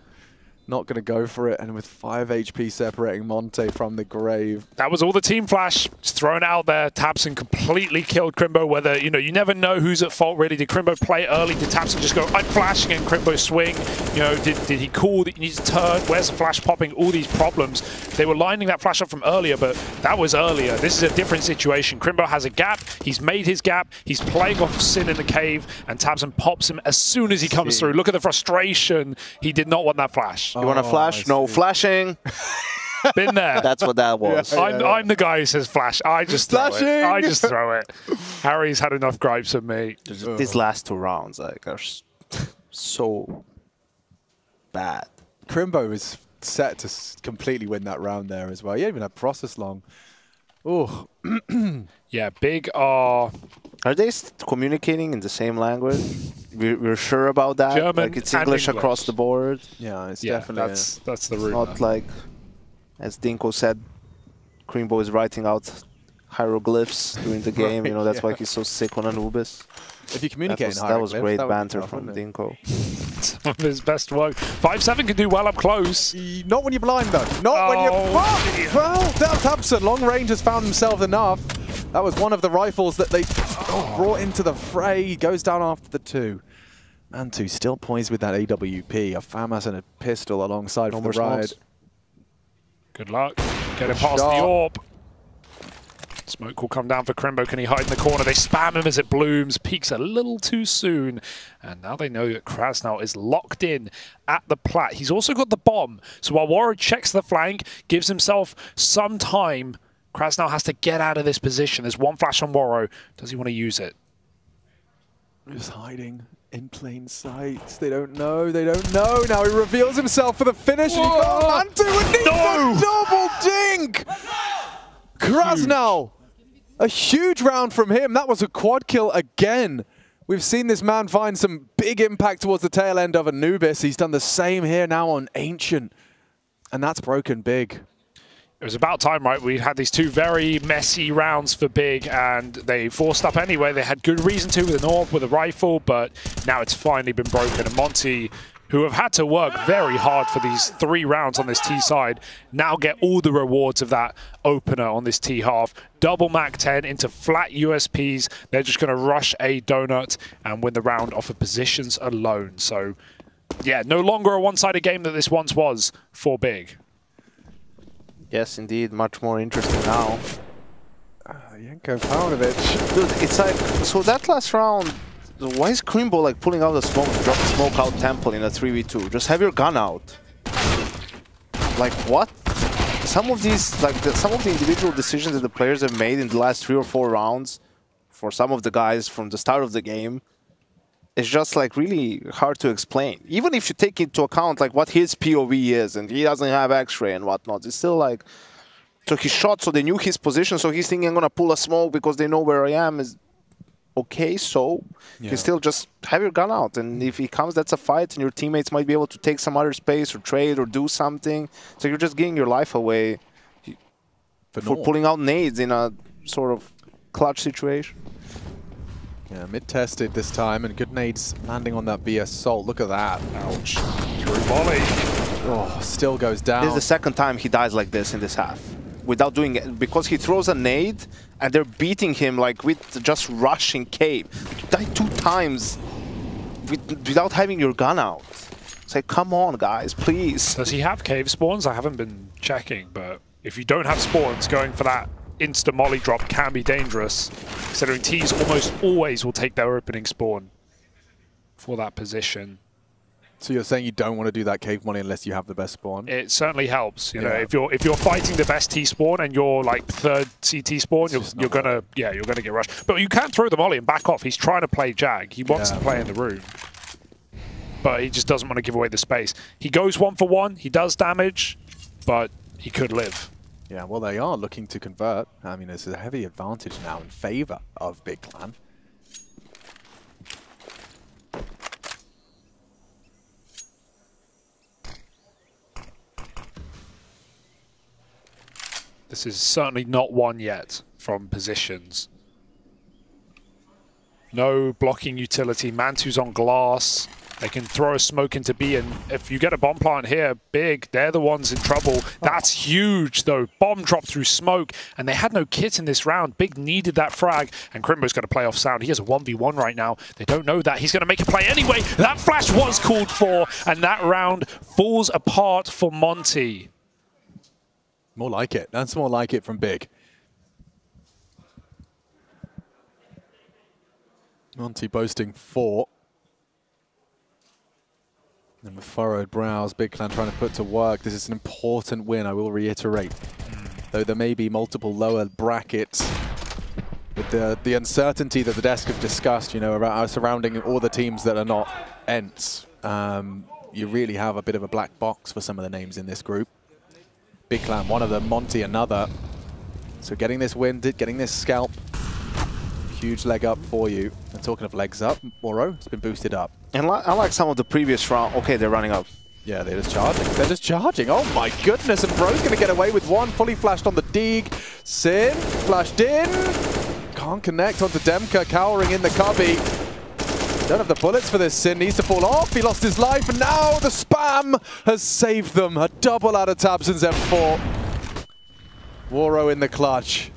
not going to go for it, and with 5 HP separating Monte from the grave. That was all the team flash. Just thrown out there. Tamsin completely killed Crimbo. Whether, you know, you never know who's at fault really. Did Crimbo play early? Did Tamsin just go, I'm flashing, and Crimbo swing? You know, did he call that you need to turn? Where's the flash popping? All these problems. They were lining that flash up from earlier, but that was earlier. This is a different situation. Crimbo has a gap. He's made his gap. He's playing off Sin in the cave, and Tamsin pops him as soon as he comes through. Look at the frustration. He did not want that flash. You want to flash? No flashing. Been there. That's what that was. I'm the guy who says flash. I just throw it. I just throw it. Harry's had enough gripes of me. These last 2 rounds are so bad. Crimbo is set to completely win that round there as well. He even had process long. Oh. Yeah, Big are they communicating in the same language? We're sure about that? German, like it's English across the board? Yeah, it's definitely... That's the route. rumor. Not like, as Dinko said, Crimbo is writing out hieroglyphs during the game. You know, that's why he's so sick on Anubis. If you communicate that was great banter from Dinko. of his best work. 5-7 can do well up close. Not when you're blind, though. Not when you're... Well, Del Thompson, long range, has found himself enough. That was one of the rifles that they brought into the fray. He goes down after the 2. Mantu still poised with that AWP. A FAMAS and a pistol alongside for the ride. Good luck. Get him past the AWP. Smoke will come down for Crimbo. Can he hide in the corner? They spam him as it blooms. Peaks a little too soon. And now they know that Krasnal is locked in at the plat. He's also got the bomb. So while Warro checks the flank, gives himself some time, Krasnal has to get out of this position. There's one flash on Warro. Does he want to use it? Just hiding in plain sight. They don't know. They don't know. Now he reveals himself for the finish. Mantu with the double dink! Krasnal! A huge round from him. That was a quad kill again. We've seen this man find some big impact towards the tail end of Anubis. He's done the same here now on Ancient. And that's broken big. It was about time, right? We had these 2 very messy rounds for Big, and they forced up anyway. They had good reason to with an AWP, with a rifle, but now it's finally been broken. And Monty, who have had to work very hard for these 3 rounds on this T side, now get all the rewards of that opener on this T half. Double Mac 10 into flat USPs. They're just going to rush a donut and win the round off of positions alone. So, yeah, no longer a one-sided game that this once was for Big. Yes, indeed. Much more interesting now. Janko Pavlovich. Dude, it's like, so that last round, why is Crimbo like pulling out the smoke, drop the smoke out Temple in a 3v2? Just have your gun out. Like, what? Some of these, like, some of the individual decisions that the players have made in the last 3 or 4 rounds, for some of the guys from the start of the game, it's just like really hard to explain. Even if you take into account like what his POV is and he doesn't have X-ray and whatnot, it's still like, so he shot, so they knew his position, so he's thinking I'm gonna pull a smoke because they know where I am. Is okay, so you still just have your gun out, and if he comes, that's a fight, and your teammates might be able to take some other space or trade or do something. So you're just giving your life away for pulling out nades in a sort of clutch situation. Yeah, mid-tested this time, and good nades landing on that BS Salt. Look at that. Ouch. Drew volley. Oh, still goes down. This is the second time he dies like this in this half. Without doing it, because he throws a nade, and they're beating him like with just rushing cave. You die 2 times without having your gun out. It's like, come on, guys, please. Does he have cave spawns? I haven't been checking, but if you don't have spawns, going for that insta molly drop can be dangerous, considering T's almost always will take their opening spawn for that position. So you're saying you don't want to do that cave molly unless you have the best spawn? It certainly helps. You know, if you're fighting the best T spawn and you're like 3rd CT spawn, you're gonna get rushed. But you can throw the molly and back off. He's trying to play Jag. He wants to play in the room, but he just doesn't want to give away the space. He goes 1 for 1. He does damage, but he could live. Yeah, well, they are looking to convert. I mean, there's a heavy advantage now in favor of Big Clan. This is certainly not one yet from positions. No blocking utility. Mantu's on glass. They can throw a smoke into B, and if you get a bomb plant here, Big, they're the ones in trouble. That's huge, though. Bomb dropped through smoke, and they had no kit in this round. Big needed that frag, and Crimbo's going to play off sound. He has a 1v1 right now. They don't know that. He's going to make a play anyway. That flash was called for, and that round falls apart for Monty. More like it. That's more like it from Big. Monty boasting 4. And with furrowed brows, Big Clan trying to put to work. This is an important win, I will reiterate. Though there may be multiple lower brackets, with the uncertainty that the desk have discussed, you know, surrounding all the teams that are not Ents, you really have a bit of a black box for some of the names in this group. Big Clan, one of them, Monty, another. So getting this win, getting this scalp, huge leg up for you. And talking of legs up, Moro, it's been boosted up. And unlike some of the previous round, okay, they're running up. Yeah, they're just charging. They're just charging. Oh my goodness, and Bro's going to get away with one. Fully flashed on the Deeg. Sin, flashed in. Can't connect onto Demka, cowering in the cubby. Don't have the bullets for this. Sin needs to fall off. He lost his life, and now the spam has saved them. A double out of tabseN's M4. Waro in the clutch.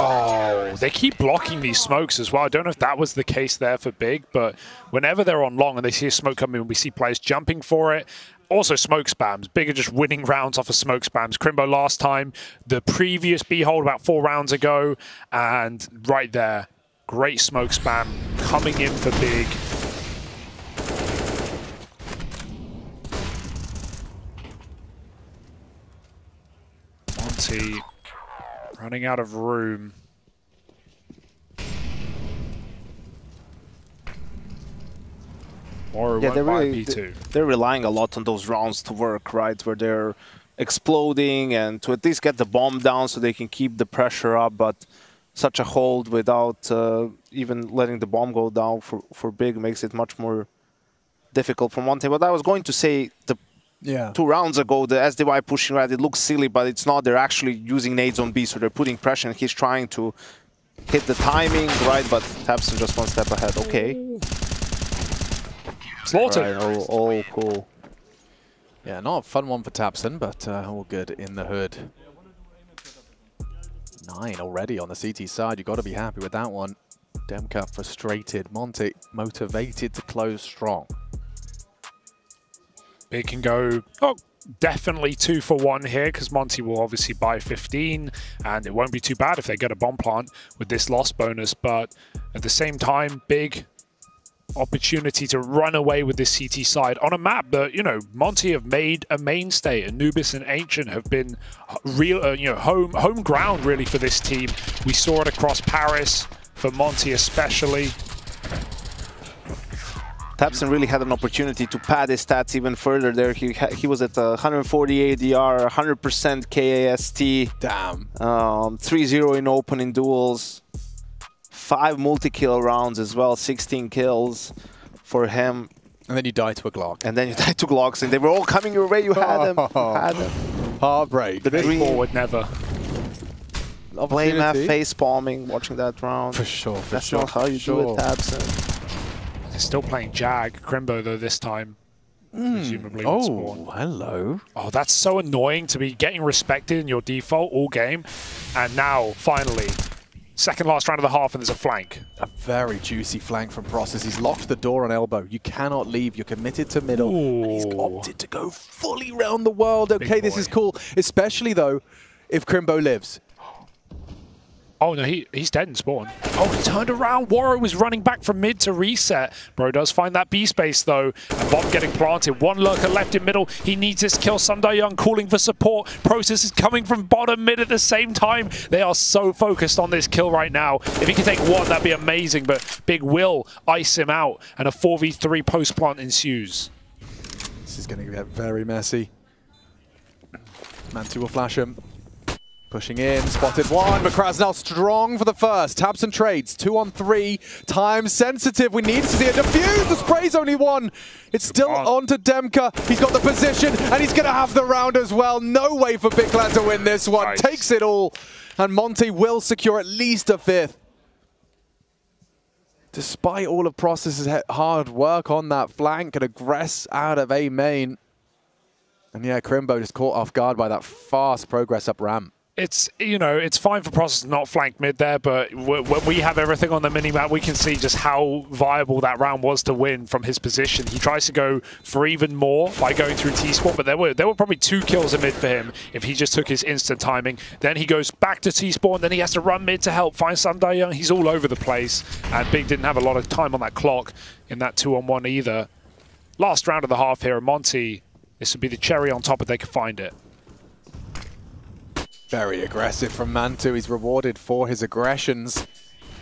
Oh, they keep blocking these smokes as well. I don't know if that was the case there for Big, but whenever they're on long and they see a smoke coming, we see players jumping for it. Also smoke spams. Big are just winning rounds off of smoke spams. Crimbo last time, the previous B-hold about 4 rounds ago, and right there, great smoke spam coming in for Big. Monty running out of room. Or yeah, they're relying a lot on those rounds to work, right? Where they're exploding and to at least get the bomb down so they can keep the pressure up. But such a hold without even letting the bomb go down for Big makes it much more difficult for Monte. But I was going to say, 2 rounds ago, the SDY pushing right, it looks silly, but it's not. They're actually using nades on B, so they're putting pressure, and he's trying to hit the timing, right? But tabseN just 1 step ahead. Okay. Slaughtered. Right, all cool. Yeah, not a fun one for tabseN, but all good in the hood. 9 already on the CT side. You've got to be happy with that one. Demka frustrated. Monty motivated to close strong. Big can go, definitely 2 for 1 here, because Monty will obviously buy 15, and it won't be too bad if they get a bomb plant with this loss bonus. But at the same time, Big opportunity to run away with this CT side on a map that, you know, Monty have made a mainstay. Anubis and Ancient have been real, you know, home ground really for this team. We saw it across Paris for Monty especially. tabseN really had an opportunity to pad his stats even further there. He was at 140 ADR, 100% KAST. Damn. 3-0 in opening duels. 5 multi-kill rounds as well, 16 kills for him. And then you die to a Glock. And then you die to Glocks, and they were all coming your way. You had them. Had them. Heartbreak. The dream forward never. Blame that face palming, watching that round. For sure, That's not how you do it, tabseN. They're still playing Jag. Crimbo, though, this time. Presumably would spawn. Hello. Oh, that's so annoying to be getting respected in your default all game. And now, finally, second last round of the half, and there's a flank. A very juicy flank from Process. He's locked the door on elbow. You cannot leave. You're committed to middle. Ooh. And he's opted to go fully round the world. Okay, this is cool. Especially, though, if Crimbo lives. Oh, no, he's dead in spawn. Oh, he turned around. Waro was running back from mid to reset. Bro does find that B space, though. And Bomb getting planted. 1 lurker left in middle. He needs this kill. Sundae calling for support. Process is coming from bottom mid at the same time. They are so focused on this kill right now. If he can take 1, that'd be amazing. But Big will ice him out. And a 4v3 post-plant ensues. This is going to get very messy. Mantu will flash him. Pushing in, spotted 1, but Krasnal strong for the first. tabseN trades, 2 on 3, time sensitive. We need to see a defuse. The spray's only 1. It's still on to Demka. He's got the position, and he's going to have the round as well. No way for Big Clan to win this one. Nice. Takes it all, and Monty will secure at least a 5th. Despite all of Process's hard work on that flank and aggress out of A main. And yeah, Crimbo just caught off guard by that fast progress up ramp. It's, you know, it's fine for Process to not flank mid there, but when we have everything on the minimap, we can see just how viable that round was to win from his position. He tries to go for even more by going through T-Spawn, but there were probably 2 kills in mid for him if he just took his instant timing. Then he goes back to T-Spawn, then he has to run mid to help find Sundae. He's all over the place, and Big didn't have a lot of time on that clock in that 2-on-1 either. Last round of the half here, Monty, this would be the cherry on top if they could find it. Very aggressive from Mantu. He's rewarded for his aggressions.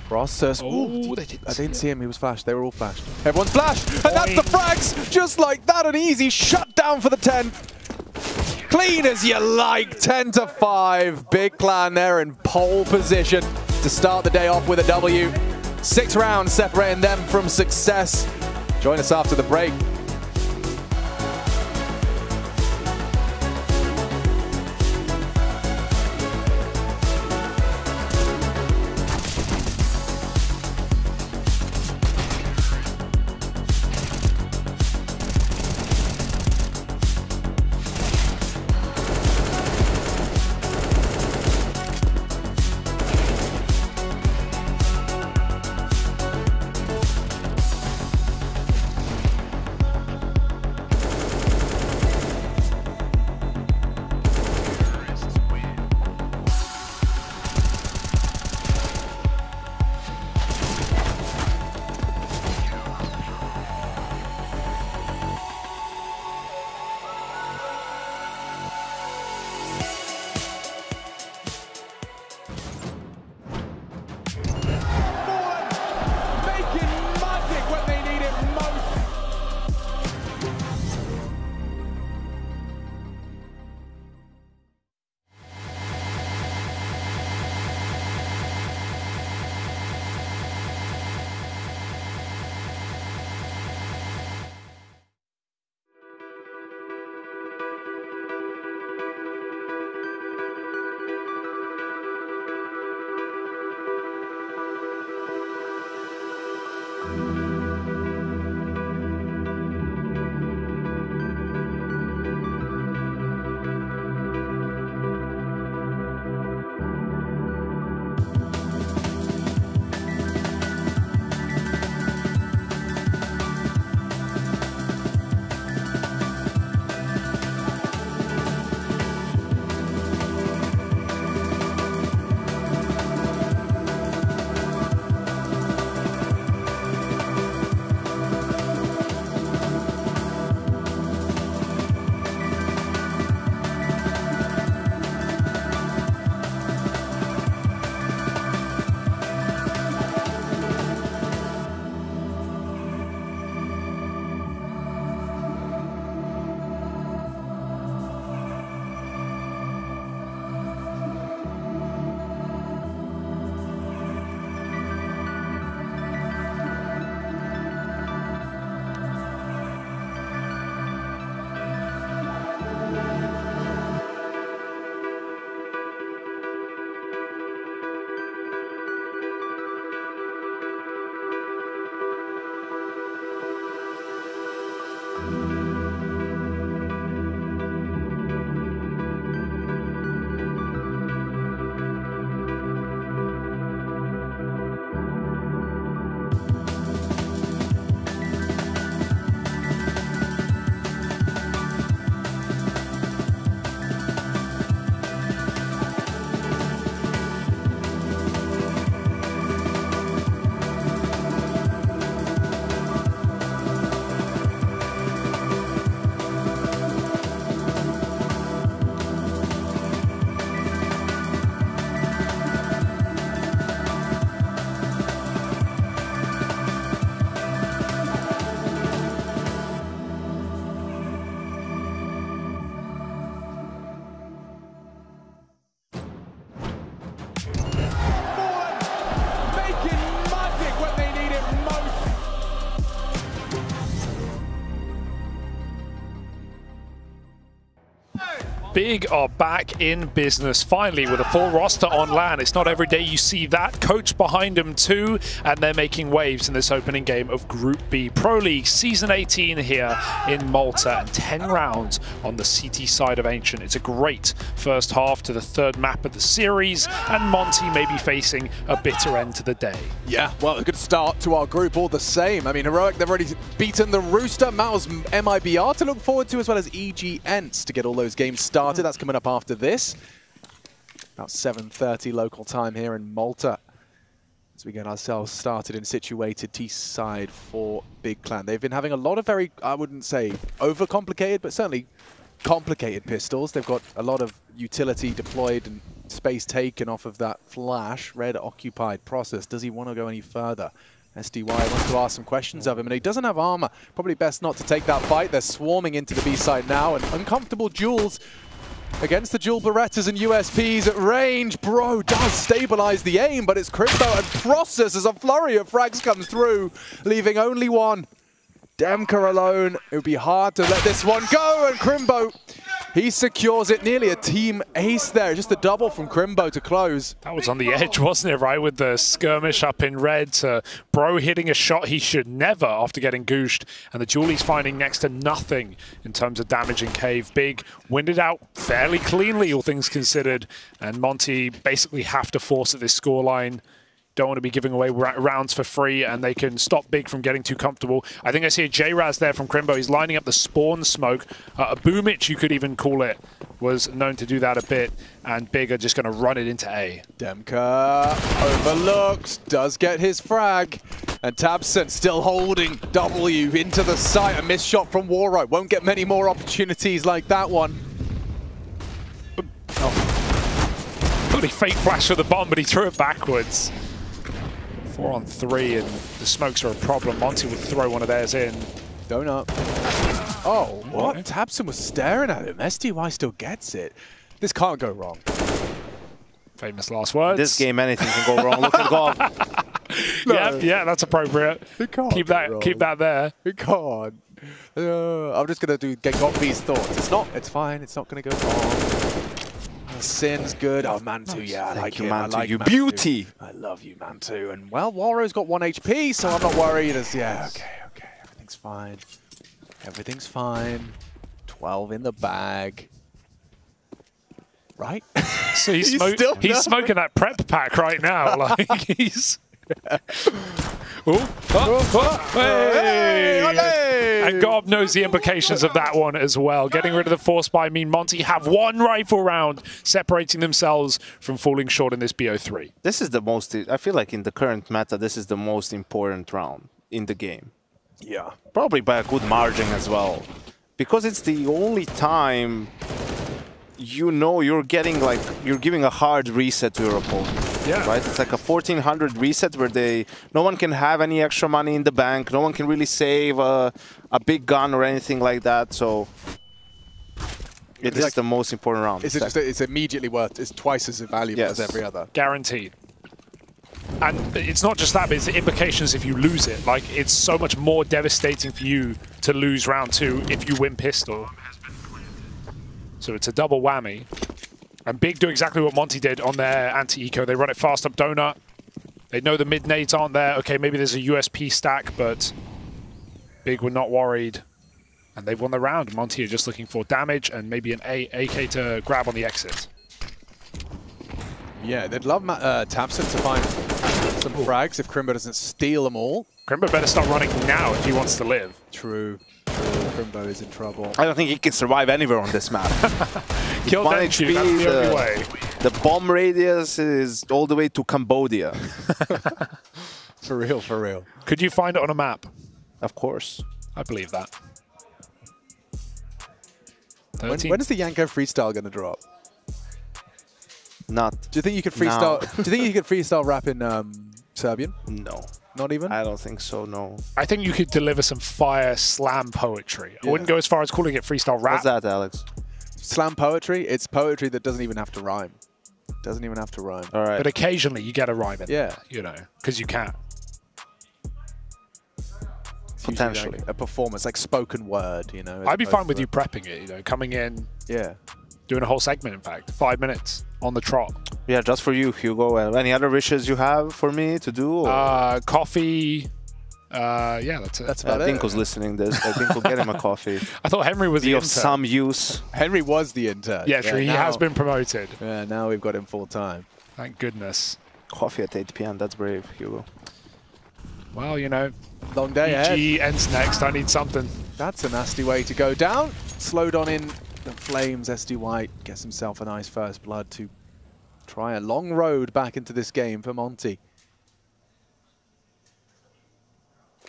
Process. Oh, I didn't see him. He was flashed. They were all flashed. Everyone's flashed. And that's the frags. Just like that, an easy shutdown for the 10th. Clean as you like. 10-5. Big Clan there in pole position to start the day off with a W. 6 rounds separating them from success. Join us after the break. Big are back in business, finally, with a full roster on LAN. It's not every day you see that. Coach behind them too, and they're making waves in this opening game of Group B. Pro League Season 18 here in Malta, and 10 rounds on the CT side of Ancient. It's a great first half to the third map of the series, and Monty may be facing a bitter end to the day. Yeah, well, a good start to our group all the same. I mean, Heroic, they've already beaten the Rooster, Mao's MIBR to look forward to, as well as EG Ents to get all those games started. That's coming up after this. About 7:30 local time here in Malta, as we get ourselves started and situated T-side for Big Clan. They've been having a lot of very, I wouldn't say overcomplicated, but certainly complicated pistols. They've got a lot of utility deployed and space taken off of that flash. Red occupied process. Does he want to go any further? SDY wants to ask some questions of him, and he doesn't have armor. Probably best not to take that fight. They're swarming into the B side now, and uncomfortable duels against the dual Berettas and USPs at range. Bro does stabilize the aim, but it's Crimbo and Process as a flurry of frags comes through, leaving only one. Demka alone. It would be hard to let this one go, and Crimbo, he secures it. Nearly a team ace there. Just a double from Crimbo to close. That was on the edge, wasn't it, right? With the skirmish up in red to Bro hitting a shot he should never after getting gooshed. And the Julie's finding next to nothing in terms of damage in Cave. Big winded out fairly cleanly, all things considered. And Monty basically have to force at this scoreline. Don't want to be giving away rounds for free, and they can stop Big from getting too comfortable. I think I see a J-Raz there from Crimbo. He's lining up the spawn smoke. A Boomich, you could even call it, was known to do that a bit, and Big are just going to run it into A. Demka overlooks, does get his frag, and Tabson still holding W into the site. A missed shot from Warright. Won't get many more opportunities like that one. Thought he fake flashed for the bomb, but he threw it backwards. 4 on 3, and the smokes are a problem. Monty would throw one of theirs in. Donut. Oh, what? Tabson was staring at him. SDY still gets it. This can't go wrong. Famous last words. This game, anything can go wrong. Look at God. No. Yeah, that's appropriate. It can't keep that there. It can't. I'm just gonna do Gengokbi's thoughts. It's not. It's fine. It's not gonna go wrong. Sin's good. Oh, Mantu, yeah, I like you, Mantu. I like you, beauty. I love you, Mantu. And well, Warro's got 1 HP, so I'm not worried. Yeah, okay. Everything's fine. Everything's fine. 12 in the bag. Right? So he's smoking that prep pack right now. Like he's. Hey. And God knows the implications of that one as well. Getting rid of the force by mean Monty have 1 rifle round, separating themselves from falling short in this BO3. This is the most, I feel like in the current meta, this is the most important round in the game. Yeah. Probably by a good margin as well. Because it's the only time you know you're getting like, you're giving a hard reset to your opponent. Yeah. Right? It's like a 1400 reset where no one can have any extra money in the bank. No one can really save a big gun or anything like that. So it is the most important round. It's immediately worth, it's twice as valuable as every other. Guaranteed. And it's not just that, but it's the implications if you lose it. Like, it's so much more devastating for you to lose round 2 if you win pistol. So it's a double whammy. And Big do exactly what Monty did on their anti-eco. They run it fast up Donut. They know the mid-nades aren't there. Okay, maybe there's a USP stack, but Big were not worried. And they've won the round. Monty are just looking for damage and maybe an AK to grab on the exit. Yeah, they'd love Tabson to find some frags if Crimbo doesn't steal them all. Crimbo better start running now if he wants to live. True. Crimbo is in trouble. I don't think he can survive anywhere on this map. Kill 1 HP, HP, that's the only way. The bomb radius is all the way to Cambodia. For real, for real. Could you find it on a map? Of course. I believe that. When is the Yanko freestyle going to drop? Not. Do you think you could freestyle? Do you think you could freestyle rap in Serbian? No. Not even? I don't think so, no. I think you could deliver some fire slam poetry. I wouldn't go as far as calling it freestyle rap. What's that, Alex? Slam poetry? It's poetry that doesn't even have to rhyme. Doesn't even have to rhyme. All right. But occasionally you get a rhyme in there, you know, because you can. Potentially. Like a performance, like spoken word, you know. I'd be fine with you prepping it, you know, coming in. Yeah. Doing a whole segment, in fact. 5 minutes on the trot. Yeah, just for you, Hugo. Any other wishes you have for me to do? Or? Coffee. Yeah, that's it. That's about it. I think who's listening this. I think we'll get him a coffee. I thought Henry was the intern. Of some use. Henry was the intern. Yeah, true. He has been promoted. Yeah, now we've got him full time. Thank goodness. Coffee at 8 p.m. That's brave, Hugo. Well, you know, long day ahead. EG ends next. I need something. That's a nasty way to go down. Slowed on in the flames. SD White gets himself a nice first blood to try a long road back into this game for Monty.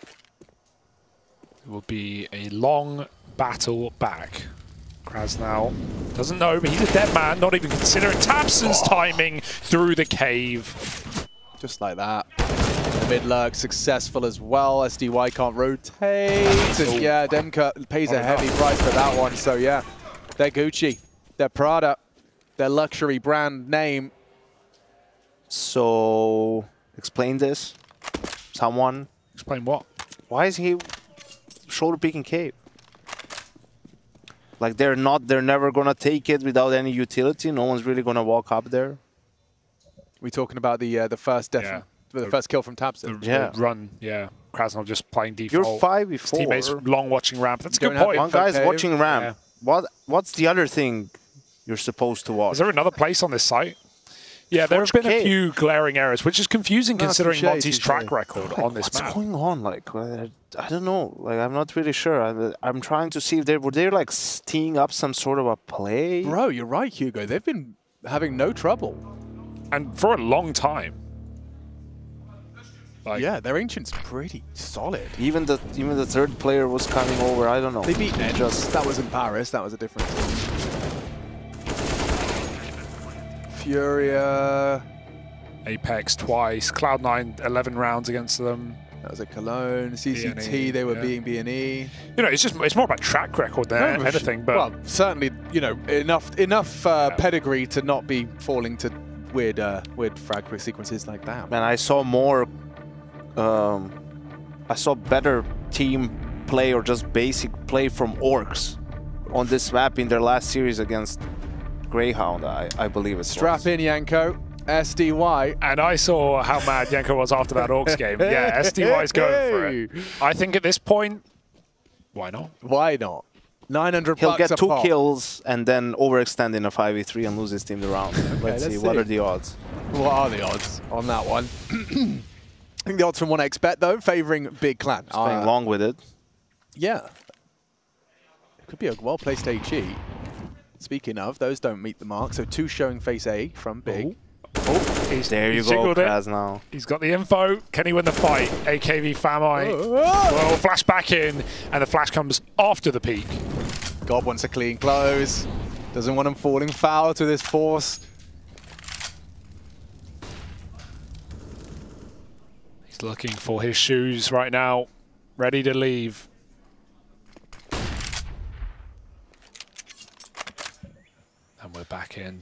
It will be a long battle back. Krasnal doesn't know, but he's a dead man, not even considering tabseN's timing through the cave. Just like that. The mid lurk successful as well. SDY can't rotate. And yeah, Demka pays a heavy price for that one. So yeah, they're Gucci, they're Prada, their luxury brand name. So explain this. Someone. Explain what? Why is he shoulder peeking cave? Like they're never gonna take it without any utility. No one's really gonna walk up there. We talking about the first death, the first kill from tabseN. The run, yeah. Krasnal just playing default. You're 5v4. Teammates long watching ramp. That's a good point. One guy's watching ramp. Yeah. What's the other thing you're supposed to watch? Is there another place on this site? Yeah, there have been a few glaring errors, which is confusing considering Monty's track record on this map. What's going on? Like, I don't know. Like, I'm not really sure. I'm trying to see if were they like teeing up some sort of a play. Bro, you're right, Hugo. They've been having no trouble, and for a long time. Like, yeah, their Ancient's pretty solid. Even the third player was coming over. I don't know. They beat Nedjust. That was in Paris. That was a different team. Furia. Apex twice. Cloud9, 11 rounds against them. That was a Cologne. CCT, B&E, they were beating B&E. You know, it's more about track record than anything. But well, certainly, you know, enough pedigree to not be falling to weird frag sequences like that. Man, I saw more. I saw better team play or just basic play from Orcs on this map in their last series against Greyhound, I believe it's Strap in, Yanko. SDY. And I saw how mad Yanko was after that Orcs game. Yeah, SDY's going for it. I think at this point, why not? Why not? 900 He'll bucks get 2 kills and then overextend in a 5v3 and lose his team the round. Okay, let's see. What are the odds? What are the odds on that one? I think the odds from 1xBet, though, favoring Big Clan. Playing long with it. Yeah. It could be a well-placed HE. Speaking of, those don't meet the mark. So 2 showing face A from Big. There you go, Krasnal. He's got the info. Can he win the fight? AKV Famine. Well, flash back in, and the flash comes after the peak. God wants a clean close. Doesn't want him falling foul to this force. He's looking for his shoes right now, ready to leave. And we're back in.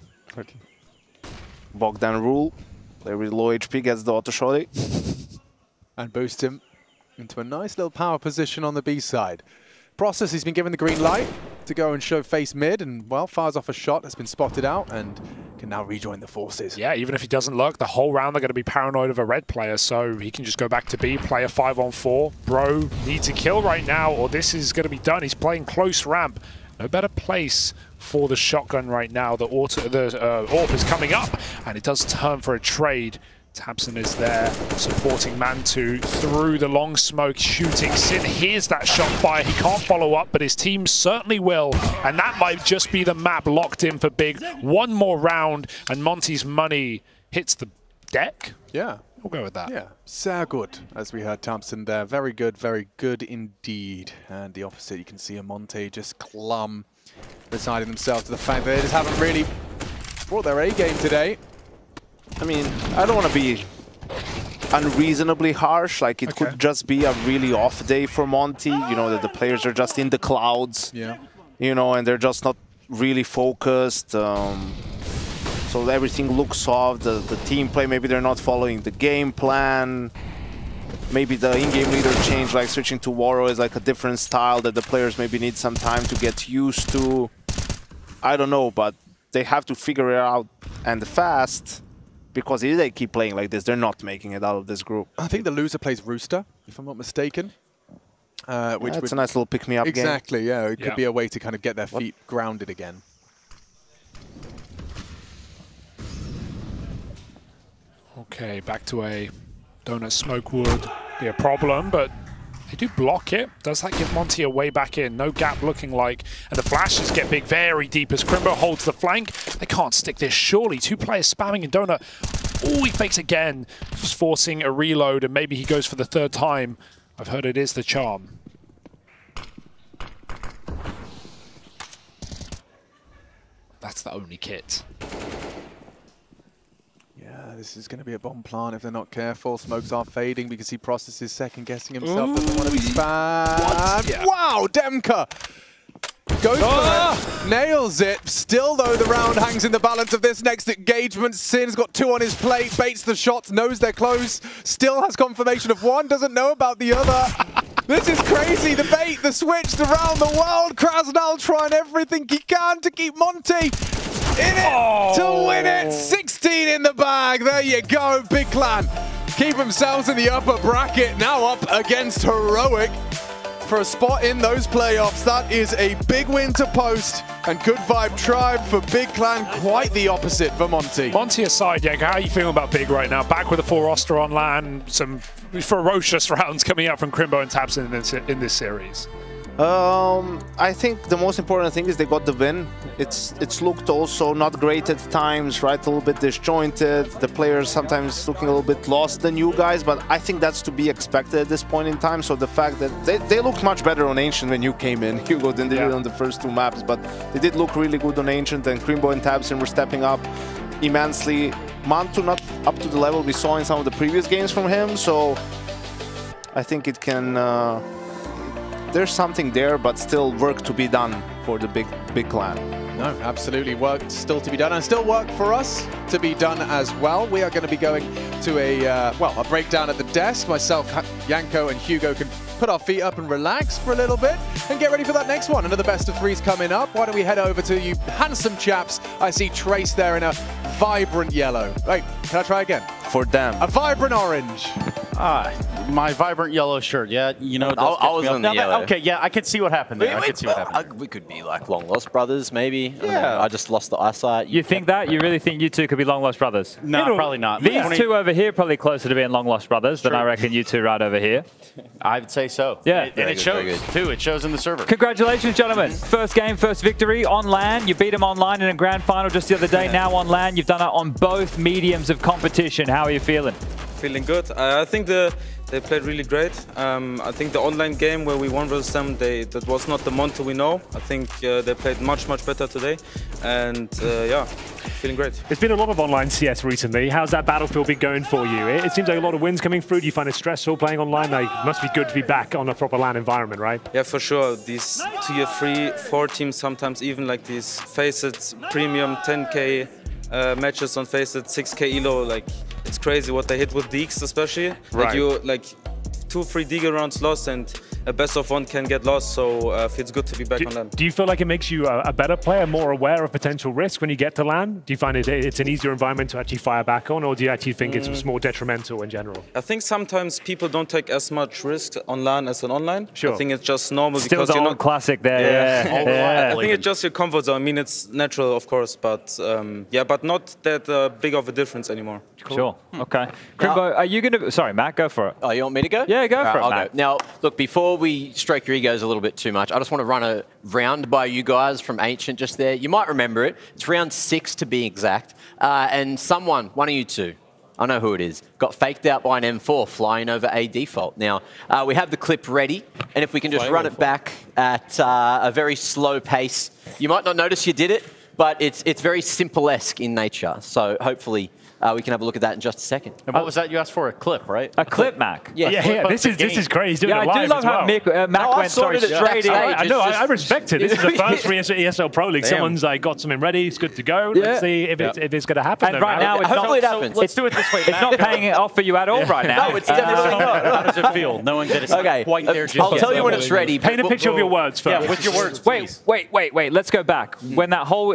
Bogdan rule. Play with low HP, gets the auto shotty. And boost him into a nice little power position on the B side. Process, he's been given the green light to go and show face mid, and well, fires off a shot, has been spotted out, and can now rejoin the forces. Yeah, even if he doesn't lurk, the whole round they're going to be paranoid of a red player, so he can just go back to B, play a 5-on-4. Bro needs a kill right now, or this is going to be done. He's playing close ramp. No better place for the shotgun right now. The AWP is coming up, and it does turn for a trade. tabseN is there, supporting Mantu through the long smoke, shooting. Sin hears that shot fire. He can't follow up, but his team certainly will. And that might just be the map locked in for Big. One more round, and Monty's money hits the deck. Yeah. We'll go with that. Yeah, sehr good, as we heard tabseN there. Very good indeed. And the opposite, you can see a Monte just glum, resigning themselves to the fact that they just haven't really brought their A game today. I mean, I don't want to be unreasonably harsh. Like, it could just be a really off day for Monty. You know, that the players are just in the clouds. Yeah. You know, and they're just not really focused. So everything looks soft. The team play, maybe they're not following the game plan. Maybe the in-game leader change, like switching to Waro, is like a different style that the players maybe need some time to get used to. I don't know, but they have to figure it out and fast, because if they keep playing like this, they're not making it out of this group. I think the loser plays Rooster, if I'm not mistaken. Which it's a nice little pick-me-up game. Exactly, yeah. It could be a way to kind of get their feet grounded again. Okay, back to a donut smoke would be a problem, but they do block it. Does that give Monty a way back in? No gap looking like. And the flashes get big very deep as Crimbo holds the flank. They can't stick this, surely. 2 players spamming in donut. Oh, he fakes again, just forcing a reload, and maybe he goes for the 3rd time. I've heard it is the charm. That's the only kit. Yeah, this is going to be a bomb plant if they're not careful. Smokes are fading because he processes second-guessing himself. Doesn't want to be spammed. Yeah. Wow, Demka goes for it, nails it. Still, though, the round hangs in the balance of this next engagement. Sin's got 2 on his plate, baits the shots, knows they're close. Still has confirmation of 1, doesn't know about the other. This is crazy. The bait, the switch, around the world. Krasnal trying everything he can to keep Monty in it to win it. 16 in the bag. There you go, Big Clan. Keep themselves in the upper bracket. Now up against Heroic for a spot in those playoffs. That is a big win to post, and good vibe tribe for Big Clan. Quite the opposite for Monty. Monty aside, Yank, how are you feeling about Big right now? Back with a 4 roster on LAN, some ferocious rounds coming out from Crimbo and Tabson in this series. I think the most important thing is they got the win. It's looked also not great at times, right? A little bit disjointed. The players sometimes looking a little bit lost, the new guys, but I think that's to be expected at this point in time. So the fact that they looked much better on Ancient when you came in, Hugo, than they did on the first 2 maps, but they did look really good on Ancient, and Crimbo and Tabson were stepping up immensely. Mantu not up to the level we saw in some of the previous games from him, so I think it can... there's something there, but still work to be done for the big clan. No, absolutely work still to be done, and still work for us to be done as well. We are going to be going to a breakdown at the desk. Myself, Yanko, and Hugo can put our feet up and relax for a little bit and get ready for that next one. Another best of 3's coming up. Why don't we head over to you handsome chaps? I see Trace there in a vibrant yellow. Wait, can I try again? For them. A vibrant orange. My vibrant yellow shirt. Yeah, you know. I was on the yellow. Okay, yeah, I could see what happened there. I could see what happened. We could be like long lost brothers, maybe. Yeah. I just lost the eyesight. You think that? You really think you 2 could be long lost brothers? No, probably not. These 2 over here probably closer to being long lost brothers than I reckon you 2 right over here. I would say so. Yeah. And it shows, too. It shows in the server. Congratulations, gentlemen. First game, first victory on LAN. You beat them online in a grand final just the other day. Now on LAN, you've done it on both mediums of competition. How are you feeling? Feeling good. I think they played really great. I think the online game where we won versus them, that was not the Monty we know. I think they played much better today, and yeah, feeling great. There's been a lot of online CS recently. How's that Battlefield been going for you? It seems like a lot of wins coming through. Do you find it stressful playing online? Like, it must be good to be back on a proper LAN environment, right? Yeah, for sure. These tier 3, 4 teams, sometimes even like these Faceit premium 10K matches on Faceit, 6K elo, like it's crazy what they hit with Deeks especially. Right. Like 2 free Deagle rounds lost, and a best of 1 can get lost, so it's good to be back on LAN. Do you feel like it makes you a better player, more aware of potential risk when you get to LAN? Do you find it's an easier environment to actually fire back on, or do you actually think it's more detrimental in general? I think sometimes people don't take as much risk on LAN as on online. Sure. I think it's just normal. Still because the you're old not classic there, yeah. I think it's just your comfort zone. I mean, it's natural, of course, but yeah, but not that big of a difference anymore. Cool. Sure, okay. Crimbo, are you going to... Sorry, Matt, go for it. Oh, you want me to go? Yeah, go for it, I'll Matt. go. Now, look, before we stroke your egos a little bit too much, I just want to run a round by you guys from Ancient just there. You might remember it. It's round 6 to be exact. And one of you 2, I know who it is, got faked out by an M4 flying over A default. Now, we have the clip ready, and if we can just run it back at a very slow pace. You might not notice you did it, but it's very simple-esque in nature. So hopefully We can have a look at that in just a second. And what was that you asked for? A clip, right? A clip, Mac. Yeah, this is great. He's doing it live as well. I do love how Mac went straight in. I respect it. This is the first for ESL Pro League. Someone's got something ready. It's good to go. Let's see if it's going to happen. And right now, hopefully it happens. Let's do it this way. It's not paying it off for you at all right now. No, it's definitely not. How does it feel knowing that it's not quite there just I'll tell you when it's ready. Paint a picture of your words first. Yeah, with your words, Wait. Let's go back. When that whole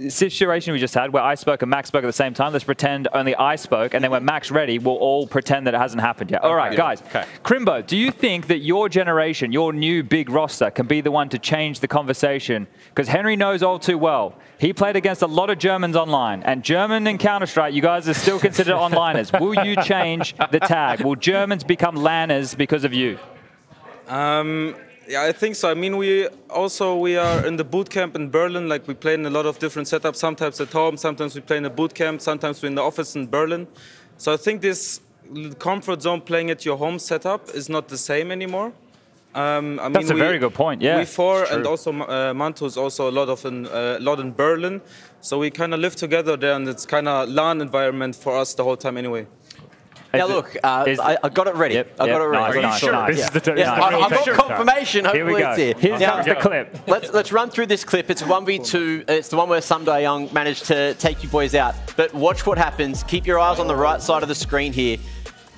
situation we just had, where I spoke and Max spoke at the same time, let's pretend only I spoke, and then when Mac's ready, we'll all pretend that it hasn't happened yet. All right, guys. Okay. Crimbo, do you think that your generation, your new big roster, can be the one to change the conversation? Because Henry knows all too well. He played against a lot of Germans online, and German in Counter-Strike, you guys are still considered onliners. Will you change the tag? Will Germans become LANers because of you? Yeah, I think so. I mean, we are in the boot camp in Berlin. Like, we play in a lot of different setups, sometimes at home, sometimes we play in a boot camp, sometimes we're in the office in Berlin. So I think this comfort zone playing at your home setup is not the same anymore. That's a very good point, yeah. We four, and also Mantu is also a lot in Berlin. So we kind of live together there, and it's kind of LAN environment for us the whole time anyway. Now look, I got it ready. I got it ready. Nice. I've got confirmation. Hopefully it's here. Here comes the clip. Let's run through this clip. It's a 1v2. It's the one where Sumdai Young managed to take you boys out. But watch what happens. Keep your eyes on the right side of the screen here.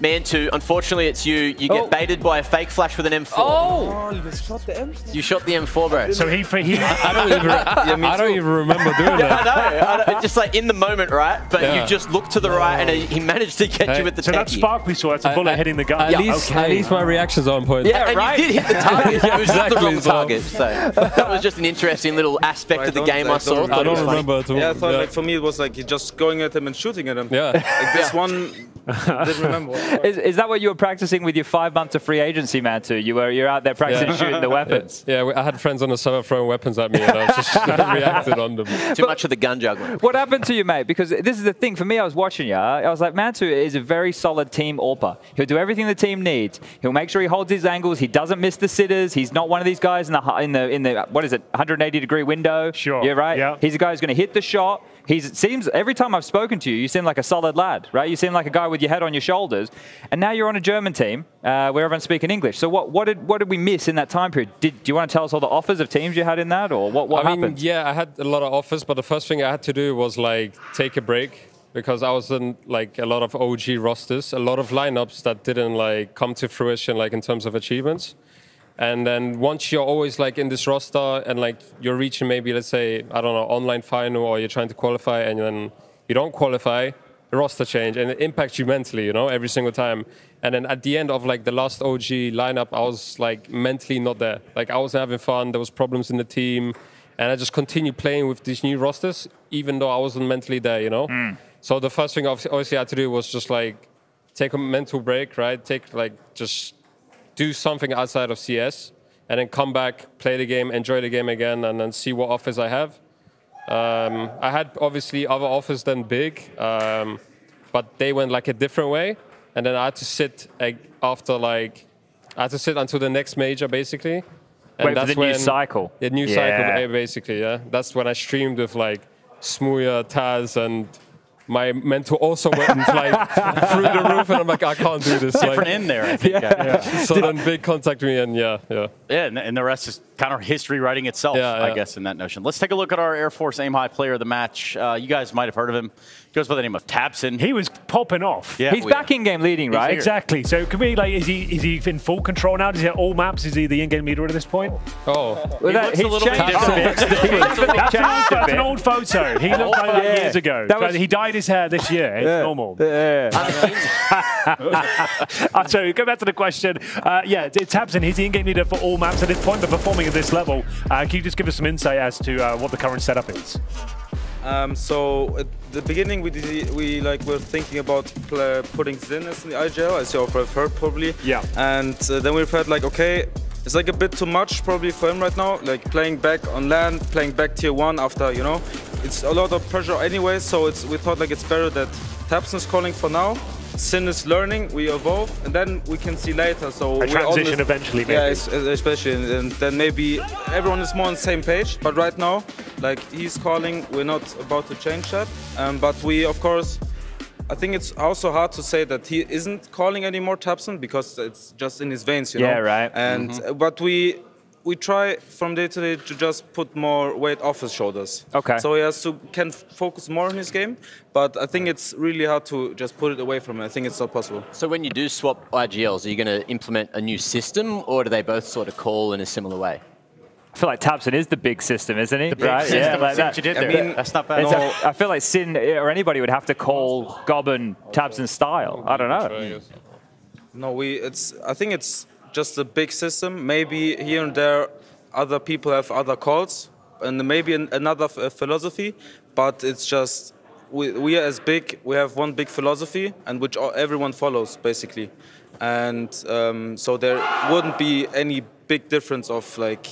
Man2, unfortunately it's you. You get baited by a fake flash with an M4. Oh! You shot the M4? You shot the M4, bro. So he I don't even remember doing that. I know. Just like in the moment, right? But you just look to the right and he managed to get you with the techie. So that spark we saw, that's a bullet hitting the gun. At least my reaction's on point. Yeah, and you did hit the target. It was not the wrong target. So that was just an interesting little aspect of the game I saw. I don't remember at all. Yeah, I thought like for me it was like just going at him and shooting at him. Yeah. Like this one, didn't remember. Is that what you were practicing with your 5 months of free agency, Mantu? You're out there practicing shooting the weapons. Yeah, I had friends on the summer throwing weapons at me, and I just reacted on them. Too much of the gun juggling. What happened to you, mate? Because this is the thing. For me, I was watching you. I was like, Mantu is a very solid team AWPer. He'll do everything the team needs. He'll make sure he holds his angles. He doesn't miss the sitters. He's not one of these guys in the what is it, 180-degree window. Sure. Yeah, right. Yeah. He's a guy who's going to hit the shot. It seems every time I've spoken to you, you seem like a solid lad, right? You seem like a guy with your head on your shoulders. And now you're on a German team where everyone's speaking English. So what did we miss in that time period? Do you want to tell us all the offers of teams you had in that, or what happened? Yeah, I had a lot of offers, but the first thing I had to do was like take a break, because I was in like a lot of OG rosters, a lot of lineups that didn't like come to fruition like in terms of achievements. And then once you're always like in this roster and like you're reaching maybe, let's say, I don't know, online final, or you're trying to qualify and then you don't qualify, the roster change and it impacts you mentally, you know, every single time. And then at the end of like the last OG lineup, I was like mentally not there. Like I wasn't having fun, there was problems in the team, and I just continued playing with these new rosters, even though I wasn't mentally there, you know? So the first thing obviously I had to do was just like take a mental break, right? Just do something outside of CS, and then come back, play the game, enjoy the game again, and then see what offers I have. I had obviously other offers than big, but they went like a different way. And then I had to sit until the next major, basically. And wait for the new cycle. The new cycle, basically, yeah. That's when I streamed with like Smuya, Taz, and my mentor also went like through the roof, and I'm like, I can't do this. Different in there, I think. So then Big contacted me, and yeah, and the rest is kind of history writing itself, I guess, in that notion. Let's take a look at our Air Force Aim High player of the match. You guys might have heard of him. He goes by the name of Tabson. He was popping off. Yeah. He's back in-game leading, right? Exactly. So can we, like, is he in full control now? Does he have all maps? Is he the in-game leader at this point? Oh. Well, he's changed a bit. That's an old photo. He looked like that years ago. He dyed his hair this year. It's normal. So go back to the question. Tabson, he's the in-game leader for all maps at this point, but performing at this level. Can you just give us some insight as to what the current setup is? So at the beginning, we were thinking about putting Zin as in the IGL, as you have heard probably. Yeah. And then we felt like, okay, it's like a bit too much probably for him right now. Like playing back on LAN, playing back tier 1 after, you know, it's a lot of pressure anyway. So we thought like it's better that Tabson is calling for now. Sin is learning, we evolve, and then we can see later. So a transition eventually, maybe. Yeah, especially, and then maybe everyone is more on the same page. But right now, like he's calling, we're not about to change that. But we, of course, I think it's also hard to say that he isn't calling anymore Tabson because it's just in his veins, you know. Yeah, right. And but we try from day to day to just put more weight off his shoulders. Okay. So he can focus more on his game, but I think it's really hard to just put it away from him. I think it's not possible. So when you do swap IGLs, are you going to implement a new system, or do they both sort of call in a similar way? I feel like Tabson is the big system, isn't he? The big system. Yeah, like See what you did there. I mean, that's not bad. I feel like Sin or anybody would have to call Goblin Tabson style. I don't know. No, I think it's just a big system. Maybe here and there, other people have other calls, and maybe another philosophy. But it's just we are as big. We have one big philosophy, and which everyone follows basically. And so there wouldn't be any big difference of like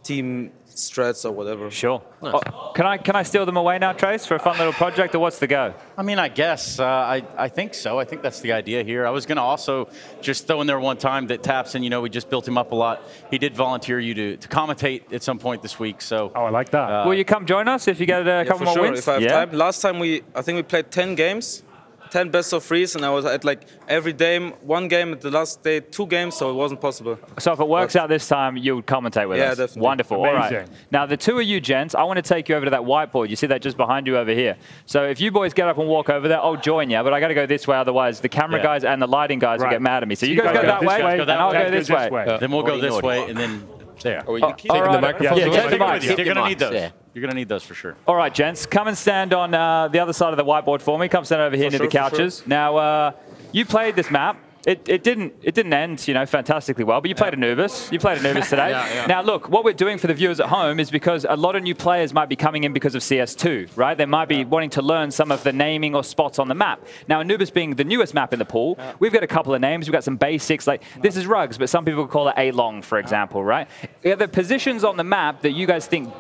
team strats or whatever. Sure. Nice. Oh, can I steal them away now, Trace, for a fun little project, or what's the go? I mean, I guess. I think so. I think that's the idea here. I was going to also just throw in there one time that Tabson, you know, we just built him up a lot. He did volunteer you to commentate at some point this week. So. Oh, I like that. Will you come join us if you get a couple more wins? If I have time. Last time I think we played 10 games. 10 best of threes, and I was at like every day, one game, at the last day, 2 games, so it wasn't possible. So if it works out this time, you would commentate with us? Yeah, definitely. Wonderful. Amazing. All right. Now, the two of you gents, I want to take you over to that whiteboard. You see that just behind you over here. So if you boys get up and walk over there, I'll join you, but I got to go this way, otherwise the camera guys and the lighting guys will get mad at me. So you guys go that way, and I'll go this way. Then we'll go this way, and then there. Are you taking the microphone? Yeah, take the mic. You're going to need those. Yeah. You're going to need those for sure. All right, gents, come and stand on the other side of the whiteboard for me. Come stand over here near the couches. Now, you played this map. It didn't end, you know, fantastically well, but you played Anubis. You played Anubis today. Now, look, what we're doing for the viewers at home is because a lot of new players might be coming in because of CS2, right? They might be wanting to learn some of the naming or spots on the map. Now, Anubis being the newest map in the pool, we've got a couple of names. We've got some basics, like this is Rugs, but some people call it A-Long, for example, right? Are there positions on the map that you guys think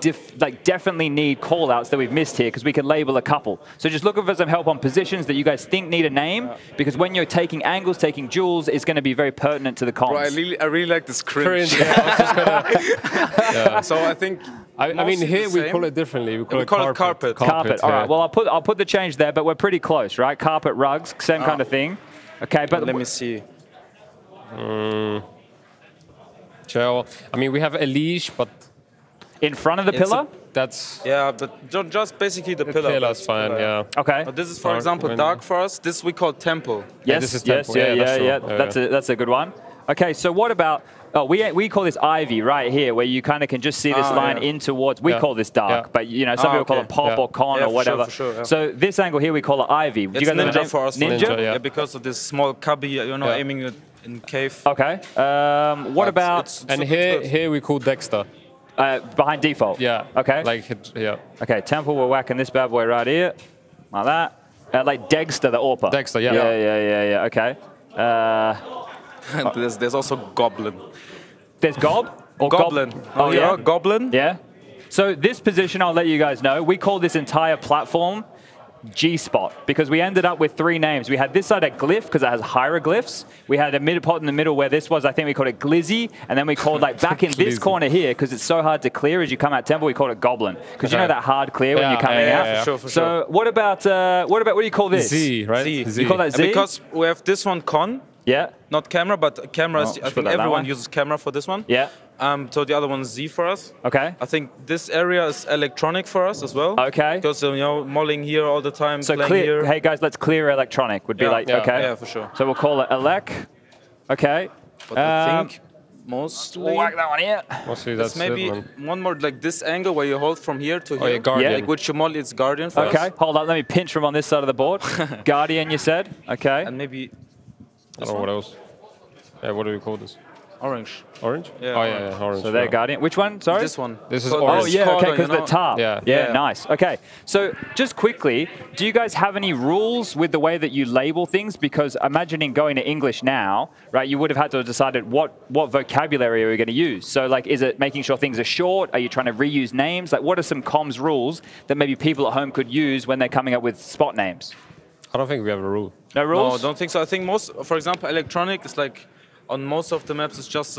definitely need call-outs that we've missed here, because we can label a couple. So just looking for some help on positions that you guys think need a name, because when you're taking angles, taking duels, is going to be very pertinent to the comms. Bro, I really like this cringe. Yeah. So I think I mean here we call it differently. We call it carpet. Carpet. All right. Well, I'll put the change there, but we're pretty close, right? Carpet, rugs, same kind of thing. Okay, but let me see. Gel. I mean, we have a leash, but in front of the pillar. That's but just basically the pillar. Pillar's fine. Yeah. Okay. But this is, for example, dark for us. This we call temple. Yes. This is yes. temple. Yeah. That's a good one. Okay. So what about? Oh, we call this ivy right here, where you kind of can just see this line in towards. We call this dark, but you know some people call it pop or con or whatever. For sure, So this angle here we call it ivy. It's ninja for us. Ninja. Yeah, because of this small cubby, you know, aiming it in cave. Okay. What about? And here we call Dexter. Behind default. Yeah. Okay. Yeah. Okay. Temple. We're whacking this bad boy right here, like that. Like Dexter, the AWPer. Dexter. Yeah. Yeah. Okay. There's also Goblin. There's Gob? Or Goblin. Oh, yeah? Goblin. Yeah. So this position, I'll let you guys know, we call this entire platform G-Spot, because we ended up with 3 names. We had this side at Glyph, because it has hieroglyphs. We had a mid-pot in the middle where this was, I think we called it Glizzy. And then we called, like, back in this corner here, because it's so hard to clear as you come out Temple, we called it Goblin. Because you know that hard clear when you're coming out? For sure. So what about, what do you call this? Z, right? Z. You call that Z? Because we have this one con. Yeah. Not camera, but cameras. I think everyone uses camera for this one. Yeah. So the other one is Z for us. Okay. I think this area is electronic for us as well. Okay. Because you know, molling here all the time. So playing here. Hey guys, let's clear electronic. Would be like okay. Yeah, for sure. So we'll call it elec. Okay. But I think mostly. Whack that one here. Mostly that's maybe one more like this angle where you hold from here to here. Yeah, Guardian. Like which you moll, it's Guardian for us. Okay. Hold on. Let me pinch from on this side of the board. Guardian, you said. Okay. And maybe. I don't know what else. Yeah, what do we call this? Orange. Orange? Yeah. Oh, yeah, orange. So they're Guardian. Which one? Sorry? This one. This is Oh, orange. yeah, okay, because the top. Yeah. Nice. Okay. So just quickly, do you guys have any rules with the way that you label things? Because imagining going to English now, right, you would have had to have decided what vocabulary are we going to use. So, like, is it making sure things are short? Are you trying to reuse names? Like, what are some comms rules that maybe people at home could use when they're coming up with spot names? I don't think we have a rule. No rules? No, I don't think so. I think most, for example, electronic is like, on most of the maps, it's just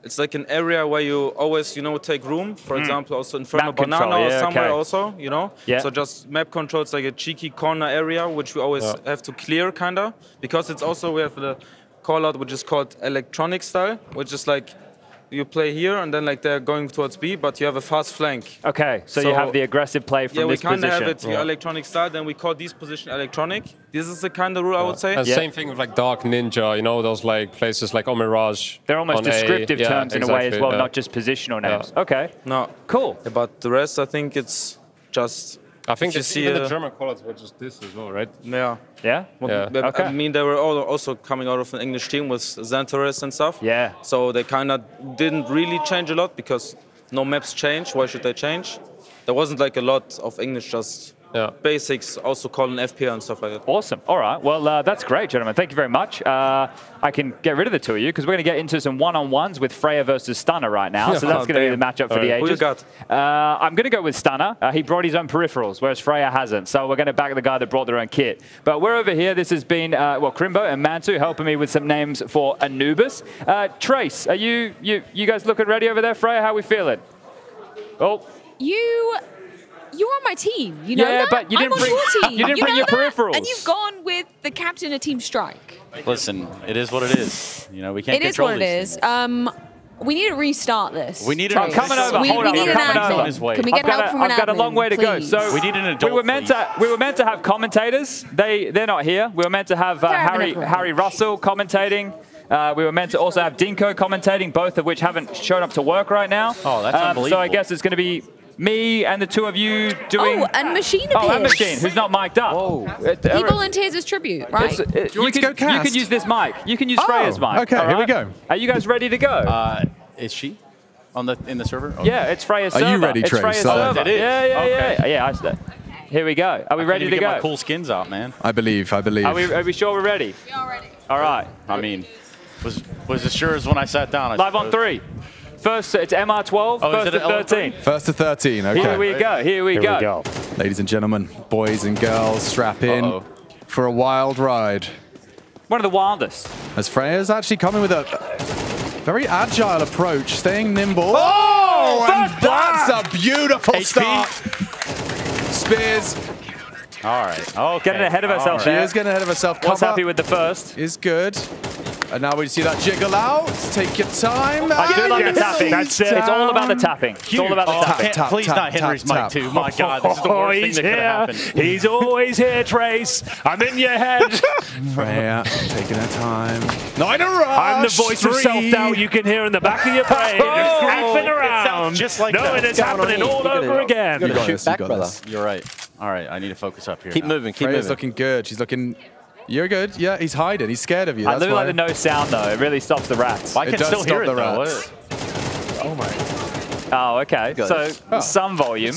it's like an area where you always, you know, take room. For example, also Inferno Banana or somewhere also, you know. Yeah. So just map control, it's like a cheeky corner area, which we always have to clear, kind of. Because it's also, we have the call-out, which is called electronic style, which is like, you play here, and then like they're going towards B, but you have a fast flank. Okay, so you have the aggressive play from this position. Yeah, we kind of have it electronic style, then we call this position electronic. This is the kind of rule I would say. And same thing with like Dark Ninja, you know, those like places like Mirage. They're almost descriptive terms in a way as well, not just positional names. Okay. No. Cool. Yeah, but the rest, I think it's just... I think you see the German call-outs were just this as well, right? Yeah. Yeah? Okay. I mean, they were all also coming out of an English team with Xantares and stuff. Yeah. So they kind of didn't really change a lot because no maps change. Why should they change? There wasn't like a lot of English, just basics, also calling FPL and stuff like that. Awesome. All right. Well, that's great, gentlemen. Thank you very much. I can get rid of the two of you because we're going to get into some one-on-ones with Freya versus Stunner right now. So that's going to be the matchup for the ages. Who you got? I'm going to go with Stunner. He brought his own peripherals, whereas Freya hasn't. So we're going to back the guy that brought their own kit. But we're over here. This has been, well, Crimbo and Mantu helping me with some names for Anubis. Trace, are you guys looking ready over there? Freya, how are we feeling? Oh. You're on my team, you know that? But you didn't I'm on your team. You didn't bring your peripherals. And you've gone with the captain of Team Strike. Listen, it is what it is. You know, we can't It is control what it is. We need to restart this. We need I'm coming over. We Hold on, need I'm an coming admin. over. Can we get help from an admin, I've got a long way to go. please? So we need an adult. We were meant to have commentators. They're not here. We were meant to have Harry Russell commentating. We were meant to also have Dinko commentating, both of which haven't shown up to work right now. Oh, that's unbelievable. So I guess it's going to be me and the two of you doing... Oh, and Machine appears. Oh, and Machine, who's not mic'd up. He volunteers as tribute, right? You can use this mic. You can use Freya's mic. Okay, here we go. Are you guys ready to go? Is she in the server? Okay. Yeah, it's Freya's server. Are you ready, Trace? Freya's server. It is. Yeah. Here we go. Are we ready to get go? my cool skins out, man. I believe. Are we sure we're ready? We are ready. All right. I mean, was as sure as when I sat down. Live on 3. First, it's MR12, first to 13. First to 13, okay. Here we go. Ladies and gentlemen, boys and girls, strap in for a wild ride. One of the wildest. As Freya's actually coming with a very agile approach, staying nimble. Oh, and that's a beautiful start. Spears. All right. Okay. Getting ahead of herself She there. is getting ahead of herself. Was happy with the first. Is good. And now we see that jiggle out. Take your time. I do like the tapping. That's it. It's all about the tapping. It's all about the tapping. Please not Henry's mic too. My God, this is the worst thing that could have happened. He's always here, Trace. I'm in your head. Freya taking her time. Not in a rush. I'm the voice of self-doubt you can hear in the back of your brain. Crapping around. Just like no, it's happening all over again. You got to shoot back, brother. You're right. All right, I need to focus up here. Keep moving. Freya's looking good. She's looking... You're good. Yeah, he's hiding. He's scared of you. I really like the no sound, though. It really stops the rats. I can still hear it, though. Oh, my. Oh, okay. So, some volume.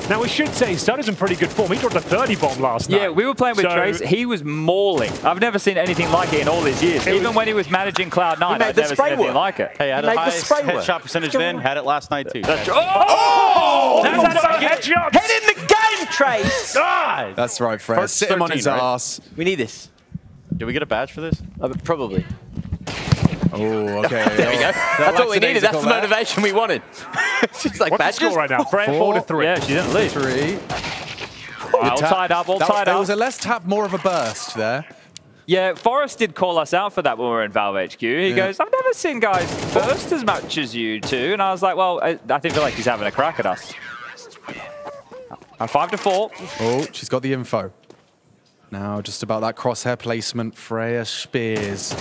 Now, we should say Stunner's in pretty good form. He dropped a 30 bomb last night. Yeah, we were playing with Trace. He was mauling. I've never seen anything like it in all these years. Even when he was managing Cloud9, I've never seen anything like it. Hey, I had a high headshot percentage then. Had it last night, too. That's headshot. Head in the game, Trace. God. That's right, Freya. Sit him on his ass. We need this. Did we get a badge for this? Probably. Oh, okay. There we go. That's what we needed. That's the motivation we wanted. She's like, what's the score right now? Freya 4-3. Yeah, she didn't lead. 3. All tied up, all tied up. It was a less tap, more of a burst there. Yeah, Forrest did call us out for that when we were in Valve HQ. He goes, I've never seen guys burst as much as you two. And I was like, well, I feel like he's having a crack at us. 5-4. Oh, she's got the info. Now, just about that crosshair placement, Freya Spears.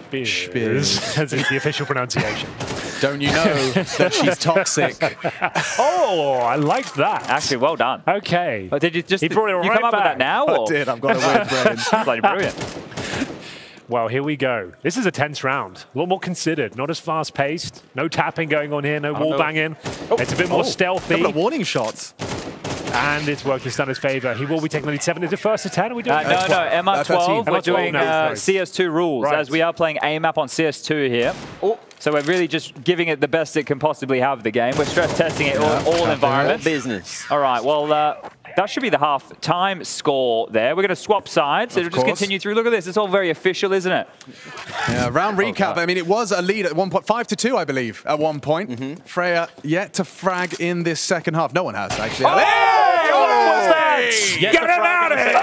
Spears. As is the official pronunciation. Don't you know that she's toxic? Oh, I liked that. Actually, well done. Okay. But did you just He brought it you right come up with back. that now? I did. I've got a weird brain. Bloody brilliant. Well, here we go. This is a tense round. A lot more considered. Not as fast-paced. No tapping going on here. No wall banging. It's a bit more stealthy. Couple of warning shots. And it's worked in Stunner's favor. He will be taking lead 7. Is it first to 10? Are we doing No, MR12. We're doing CS2 rules, as we are playing AMAP on CS2 here. So we're really just giving it the best it can possibly have, the game. We're stress testing it all environments. Business. All right, well, That should be the half-time score there. We're going to swap sides. It'll just continue through. Look at this. It's all very official, isn't it? Yeah, round recap. I mean, it was a lead at 5-2, I believe, at one point. Freya yet to frag in this second half. No one has, actually. What was that? Get him out of here!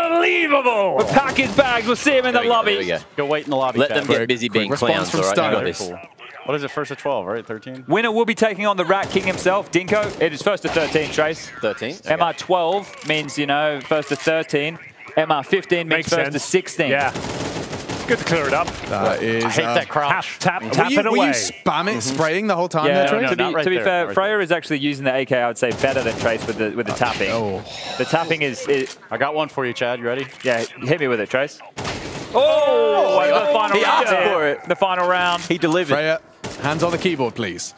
Unbelievable! We'll pack his bags. We'll see him in the lobby. Go wait in the lobby. Let them get busy being clowns, all right? Cool. What is it, first to 12, right? 13? Winner will be taking on the Rat King himself, Dinko. It is first to 13, Trace. 13. Okay. MR 12 means, you know, first to 13. MR 15 means first to 16. Yeah. Good to clear it up. I hate that crouch. Tap it away. Were you spam it, spraying the whole time there, Trace? To be fair, Freya is actually using the AK, I would say, better than Trace with the tapping. The tapping is... I got one for you, Chad. You ready? Yeah, hit me with it, Trace. Oh! The final he round. asked for it. The final round. He delivered. Freya, hands on the keyboard, please.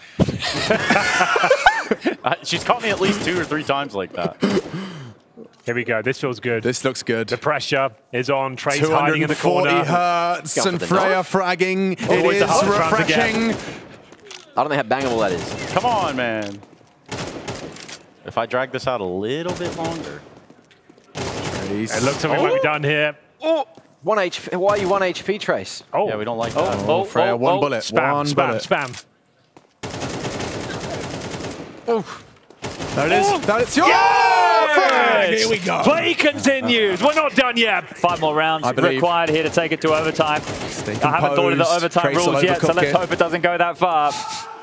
She's caught me at least 2 or 3 times like that. Here we go. This feels good. This looks good. The pressure is on. Trace hiding in the corner. 240 hertz and Freya fragging. It is refreshing. I don't know how bangable that is. Come on, man. If I drag this out a little bit longer. It looks like we might be done here. 1 HP. Why are you 1 HP, Trace? Yeah, we don't like that. Freya, one bullet. Spam, spam. There it is. That's yours. Here we go. Play continues. We're not done yet. 5 more rounds required here to take it to overtime. I haven't thought of the overtime rules yet, so let's hope it doesn't go that far.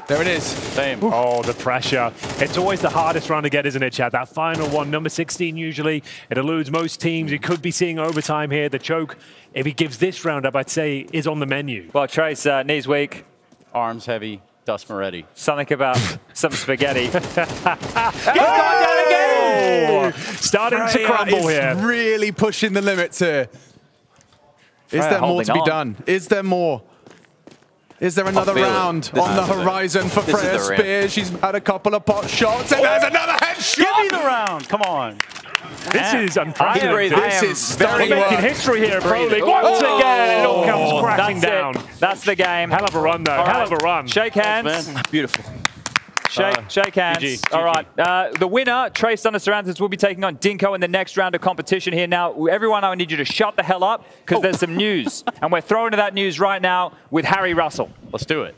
There it is. Same. Oh, the pressure. It's always the hardest round to get, isn't it, Chad? That final one, number 16 usually. It eludes most teams. You could be seeing overtime here. The choke, if he gives this round up, I'd say, is on the menu. Well, Trace, knees weak. Arms heavy. Dust Moretti. Something about some spaghetti. He's gone down again! Starting to crumble here. Really pushing the limits here. Is there more to be done? Is there more? Is there another round on the horizon for Freya Spears? She's had a couple of pot shots, and there's another headshot! Give me the round, come on. This is unprecedented. This is starting making history here, Pro League. Once again, it all comes crashing down. That's the game. Hell of a run, though. Hell of a run. Shake hands. Thanks, beautiful. Shake hands. GG. All right. The winner, Trace Dunasaranthus, will be taking on Dinko in the next round of competition here. Now, everyone, I need you to shut the hell up because there's some news. And we're throwing to that news right now with Harry Russell. Let's do it.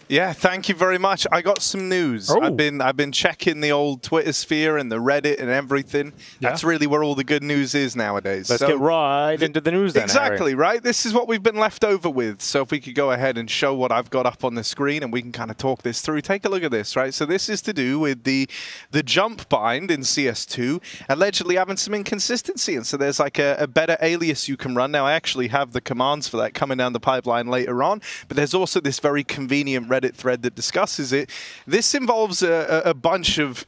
Yeah, thank you very much. I got some news. I've been checking the old Twitter sphere and the Reddit and everything. That's really where all the good news is nowadays. Let's get right into the news then, exactly, right? This is what we've been left over with. So if we could go ahead and show what I've got up on the screen and we can kind of talk this through. Take a look at this, right? So this is to do with the jump bind in CS2 allegedly having some inconsistency. And so there's like a better alias you can run. Now, I actually have the commands for that coming down the pipeline later on. But there's also this very convenient Reddit thread that discusses it. This involves a bunch of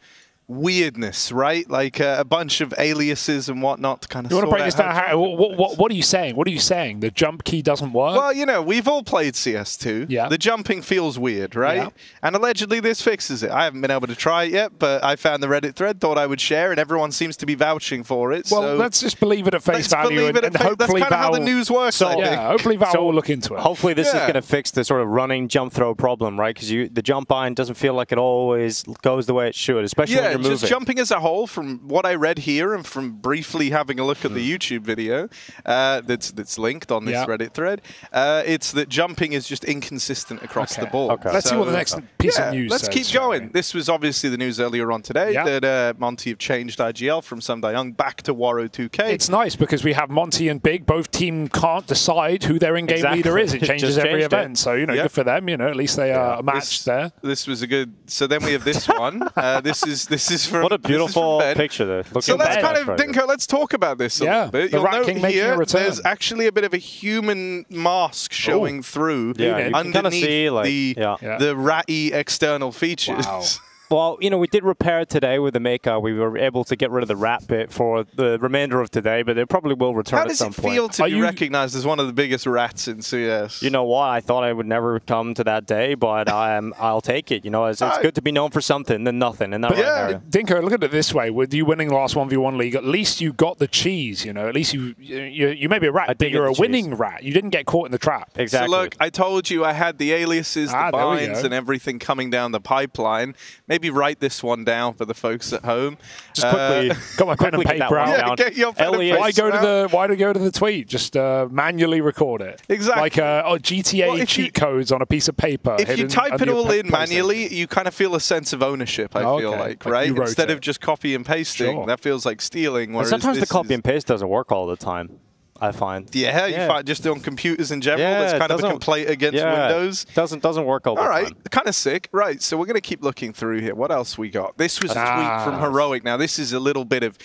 weirdness, right? Like a bunch of aliases and whatnot to kind of. You want to break this down? What are you saying? What are you saying? The jump key doesn't work? Well, you know, we've all played CS2. Yeah. The jumping feels weird, right? Yeah. And allegedly this fixes it. I haven't been able to try it yet, but I found the Reddit thread, thought I would share, and everyone seems to be vouching for it. Well, so let's just believe it at face value, and hopefully that's kind of how the news works. Hopefully Val will look into it. Hopefully this is going to fix the sort of running jump throw problem, right? Because the jump bind doesn't feel like it always goes the way it should, especially when you're moving. Just jumping as a whole, from what I read here and from briefly having a look at the YouTube video that's linked on this Reddit thread, it's that jumping is just inconsistent across the board. Okay. Let's see what the next piece of news let's says, keep going. This was obviously the news earlier on today that Monty have changed IGL from Sundayung back to Waro 2K. It's nice because we have Monty and Big. Both team can't decide who their in-game leader is. It changes every event. So, you know, good for them. You know, at least they are matched there. This was a good... So then we have this one. This is from... What a beautiful picture there. So let's kind of, Dinko, let's talk about this a little bit. You'll note here, there's actually a bit of a human mask showing through underneath the ratty external features. Wow. Well, you know, we did repair it today with the Maker. We were able to get rid of the rat bit for the remainder of today, but it probably will return at some point. How does it feel to be recognized as one of the biggest rats in CS? You know what? I thought I would never come to that day, but I'll take it. You know, it's good to be known for something than nothing. And Dinko, look at it this way. With you winning the last 1v1 league, at least you got the cheese, you know. At least you may be a rat, but you're a winning rat. You didn't get caught in the trap. Exactly. So look, I told you I had the aliases, the binds, and everything coming down the pipeline. Maybe maybe write this one down for the folks at home. Just quickly, got my pen and paper out. Yeah, get your pen and paper Why do you go to the tweet? Just manually record it. Exactly. Like GTA cheat codes on a piece of paper. If you type it all in manually, you kind of feel a sense of ownership, I feel like, right? Instead of just copy and pasting, that feels like stealing. Whereas sometimes the copy and paste doesn't work all the time, I find. Yeah, you find just on computers in general, there's kind of a complaint against Windows. Doesn't work all the time. All right, kind of sick. Right, so we're going to keep looking through here. What else we got? This was a tweet from Heroic. Now, this is a little bit of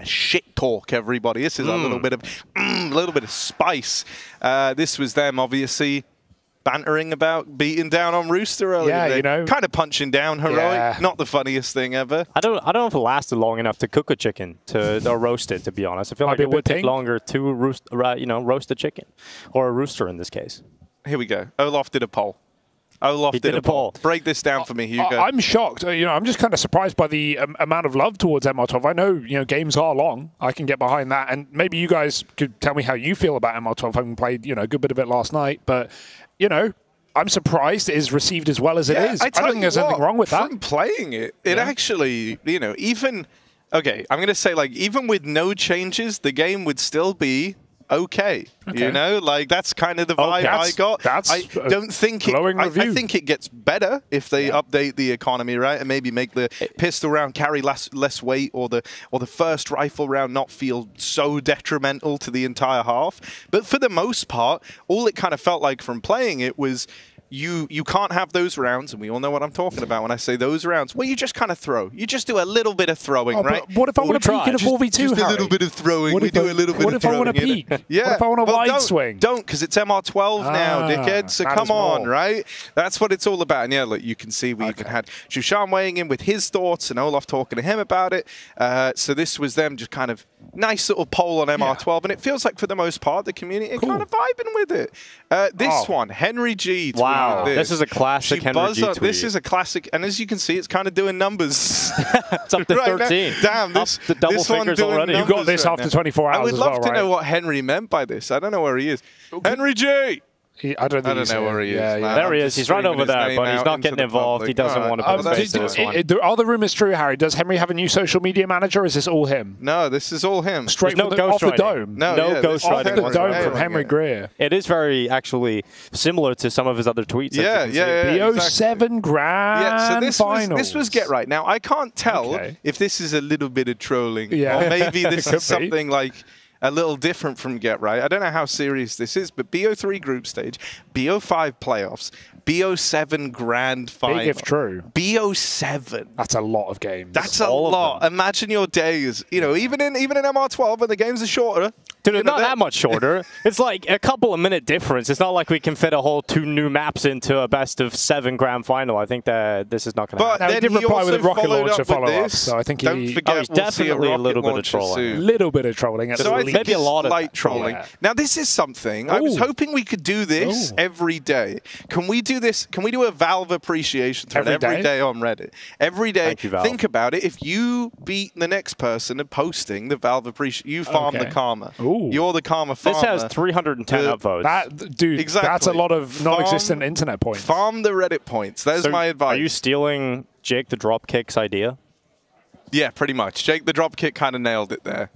shit talk, everybody. This is a little bit of spice. This was them, obviously, bantering about beating down on Rooster earlier. Yeah, you know. Kind of punching down Heroic. Yeah. Not the funniest thing ever. I don't know if it lasted long enough to cook a chicken or roast it, to be honest. I feel like it would take longer to roast a chicken. Or a rooster in this case. Here we go. Olaf did a poll. Olaf did a poll. Break this down for me, Hugo. I'm shocked. I'm just kind of surprised by the amount of love towards MR12. I know, games are long. I can get behind that. And maybe you guys could tell me how you feel about MR12, having played, a good bit of it last night. But, I'm surprised it is received as well as it is. I don't think there's anything wrong with that. From playing it, it actually, even, okay, I'm going to say, even with no changes, the game would still be okay. That's kind of the vibe I got. I don't think I think it gets better if they update the economy, right, and maybe make the pistol round carry less weight, or the first rifle round not feel so detrimental to the entire half. But for the most part, all it kind of felt like from playing it was you can't have those rounds, and we all know what I'm talking about when I say those rounds, where you just kind of throw. You just do a little bit of throwing, right? What if I want to peek in a 4v2, Just a little bit of throwing. We do a little bit of throwing. What if I want to peek? Yeah. What if I want a wide swing? Don't, because it's MR12 now, dickhead. So come on, right? That's what it's all about. And yeah, look, you can see we even had Shushan weighing in with his thoughts and Olaf talking to him about it. So this was them just kind of nice little poll on MR12. And it feels like, for the most part, the community are kind of vibing with it. This one, Henry G. Wow. This is a classic Henry G tweet. This is a classic. And as you can see, it's kind of doing numbers. It's up to 13. Damn, this one doing already. You got this after 24 hours. I would love to know what Henry meant by this. I don't know where he is. Henry G! I don't know where he is. There he is. He's right over there, but he's not getting involved. He doesn't want to put his face to this one. Are the rumors true, Harry? Does Henry have a new social media manager, or is this all him? No, this is all him. Straight off the dome. No ghostwriting. Off the dome from Henry Greer. It is very, actually, similar to some of his other tweets. Yeah. BO7 Grand Finals. This was Get Right. Now, I can't tell if this is a little bit of trolling, or maybe this is something like a little different from Get Right. I don't know how serious this is, but BO3 group stage, BO5 playoffs, BO7 grand final. Big if true. BO7. That's a lot of games. That's a lot. Imagine your days. Even in MR12 when the games are shorter. Dude, not that much shorter. It's like a couple of minute difference. It's not like we can fit a whole 2 new maps into a best-of-7 grand final. I think that this is not going to happen. But he did reply with a rocket launcher follow-up, so I think he's definitely a little bit of trolling. A little bit of trolling at the least. Maybe a lot of light trolling. Yeah. Now, this is something. I was hoping we could do this every day. Can we do this? Can we do a Valve appreciation thread every day on Reddit? Every day. Think about it. If you beat the next person at posting the Valve appreciation, you farm the karma. You're the karma farmer. This has 310 upvotes. Dude, that's a lot of non-existent internet points. Farm the Reddit points. There's my advice. Are you stealing Jake the Dropkick's idea? Yeah, pretty much. Jake the Dropkick kind of nailed it there.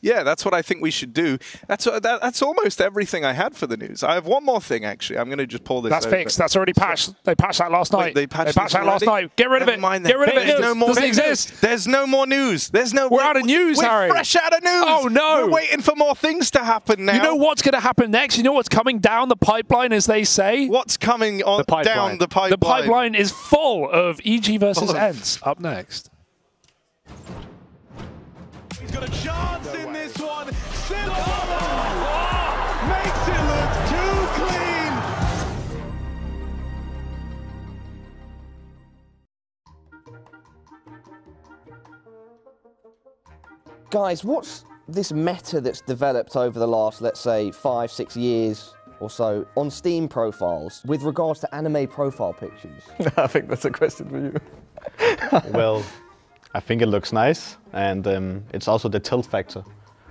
Yeah, that's what I think we should do. That's almost everything I had for the news. I have one more thing, actually. I'm going to just pull this That's fixed. That's already patched. They patched that last night. They patched that last night. Get rid of it. Get rid of it. There's no more doesn't exist. There's no more news. We're out of news, Harry. We're fresh out of news. Oh, no. We're waiting for more things to happen now. You know what's going to happen next? You know what's coming down the pipeline, as they say? What's coming down the pipeline? The pipeline is full of EG versus ENCE. Up next. He's got a chance in this one. Makes it look too clean. Guys, what's this meta that's developed over the last, let's say, 5-6 years or so on Steam profiles with regards to anime profile pictures? I think that's a question for you. Well, I think it looks nice, and it's also the tilt factor.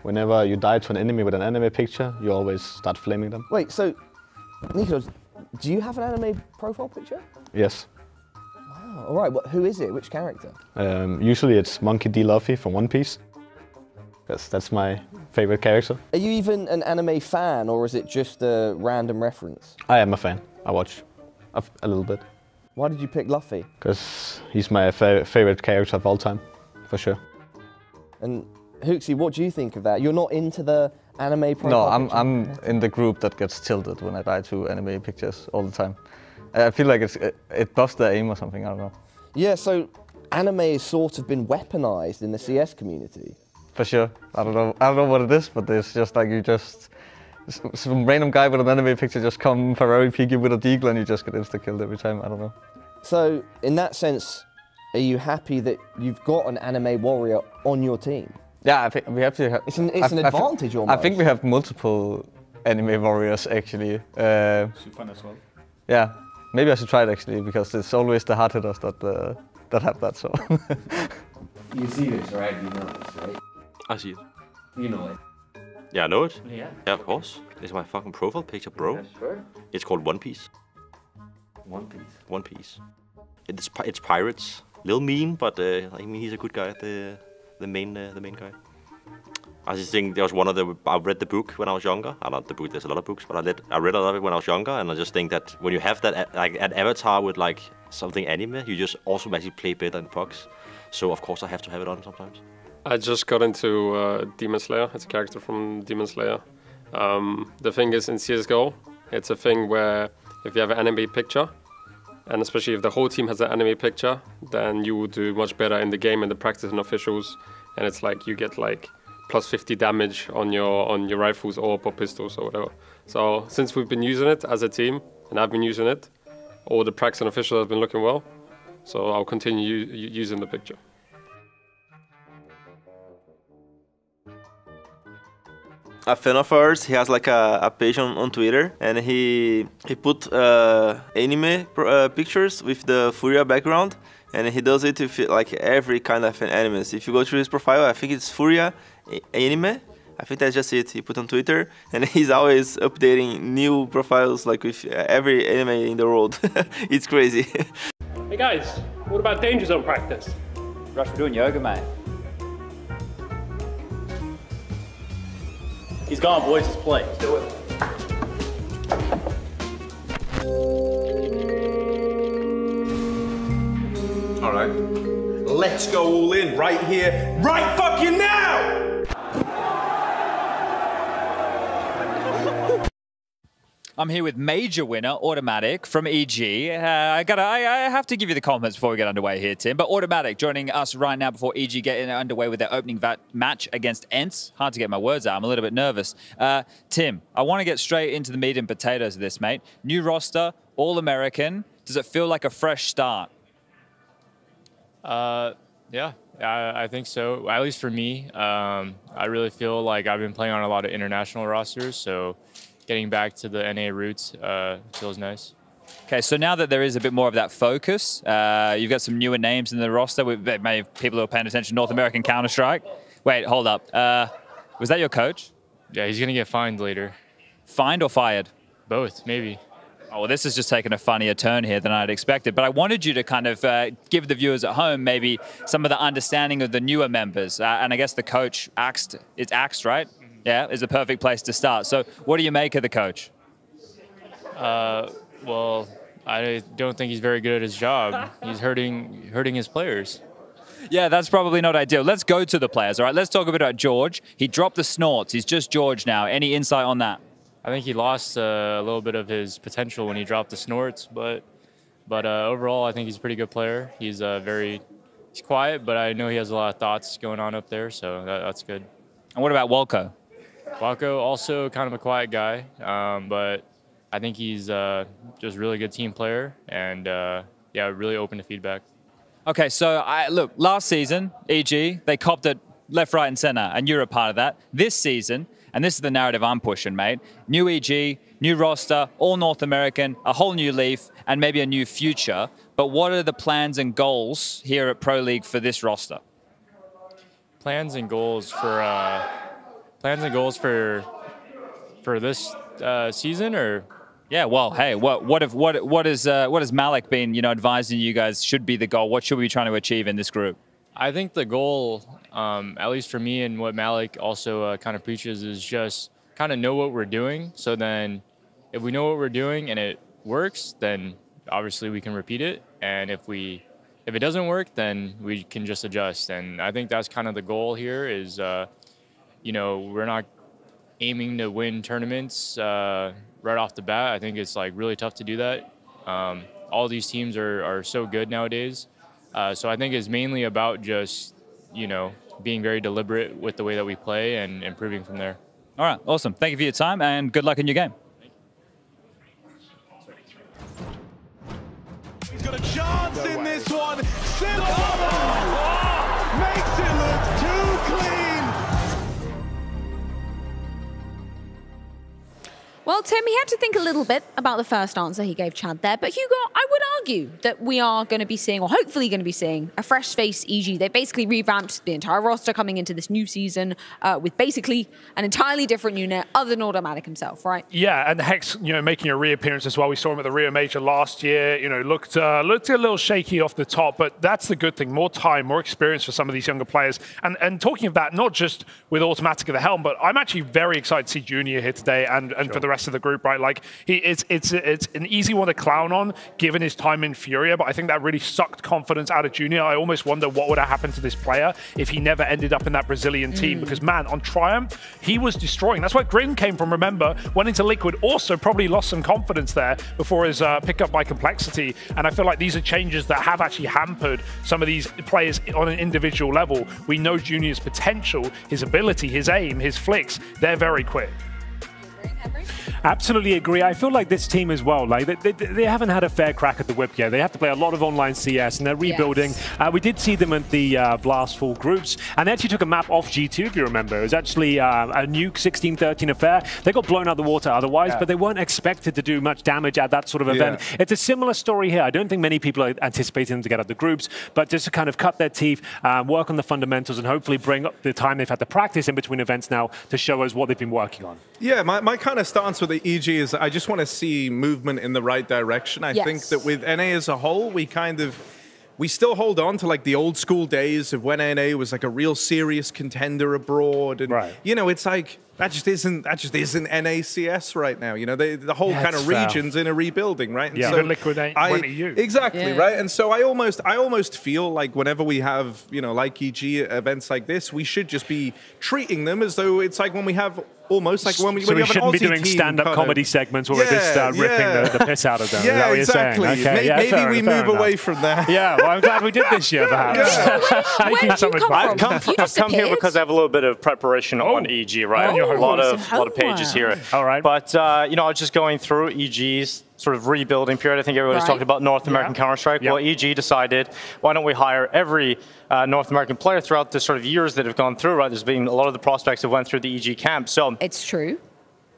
Whenever you die to an enemy with an anime picture, you always start flaming them. Wait, so, Nikos, do you have an anime profile picture? Yes. Wow. Oh, all right. Who is it? Which character? Usually it's Monkey D. Luffy from One Piece. Because that's my favorite character. Are you even an anime fan, or is it just a random reference? I am a fan. I watch a little bit. Why did you pick Luffy? Because he's my favorite character of all time, for sure. And Hooksy, what do you think of that? You're not into the anime profile? No, I'm in the group that gets tilted when I die to anime pictures all the time. I feel like it buffs the aim or something, I don't know. Yeah, so anime has sort of been weaponized in the CS community. For sure. I don't know what it is, but it's just like some random guy with an anime picture just come Ferrari peek you with a deagle and you just get insta-killed every time, I don't know. So, in that sense, are you happy that you've got an anime warrior on your team? Yeah, I think we have to. It's an advantage almost. I think we have multiple anime warriors actually. Should fun as well. Yeah, maybe I should try it actually because it's always the hard hitters that have that. So. You see this, right? You know this, right? I see it. You know it. Yeah, I know it. Yeah. Yeah, of course. It's my fucking profile picture, bro. Yeah, sure. It's called One Piece. One Piece. One Piece. It's pirates. Little mean, but I mean he's a good guy. The main guy. I just think there was one of the. I read the book when I was younger. Not the book. There's a lot of books, but I read a lot of it when I was younger, and I just think that when you have that like an avatar with like something anime, you just automatically play better than Fox. So of course I have to have it on sometimes. I just got into Demon Slayer. It's a character from Demon Slayer. The thing is, in CSGO, it's a thing where if you have an anime picture, and especially if the whole team has an anime picture, then you will do much better in the game and the practice and officials. And it's like you get like plus 50 damage on your rifles or pistols or whatever. So since we've been using it as a team, and I've been using it, all the practice and officials have been looking well. So I'll continue using the picture. A fan of ours, he has like a page on Twitter, and he put anime pictures with the Furia background, and he does it with like every kind of animes. If you go through his profile, I think it's Furia anime. I think that's just it. He put on Twitter, and he's always updating new profiles like with every anime in the world. It's crazy. Hey guys, what about danger zone practice? Rush, we're doing yoga, mate. He's gone, boys. Let's play. Let's do it. All right. Let's go all in right here, right fucking now! I'm here with major winner, Automatic from EG. I have to give you the compliments before we get underway here, Tim. But Automatic joining us right now before EG get underway with their opening match against Ents. Hard to get my words out. I'm a little bit nervous. Tim, I want to get straight into the meat and potatoes of this, mate. New roster, All-American. Does it feel like a fresh start? Yeah, I think so. At least for me, I really feel like I've been playing on a lot of international rosters, so getting back to the NA roots feels nice. Okay, so now that there is a bit more of that focus, you've got some newer names in the roster. Maybe people who are paying attention, North American Counter-Strike. Wait, hold up. Was that your coach? Yeah, he's going to get fined later. Fined or fired? Both, maybe. Oh, well, this has just taken a funnier turn here than I'd expected. But I wanted you to kind of give the viewers at home maybe some of the understanding of the newer members. And I guess the coach, it's Axed, right? Yeah, is a perfect place to start. So what do you make of the coach? Well, I don't think he's very good at his job. He's hurting his players. Yeah, that's probably not ideal. Let's go to the players, all right? Let's talk a bit about George. He dropped the snorts. He's just George now. Any insight on that? I think he lost a little bit of his potential when he dropped the snorts, but overall, I think he's a pretty good player. He's he's quiet, but I know he has a lot of thoughts going on up there, so that's good. And what about Walco? Walco, also kind of a quiet guy, but I think he's just a really good team player and, yeah, really open to feedback. Okay, so look, last season, EG, they copped it left, right, and center, and you're a part of that. This season, and this is the narrative I'm pushing, mate, new EG, new roster, all North American, a whole new leaf, and maybe a new future. But what are the plans and goals here at Pro League for this roster? Plans and goals for this season, or Yeah, well, hey, what has Malik been, you know, advising you guys should be the goal? What should we be trying to achieve in this group? I think the goal, at least for me and what Malik also kind of preaches, is just kind of know what we're doing. So then if we know what we're doing and it works, then obviously we can repeat it. And if it doesn't work, then we can just adjust. And I think that's kind of the goal here is, you know, we're not aiming to win tournaments right off the bat. I think it's like really tough to do that. All these teams are so good nowadays. So I think it's mainly about just, you know, being very deliberate with the way that we play and improving from there. All right, awesome. Thank you for your time and good luck in your game. He's got a chance in this one. Makes it look too clean. Well, Tim, he had to think a little bit about the first answer he gave Chad there, but Hugo, I would argue that we are going to be seeing, or hopefully going to be seeing, a fresh face EG. They basically revamped the entire roster coming into this new season with basically an entirely different unit other than Automatic himself, right? Yeah, and Hex, you know, making a reappearance as well. We saw him at the Rio Major last year. You know, looked a little shaky off the top, but that's the good thing. More time, more experience for some of these younger players. And talking of that, not just with Automatic at the helm, but I'm actually very excited to see Junior here today and for the rest of the group, right? Like it's an easy one to clown on given his time in Furia, but I think that really sucked confidence out of Junior. I almost wonder what would have happened to this player if he never ended up in that Brazilian team, because man, on Triumph, he was destroying. That's where Grin came from, remember, went into Liquid, also probably lost some confidence there before his pickup by Complexity, and I feel like these are changes that have actually hampered some of these players on an individual level. We know Junior's potential, his ability, his aim, his flicks, they're very quick. Absolutely agree. I feel like this team as well, like they haven't had a fair crack at the whip yet. They have to play a lot of online CS and they're rebuilding. Yes. We did see them at the Blast Full groups, and they actually took a map off G2, if you remember. It was actually a nuke 16-13 affair. They got blown out the water otherwise, but they weren't expected to do much damage at that sort of event. It's a similar story here. I don't think many people are anticipating them to get out of the groups, but just to kind of cut their teeth, work on the fundamentals, and hopefully bring up the time they've had to practice in between events now to show us what they've been working on. Yeah, my kind of stance with the EG is I just want to see movement in the right direction. I think that with NA as a whole, we still hold on to like the old school days of when NA was like a real serious contender abroad, and you know, it's like that just isn't NACS right now. You know, the whole kind of region's in a rebuilding, right? And so Liquid ain't EU. Exactly, right? And so I almost feel like whenever we have, you know, like EG events like this, we should just be treating them as though it's like when we have almost like when we have an Aussie shouldn't be doing stand-up comedy segments where we're just ripping the piss out of them. Yeah, is that what exactly. You're saying? Okay, maybe we move away from that. Yeah, well, I'm glad we did this year, perhaps. Where did you come from? I've come here because I have a little bit of preparation on EG, right? A lot of pages here. All right. But, you know, I was just going through EG's sort of rebuilding period. I think everybody's talking about North American Counter-Strike. Well, EG decided, why don't we hire every North American player throughout the sort of years that have gone through, right? There's been a lot of the prospects that went through the EG camp. So it's true.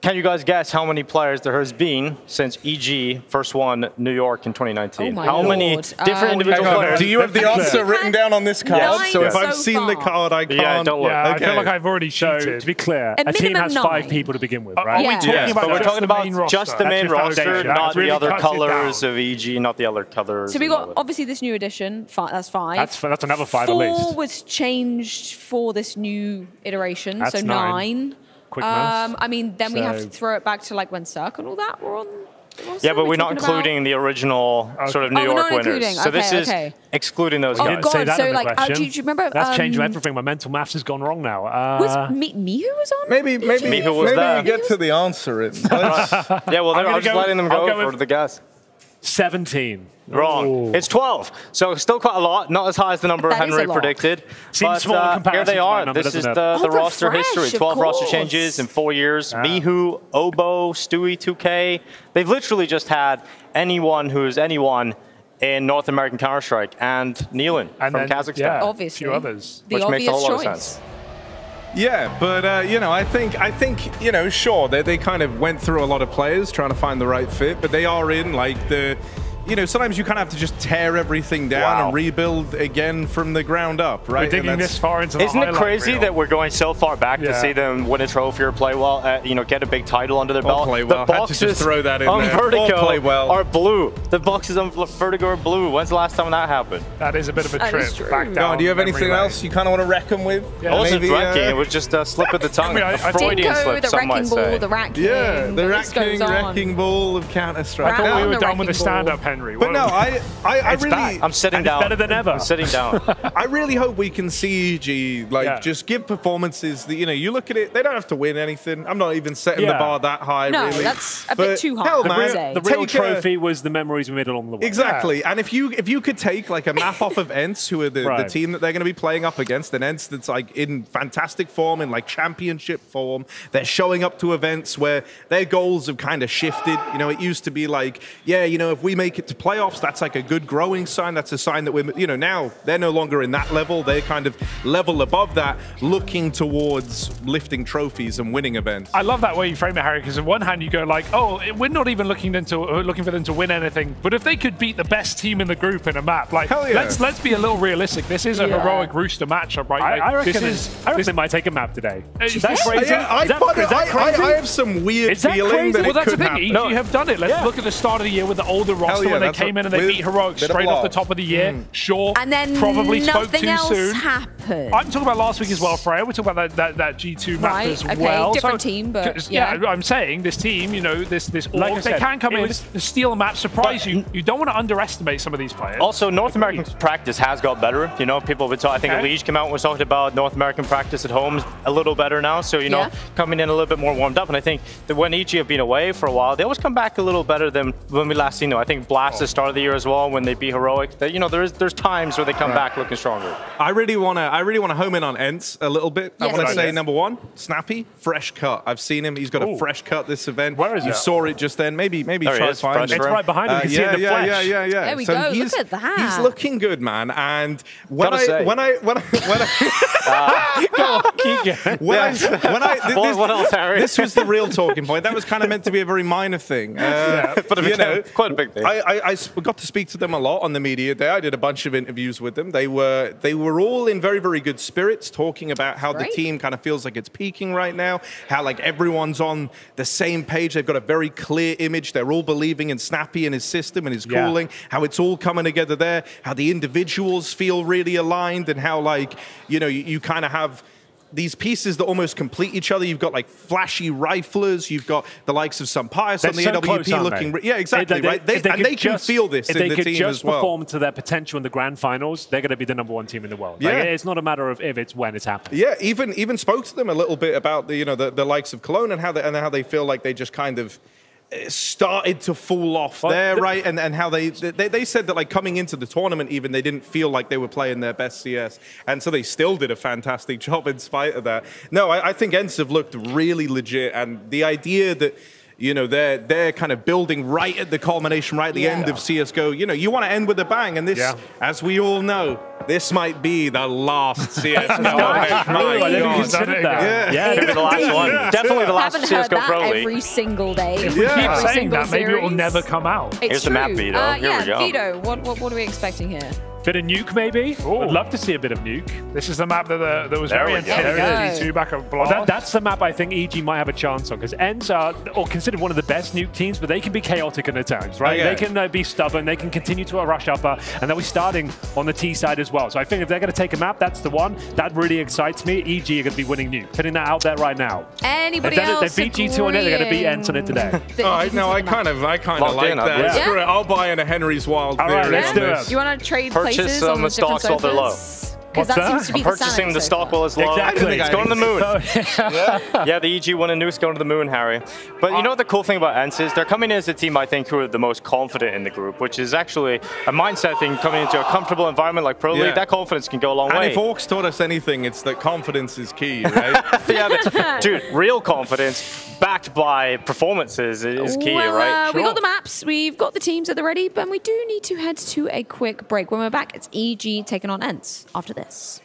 Can you guys guess how many players there has been since EG first won New York in 2019? How many different individual players? Do you have the answer written down on this card? Yes. So if I've seen the card, I can't. Yeah, don't look. I feel like I've already cheated. So, to be clear, a team has 5 9. people to begin with, Are right? we talking about we're talking about just the main roster, not really the other cuts it colors of EG, not the other colors. So we got obviously this new edition. That's 5. That's another 5 at least. 4 was changed for this new iteration, That's so 9. Quick maths. I mean, then we have to throw it back to like when Cirque and all that were on. Yeah, but we're not including the original sort of New York winners. So this is excluding those guys. Oh, God. So, like, do you remember? That's changed everything. My mental maths has gone wrong now. Was Mihu was on? Maybe Mihu was there. We get to the answer. Yeah, well, I'm just letting them go for the guess. 17. Wrong. Ooh. It's 12. So still quite a lot. Not as high as the number Henry predicted. Seems small in comparison. Here they are. Number, this is the roster history. 12 roster changes in 4 years. Mihu, Obo, Stewie, 2K. They've literally just had anyone who's anyone in North American Counter-Strike and Nealon from Kazakhstan. Yeah, obviously. A few others. Which makes a whole lot of sense. Yeah, but you know, I think you know, sure, they kind of went through a lot of players trying to find the right fit, but they are in like the you know, sometimes you kind of have to just tear everything down and rebuild again from the ground up, right? We're digging this far into the Isn't it crazy that we're going so far back to see them win a trophy or play well, you know, get a big title under their belt? Play well. The boxes just throw that in on there. Vertigo play well. are blue. The boxes on Vertigo are blue. When's the last time that happened? That is a bit of a trip back down. Do you have anything else you kind of want to reckon with? Yeah. It wasn't wrecking. It was just a slip of the tongue. I mean, a Freudian slip, some might say. The wrecking, the wrecking ball of Counter-Strike. I thought we were done with the stand-up, Henry. But no, I really... I'm sitting down. Better than ever. I'm sitting down. I really hope we can see EG just give performances that, you know, you look at it, they don't have to win anything. I'm not even setting the bar that high, no, really. That's a bit too high. Hell, the real trophy was the memories we made along the way. Exactly. And if you could take like a map off of Ents, who are the team that they're going to be playing up against, an Ents that's like in fantastic form, in like championship form, they're showing up to events where their goals have kind of shifted. You know, it used to be like, yeah, you know, if we make it to playoffs, that's like a good growing sign. That's a sign that we're, you know, now they're no longer in that level. They're kind of level above that, looking towards lifting trophies and winning events. I love that way you frame it, Harry, because on one hand you go like, oh, we're not even looking for them to win anything, but if they could beat the best team in the group in a map, like, let's be a little realistic. This is a heroic Rooster matchup, right? I reckon they might take a map today. Is that crazy? I have some weird feeling that that's it could the thing. happen. EG have done it. Let's look at the start of the year with the older roster when they came in and they beat Heroic straight off the top of the year. Sure. And then probably spoke nothing too else soon. happened. I'm talking about last week as well, Freya. We're talking about that G2 map as well. Different team, but yeah, I'm saying this team, you know, this org, they can come in, steal a map, surprise you. You don't want to underestimate some of these players. Also, North American practice has got better. You know, people have been talking. I think Liege came out and was talking about North American practice at home a little better now. So, you know, coming in a little bit more warmed up. And I think that when EG have been away for a while, they always come back a little better than when we last seen them. I think Blast at the start of the year as well, when they beat Heroic. That, you know, there's times where they come back looking stronger. I really want to home in on Ents a little bit. I want to say number one, Snappy, fresh cut. I've seen him. He's got a fresh cut this event. Where is you saw it just then. Maybe try to find it. It's right behind him. You can see it in the flesh. Yeah. There we go. Look at that. He's looking good, man. And when I this was the real talking point. That was kind of meant to be a very minor thing. But you know, quite a big thing. I got to speak to them a lot on the media day. I did a bunch of interviews with them. They were all in very, very good spirits, talking about how the team kind of feels like it's peaking right now, how like everyone's on the same page. They've got a very clear image. They're all believing in Snappy and his system and his cooling, how it's all coming together there, how the individuals feel really aligned, and how, like, you know, you kind of have these pieces that almost complete each other. You've got like flashy riflers. You've got the likes of Sampius on the AWP looking. Yeah, exactly. Right. They can feel this in the team as well. If they could just perform to their potential in the grand finals, they're going to be the #1 team in the world. Like, it's not a matter of if, it's when it's happening. Yeah, even spoke to them a little bit about the likes of Cologne and how they feel like they just kind of started to fall off there, right? And how they said that, like, coming into the tournament even, they didn't feel like they were playing their best CS. And so they still did a fantastic job in spite of that. No, I think Ents have looked really legit. And the idea that, you know, they're kind of building right at the culmination, right at the end of CSGO. You know, you want to end with a bang. And this, as we all know, this might be the last CSGO. I didn't consider that. Yeah, maybe the last one. Definitely the last CSGO Pro League. Every single day. If we keep saying that, maybe it will never come out. Here's the map, Vito. Here we go. Vito, what are we expecting here? Bit of Nuke, maybe? Would love to see a bit of Nuke. This is the map that was very intense. G2 back at Blast. That's the map I think EG might have a chance on, because Ents are considered one of the best Nuke teams, but they can be chaotic at times, right? They can be stubborn, they can continue to rush upper, and they'll be starting on the T side as well. So I think if they're going to take a map, that's the one. That really excites me. EG are going to be winning Nuke. Putting that out there right now. Anybody else? They beat G2 on it, they're going to beat Ents on it today. I kind of like that. Screw it, I'll buy into Henry's wild theory. All right, let's do it. You want to trade places on the different while they're low. Because that seems to be purchasing the stock while it's low. Exactly. It's going to the moon. Yeah, the EG won a nuke's going to the moon, Harry. But you know what the cool thing about Ents is? They're coming in as a team, I think, who are the most confident in the group, which is actually a mindset thing, coming into a comfortable environment like Pro League. That confidence can go a long way. And if Orcs taught us anything, it's that confidence is key, right? Dude, real confidence backed by performances is key, right? We got the maps, we've got the teams at the ready, but we do need to head to a quick break. When we're back, it's EG taking on Ents after this.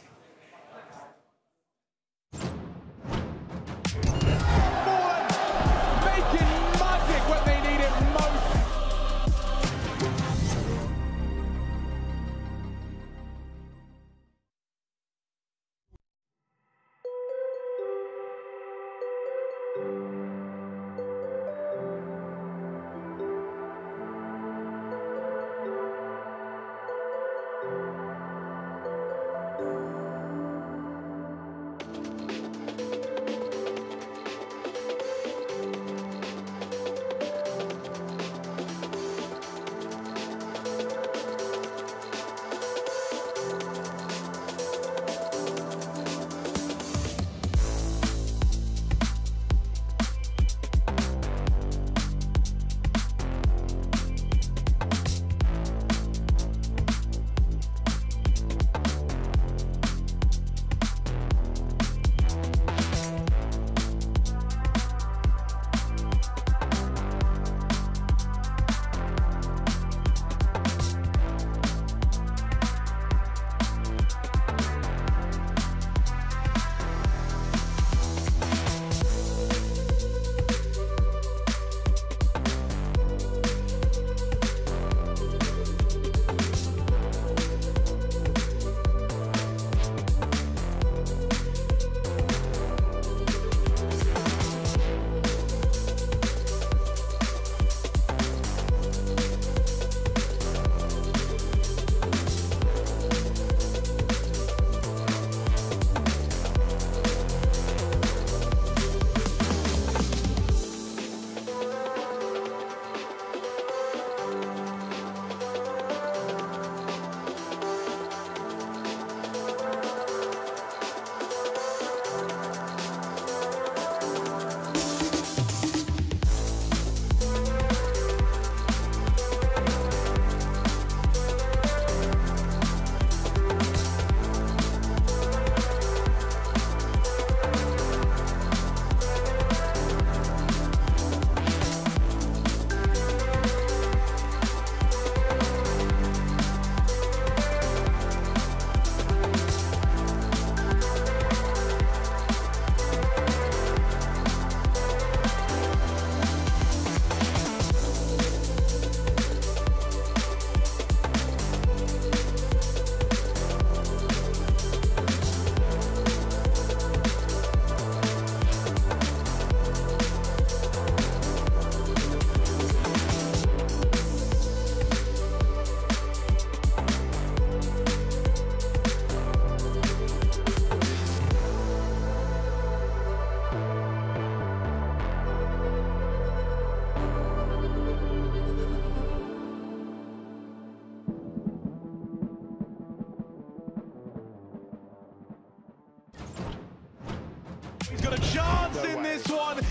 He's got a chance in this one. Makes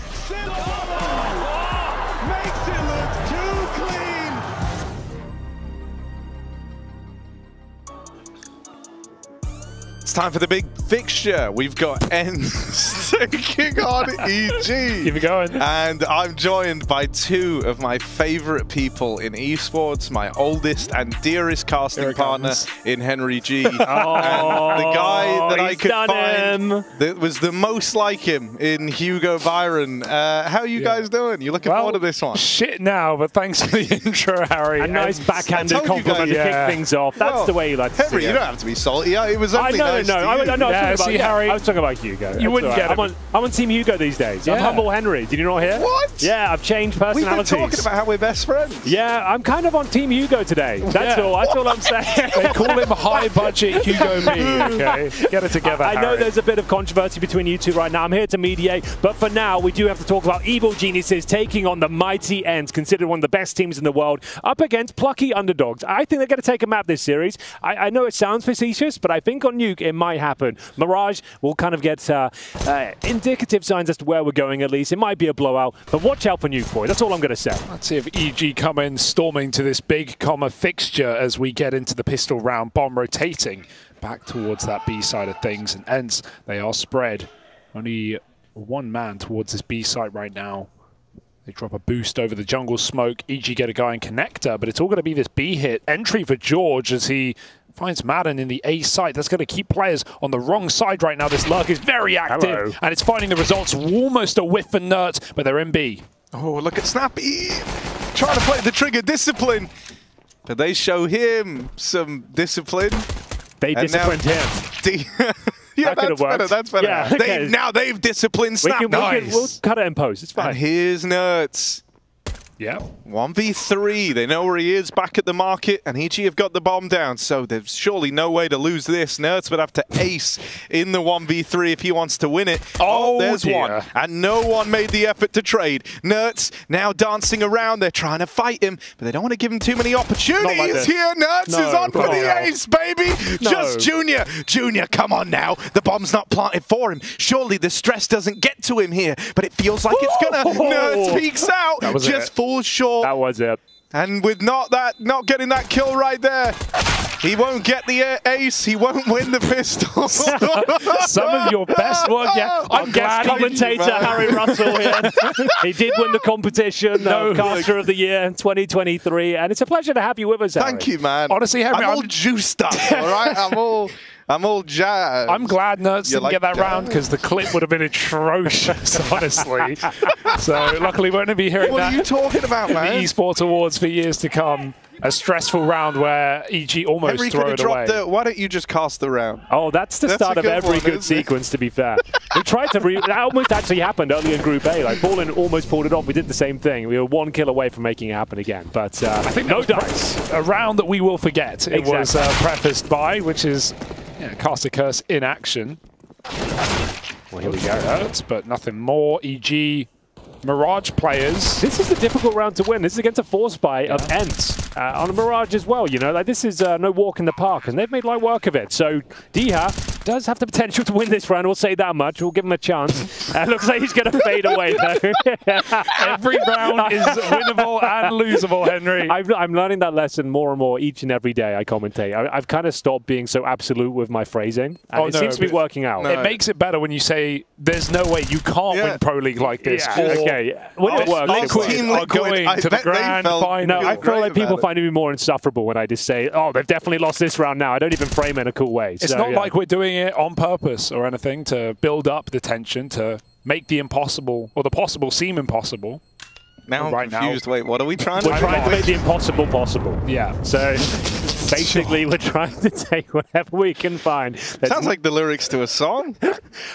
it look too clean. It's time for the big fixture. We've got Ends taking on EG. Keep it going. And I'm joined by two of my favorite people in esports, my oldest and dearest casting partner in Henry G. And the guy that I could find that was the most like him in Hugo Byron. How are you guys doing? You looking forward to this one? Shit now, but thanks for the intro, Harry. A nice backhanded compliment to kick things off. That's the way you like to see it. Henry, you don't have to be salty. It was only nice to you. I was talking about Hugo. You wouldn't get it. I'm on Team Hugo these days. I'm humble Henry. Did you not hear? What? Yeah, I've changed personalities. We've been talking about how we're best friends. Yeah, I'm kind of on Team Hugo today. That's all. That's all I'm saying. They call him high budget Hugo me. Okay, get it together. I know there's a bit of controversy between you two right now. I'm here to mediate, but for now, we do have to talk about Evil Geniuses taking on the mighty Ends, considered one of the best teams in the world, up against plucky underdogs. I think they're going to take a map this series. I know it sounds facetious, but I think on Nuke it might happen. Mirage will kind of get indicative signs as to where we're going, at least. It might be a blowout, but watch out for Nuke, boy. That's all I'm going to say. Let's see if EG come in storming to this big fixture as we get into the pistol round. Bomb rotating back towards that B side of things, and Ends, they are spread. Only one man towards this B site right now. They drop a boost over the jungle smoke. EG get a guy in connector, but it's all going to be this B hit. Entry for George as he finds Madden in the A site. That's going to keep players on the wrong side right now. This Lurk is very active, and it's finding the results. Almost a whiff for Nert, but they're in B. Oh, look at Snappy. Trying to play the trigger discipline. But they show him some discipline. They disciplined him. Yeah, that that's better. That's better. Yeah, okay. Now they've disciplined Snap. We'll cut it in post. It's fine. And here's Nerds. Yeah. 1v3. They know where he is, back at the market, and EG have got the bomb down, so there's surely no way to lose this. Nerds would have to ace in the 1v3 if he wants to win it. Oh, there's dear. one. And no one made the effort to trade. Nerds now dancing around. They're trying to fight him, but they don't want to give him too many opportunities here. Nerds is on for the ace, baby. Just Junior. Junior, come on now. The bomb's not planted for him. Surely the stress doesn't get to him here, but it feels like it's gonna. Nerds peeks out. Just falls short. That was it. And with not getting that kill right there, he won't get the ace. He won't win the pistol. Some of your best work. Yeah, I'm guest commentator Harry Russell here. He did win the competition, Caster of the Year in 2023, and it's a pleasure to have you with us, Harry. Thank you, man. Honestly, Harry, I'm all juiced up. All right, I'm all jazzed. I'm glad Nerds didn't get that round because the clip would have been atrocious, honestly. So luckily, we're going to be hearing what that. What are you talking about, man? The eSports Awards for years to come. A stressful round where EG almost Henry throw it away. Why don't you just cast the round? Oh, that's the start of every good sequence, to be fair. We tried to that almost actually happened early in Group A. Like, Fallen almost pulled it off. We did the same thing. We were 1 kill away from making it happen again. But I think no dice. A round that we will forget. It was prefaced by, which is Cast a Curse in action. Well, here we go. Hurts, but nothing more. EG Mirage players. This is a difficult round to win. This is against a force buy of Ents on a Mirage as well. You know, like this is no walk in the park, and they've made light work of it. So Diha does have the potential to win this round. We'll say that much. We'll give him a chance. Looks like he's going to fade away though. Every round is winnable and losable, Henry. I'm learning that lesson more and more each and every day I commentate. I've kind of stopped being so absolute with my phrasing, and it seems to be working out. It makes it better when you say there's no way you can't win Pro League like this. Okay. When it works, Liquid are going to the grand final. No, I feel like people find me more insufferable when I just say, oh, they've definitely lost this round now. I don't even frame it in a cool way. It's not like we're doing it on purpose or anything to build up the tension, to make the impossible or the possible seem impossible. Now I'm confused. Wait, what are we trying to do? We're trying to make the impossible possible. Yeah. So basically, we're trying to take whatever we can find. Sounds like the lyrics to a song.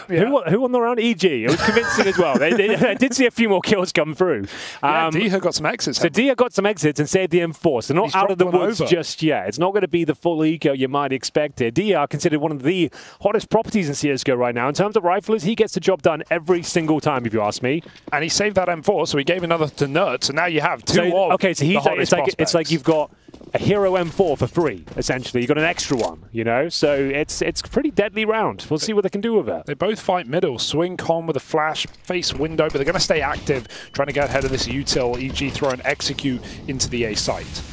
Who won the round? EG. It was convincing as well. I did see a few more kills come through. Dia got some exits. So Dia got some exits and saved the M4. So not out of the woods just yet. It's not going to be the full eco you might expect here. Dia considered one of the hottest properties in CSGO right now. In terms of riflers, he gets the job done every single time, if you ask me. And he saved that M4, so he gave another to Nerd. So now you have two of okay, so he's it's like you've got a hero M4 for free, essentially. You've got an extra one, you know? So it's a pretty deadly round. We'll see what they can do with it. They both fight middle. Swing con with a flash, face window, but they're going to stay active, trying to get ahead of this util. EG throw and execute into the A site.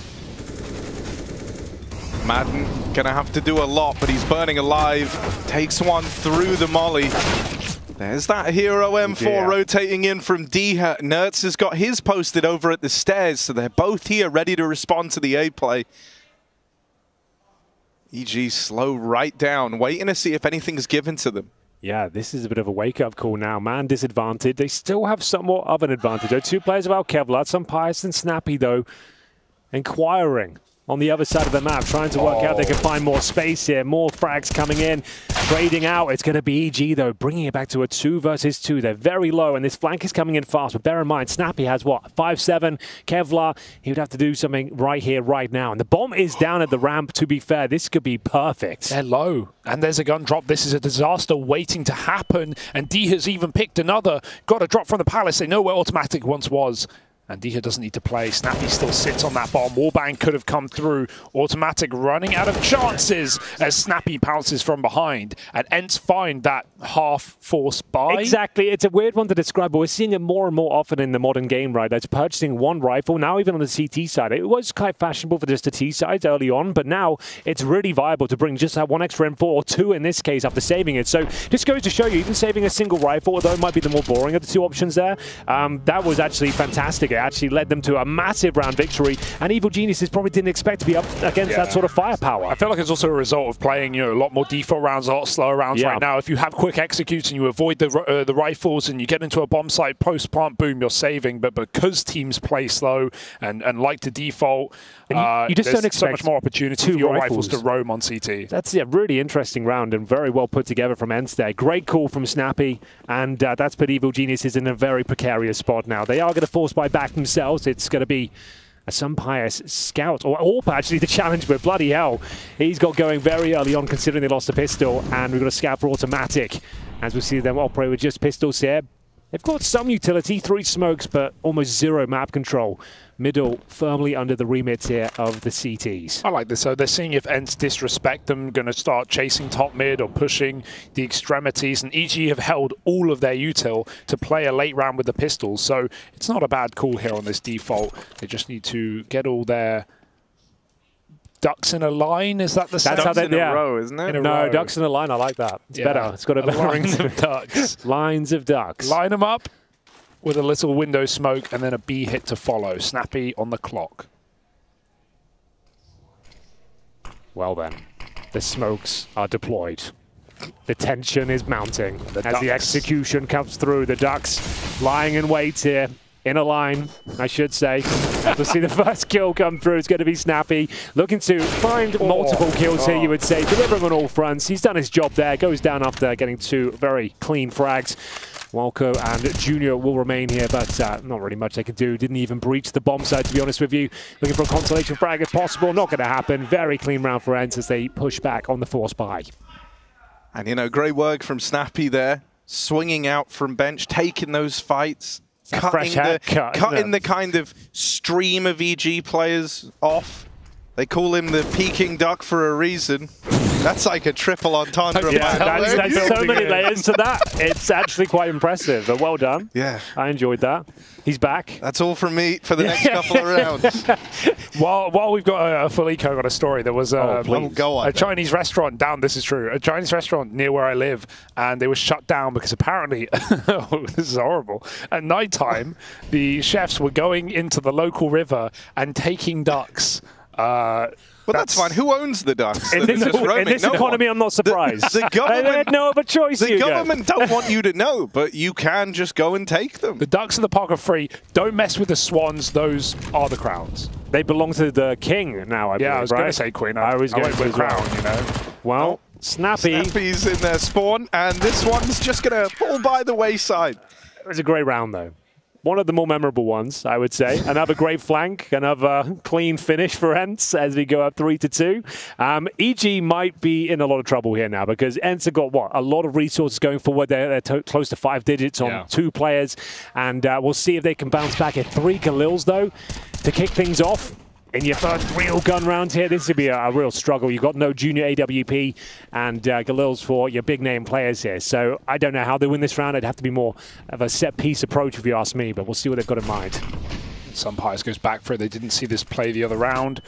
Madden going to have to do a lot, but he's burning alive. Takes one through the molly. There's that hero M4 rotating in from Diha. Nerds has got his posted over at the stairs, so they're both here ready to respond to the A play. EG slow right down, waiting to see if anything's given to them. Yeah, this is a bit of a wake-up call now. Man disadvantaged. They still have somewhat of an advantage. There are 2 players about Kevlar, some Pious and Snappy, though, inquiring on the other side of the map, trying to work out they can find more space here. More frags coming in, trading out. It's going to be EG, though, bringing it back to a 2 versus 2. They're very low, and this flank is coming in fast. But bear in mind, Snappy has, what, 5-7? Kevlar, he would have to do something right here, right now. And the bomb is down at the ramp, to be fair. This could be perfect. They're low, and there's a gun drop. This is a disaster waiting to happen, and D has even picked another. Got a drop from the Palace. They know where Automatic once was. And Diha doesn't need to play. Snappy still sits on that bomb. Warbang could have come through. Automatic running out of chances as Snappy pounces from behind. And Ents find that half-force buy. Exactly. It's a weird one to describe, but we're seeing it more and more often in the modern game, right? That's purchasing one rifle. Now even on the CT side. It was quite fashionable for just the T sides early on, but now it's really viable to bring just that one extra M4, or 2 in this case, after saving it. So this goes to show you, even saving a single rifle, although it might be the more boring of the 2 options there, that was actually fantastic. It actually led them to a massive round victory, and Evil Geniuses probably didn't expect to be up against that sort of firepower. I feel like it's also a result of playing, a lot more default rounds, a lot slower rounds right now. If you have quick executes and you avoid the rifles and you get into a bomb site post-plant, boom, you're saving. But because teams play slow and like to default, you just don't expect so much more opportunity for your rifles to roam on CT. That's a really interesting round and very well put together from Ents there. Great call from Snappy, and that's put Evil Geniuses in a very precarious spot now. They are going to force buy back themselves. It's going to be a Sunpire's scout, or AWP actually, the challenge, but bloody hell. He's got going very early on considering they lost a pistol, and we've got a scout for automatic. As we see them operate with just pistols here. They've got some utility, 3 smokes, but almost 0 map control. Middle firmly under the remit here of the CTs. I like this. So they're seeing if Ents disrespect them, going to start chasing top mid or pushing the extremities. And EG have held all of their util to play a late round with the pistols. So it's not a bad call here on this default. They just need to get all their ducks in a line. Is that the same? That's how they, in a row, isn't it? No, ducks in a line. I like that. It's better. It's got a better lines of ducks. Lines of ducks. Line them up with a little window smoke and then a B hit to follow. Snappy on the clock. Well then, the smokes are deployed. The tension is mounting as the execution comes through. The ducks lying in wait here. In a line, I should say. We'll see the first kill come through. It's going to be Snappy. Looking to find multiple kills here, you would say. Delivering on all fronts. He's done his job there. Goes down after getting 2 very clean frags. Walco and Junior will remain here, but not really much they can do. Didn't even breach the bomb site, to be honest with you. Looking for a consolation frag if possible. Not going to happen. Very clean round for Ents as they push back on the force buy. And, great work from Snappy there. Swinging out from bench, taking those fights. Cutting the kind of stream of EG players off. They call him the peeking duck for a reason. That's like a triple entendre. There's so many layers to that. It's actually quite impressive, but well done. Yeah. I enjoyed that. He's back. That's all from me for the next couple of rounds. While we've got a full eco on a story, there was a Chinese restaurant down, this is true, a Chinese restaurant near where I live, and they were shut down because apparently, this is horrible, at night time, the chefs were going into the local river and taking ducks. Well, that's fine. Who owns the ducks? In this economy, I'm not surprised. The government, they had no other choice. The government don't want you to know, but you can just go and take them. The ducks in the park are free. Don't mess with the swans. Those are the crowns. They belong to the king now, I believe, I was going to say queen. I was going with crown, Well, Snappy's in their spawn, and this one's just going to fall by the wayside. It was a great round, though. One of the more memorable ones, I would say. Another great flank, another clean finish for Ents as we go up 3-2. EG might be in a lot of trouble here now because Ents have got, a lot of resources going forward. They're close to 5 digits on 2 players. And we'll see if they can bounce back at 3 Galils, though, to kick things off. In your first real gun round here, this would be a real struggle. You've got no junior AWP and Galils for your big-name players here. So I don't know how they win this round. It'd have to be more of a set-piece approach if you ask me, but we'll see what they've got in mind. Sunpire's goes back for it. They didn't see this play the other round.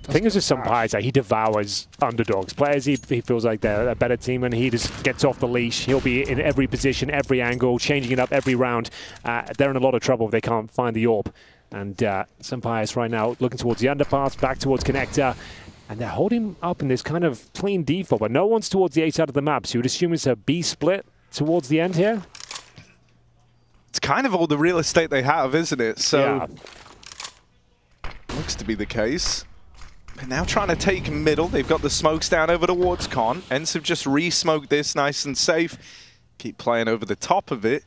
The thing is with Sunpire, he devours underdogs. Players, he feels like they're a better team, and he just gets off the leash. He'll be in every position, every angle, changing it up every round. They're in a lot of trouble if they can't find the AWP. And Sunpire's right now looking towards the underpass, back towards Connector. And they're holding up in this kind of clean default, but no one's towards the A side of the map. So you would assume it's a B split towards the end here? It's kind of all the real estate they have, isn't it? So looks to be the case. They're now trying to take middle. They've got the smokes down over towards Con. Ents have just re-smoked this nice and safe. Keep playing over the top of it.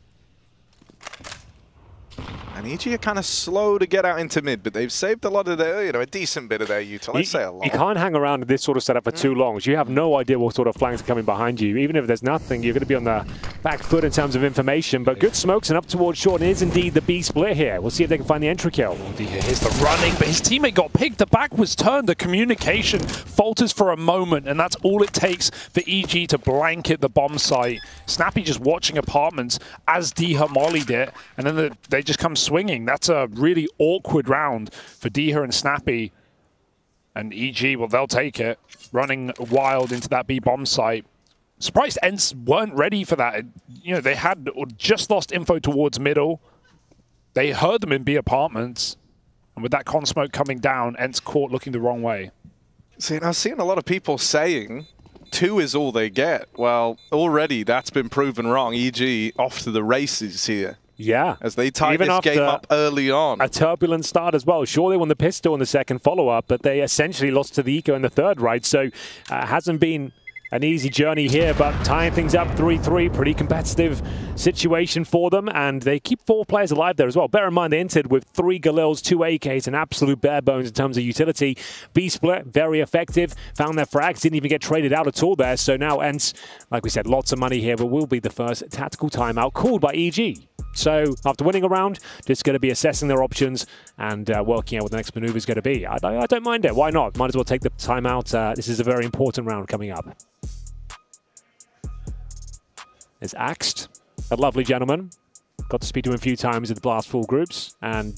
And EG are kind of slow to get out into mid, but they've saved a lot of their, a decent bit of their util. Let's say a lot. You can't hang around in this sort of setup for too long. So you have no idea what sort of flanks are coming behind you. Even if there's nothing, you're going to be on the back foot in terms of information. But good smokes and up towards short. It is indeed the B split here. We'll see if they can find the entry kill. Here's the running, but his teammate got picked. The back was turned. The communication falters for a moment, and that's all it takes for EG to blanket the bomb site. Snappy just watching apartments as Deha mollied it, and then they just come swinging. That's a really awkward round for Deha and Snappy. And EG, well, they'll take it. Running wild into that B bomb site. Surprised Ents weren't ready for that. They had just lost info towards middle. they heard them in B apartments. And with that con smoke coming down, Ent's court looking the wrong way. See, and I've seen a lot of people saying 2 is all they get. Well, already that's been proven wrong. EG off to the races here. Yeah. As they tie this game up early on. A turbulent start as well. Sure, they won the pistol in the second follow-up, but they essentially lost to the Eco in the third, right? So it hasn't been an easy journey here, but tying things up 3-3, pretty competitive situation for them, and they keep 4 players alive there as well. Bear in mind, they entered with 3 Galils, 2 AKs, an absolute bare bones in terms of utility. B-split, very effective, found their frags, didn't even get traded out at all there, so now Ents, like we said, lots of money here, but will be the first tactical timeout called by EG. So after winning a round, just going to be assessing their options and working out what the next maneuver is going to be. I don't mind it. Why not? Might as well take the timeout. This is a very important round coming up. Is Axed, a lovely gentleman. Got to speak to him a few times in the Blastful groups, and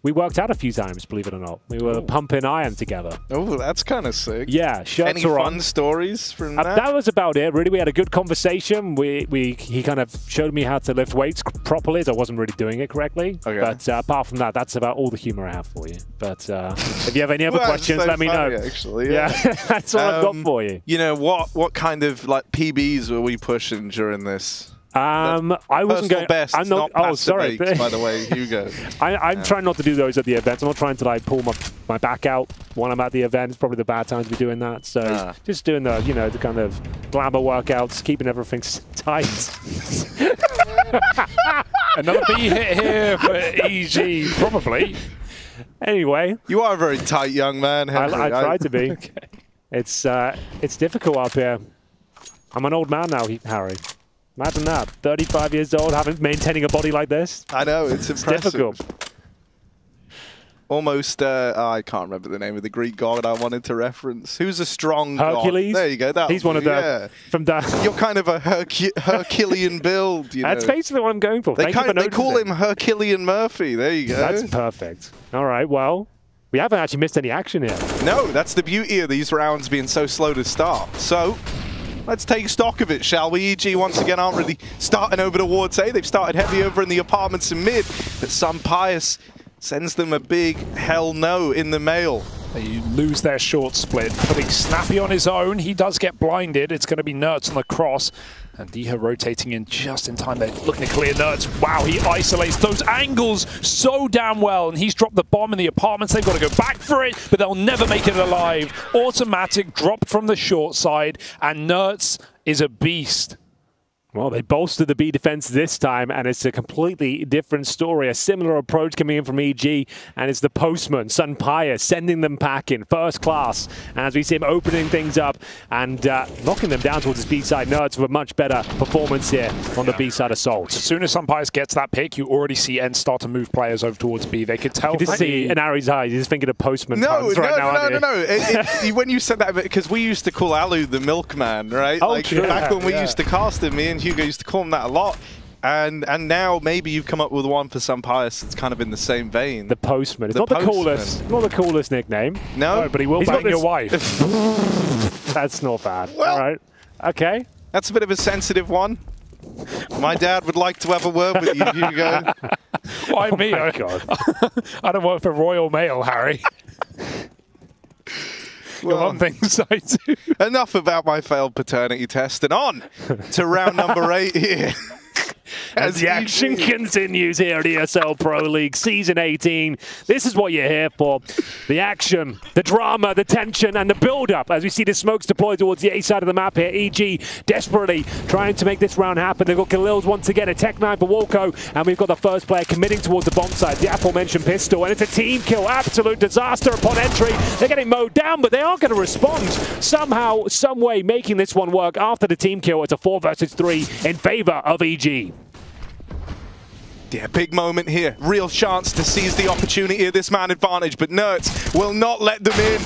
we worked out a few times, believe it or not. We were pumping iron together. Oh, that's kind of sick. Yeah, shirts Any are fun on. stories from that? That was about it, really. We had a good conversation. He kind of showed me how to lift weights properly, as I wasn't really doing it correctly. Okay. But apart from that, that's about all the humor I have for you. But if you have any other questions, so let me know. Actually, yeah, that's all I've got for you. You know, what kind of like PBs were we pushing during this? I wasn't going. Best, I'm not. Oh, sorry. By the way, Hugo. I'm trying not to do those at the events. I'm not trying to like pull my back out when I'm at the event. It's probably the bad time to be doing that. So just doing the the kind of glamour workouts, keeping everything tight. Another B hit here for EG, probably. Anyway, you are a very tight young man, Henry. I try to be. Okay. It's difficult up here. I'm an old man now, Harry. Imagine that. 35 years old, maintaining a body like this. I know, it's impressive. Difficult. Almost, I can't remember the name of the Greek god I wanted to reference. Who's a strong Hercules? god? There you go. He's one of the... From the You're kind of a Herculean build, you know. That's basically what I'm going for. They call him Herculean Murphy. There you go. That's perfect. All right, well, we haven't actually missed any action here. No, that's the beauty of these rounds being so slow to start. So... let's take stock of it, shall we? EG once again aren't really starting over towards A. They've started heavy over in the apartments in mid, but Sun Pius sends them a big hell no in the mail. They lose their short split, putting Snappy on his own. He does get blinded. It's going to be Nerds on the cross. And Diha rotating in just in time. They're looking to clear Nerds. Wow, he isolates those angles so damn well. And he's dropped the bomb in the apartments. They've got to go back for it, but they'll never make it alive. Automatic drop from the short side. And Nerds is a beast. Well, they bolstered the B defense this time, and it's a completely different story. A similar approach coming in from EG, and it's the postman, Sun Pius, sending them packing, first class. As we see him opening things up and knocking them down towards his B side. Nerds with a much better performance here on the B side assault. As soon as Sun Pius gets that pick, you already see N start to move players over towards B. They could tell. You can see in Ari's eyes, he's thinking of postman. No. No. When you said that, because we used to call Alu the milkman, right? Oh, like true. Back when we used to cast him, me and Hugo used to call him that a lot. And now maybe you've come up with one for Sun Pius that's kind of in the same vein. The postman. It's not the coolest nickname. No, but he will bang your wife. That's not bad. Well, all right. Okay. That's a bit of a sensitive one. My dad would like to have a word with you, Hugo. Why me? Oh God. I don't work for Royal Mail, Harry. Well, one thing I do. Enough about my failed paternity test, and on to round number 8 here. As the action continues here at ESL Pro League Season 18. This is what you're here for. The action, the drama, the tension, and the build-up. As we see the smokes deployed towards the A side of the map here. EG desperately trying to make this round happen. They've got Galils once again, a Tech 9 for Walco, and we've got the first player committing towards the bomb side, the aforementioned pistol, and it's a team kill. Absolute disaster upon entry. They're getting mowed down, but they are going to respond somehow, some way, making this one work after the team kill. It's a 4 versus 3 in favor of EG. Yeah, big moment here. Real chance to seize the opportunity of this man advantage, but Nerds will not let them in.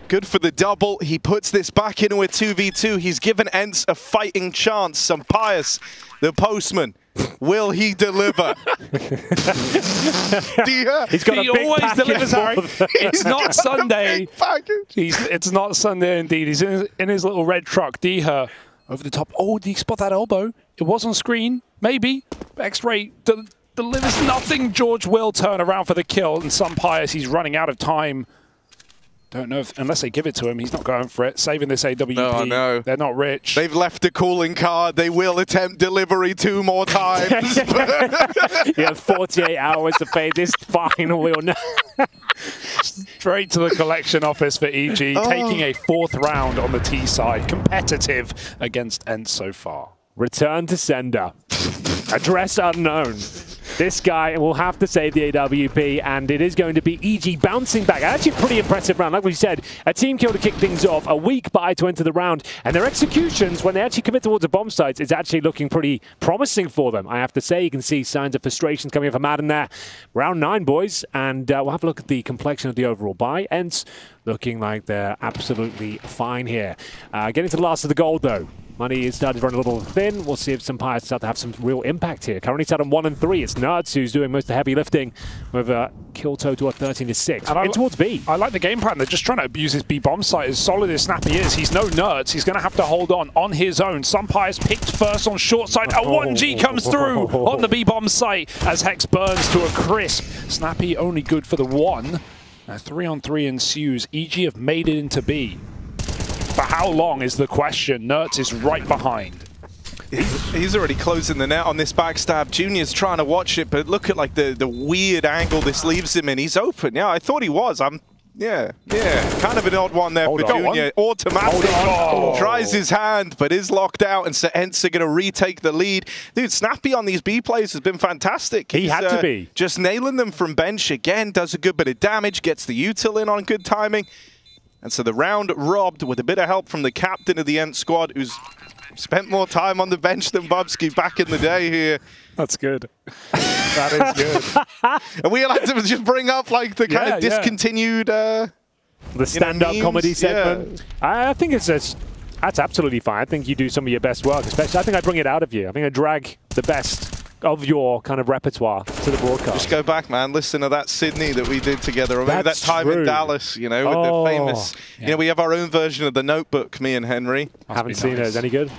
Good for the double. He puts this back into a 2v2. He's given Ents a fighting chance. Sun Pius, the postman. Will he deliver? He's got he always delivers, Harry. It's not Sunday. It's not Sunday indeed. He's in his little red truck. Diha over the top. Oh, did he spot that elbow? It was on screen. Maybe. X-ray delivers nothing. George will turn around for the kill, and Sunpius, he's running out of time. Don't know if, unless they give it to him, he's not going for it. Saving this AWP. No, no. They're not rich. They've left a calling card. They will attempt delivery 2 more times. You have 48 hours to pay this fine, or we'll know. Straight to the collection office for EG, taking a 4th round on the T side. Competitive against ENT so far. Return to sender. Address unknown. This guy will have to save the AWP, and it is going to be EG bouncing back. Actually, a pretty impressive round. Like we said, a team kill to kick things off, a weak buy to enter the round, and their executions, when they actually commit towards the bomb sites, is actually looking pretty promising for them. I have to say, you can see signs of frustration coming from Madden there. Round 9, boys, and we'll have a look at the complexion of the overall buy. ENT looking like they're absolutely fine here. Getting to the last of the gold, though. Money is starting to run a little thin. We'll see if some Pirates start to have some real impact here. Currently sat on 1 and 3. It's Nerds who's doing most of the heavy lifting with a kill total of 13-6. In towards B. I like the game plan. They're just trying to abuse his B bomb site. As solid as Snappy is, he's no Nerds. He's going to have to hold on his own. Sunpire's picked first on short side. A 1G comes through on the B bomb site as Hex burns to a crisp. Snappy only good for the 1. Now 3-on-3 ensues. EG have made it into B. For how long is the question? Nerds is right behind. He's already closing the net on this backstab. Junior's trying to watch it, but look at like the weird angle this leaves him in. He's open. Yeah, I thought he was. Yeah. Kind of an odd one there for Junior. Automatic. Tries his hand, but is locked out, and ENT are going to retake the lead. Dude, Snappy on these B plays has been fantastic. He had to be. Just nailing them from bench again. Does a good bit of damage. Gets the util in on good timing. And so the round robbed with a bit of help from the captain of the ENT squad, who's spent more time on the bench than Bubsky back in the day here. That's good. That is good. And we like to just bring up like the kind of discontinued... the stand-up comedy segment. Yeah. I think that's absolutely fine. I think you do some of your best work, especially. I think I bring it out of you. I think I drag the best of your kind of repertoire to the broadcast. Just go back, man. Listen to that Sydney that we did together, or maybe that time in Dallas, you know, with the famous... You know, we have our own version of The Notebook, me and Henry. Haven't seen it. Is any good?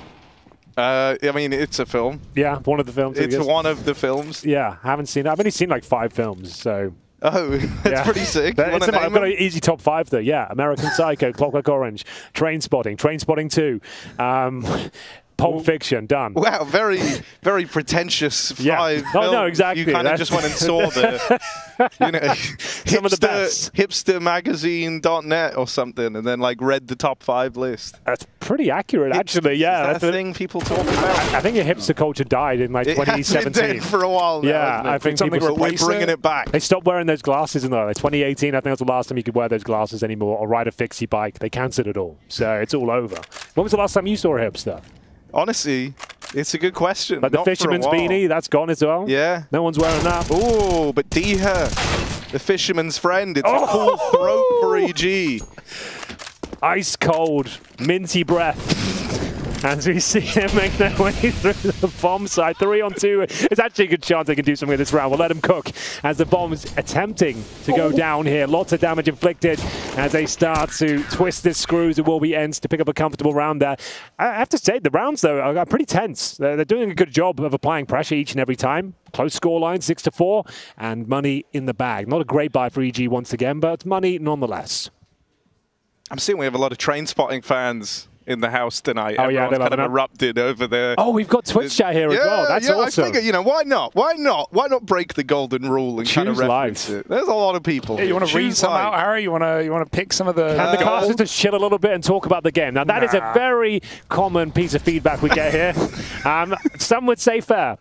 I mean, it's a film. Yeah, one of the films. It's one of the films. Yeah, haven't seen it. I've only seen like 5 films, so... Oh, that's pretty sick. I've got an easy top 5 though. Yeah, American Psycho, Clockwork Orange, Trainspotting 2, Pulp Fiction, done. Wow, very, very pretentious 5 films. No, exactly. You kind of just went and saw the, you know, some of the best. hipstermagazine.net or something, and then like read the top 5 list. That's pretty accurate, actually. Yeah, that's a thing people talk about. I think the hipster culture died in like 2017. It did for a while now. Yeah, I think we're bringing it back. They stopped wearing those glasses in there. Like 2018, I think that was the last time you could wear those glasses anymore or ride a fixie bike. They cancelled it all, so it's all over. When was the last time you saw a hipster? Honestly, it's a good question. But the fisherman's beanie, that's gone as well? Yeah. No one's wearing that. Oh, but Diha, the fisherman's friend, it's a cool throat for EG. Ice cold, minty breath. As we see him make their way through the bomb side. 3-on-2. It's actually a good chance they can do something with this round. We'll let them cook as the bomb's attempting to go down here. Lots of damage inflicted as they start to twist the screws. It will be ENT to pick up a comfortable round there. I have to say, the rounds, though, are pretty tense. They're doing a good job of applying pressure each and every time. Close scoreline, 6-4, and money in the bag. Not a great buy for EG once again, but money nonetheless. I'm seeing we have a lot of Trainspotting fans in the house tonight. Oh, yeah, everyone's kind of erupted over there. Oh, we've got Twitch chat here as well. That's awesome. I figure, you know, why not? Why not break the golden rule and kind of reference it? There's a lot of people. Yeah, you want to read some out, Harry? You want to pick some of the... And the class is to chill a a little bit and talk about the game. Now, that is a very common piece of feedback we get here. Some would say fair.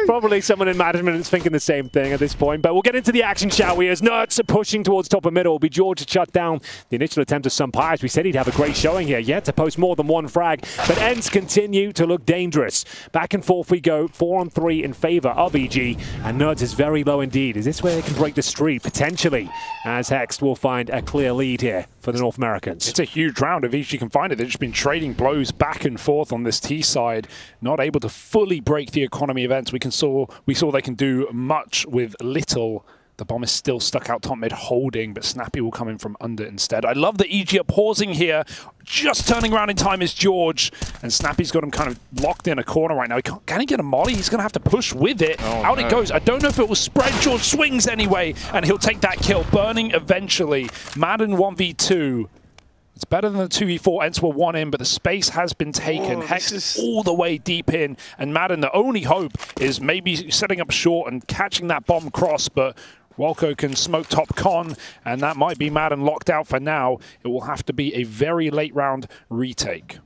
Probably someone in management is thinking the same thing at this point. But we'll get into the action, shall we? As Nerds are pushing towards top and middle, it'll be George to shut down the initial attempt of Sunpius. We said he'd have a great showing here, yet to post more than 1 frag. But ENT continue to look dangerous. Back and forth we go, 4-on-3 in favor of EG. And Nerds is very low indeed. Is this where they can break the streak? Potentially, as Hex will find a clear lead here for the North Americans. It's a huge round if EG can find it. They've just been trading blows back and forth on this T side, not able to fully break the economy events. We saw they can do much with little The bomb is still stuck out top mid holding, but Snappy will come in from under instead. I love that EG are pausing here. Just turning around in time is George. And Snappy's got him kind of locked in a corner right now. Can he get a molly? He's going to have to push with it. Out it goes. I don't know if it will spread. George swings anyway, and he'll take that kill. Burning eventually. Madden 1v2. It's better than the 2v4. Ents were 1 in, but the space has been taken. Hex is all the way deep in. And Madden, the only hope is maybe setting up short and catching that bomb cross, but Walco can smoke top con, and that might be Madden locked out for now. It will have to be a very late round retake.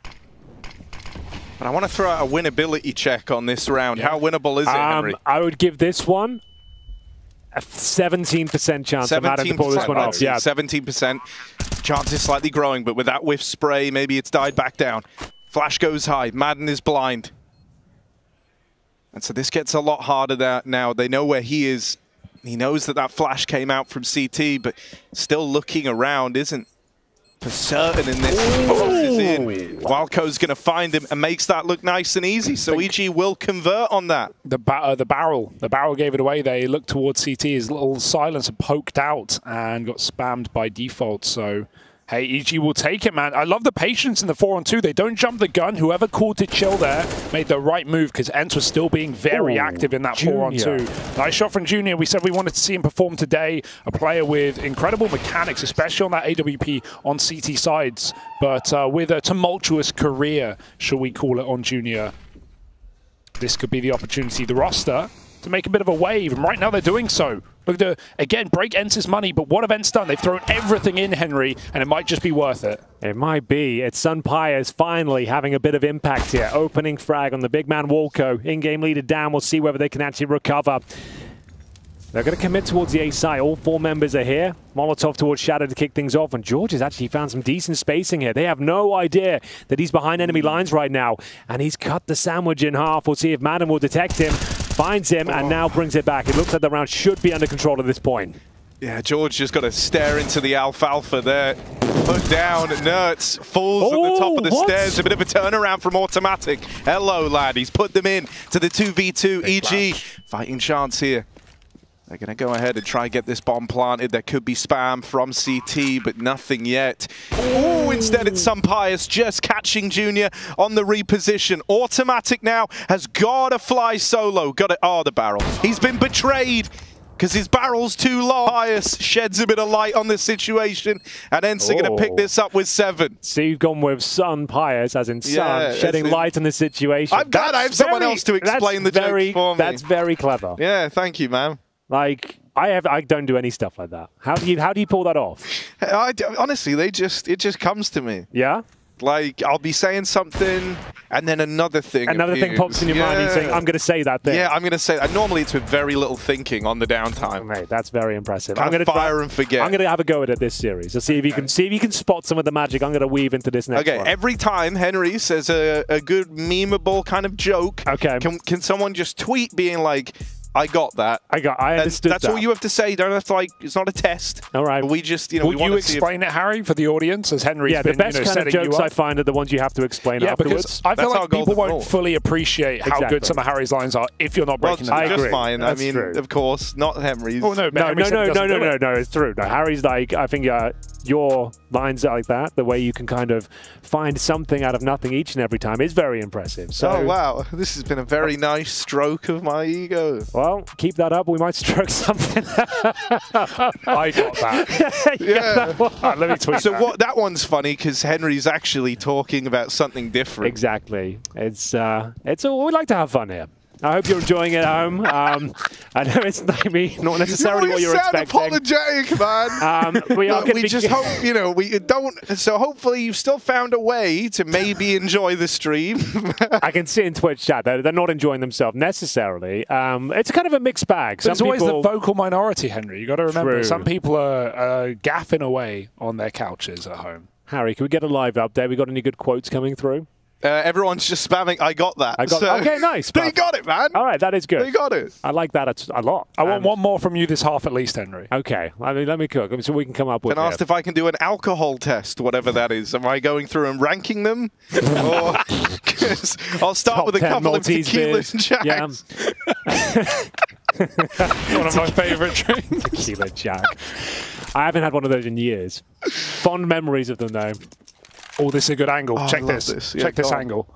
But I want to throw out a winnability check on this round. How winnable is it, Henry? I would give this one a 17% chance of Madden to pull this one off. Yeah, 17%. Chance is slightly growing, but with that whiff spray, maybe it's died back down. Flash goes high. Madden is blind. And so this gets a lot harder now. They know where he is. He knows that that flash came out from CT, but still looking around isn't for certain in this. Crosses in. Walco's going to find him and makes that look nice and easy. So EG will convert on that. The barrel gave it away. They looked towards CT. His little silencer poked out and got spammed by default. So, hey, EG will take it, man. I love the patience in the 4-on-2. They don't jump the gun. Whoever called to chill there made the right move because Ents was still being very active in that 4-on-2. Nice shot from Junior. We said we wanted to see him perform today. A player with incredible mechanics, especially on that AWP on CT sides, but with a tumultuous career, shall we call it, on Junior. This could be the opportunity. The roster to make a bit of a wave, and right now they're doing so. Look to, again, break Ents' money, but what have Ents done? They've thrown everything in, Henry, and it might just be worth it. It might be. It's Sunpires finally having a bit of impact here. Opening frag on the big man Walco. In-game leader down. We'll see whether they can actually recover. They're going to commit towards the A side. All 4 members are here. Molotov towards Shadow to kick things off, and George has actually found some decent spacing here. They have no idea that he's behind enemy lines right now, and he's cut the sandwich in half. We'll see if Madden will detect him. Finds him and now brings it back. It looks like the round should be under control at this point. Yeah, George just got to stare into the alfalfa there. Put down, Nerds falls at the top of the stairs. A bit of a turnaround from Automatic. Hello, lad. He's put them in to the 2v2. EG fighting chance here. They're going to go ahead and try and get this bomb planted. There could be spam from CT, but nothing yet. Oh, instead it's Sunpius just catching Junior on the reposition. Automatic now has got to fly solo. Got it. Oh, the barrel. He's been betrayed because his barrel's too long. Pius sheds a bit of light on the situation, and Ents are going to pick this up with 7. So you've gone with Sun-Pius, as in Sun, shedding light on the situation. I'm glad I have someone else to explain the joke for me. That's very clever. Yeah, thank you, man. Like, I don't do any stuff like that. How do you pull that off? Honestly, it just comes to me. Yeah? Like, I'll be saying something, and then another thing thing pops in your mind, and you're saying, I'm going to say that thing. Yeah, I'm going to say that. Normally, it's with very little thinking on the downtime. Mate, that's very impressive. I'm going to fire and forget. I'm going to have a go at it this series. So see if you can spot some of the magic I'm going to weave into this next one. Okay, every time Henry says a good memeable kind of joke, can someone just tweet being like, I got that. I understood That's all you have to say. You don't have to, like, it's not a test. All right. But we just, Will you explain it, Harry, for the audience, as Henry's been, the best kind of jokes I find are the ones you have to explain afterwards. Because I feel like people won't fully appreciate how good some of Harry's lines are if you're not breaking them down. I agree. Mine. I mean, of course, not Henry's. Oh, no, no, it's true. No, Harry's like, I think your lines are like that, the way you can kind of find something out of nothing each and every time is very impressive. So, oh, wow. This has been a very nice stroke of my ego. Well, keep that up. We might stroke something. I got that. Yeah. Let me tweet that. That one's funny because Henry's actually talking about something different. Exactly. We like to have fun here. I hope you're enjoying it at home. I know it's maybe not necessarily what you're expecting. Apologetic, man. We just hope, we don't. So hopefully you've still found a way to maybe enjoy the stream. I can see in Twitch chat they're not enjoying themselves necessarily. It's kind of a mixed bag. There's always the vocal minority, Henry. You got to remember, some people are gaffing away on their couches at home. Harry, can we get a live update? We got any good quotes coming through? Everyone's just spamming, I got that. Okay, nice. They got it, man. All right, that is good. They got it. I like that a lot. I want one more from you this half at least, Henry. Okay, let me cook so we can come up with it. Asked if I can do an alcohol test, whatever that is. Am I going through and ranking them? Or I'll start with a couple of tequilas and jacks. Yeah. One of my favourite drinks. Tequila Jack. I haven't had one of those in years. Fond memories of them, though. Oh, this is a good angle. Check this. Check this angle.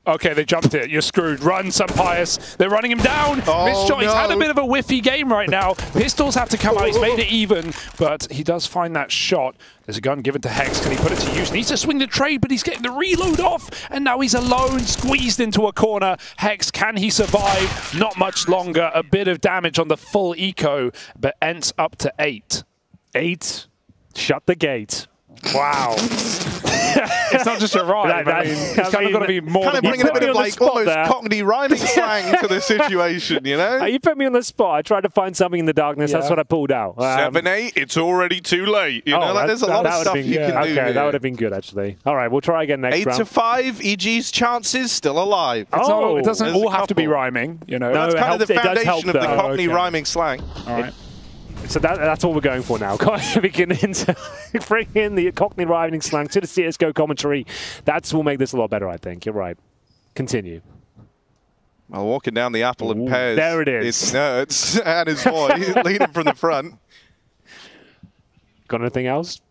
Okay, they jumped it. You're screwed. Run, Sampaius. They're running him down. Missed shot. He's had a bit of a whiffy game right now. Pistols have to come out. He's made it even, but he does find that shot. There's a gun given to Hex. Can he put it to use? Needs to swing the trade, but he's getting the reload off, and now he's alone, squeezed into a corner. Hex, can he survive? Not much longer. A bit of damage on the full eco, but ends up to 8. 8. Shut the gate. Wow. It's not just a rhyme. I mean, it's kind of got to be more. Kind of bringing a bit of like almost Cockney rhyming slang to the situation, you know? You put me on the spot. I tried to find something in the darkness. That's what I pulled out. 7-8. It's already too late. You know, like, there's a lot of stuff you can do. Okay, that would have been good actually. All right, we'll try again next round. 8-5. EG's chances still alive. It doesn't all have to be rhyming. You know, that's kind of the foundation of the Cockney rhyming slang. All right. So that's what we're going for now. Beginning to bring in the Cockney rhyming slang to the CSGO commentary. That will make this a lot better, I think. You're right. Continue. Well, walking down the apple and pears. There it is. It's Nerds and his boy leading from the front. Got anything else?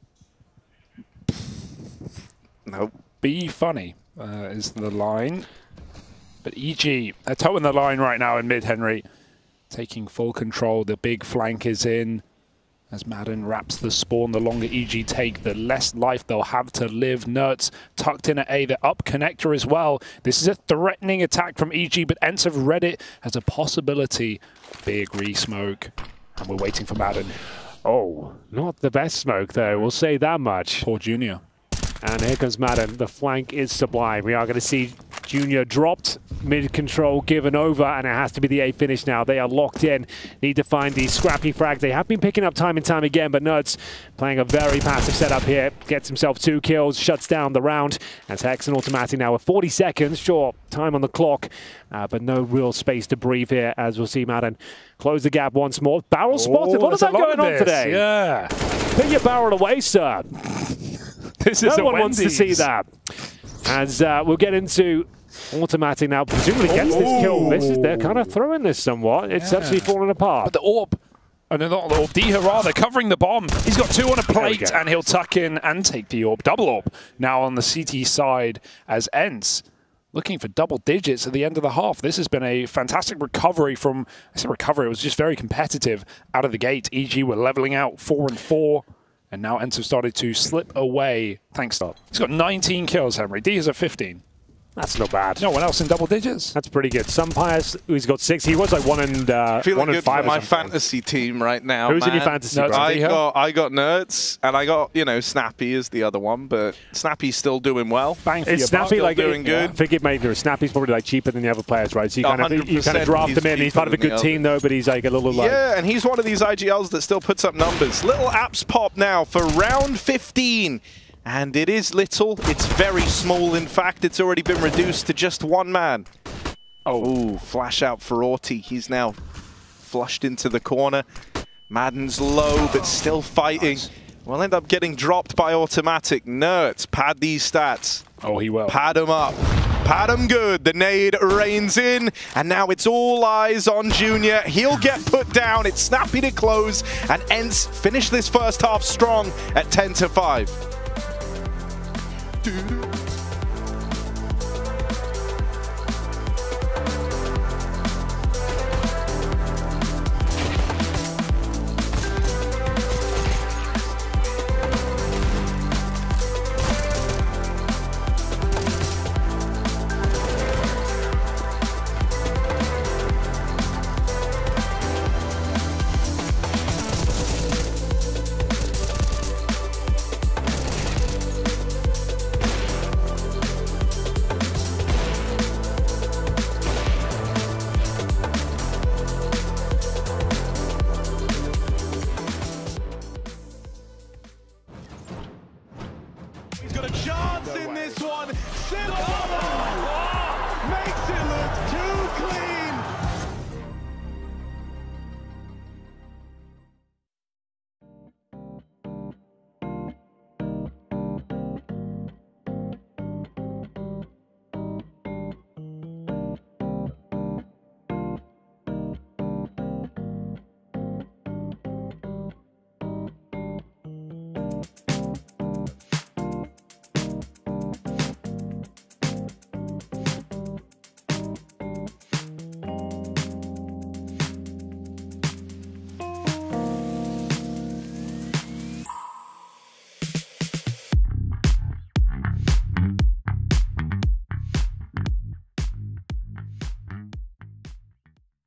Nope. Be funny is the line. But EG, they're towing the line right now in mid, Henry. Taking full control, the big flank is in. As Madden wraps the spawn, the longer EG take, the less life they'll have to live. Nerds tucked in at A, the up connector as well. This is a threatening attack from EG, but Ents have read it as a possibility. Big re-smoke, and we're waiting for Madden. Oh, not the best smoke, though. We'll say that much. Poor Junior. And here comes Madden. The flank is sublime. We are going to see Junior dropped, mid-control given over, and it has to be the A finish now. They are locked in. Need to find these scrappy frags. They have been picking up time and time again, but Nerds playing a very passive setup here. Gets himself 2 kills, shuts down the round. That's Hex and Automatic now with 40 seconds. Sure, time on the clock, but no real space to breathe here, as we'll see Madden close the gap once more. Barrel spotted. What is that going on today? Yeah. Put your barrel away, sir. This is no one wants to see that. As we'll get into Automatic now, presumably gets this kill. They're kind of throwing this somewhat. It's actually falling apart. But the orb, oh no, not the orb, D-Hurrah, they're covering the bomb. He's got 2 on a plate, and he'll tuck in and take the orb. Double orb now on the CT side as Ents looking for double digits at the end of the half. This has been a fantastic recovery from, I said recovery, it was just very competitive out of the gate. EG were leveling out 4-4. And now Ents have started to slip away. Thanks, Stop. He's got 19 kills, Henry. D has a 15. That's not bad. No one else in double digits. That's pretty good. Sampaius, who's got 6. He was like 1 and 5. Feeling good for my fantasy team right now. Who's in your fantasy? I got Nerds, and I got, you know, Snappy is the other one, but Snappy's still doing well. Bang for it's Snappy like doing good. I think it may be Snappy's probably like cheaper than the other players, right? So you kind of draft him in. He's part of a good team though, but he's like a little like and he's one of these IGLs that still puts up numbers. Little apps pop now for round 15. And it is little, it's very small. In fact, it's already been reduced to just 1 man. Oh, flash out for Orti. He's now flushed into the corner. Madden's low, but still fighting. We'll end up getting dropped by Automatic. Nerds, pad these stats. Oh, he will. Pad them up. Pad him good. The nade rains in, and now it's all eyes on Junior. He'll get put down. It's Snappy to close, and Ents finish this first half strong at 10-5.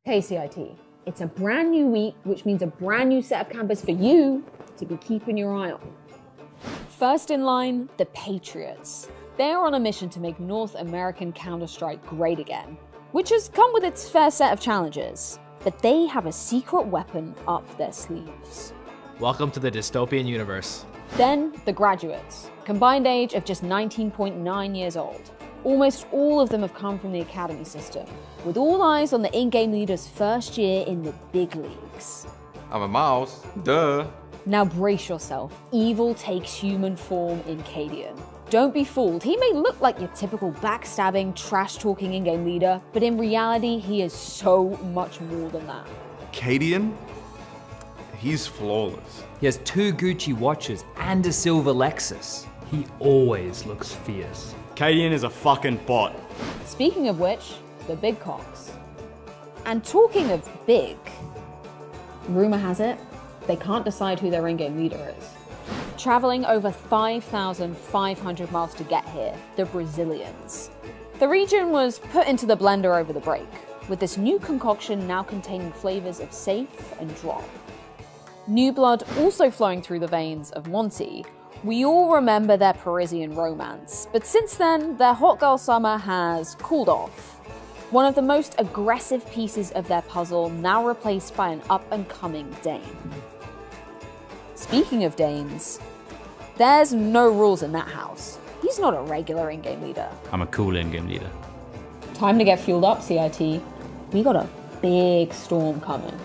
Okay, CIT, it's a brand new week, which means a brand new set of campers for you to be keeping your eye on. First in line, the Patriots. They're on a mission to make North American Counter-Strike great again, which has come with its fair set of challenges. But they have a secret weapon up their sleeves. Welcome to the dystopian universe. Then, the Graduates, combined age of just 19.9 years old. Almost all of them have come from the academy system, with all eyes on the in-game leader's first year in the big leagues. I'm a mouse, duh. Now brace yourself, evil takes human form in Cadian. Don't be fooled, he may look like your typical backstabbing, trash-talking in-game leader, but in reality, he is so much more than that. Cadian? He's flawless. He has 2 Gucci watches and a silver Lexus. He always looks fierce. Cadian is a fucking bot. Speaking of which, the big cocks. And talking of big, rumor has it, they can't decide who their in-game leader is. Traveling over 5,500 miles to get here, the Brazilians. The region was put into the blender over the break, with this new concoction now containing flavors of safe and drop. New blood also flowing through the veins of Monty. We all remember their Parisian romance, but since then, their hot girl summer has cooled off. One of the most aggressive pieces of their puzzle now replaced by an up-and-coming Dane. Speaking of Danes, there's no rules in that house. He's not a regular in-game leader. I'm a cool in-game leader. Time to get fueled up, CIT. We got a big storm coming.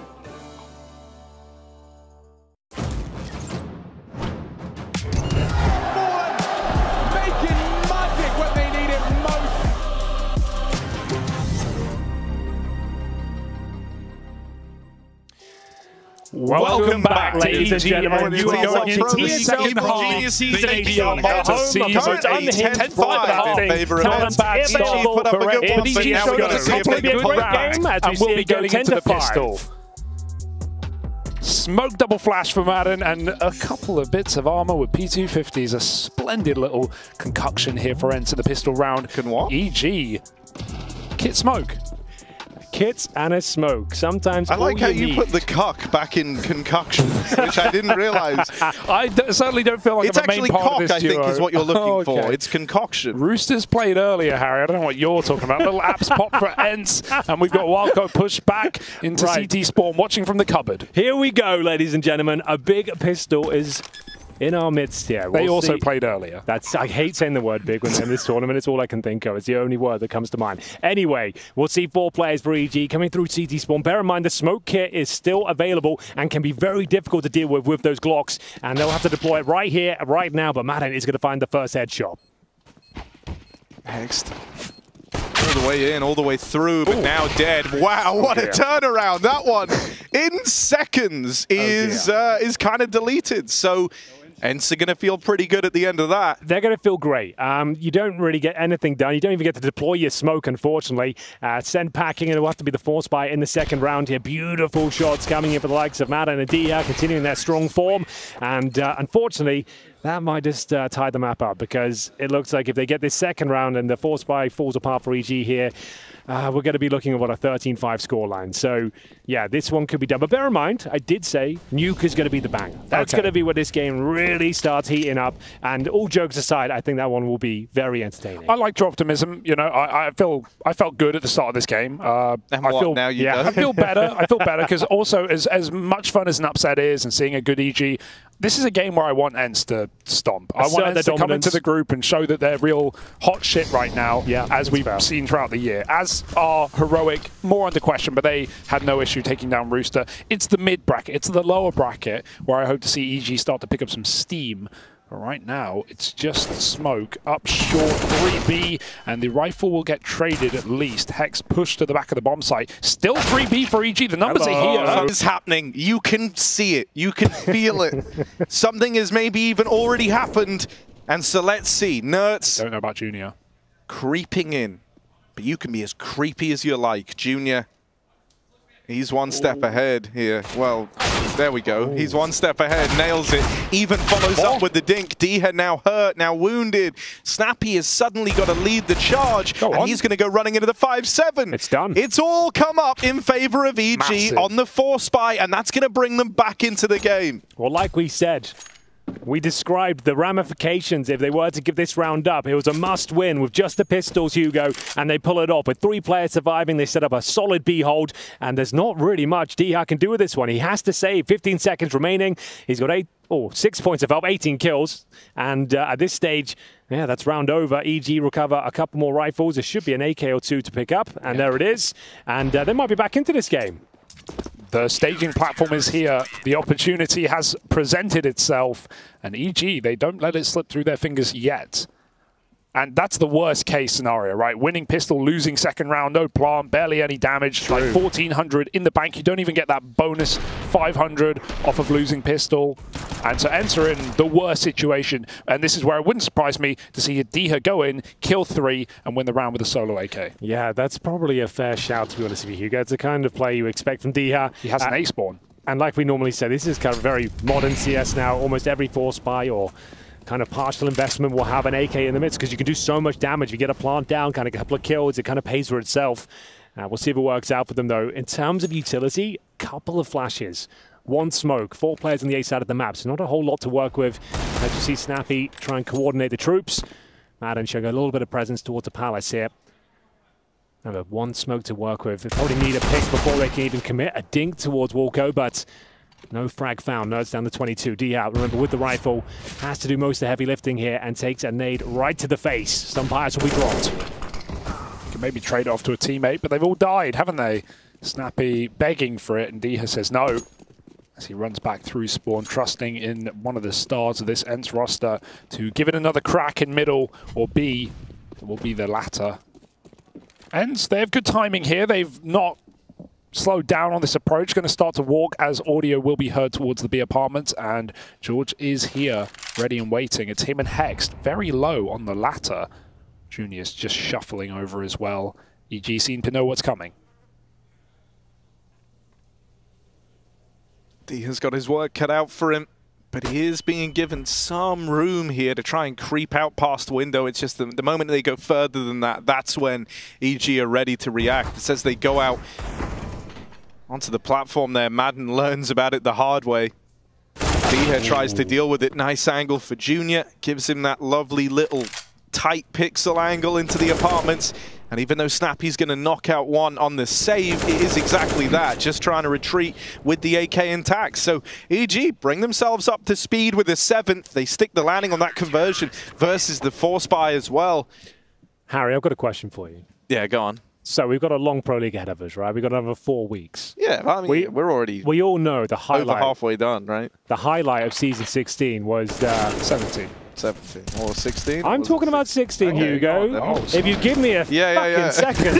Welcome back, ladies and gentlemen. You are watching the second half season of EPL Multi-Season 10-5 favor of bad start for MDG showing us a couple of good rounds, and we'll be going into the pistol. Smoke double flash for Madden and a couple of bits of armor with P250s. A splendid little concoction here for enter the pistol round. Can what? EG. Kit smoke. Kits and a smoke. Sometimes I like how you put the cuck back in concoction, which I didn't realize. I certainly don't feel like it's I'm a main part of this duo. I think, is what you're looking for. It's concoction. Roosters played earlier, Harry. I don't know what you're talking about. Little apps pop for Ents, and we've got Wildcard pushed back into CT Spawn, watching from the cupboard. Here we go, ladies and gentlemen. A big pistol is in our midst here. They also played earlier. I hate saying the word big when they're in this tournament. It's all I can think of. It's the only word that comes to mind. Anyway, we'll see 4 players for EG coming through CT Spawn. Bear in mind the smoke kit is still available and can be very difficult to deal with those Glocks. And they'll have to deploy it right here, right now. But Madden is going to find the first headshot. Next. All the way in, all the way through, but now dead. Wow, what a turnaround. That one in seconds is kind of deleted. So Ents are going to feel pretty good at the end of that. They're going to feel great. You don't really get anything done. You don't even get to deploy your smoke, unfortunately. Send packing, and it'll have to be the force buy in the second round here. Beautiful shots coming in for the likes of Madden and Dia, continuing their strong form. And unfortunately, that might just tie the map up, because it looks like if they get this second round and the force buy falls apart for EG here, we're going to be looking at, what, a 13-5 scoreline. So, yeah, this one could be done. But bear in mind, I did say Nuke is going to be the banger. That's going to be where this game really starts heating up. And all jokes aside, I think that one will be very entertaining. I like your optimism. You know, I felt good at the start of this game. I feel better. I feel better because also as much fun as an upset is and seeing a good EG, this is a game where I want Ents to stomp. I want Ents to come into the group and show that they're real hot shit right now, as we've seen throughout the year. As are Heroic, more under question, but they had no issue taking down Rooster. It's the mid bracket, it's the lower bracket where I hope to see EG start to pick up some steam. But right now, it's just smoke up short 3B, and the rifle will get traded at least. Hex pushed to the back of the bomb site. Still 3B for EG. The numbers are here. Something's happening. You can see it. You can feel it. Something has maybe even already happened. And so let's see. Nerds. Don't know about Junior. Creeping in. But you can be as creepy as you like. Junior He's one step ahead here. Well, there we go. He's one step ahead, nails it. Even follows up with the dink. Deha now hurt, now wounded. Snappy has suddenly got to lead the charge, and he's going to go running into the 5-7. It's done. It's all come up in favor of EG Massive. on the 4 spy, and that's going to bring them back into the game. Well, like we said, we described the ramifications if they were to give this round up. It was a must-win with just the pistols, Hugo, and they pull it off. With 3 players surviving, they set up a solid B hold, and there's not really much Deha can do with this one. He has to save. 15 seconds remaining. He's got 6 points of help, 18 kills, and at this stage, yeah, that's round over. EG recover a couple more rifles. There should be an AK or 2 to pick up, and there it is. And they might be back into this game. The staging platform is here. The opportunity has presented itself. And EG, they don't let it slip through their fingers yet. And that's the worst case scenario, right? Winning pistol, losing second round, no plant, barely any damage, True. like 1,400 in the bank. You don't even get that bonus 500 off of losing pistol. And to enter in the worst situation, and this is where it wouldn't surprise me to see a Deha go in, kill 3, and win the round with a solo AK. Yeah, that's probably a fair shout, to be honest with you, Hugo. It's the kind of play you expect from Deha. He has an A-spawn. And like we normally say, this is kind of very modern CS now. Almost every 4 spy or kind of partial investment will have an AK in the midst because you can do so much damage. You get a plant down, kind of a couple of kills, it kind of pays for itself. We'll see if it works out for them, though. In terms of utility, couple of flashes. 1 smoke, 4 players on the A side of the map, so not a whole lot to work with. As you see Snappy try and coordinate the troops. Madden showing a little bit of presence towards the palace here. Another 1 smoke to work with. They probably need a pick before they can even commit. A dink towards Walko, but no frag found. No, it's down to 22. Deha, remember, with the rifle, has to do most of the heavy lifting here and takes a nade right to the face. Some players will be dropped. Can maybe trade off to a teammate, but they've all died, haven't they? Snappy begging for it, and Deha says no. As he runs back through spawn, trusting in one of the stars of this ENCE roster to give it another crack in middle, or B, it will be the latter. ENCE, they have good timing here. They've not slowed down on this approach. Going to start to walk as audio will be heard towards the B apartments, and George is here, ready and waiting. It's him and Hext, very low on the latter. Junior's just shuffling over as well. EG seem to know what's coming. Deha's got his work cut out for him, but he is being given some room here to try and creep out past the window. It's just the moment they go further than that, that's when EG are ready to react. It says they go out onto the platform there. Madden learns about it the hard way. Deha tries to deal with it. Nice angle for Junior. Gives him that lovely little tight pixel angle into the apartments. And even though Snappy's going to knock out 1 on the save, it is exactly that. Just trying to retreat with the AK intact. So EG bring themselves up to speed with the 7th. They stick the landing on that conversion versus the 4 spy as well. Harry, I've got a question for you. Yeah, go on. So we've got a long Pro League ahead of us, right? We've got another 4 weeks. Yeah, I mean, we're already we all know the highlight. Over halfway done, right? The highlight of Season 16 was 17. 17 or 16? I'm talking about 16, okay, Hugo. If you give me a fucking second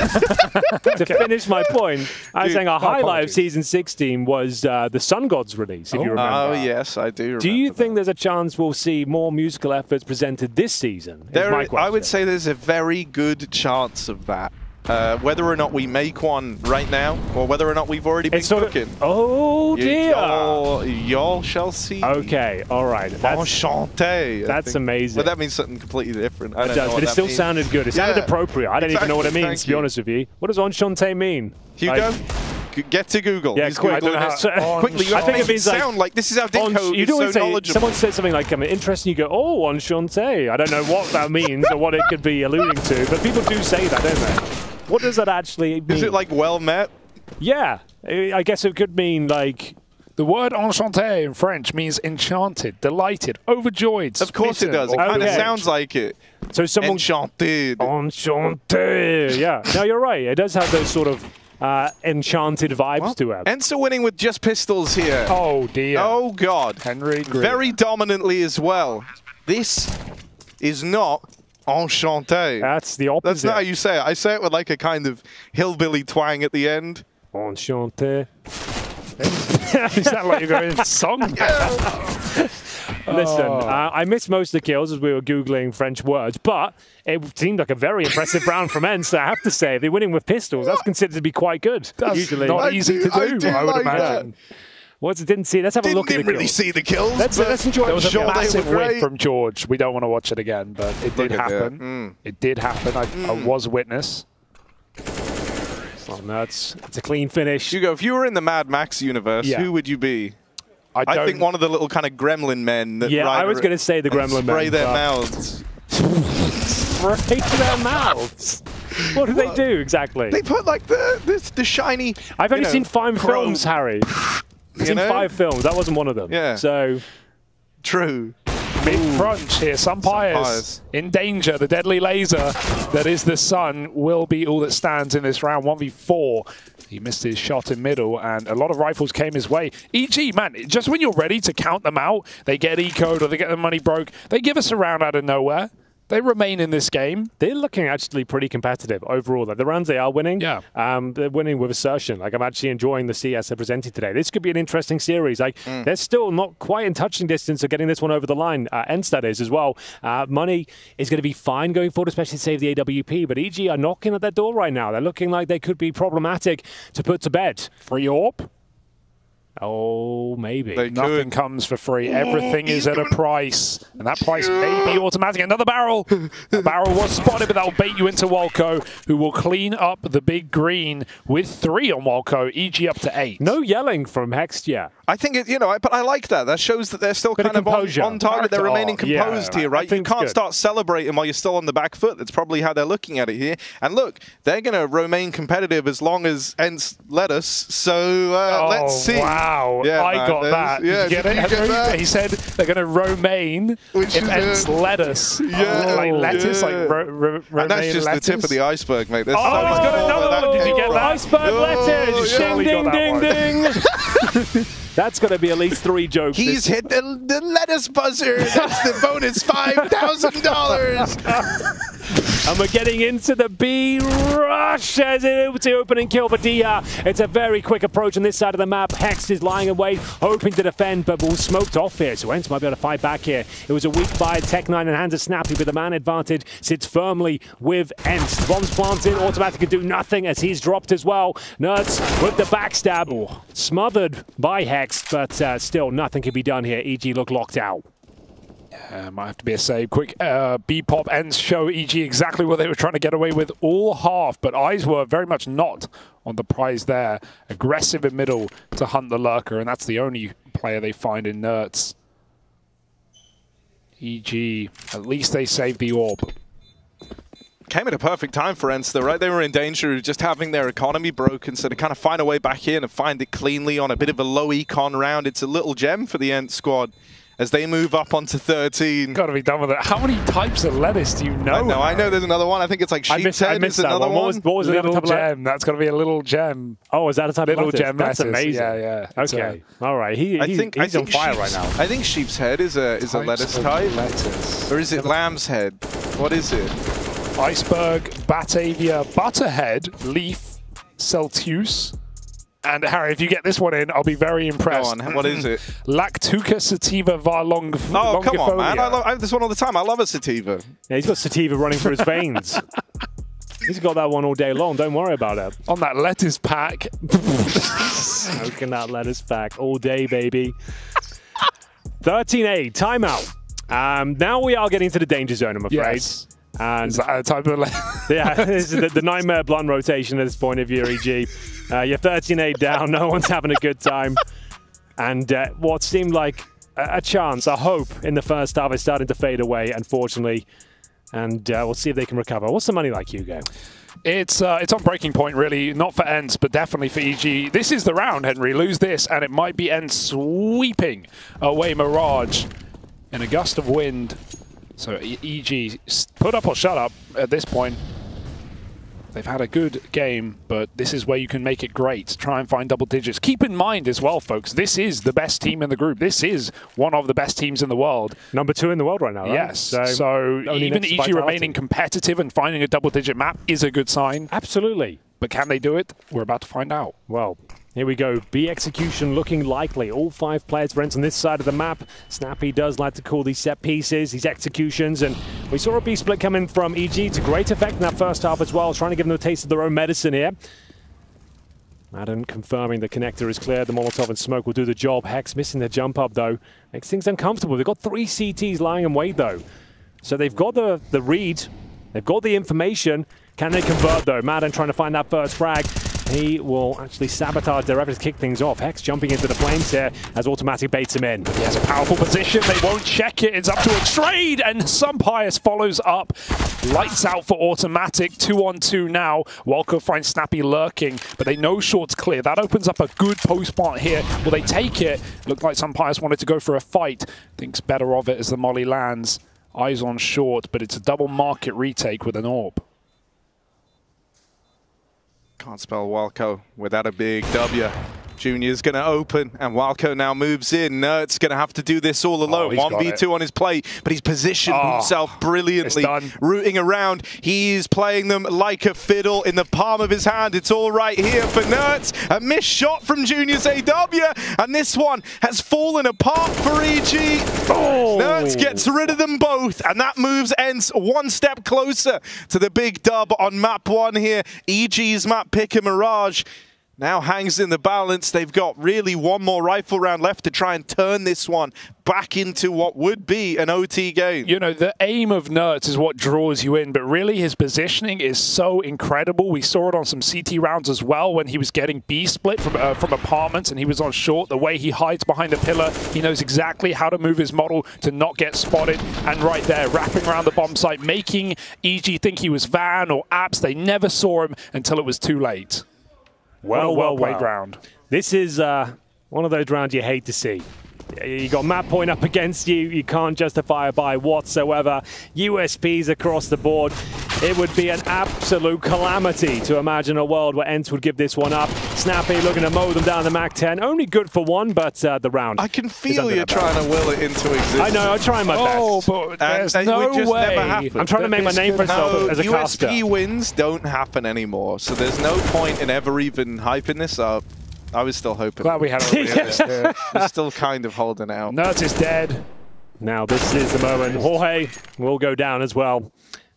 to finish my point, I was saying a highlight of Season 16 was the Sun Gods release, if you remember. Oh, yes, I do remember. Do you think there's a chance we'll see more musical efforts presented this season? I would say there's a very good chance of that. Whether or not we make one right now, or whether or not we've already been cooking. Oh dear! Y'all shall see. Okay, all right. Enchanté. That's amazing. But that means something completely different. It does, but it still sounded good. It sounded appropriate. I don't even know what it means, to be honest with you. What does enchanté mean? Hugo? Get to Google. Yeah, quickly. Quickly, I think it means sound like this is how Dinko is so knowledgeable. Someone said something like interesting, you go, oh, enchanté. I don't know what that means or what it could be alluding to, but people do say that, don't they? What does that actually mean? Is it like well met? Yeah, I guess it could mean like... The word enchanté in French means enchanted, delighted, overjoyed. Of course it does. It kind of sounds like it. So someone... Enchanted. Enchanté. Yeah. No, you're right. It does have those sort of enchanted vibes to it. ENCE winning with just pistols here. Oh, dear. Oh, God. Henry Greer. Very dominantly as well. This is not... Enchanté. That's the opposite. That's not how you say it. I say it with like a kind of hillbilly twang at the end. Enchanté. Is that like you're going song? Listen, I missed most of the kills as we were Googling French words, but it seemed like a very impressive round from ENCE, I have to say. If they're winning with pistols, that's considered to be quite good. That's usually not easy to do, I would imagine. Let's have a look at the kills. Didn't really see the kills. Let's enjoy There the was a shot. massive win from George. We don't want to watch it again, but it did happen. It did happen. I was witness. Oh, no, it's a clean finish. Hugo, if you were in the Mad Max universe, who would you be? I think one of the little kind of gremlin men that I was going to say the gremlin men. Spray their mouths. Spray their mouths? What do they do exactly? They put like the shiny. I've only seen 5 films, Harry. I've seen 5 films. That wasn't one of them. Yeah. So true. Big crunch here. Sumpires in danger. The deadly laser that is the sun will be all that stands in this round. 1v4. He missed his shot in middle, and a lot of rifles came his way. EG, man, just when you're ready to count them out, they get E-code or they get the money broke. They give us a round out of nowhere. They remain in this game. They're looking actually pretty competitive overall. Like the rounds they are winning, they're winning with assertion. Like I'm actually enjoying the CS they're presenting today. This could be an interesting series. Like they're still not quite in touching distance of getting this one over the line. ENCE, that is, as well. Money is going to be fine going forward, especially to save the AWP. But EG are knocking at their door right now. They're looking like they could be problematic to put to bed. Free AWP? Oh, maybe. Nothing comes for free. Everything is at a price. And that price may be automatic. Another barrel. The barrel was spotted, but that will bait you into Walco, who will clean up the big green with 3 on Walco. EG up to 8. No yelling from Hext yet. I think, but I like that. That shows that they're still kind of on target. They're remaining composed here, right? You can't start celebrating while you're still on the back foot. That's probably how they're looking at it here. And look, they're going to remain competitive as long as ENCE let us. So let's see. Wow. Yeah, I got that. Yeah, did you get it? He said they're going to remain if ENCE lettuce. Yeah. Like lettuce, like romaine and that's just lettuce. the tip of the iceberg, mate. There's he's got it. No, did you get that? Iceberg lettuce. Ding, ding, ding, ding. That's going to be at least 3 jokes. He's hit the lettuce buzzer. That's the bonus $5,000. And we're getting into the B rush as it's the opening kill for Dia. It's a very quick approach on this side of the map. Hext is lying away, hoping to defend, but was smoked off here. So ENCE might be able to fight back here. It was a weak buy. Tech9 and Hands of Snappy with the man advantage sits firmly with ENCE. Bombs planted, automatic can do nothing as he's dropped as well. Nerds with the backstab. Smothered by Hext, but still nothing can be done here. EG look locked out. Might have to be a save. Quick B-pop ends show EG exactly what they were trying to get away with all half, but eyes were very much not on the prize there. Aggressive in middle to hunt the lurker, and that's the only player they find in Nerds. EG, at least they saved the AWP. Came at a perfect time for ENCE, though, right? They were in danger of just having their economy broken, so to kind of find a way back in and find it cleanly on a bit of a low econ round, it's a little gem for the ENCE squad as they move up onto 13. Got to be done with it. How many types of lettuce do you know? I know there's another one. I think it's like sheep's head. I missed another one. What was little gem? That's got to be a little gem. Oh, is that a type little of lettuce? Gem That's lettuce. amazing. Yeah. Okay. All right. He's on fire right now. I think sheep's head is a lettuce type. Lettuce. Or is it lamb's head? What is it? Iceberg, Batavia, Butterhead, Leaf, Celtius. And Harry, if you get this one in, I'll be very impressed. Go on, what is it? Lactuca sativa var longifolia. Oh, come on, man. I have this one all the time. I love a sativa. Yeah, he's got sativa running through his veins. He's got that one all day long. Don't worry about it. On that lettuce pack. Smoking that lettuce pack all day, baby. 13-8, timeout. Now we are getting to the danger zone, I'm afraid. Yes. And is that a type of yeah, this is the nightmare blunt rotation at this point of your EG. You're 13-8 down, no one's having a good time. And what seemed like a chance, a hope in the first half is starting to fade away, unfortunately. And we'll see if they can recover. What's the money like, Hugo? It's on breaking point, really. Not for ENCE, but definitely for EG. This is the round, Henry. Lose this, and it might be ENCE sweeping away Mirage in a gust of wind. So EG, put up or shut up at this point. They've had a good game, but this is where you can make it great. Try and find double digits. Keep in mind as well, folks, this is the best team in the group. This is one of the best teams in the world. Number 2 in the world right now, right? Yes. So even EG remaining competitive and finding a double-digit map is a good sign. Absolutely. But can they do it? We're about to find out. Well, Here we go. B execution looking likely. All 5 players friends on this side of the map. Snappy does like to call these set pieces, these executions, and we saw a B split coming from EG to great effect in that first half as well, trying to give them a taste of their own medicine here. Madden confirming the connector is clear. The Molotov and smoke will do the job. Hex missing the jump up though. Makes things uncomfortable. They've got 3 CTs lying in wait though. So they've got the read. They've got the information. Can they convert though? Madden trying to find that first frag. He will actually sabotage their efforts to kick things off. Hex jumping into the flames here as Automatic baits him in. He has a powerful position. They won't check it. It's up to a trade, and Sunpius follows up. Lights out for Automatic. 2-on-2 now. Walco finds Snappy lurking, but they know short's clear. That opens up a good post spot here. Will they take it? Looked like Sunpius wanted to go for a fight. Thinks better of it as the molly lands. Eyes on short, but it's a double market retake with an AWP. Can't spell Walco without a big W. Junior's going to open, and Walco now moves in. Nert's going to have to do this all alone. 1v2 on his play, but he's positioned himself brilliantly. Rooting around, he's playing them like a fiddle in the palm of his hand. It's all right here for Nertz. A missed shot from Junior's AW, and this one has fallen apart for EG. Nertz gets rid of them both, and that moves ends one step closer to the big dub on map 1 here. EG's map pick and Mirage now hangs in the balance. They've got really one more rifle round left to try and turn this one back into what would be an OT game. You know, the aim of Nertz is what draws you in, but really his positioning is so incredible. We saw it on some CT rounds as well when he was getting B split from apartments and he was on short. The way he hides behind a pillar, he knows exactly how to move his model to not get spotted. And right there, wrapping around the bomb site, making EG think he was Van or Apps. They never saw him until it was too late. Well played round. This is one of those rounds you hate to see. You got map point up against you. You can't justify it by whatsoever. USPs across the board. It would be an absolute calamity to imagine a world where Ents would give this one up. Snappy looking to mow them down the Mac 10. Only good for one, but the round. I can feel you trying to will it into existence. I know, I'm trying my best. But there's no way. I'm trying to make my name for myself as a caster. USP wins don't happen anymore, so there's no point in ever even hyping this up. I was still hoping. Glad we had a We're still kind of holding out. Nertz is dead. Now this is the moment. Jorge will go down as well.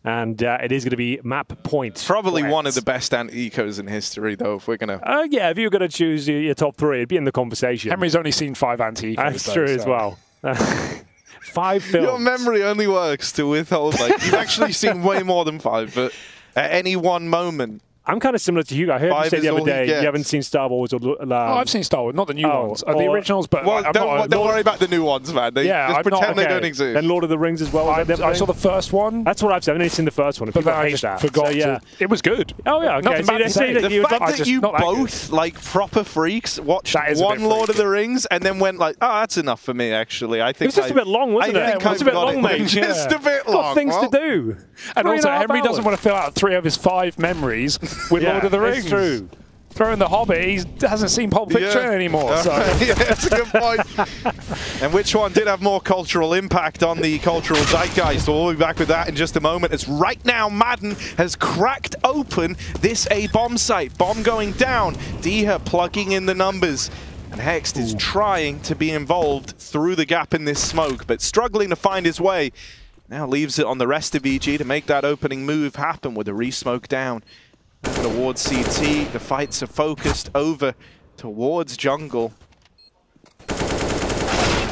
And it is going to be map point. Probably one of the best anti-ecos in history, though, if we're going to... yeah, if you're going to choose your top 3, it'd be in the conversation. Henry's only seen 5 anti-ecos. That's true as well. 5 films. Your memory only works to withhold. Like, you've actually seen way more than 5, but at any one moment... I'm kind of similar to you. I heard you say the other day you haven't seen Star Wars or I've seen Star Wars, not the new ones. The originals, but well, don't worry about the new ones, man. Just pretend they don't exist. Then Lord of the Rings as well. I saw the first one. That's what I've seen. I've only seen the first one. But then I just forgot. So, it was good. Oh yeah, okay. The fact that you both, like proper freaks, watched one Lord of the Rings and then went like, oh, that's enough for me. Actually, I think it was just a bit long, wasn't it? It was a bit long, mate. Just a bit long. Got things to do. And also, Henry doesn't want to fill out 3 of his 5 memories with Lord of the Rings. It's true. Throwing the Hobbit, he hasn't seen Pulp Fiction anymore. So. Yeah, that's a good point. And which one did have more cultural impact on the cultural zeitgeist? We'll be back with that in just a moment. As right now, Madden has cracked open this A bomb site. Bomb going down. Diha plugging in the numbers. And Hext is trying to be involved through the gap in this smoke, but struggling to find his way. Now leaves it on the rest of EG to make that opening move happen with a re-smoke down. Towards CT, the fights are focused over towards jungle.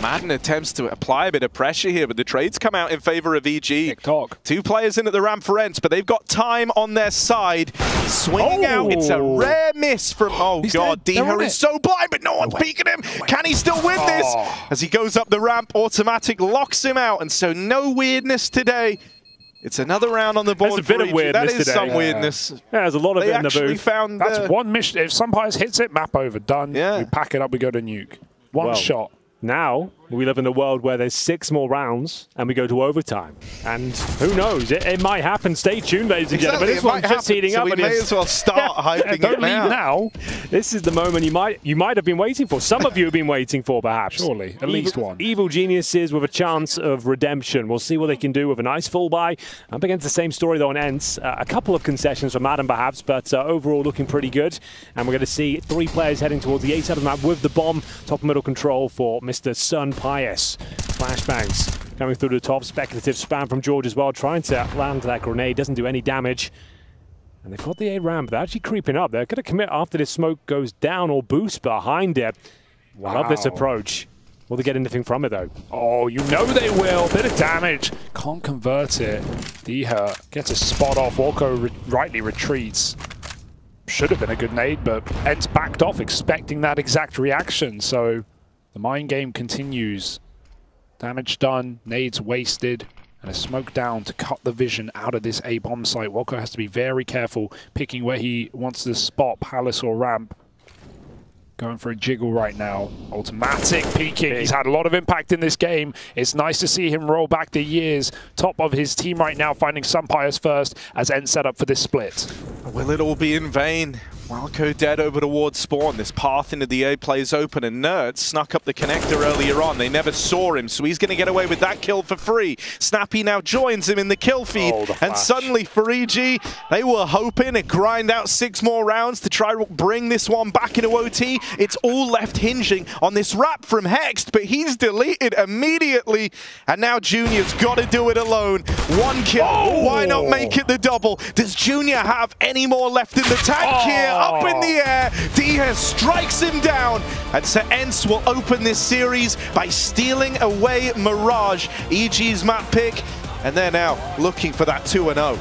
Madden attempts to apply a bit of pressure here, but the trades come out in favor of EG. TikTok. 2 players in at the ramp for Ents, but they've got time on their side. Swinging out, it's a rare miss from, God, Diha is so blind, but no one's peeking him. Can he still win this? As he goes up the ramp, Automatic locks him out, and so no weirdness today. It's another round on the board. There's a bit of weirdness today. That is some weirdness. Yeah, there's a lot of it in the booth. That's one mission. If Sunpius hits it, map over, done. Yeah. We pack it up, we go to nuke. One shot. Now, We live in a world where there's 6 more rounds and we go to overtime. And who knows? It might happen. Stay tuned, ladies and gentlemen. This one's just heating up. We may as well start hyping it Don't leave now. This is the moment you might have been waiting for. Some of you have been waiting for, perhaps. Surely, at least one. Evil geniuses with a chance of redemption. We'll see what they can do with a nice full buy. Up against the same story, though, on Ents. A couple of concessions from Adam, perhaps, but overall looking pretty good. And we're going to see 3 players heading towards the A side of the map with the bomb. Top middle control for Mr. Sun Pius. Flashbangs coming through the top. Speculative spam from George as well, trying to land that grenade. Doesn't do any damage. And they've got the A ramp. They're actually creeping up. They're going to commit after this smoke goes down or boost behind it. Wow. Love this approach. Will they get anything from it, though? Oh, you know they will. Bit of damage. Can't convert it. Diha gets a spot off. Walko rightly retreats. Should have been a good nade, but Ents backed off, expecting that exact reaction. So the mind game continues. Damage done, nades wasted, and a smoke down to cut the vision out of this A bomb site. Walko has to be very careful picking where he wants to spot Palace or ramp. Going for a jiggle right now. Automatic peeking. He's had a lot of impact in this game. It's nice to see him roll back the years. Top of his team right now, finding Sunpius first as Ents set up for this split. Will it all be in vain? Walko dead over towards spawn. This path into the A plays open, and Nerd snuck up the connector earlier on. They never saw him, so he's going to get away with that kill for free. Snappy now joins him in the kill feed, and suddenly for EG, they were hoping to grind out 6 more rounds to try to bring this one back into OT. It's all left hinging on this wrap from Hext, but he's deleted immediately, and now Junior's got to do it alone. 1 kill. Why not make it the double? Does Junior have any more left in the tank here? Up in the air, Diha strikes him down, and so Ents will open this series by stealing away Mirage, EG's map pick, and they're now looking for that 2-0.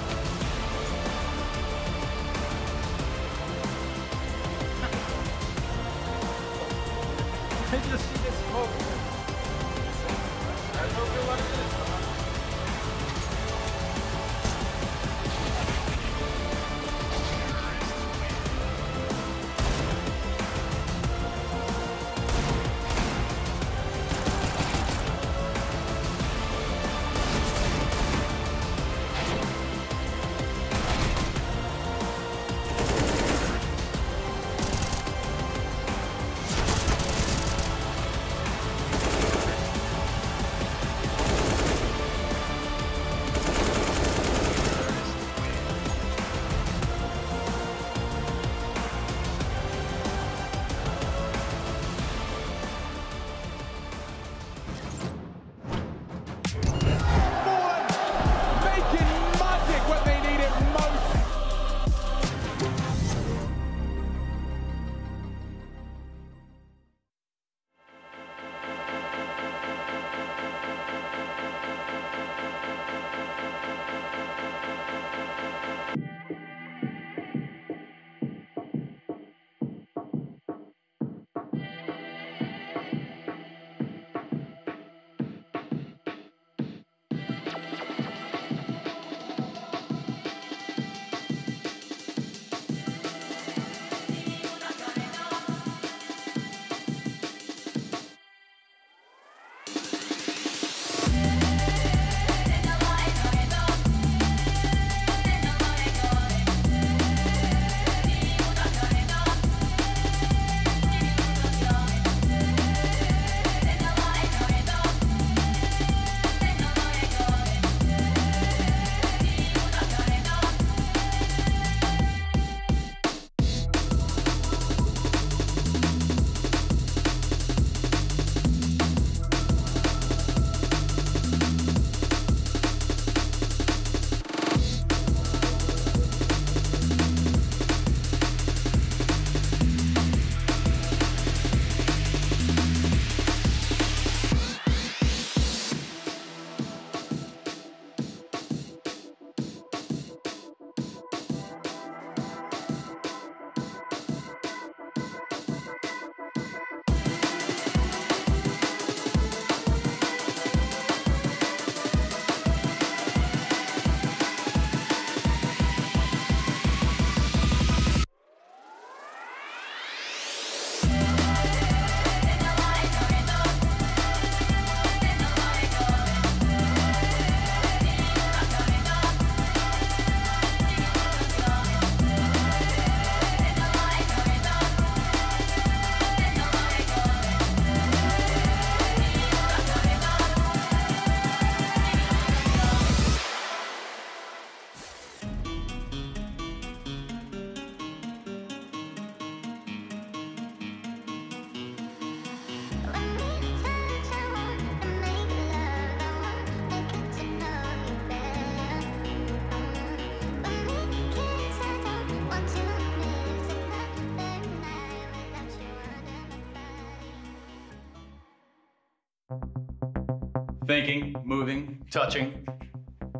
Thinking, moving, touching,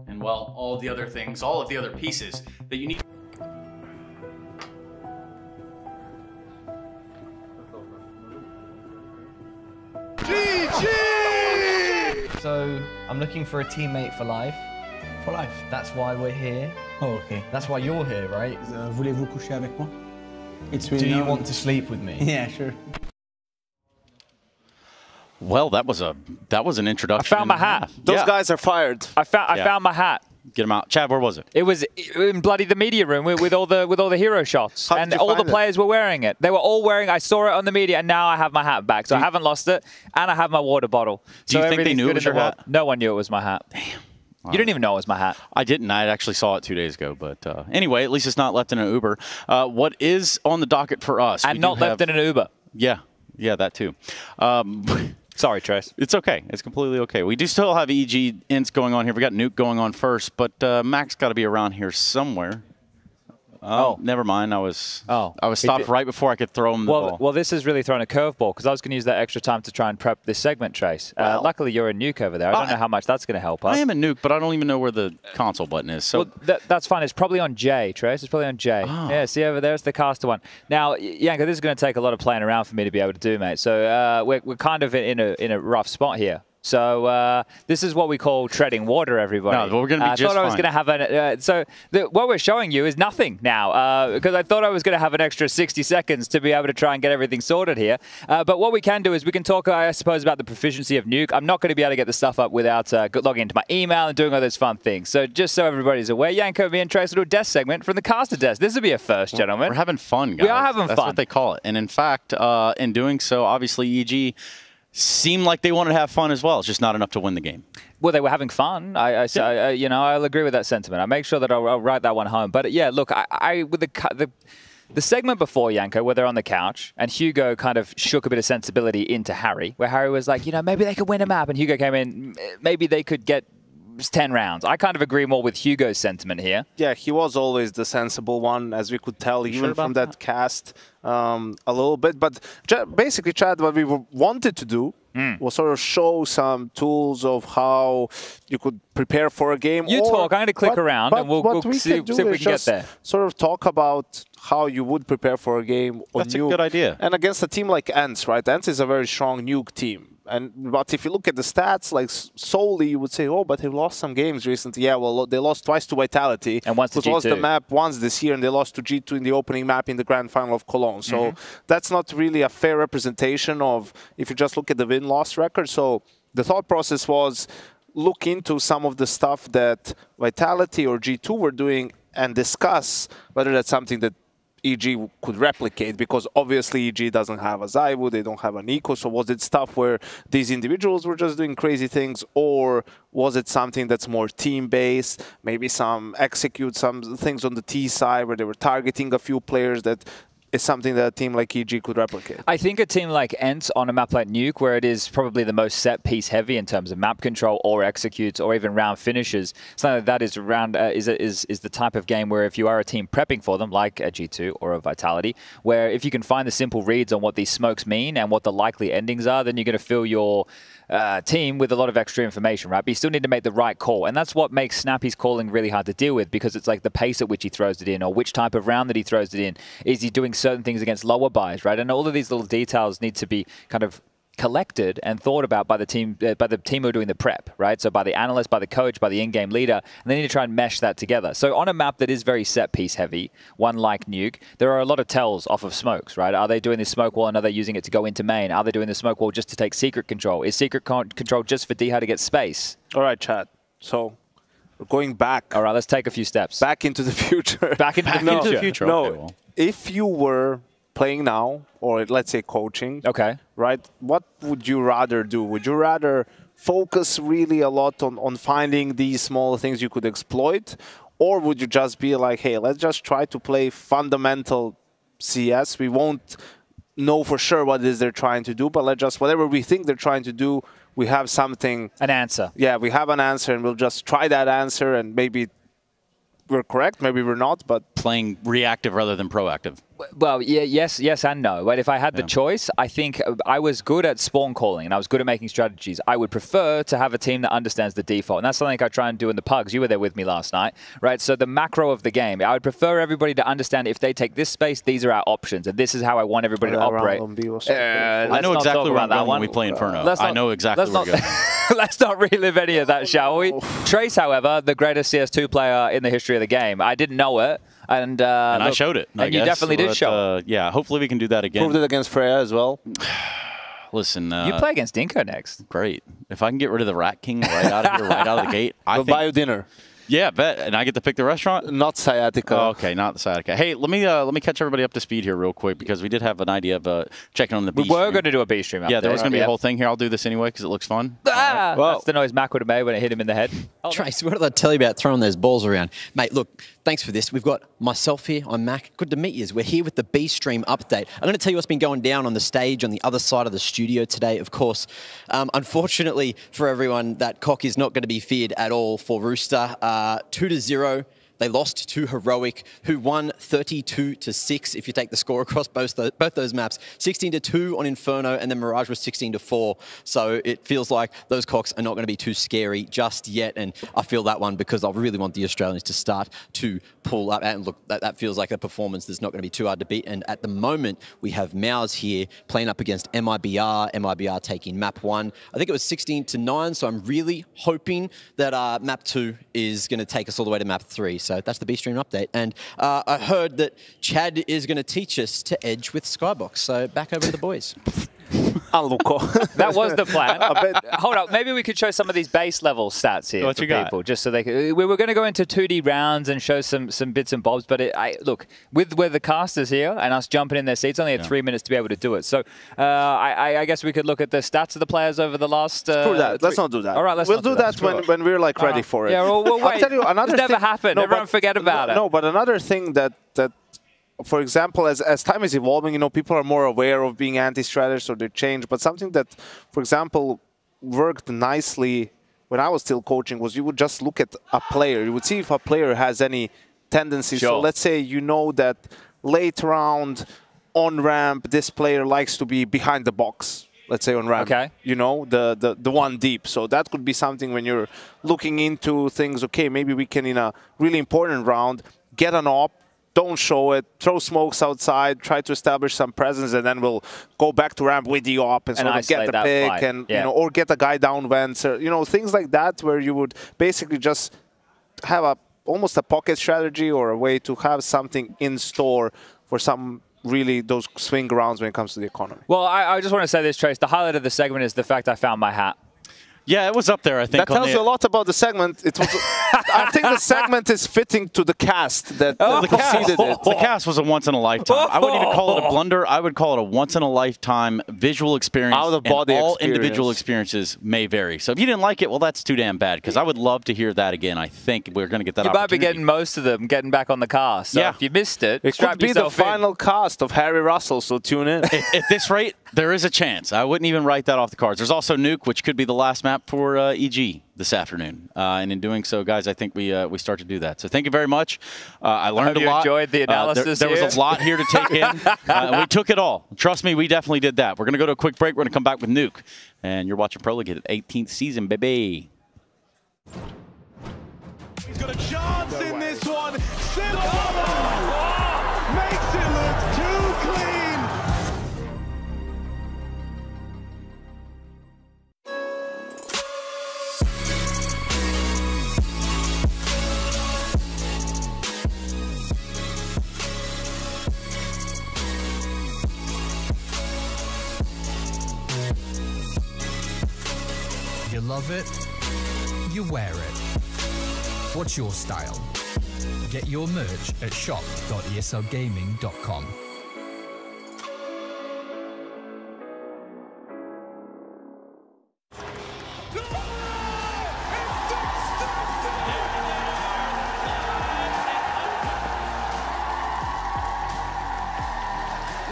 and well, all the other things, all of the other pieces that you need. GG! So, I'm looking for a teammate for life. For life. That's why we're here. Oh, okay. That's why you're here, right? Voulez-vous coucher avec moi? Do you want to sleep with me? Yeah, sure. Well, that was an introduction. I found my hat. Those guys are fired. I found my hat. Get him out. Chad, where was it? It was in bloody the media room with all the hero shots, and all the players were wearing it. They were all wearing. I saw it on the media, and now I have my hat back. So I haven't lost it, and I have my water bottle. Do you think they knew it was your hat? No one knew it was my hat. Damn. Wow. You didn't even know it was my hat. I didn't. I actually saw it 2 days ago. But anyway, at least it's not left in an Uber. What is on the docket for us? And not left in an Uber. Yeah, that too. Sorry, Trace. It's okay. It's completely okay. We do still have EG ints going on here. We got Nuke going on first, but Mac's got to be around here somewhere. Oh, never mind. I was stopped right before I could throw him the ball. Well, this is really throwing a curveball because I was going to use that extra time to try and prep this segment, Trace. Luckily, you're a Nuke over there. I don't know how much that's going to help us. I am a Nuke, but I don't even know where the console button is. So that's fine. It's probably on J, Trace. It's probably on J. Oh. Yeah, see over there? It's the caster one. Now, Yanko, this is going to take a lot of playing around for me to be able to do, mate. So we're kind of in a rough spot here. So this is what we call treading water, everybody. No, but we're going to be just fine. I thought I was going to have what we're showing you is nothing now because I thought I was going to have an extra 60 seconds to be able to try and get everything sorted here. But what we can do is we can talk, I suppose, about the proficiency of Nuke. I'm not going to be able to get the stuff up without logging into my email and doing all those fun things. So just so everybody's aware, Yanko, me and Trace will do a desk segment from the caster desk. This will be a first, gentlemen. We're having fun, guys. We are having fun. That's what they call it. And in fact, in doing so, obviously, EG seemed like they wanted to have fun as well. It's just not enough to win the game. Well, they were having fun. I'll agree with that sentiment. I make sure that I'll write that one home. But yeah, look, with the segment before, Yanko, where they're on the couch, and Hugo kind of shook a bit of sensibility into Harry, where Harry was like, maybe they could win a map, and Hugo came in, maybe they could get 10 rounds. I kind of agree more with Hugo's sentiment here. Yeah, he was always the sensible one, as we could tell, even from that cast a little bit. But basically, Chad, what we wanted to do was sort of show some tools of how you could prepare for a game. You talk. I'm going to click around, and we'll see if we can get there. Sort of talk about how you would prepare for a game on That's Nuke. A good idea. And against a team like ENCE, right? ENCE is a very strong Nuke team. But if you look at the stats, like solely, you would say, oh, but they lost some games recently. Yeah, well, they lost twice to Vitality. And once to G2. Lost the map once this year, and they lost to G2 in the opening map in the grand final of Cologne. So that's not really a fair representation of if you just look at the win-loss record. So the thought process was look into some of the stuff that Vitality or G2 were doing and discuss whether that's something that EG could replicate, because obviously EG doesn't have a Zaiwu, they don't have an Eco. So was it stuff where these individuals were just doing crazy things, or was it something that's more team-based, maybe some things on the T side where they were targeting a few players that is something that a team like EG could replicate? I think a team like ENCE on a map like Nuke, where it is probably the most set-piece heavy in terms of map control or executes or even round finishes, something like that is the type of game where if you are a team prepping for them, like a G2 or a Vitality, where if you can find the simple reads on what these smokes mean and what the likely endings are, then you're going to fill your team with a lot of extra information, right? But you still need to make the right call. And that's what makes Snappy's calling really hard to deal with, because it's like the pace at which he throws it in, or which type of round that he throws it in. Is he doing certain things against lower buys, right? And all of these little details need to be kind of collected and thought about by the team who are doing the prep, right? So by the analyst, by the coach, by the in-game leader, and they need to try and mesh that together. So on a map that is very set-piece heavy, one like Nuke, there are a lot of tells off of smokes, right? Are they doing this smoke wall and are they using it to go into main? Are they doing the smoke wall just to take secret control? Is secret control just for DH to get space? All right, Chad. So we're going back. All right, let's take a few steps. Back into the future. Back into the future. No, okay, well. If you were playing now, or let's say coaching, right, what would you rather do? Would you rather focus really a lot on finding these small things you could exploit, or would you just be like, hey, let's just try to play fundamental CS? We won't know for sure what it is they're trying to do, but let's just, whatever we think they're trying to do, we have something. An answer. Yeah, we have an answer, and we'll just try that answer and maybe we're correct, maybe we're not, but playing reactive rather than proactive. Well, yeah, yes and no. But if I had the choice, I think I was good at spawn calling and I was good at making strategies. I would prefer to have a team that understands the default. And that's something I try and do in the pugs. You were there with me last night, right? So the macro of the game, I would prefer everybody to understand if they take this space, these are our options. And this is how I want everybody to operate. I know exactly where I'm going when we play Inferno. I know exactly where we're going. Let's not relive any of that, shall we? Trace, however, the greatest CS2 player in the history of the game. I didn't know it. And I showed it. And you definitely did show it. Yeah, hopefully we can do that again. Proved it against Freya as well. Listen. You play against Dinko next. Great. If I can get rid of the Rat King right out of here, right out of the gate, I'll buy you dinner. Yeah, bet. And I get to pick the restaurant? Not sciatica. Oh, okay, not the sciatica. Hey, let me catch everybody up to speed here real quick because we did have an idea of checking on the B stream. We were going to do a B stream update. Yeah, there was going to be a whole thing here. I'll do this anyway because it looks fun. Ah! Well, that's the noise Mac would have made when it hit him in the head. Trace, what did I tell you about throwing those balls around? Mate, look, thanks for this. We've got myself here. I'm Mac. Good to meet you. We're here with the B stream update. I'm going to tell you what's been going down on the stage on the other side of the studio today, of course. Unfortunately for everyone, that cock is not going to be feared at all for Rooster. 2-0. They lost to Heroic, who won 32-6 if you take the score across both those maps. 16-2 on Inferno, and then Mirage was 16-4. So it feels like those cocks are not going to be too scary just yet. And I feel that one because I really want the Australians to start to pull up. And look, that feels like a performance that's not going to be too hard to beat. And at the moment, we have Mouse here playing up against MIBR. MIBR taking map 1. I think it was 16-9. So I'm really hoping that map 2 is going to take us all the way to map 3. So that's the B-Stream update. And I heard that Chad is going to teach us to edge with Skybox. So back over to the boys. That was the plan. Hold up, maybe we could show some of these base level stats here for people, just so they could. We were going to go into 2D rounds and show some bits and bobs, but look, with the casters here and us jumping in their seats, only had 3 minutes to be able to do it. So I guess we could look at the stats of the players over the last. Screw that. Let's not do that. All right, we'll do that when we're like ready for it. Yeah, well, wait. I'll tell you another it's never thing. happened. Everyone forget about it. No, but another thing that for example, as time is evolving, you know, people are more aware of being anti-strategists or they change. But something that, for example, worked nicely when I was still coaching was you would just look at a player. You would see if a player has any tendencies. Sure. So let's say you know that late round on ramp, this player likes to be behind the box. Let's say on ramp, you know, the one deep. So that could be something when you're looking into things. Okay, maybe we can, in a really important round, get an op, don't show it, throw smokes outside, try to establish some presence, and then we'll go back to ramp with the op and sort of get the pick, and you know, or get a guy down vents, or, you know, things like that, where you would basically just have almost a pocket strategy or a way to have something in store for some really those swing rounds when it comes to the economy. Well, I just want to say this, Trace. The highlight of the segment is the fact I found my hat. Yeah, it was up there, I think. That tells you a lot about the segment. It was, I think the segment is fitting to the cast that preceded it. The cast was a once-in-a-lifetime. I wouldn't even call it a blunder. I would call it a once-in-a-lifetime visual experience. Out-of-body experience. All individual experiences may vary. So if you didn't like it, well, that's too damn bad, because I would love to hear that again. I think we're going to get that opportunity. You might be getting most of them getting back on the cast. So if you missed it, it could be the final cast of Harry Russell, so tune in. At this rate, there is a chance. I wouldn't even write that off the cards. There's also Nuke, which could be the last map for EG this afternoon. And in doing so, guys, I think we start to do that. So thank you very much. I learned a lot. You enjoyed the analysis there was a lot here to take in. We took it all. Trust me, we definitely did that. We're going to go to a quick break. We're going to come back with Nuke. And you're watching Pro League at 18th season, baby. He's got a chance in this one. Makes it look too clean. You love it, you wear it. What's your style? Get your merch at shop.eslgaming.com.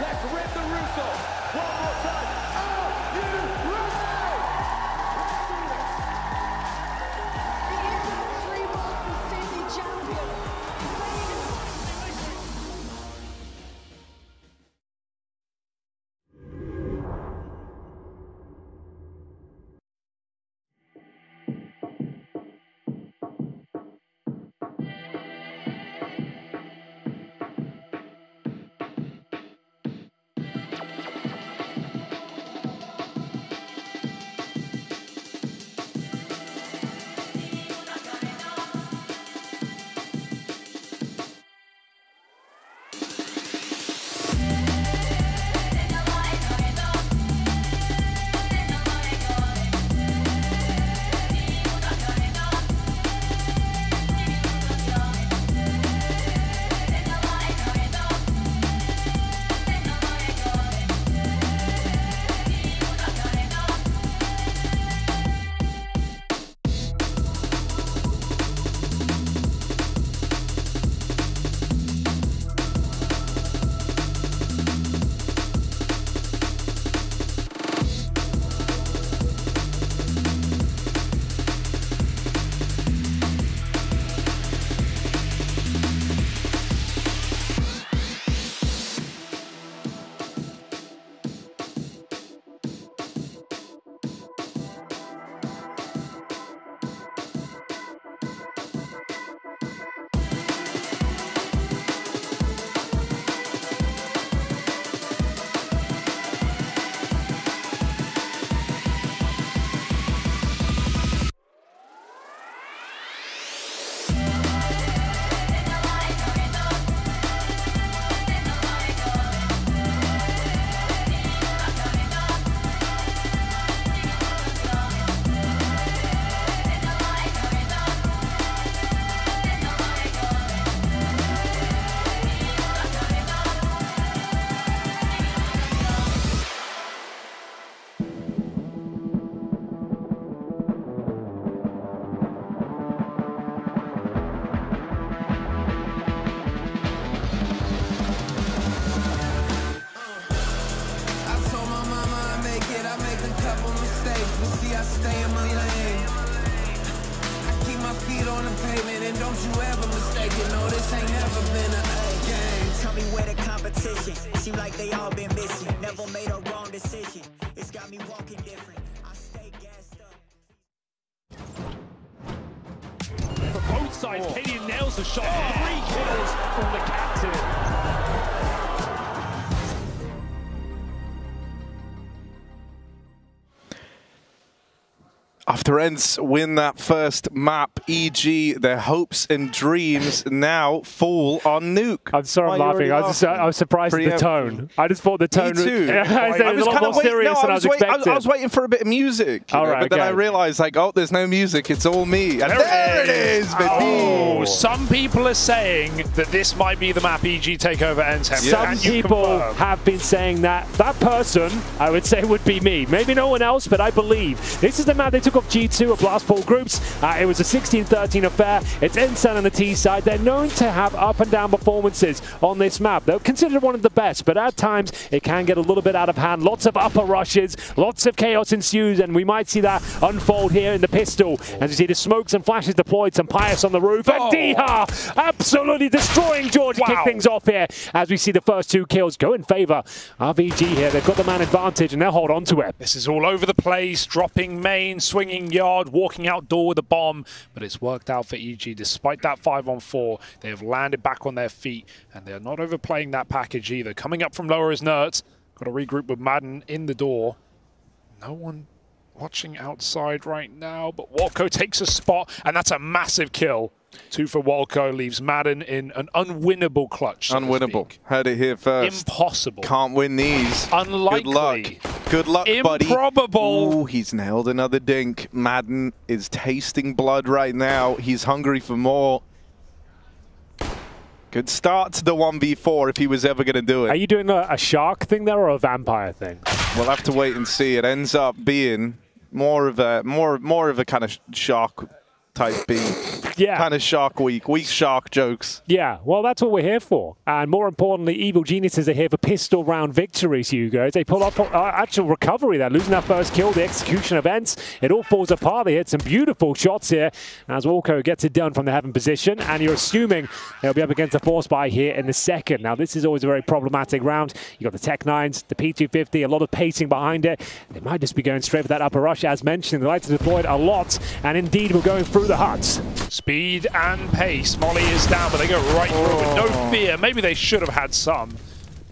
Let's rip the Russo. One more time. Are you ready? The 3-month Sydney champion on the pavement, and don't you ever mistake it. No, this ain't never been a game. Tell me where the competition. Seem like they all been missing. Never made a wrong decision. It's got me walking different. I stay gassed up. For both sides, Cadian nails the shot. 3 kills from the captain. After ENCE win that first map, EG, their hopes and dreams now fall on Nuke. I'm sorry I'm laughing. I was surprised at the tone. I just thought the tone Me too. I was a lot more serious than I was expecting. I was waiting for a bit of music. But then I realized, like, oh, there's no music. It's all me. And there it is, baby. Oh, some people are saying that this might be the map EG take over ENCE. Some people have been saying that. That person, I would say, would be me. Maybe no one else, but I believe. This is the map they took off G2 at Blast 4 Groups. It was a 16-13 affair. It's ENCE on the T side. They're known to have up and down performances on this map. They're considered one of the best, but at times it can get a little bit out of hand. Lots of upper rushes, lots of chaos ensues, and we might see that unfold here in the pistol. As you see the smokes and flashes deployed, some Pius on the roof, and Diha absolutely destroying George to kick things off here as we see the first 2 kills go in favor of EG here. They've got the man advantage and they'll hold on to it. This is all over the place, dropping main, swinging yard, walking outdoor with a bomb, but it's worked out for EG. Despite that 5-on-4, they have landed back on their feet, and they're not overplaying that package either. Coming up from lower is Nerds. Got to regroup with Madden in the door. No one watching outside right now, but Walco takes a spot, and that's a massive kill. 2 for Walco, leaves Madden in an unwinnable clutch. So unwinnable. Heard it here first. Impossible. Can't win these. Unlikely. Good luck. Good luck, buddy. Improbable. Ooh, he's nailed another dink. Madden is tasting blood right now. He's hungry for more. Good start to the 1v4 if he was ever going to do it. Are you doing a shark thing there or a vampire thing? We'll have to wait and see. It ends up being more of a kind of shark type beat. Yeah. Kind of Shark Week. Weak shark jokes. Yeah, well, that's what we're here for. And more importantly, Evil Geniuses are here for pistol round victories, Hugo. They pull off actual recovery there, losing that first kill, the execution of ENCE. It all falls apart. They hit some beautiful shots here as Walco gets it done from the heaven position. And you're assuming they'll be up against the Force Buy here in the second. Now, this is always a very problematic round. You got the Tech 9s, the P250, a lot of pacing behind it. They might just be going straight for that upper rush, as mentioned. They like to deploy it a lot. And indeed, we're going through the huts. Speed and pace. Molly is down, but they go right through with no fear. Maybe they should have had some.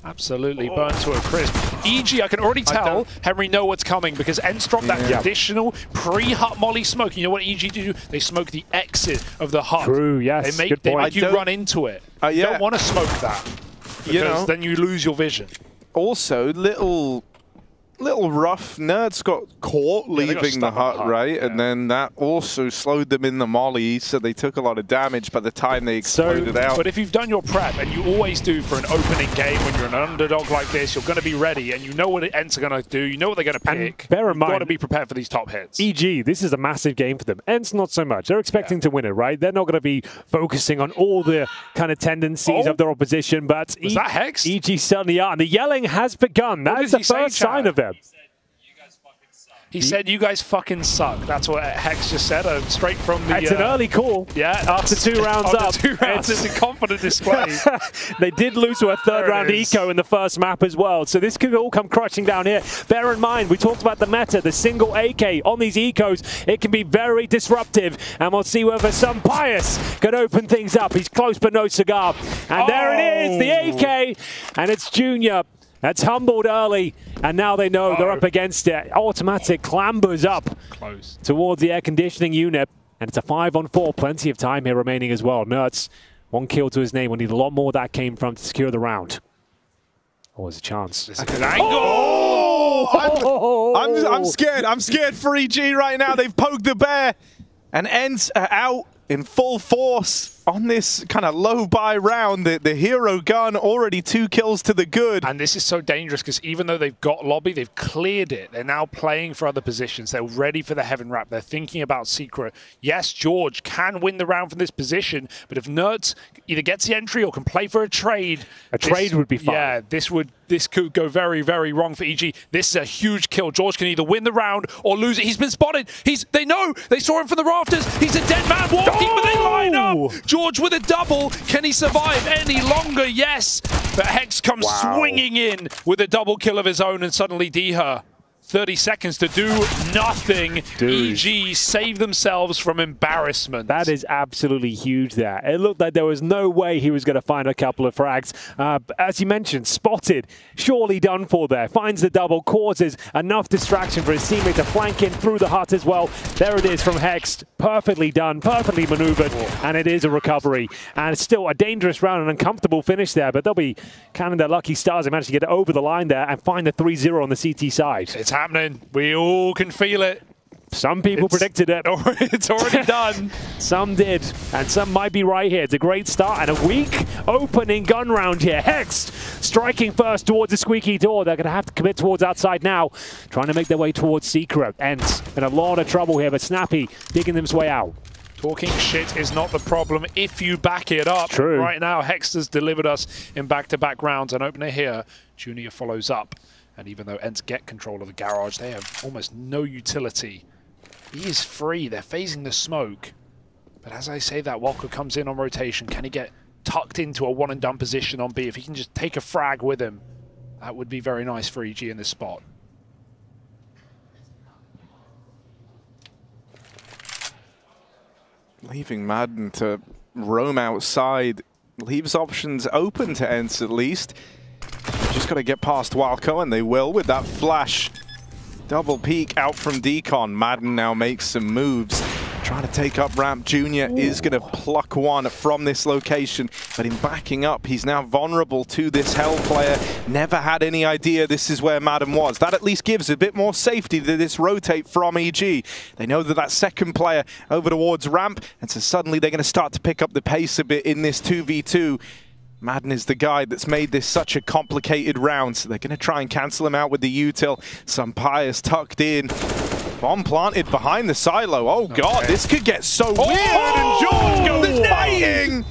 Absolutely burnt to a crisp. EG, I can already tell Henry know what's coming because ENCE dropped that traditional pre-hut Molly smoke. You know what EG do? They smoke the exit of the hut. True, yes. They make you run into it. You don't want to smoke that because then you lose your vision. Also, little rough. Nerds got caught leaving the hut, right? Yeah. And then that also slowed them in the molly, so they took a lot of damage by the time they exploded out. But if you've done your prep, and you always do for an opening game when you're an underdog like this, you're going to be ready, and you know what ENCE are going to do, you know what they're going to pick. Bear in mind, you've got to be prepared for these top hits. EG, this is a massive game for them. ENCE, not so much. They're expecting to win it, right? They're not going to be focusing on all the kind of tendencies of their opposition, but was that Hex? EG certainly are, and the yelling has begun. That is the first sign of them. He said, "You guys fucking suck." That's what Hex just said, straight from the... It's an early call. Yeah. After 2 rounds up. 2 rounds, it's a confident display. They did lose to a third-round eco in the first map as well, so this could all come crashing down here. Bear in mind, we talked about the meta, the single AK on these ecos. It can be very disruptive, and we'll see whether some Pius can open things up. He's close but no cigar. And there it is, the AK, and it's Junior. That's humbled early, and now they know they're up against it. Automatic clambers up towards the air conditioning unit, and it's a 5-on-4. Plenty of time here remaining as well. Nerds, 1 kill to his name. We need a lot more that came from to secure the round. Oh, there's a chance. I'm scared. I'm scared for EG right now. They've poked the bear, and ENCE are out in full force. on this kind of low-buy round, the hero gun, already 2 kills to the good. And this is so dangerous because even though they've got lobby, they've cleared it. They're now playing for other positions. They're ready for the Heaven Wrap. They're thinking about Secret. Yes, George can win the round from this position, but if Nerds either gets the entry or can play for a trade... A trade would be fine. Yeah, this could go very, very wrong for EG. This is a huge kill. George can either win the round or lose it. He's been spotted. They know. They saw him from the rafters. He's a dead man walking, but they line up. George with a double. Can he survive any longer? Yes. But Hex comes swinging in with a double kill of his own, and suddenly Diha 30 seconds to do nothing. Dude. EG save themselves from embarrassment. That is absolutely huge there. It looked like there was no way he was going to find a couple of frags. As you mentioned, spotted, surely done for there. Finds the double, causes enough distraction for his teammate to flank in through the hut as well. There it is from Hex. Perfectly done, perfectly maneuvered, and it is a recovery. And it's still a dangerous round, an uncomfortable finish there, but they'll be counting their lucky stars. They managed to get over the line there and find the 3-0 on the CT side. It's happening. We all can feel it. Some people predicted it. It's already done. Some did, and some might be right here. It's a great start and a weak opening gun round here. Hex striking first towards the squeaky door. They're going to have to commit towards outside now, trying to make their way towards Secret. Ents in a lot of trouble here, but Snappy digging his way out. Talking shit is not the problem if you back it up. True. Right now, Hexter's delivered us in back-to-back rounds. An opener here. Junior follows up. And even though Ents get control of the garage, they have almost no utility. He is free. They're phasing the smoke. But as I say that, Walker comes in on rotation. Can he get tucked into a one-and-done position on B? If he can just take a frag with him, that would be very nice for EG in this spot. Leaving Madden to roam outside leaves options open to Ents at least. Just got to get past Wildco, and they will with that flash. Double peek out from Decon. Madden now makes some moves. Trying to take up ramp. Junior is going to pluck one from this location, but in backing up, he's now vulnerable to this Hell player. Never had any idea this is where Madden was. That at least gives a bit more safety to this rotate from EG. They know that second player over towards ramp, and so suddenly they're going to start to pick up the pace a bit in this 2v2. Madden is the guy that's made this such a complicated round, so they're going to try and cancel him out with the util. Some Pious tucked in. Bomb planted behind the silo. Oh, God, this could get so weird. And George goes fighting.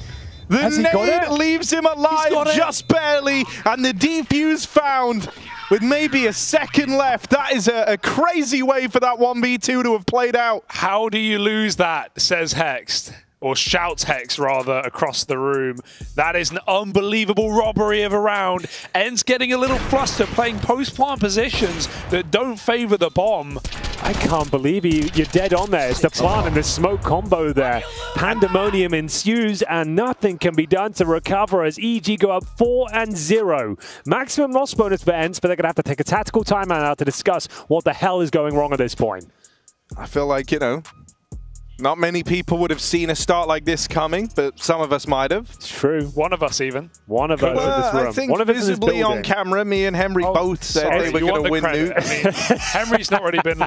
The nade leaves him alive just barely, and the defuse found with maybe a second left. That is a crazy way for that 1v2 to have played out. How do you lose that, says Hex. Or shouts Hex, rather, across the room. That is an unbelievable robbery of a round. Ents getting a little flustered, playing post-plant positions that don't favor the bomb. I can't believe you're dead on there. It's the plant and the smoke combo there. Pandemonium ensues, and nothing can be done to recover as EG go up 4-0. Maximum loss bonus for Ents, but they're going to have to take a tactical timeout now to discuss what the hell is going wrong at this point. I feel like, you know, not many people would have seen a start like this coming, but some of us might have. It's true. One of us even. One of us in this room. I think one of visibly on camera, me and Henry both said they were going to win Nuke. I mean, Henry's not really been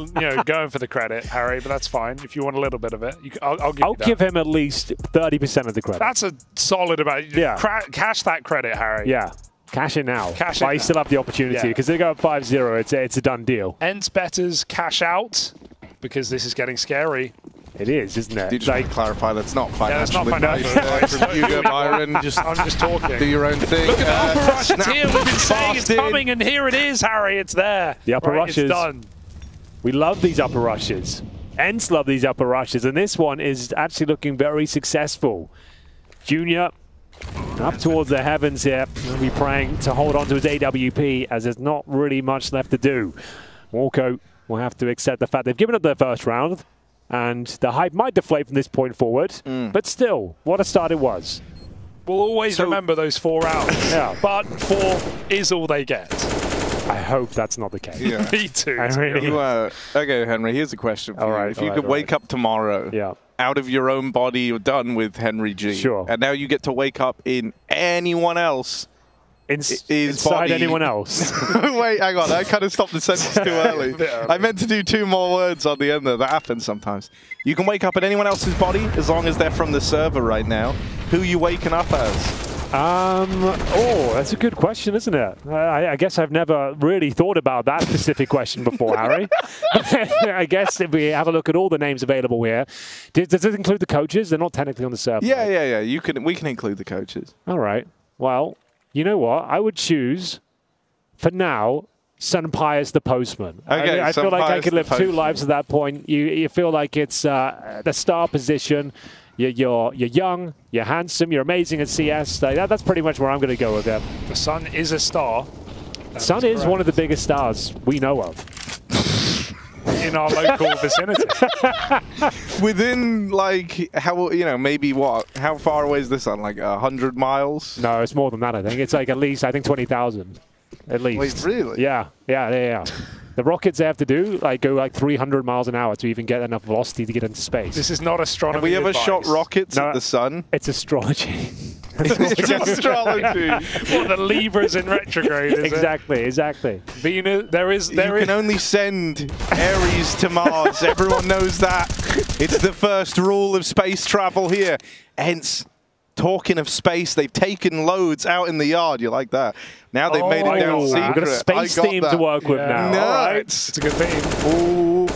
going for the credit, Harry, but that's fine. If you want a little bit of it, I'll give him at least 30% of the credit. That's a solid amount. Yeah. Cash that credit, Harry. Yeah. Cash it now. Cash it you still have the opportunity because they go up 5-0. It's a done deal. Ents betters cash out because this is getting scary. It is, isn't it? You just want to clarify that's not financial. Yeah, that's not financial. From Hugo, Byron, I'm just talking. Do your own thing. Look at the upper rush. It's here. We've been saying it's coming, and here it is, Harry. It's there. The upper rushes. It's done. We love these upper rushes. Ents love these upper rushes, and this one is actually looking very successful. Junior up towards the heavens here. He'll be praying to hold on to his AWP, as there's not really much left to do. Walco will have to accept the fact they've given up their first round. And the hype might deflate from this point forward, but still, what a start it was. We'll always remember those 4 rounds, but 4 is all they get. I hope that's not the case. Yeah. Me too. Okay, Henry, here's a question for you. If you could wake up tomorrow out of your own body, you're done with Henry G. Sure. And now you get to wake up in anyone else, Inside anyone else? Wait, hang on. I kind of stopped the sentence too early. I meant to do 2 more words on the end there. That happens sometimes. You can wake up in anyone else's body as long as they're from the server right now. Who are you waking up as? Oh, that's a good question, isn't it? I guess I've never really thought about that specific question before, Harry. I guess if we have a look at all the names available here, does it include the coaches? They're not technically on the server. Yeah. We can include the coaches. All right. Well, you know what? I would choose, for now, Sunpius the Postman. Okay, I feel like I could live 2 lives at that point. You feel like it's the star position. You're young, you're handsome, you're amazing at CS. That's pretty much where I'm going to go with them. The Sun is a star. Sun is one of the biggest stars we know of. In our local vicinity. Within, like, maybe what? How far away is the Sun? Like 100 miles? No, it's more than that, I think. It's like at least, 20,000. At least. Wait, really? Yeah. The rockets they have to do, go like 300 miles an hour to even get enough velocity to get into space. This is not astronomy. Have we ever advice. shot rockets at the Sun? It's astrology. It's astrology. What, the Libra's in retrograde, is Exactly. Venus, you can only send Aries to Mars. Everyone knows that. It's the first rule of space travel here. Hence, talking of space, they've taken loads out in the yard. You like that? Now they've made it down secret. We've got a space theme to work with now. Nice. It's a good theme. Ooh.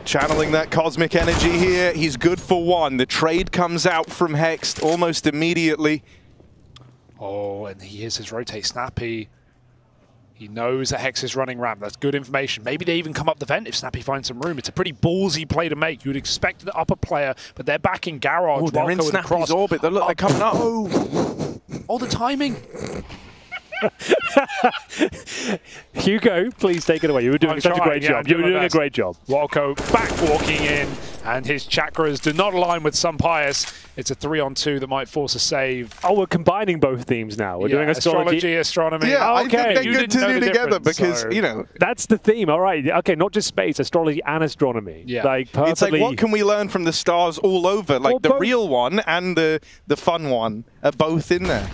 Channeling that cosmic energy here. He's good for 1. The trade comes out from Hext almost immediately. Oh, and he hears his rotate Snappy. He knows that Hex is running ramp. That's good information. Maybe they even come up the vent if Snappy finds some room. It's a pretty ballsy play to make. You would expect the upper player, but they're back in Garage. Oh, they're in Snappy's orbit. They're coming up. Oh, the timing. Hugo, please take it away. You were doing such a great job. You were doing a great job. Walco back walking in, and his chakras do not align with Sunpius. It's a 3-on-2 that might force a save. Oh, we're combining both themes now. We're doing astrology, astronomy. Yeah, I okay. think they're good to do together because, That's the theme, all right. Okay, not just space, astrology and astronomy. Yeah. It's like, what can we learn from the stars all over? Like, the real one and the fun one are both in there.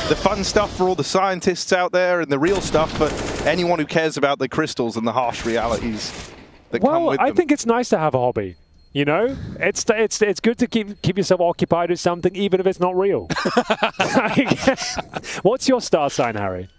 The fun stuff for all the scientists out there and the real stuff for anyone who cares about the crystals and the harsh realities that come with them. I think it's nice to have a hobby. It's good to keep yourself occupied with something, even if it's not real. What's your star sign, Harry?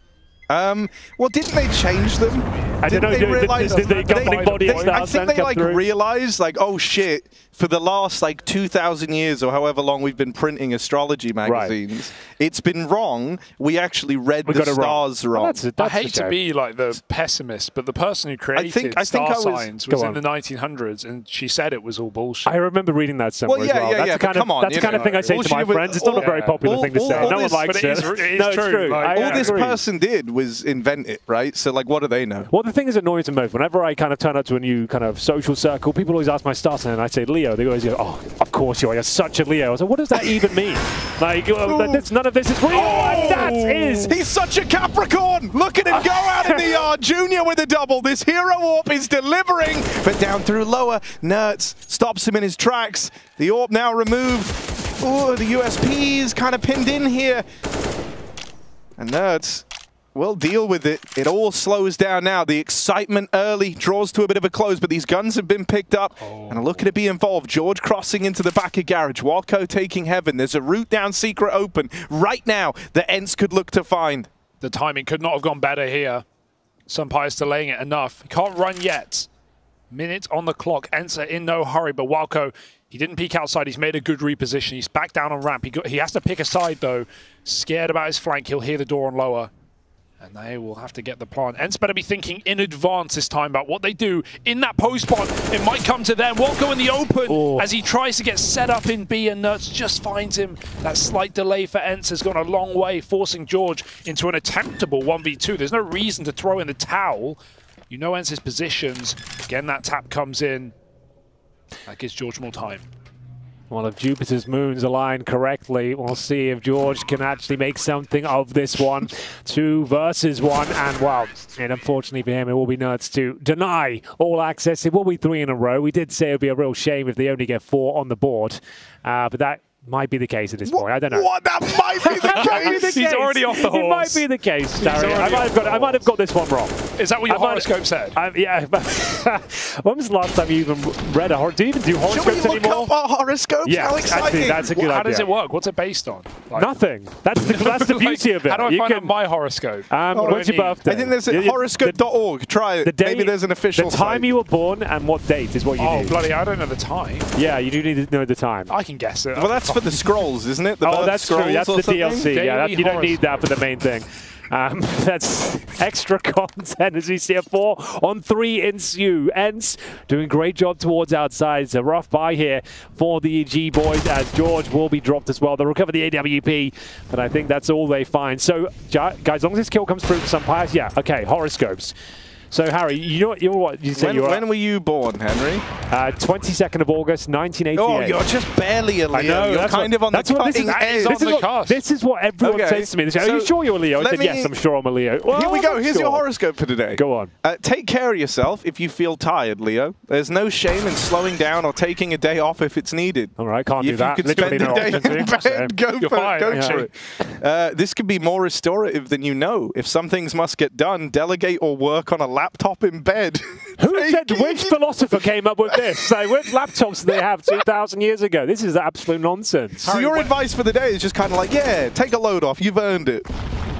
Well, didn't they change them? I don't know. Did the governing body I think they realized, oh shit, for the last 2,000 years or however long we've been printing astrology magazines, it's been wrong. We actually read the stars wrong. I hate to be like the pessimist, but the person who created star signs was in the 1900s, and she said it was all bullshit. I remember reading that somewhere as well. That's the kind of thing I say to my friends. It's not a very popular thing to say. No one likes it. It is true. All this person did was invent it, right? So, what do they know? Well, the thing is annoying to most. Whenever I kind of turn up to a new kind of social circle, people always ask my star sign, and I say Leo. They always go, "Oh, of course you're such a Leo." I was like, "What does that even mean?" None of this is real. And that is. He's such a Capricorn. Look at him go out in the yard. Junior with a double. This hero orb is delivering, but down through lower. Nertz stops him in his tracks. The orb now removed. Oh, the USP is kind of pinned in here, and Nertz will deal with it. It all slows down now. The excitement early draws to a bit of a close, but these guns have been picked up and are looking to be involved. George crossing into the back of Garage. Walco taking Heaven. There's a route down Secret open right now that Ents could look to find. The timing could not have gone better here. Sunpius delaying it enough. He can't run yet. Minute on the clock. Ents are in no hurry, but Walco, he didn't peek outside. He's made a good reposition. He's back down on ramp. He has to pick a side, though. Scared about his flank. He'll hear the door on lower. And they will have to get the plant. Ents better be thinking in advance this time about what they do in that post plant. It might come to them. Walco in the open as he tries to get set up in B, and Nertz just finds him. That slight delay for Ents has gone a long way, forcing George into an attemptable 1v2. There's no reason to throw in the towel. You know Ents' positions. Again, that tap comes in. That gives George more time. Well, if Jupiter's moons align correctly, we'll see if George can actually make something of this one. 2 versus 1, and well, and unfortunately for him, it will be Nertz to deny all access. It will be 3 in a row. We did say it would be a real shame if they only get 4 on the board, but that Might be the case at this point. I don't know. What? That might be the case. He's already off the horse. It might be the case, Darry. I might have got this one wrong. Is that what your horoscope said? Yeah. When was the last time you even read a horoscope? Do you even do horoscopes Should we look anymore? up our horoscopes? Yeah, How exciting. actually, that's a good idea. How does it work? What's it based on? Like, nothing. That's the beauty of it. How do I find out my horoscope? When's your birthday? I think there's horoscope.org. Try it. Maybe there's an official The time site. you were born and what date is what you need. Oh, bloody, I don't know the time. Yeah, you do need to know the time. I can guess it. Well, that's for the scrolls, isn't it? Oh, that's true. That's the DLC. Yeah, Daily you don't need that for the main thing. That's extra content as we see a 4-on-3 ensue. Ents doing great job towards outside. It's a rough buy here for the EG boys as George will be dropped as well. They'll recover the AWP, but I think that's all they find. So, guys, as long as this kill comes through for some pies, yeah, okay, horoscopes. So, Harry, you know what you said? When were you born, Henry? 22nd of August, 1988. Oh, you're just barely a Leo. I know, you're kind of on the cutting edge. This is what everyone says to me. They say, are you sure you're a Leo? I said, yes, I'm sure I'm a Leo. Well, here we go. Here's your horoscope for today. Go on. Take care of yourself if you feel tired, Leo. There's no shame in slowing down or taking a day off if it's needed. All right, can't do that. If you could spend the day in bed, go for it. This could be more restorative than you know. If some things must get done, delegate or work on a laptop in bed. Who said, which philosopher came up with this? Like, which laptops did they have 2,000 years ago? This is absolute nonsense. So your advice for the day is just kind of like, yeah, take a load off. You've earned it.